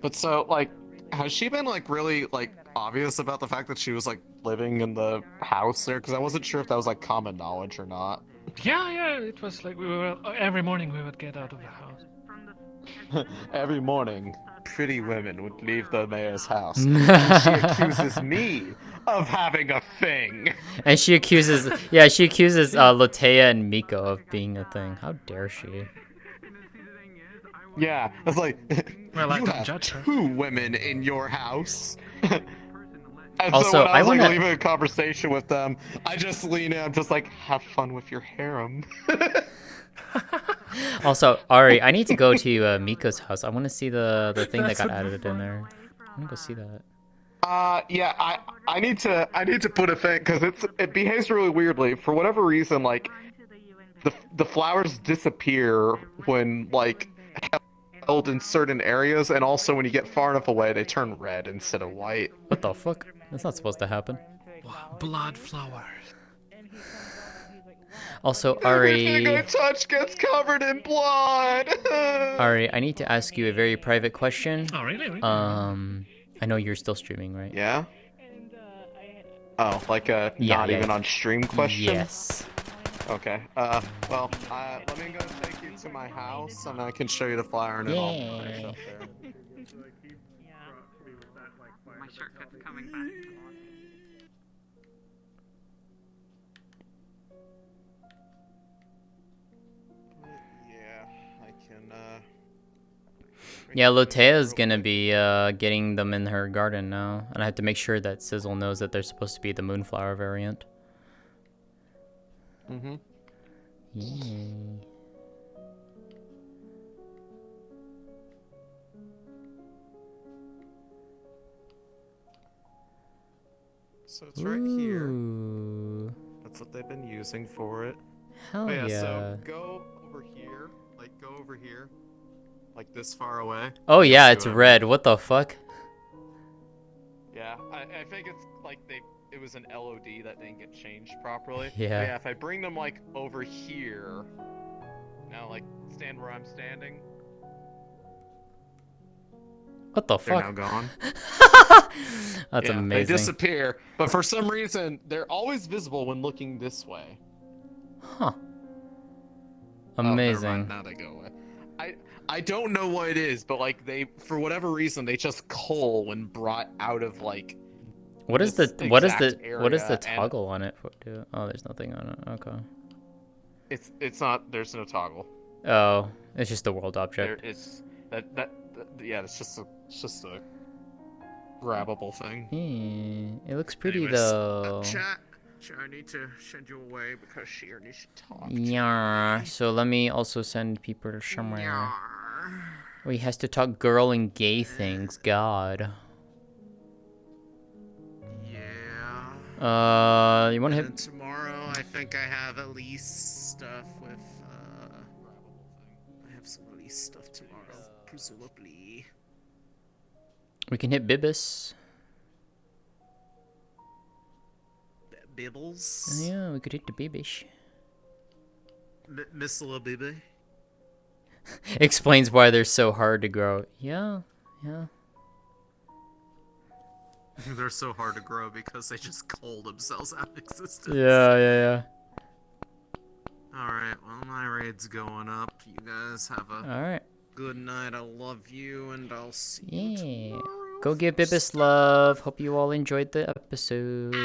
But so, like, has she been, like, really, like, obvious about the fact that she was, like, living in the house there? Because I wasn't sure if that was, like, common knowledge or not. Yeah, it was like every morning we would get out of the house. Every morning, pretty women would leave the mayor's house. And she accuses me of having a thing. And she accuses Lótëa and Miko of being a thing. How dare she? Yeah, it's like, Well, I you don't have judge her. 2 women in your house. And Also, so when I was I like wanna- leaving a conversation with them, I just lean in, I'm just like, have fun with your harem. Also, Ari, I need to go to Miko's house. I want to see the thing that got added in there. I want to go see that. Yeah, I need to put a thing because it behaves really weirdly. For whatever reason, like the flowers disappear when like held in certain areas, and also when you get far enough away, they turn red instead of white. What the fuck? That's not supposed to happen. Blood flowers. Also, Everything Ari. I touch gets covered in blood. Ari, I need to ask you a very private question. Oh, really? I know you're still streaming, right? Yeah. Oh, like a not even on stream question? Yes. Okay. Well, let me go take you to my house, and I can show you the flyer and it all finish up there. My shortcut's coming back. Yeah, I can, Yeah, Lótëa's gonna be getting them in her garden now, and I have to make sure that Sizzle knows that they're supposed to be the moonflower variant. Mm-hmm. Yay. So it's right here. Ooh. That's what they've been using for it. Hell Oh, yeah. yeah. So go over here, go over here, like this far away. Oh You yeah, see it's what I mean? red. What the fuck? Yeah, I think it's like it was an LOD that didn't get changed properly. Yeah. But yeah, if I bring them like over here, now like stand where I'm standing. What the They're fuck? now gone. That's Yeah, amazing. They disappear, but for some reason they're always visible when looking this way. Huh. Oh, never Amazing. mind, now they go away. I don't know what it is, but like they, for whatever reason, they just cull when brought out of like. What is this the what is exact the what is the area, and toggle on it for? Oh, there's nothing on it. Okay. It's not. There's no toggle. Oh, it's just a world object. There is that yeah. It's just a grabbable thing. It looks pretty Anyways, though. Chat, I need to send you away because she needs to talk. Yeah. So let me also send people somewhere. Oh, he has to talk girl and gay things. God. Yeah. You want to And hit? tomorrow, I think I have Elise stuff with. I have some Elise stuff tomorrow, presumably. We can hit Bibis. Bibbles. Yeah, we could hit the Bibish. Miss Little Baby. Explains why they're so hard to grow. Yeah, yeah. They're so hard to grow because they just cull themselves out of existence. Yeah. Alright, well, my raid's going up. You guys have a Alright. good night. I love you, and I'll see you Yeah. tomorrow. Go give Bibis love. Hope you all enjoyed the episode.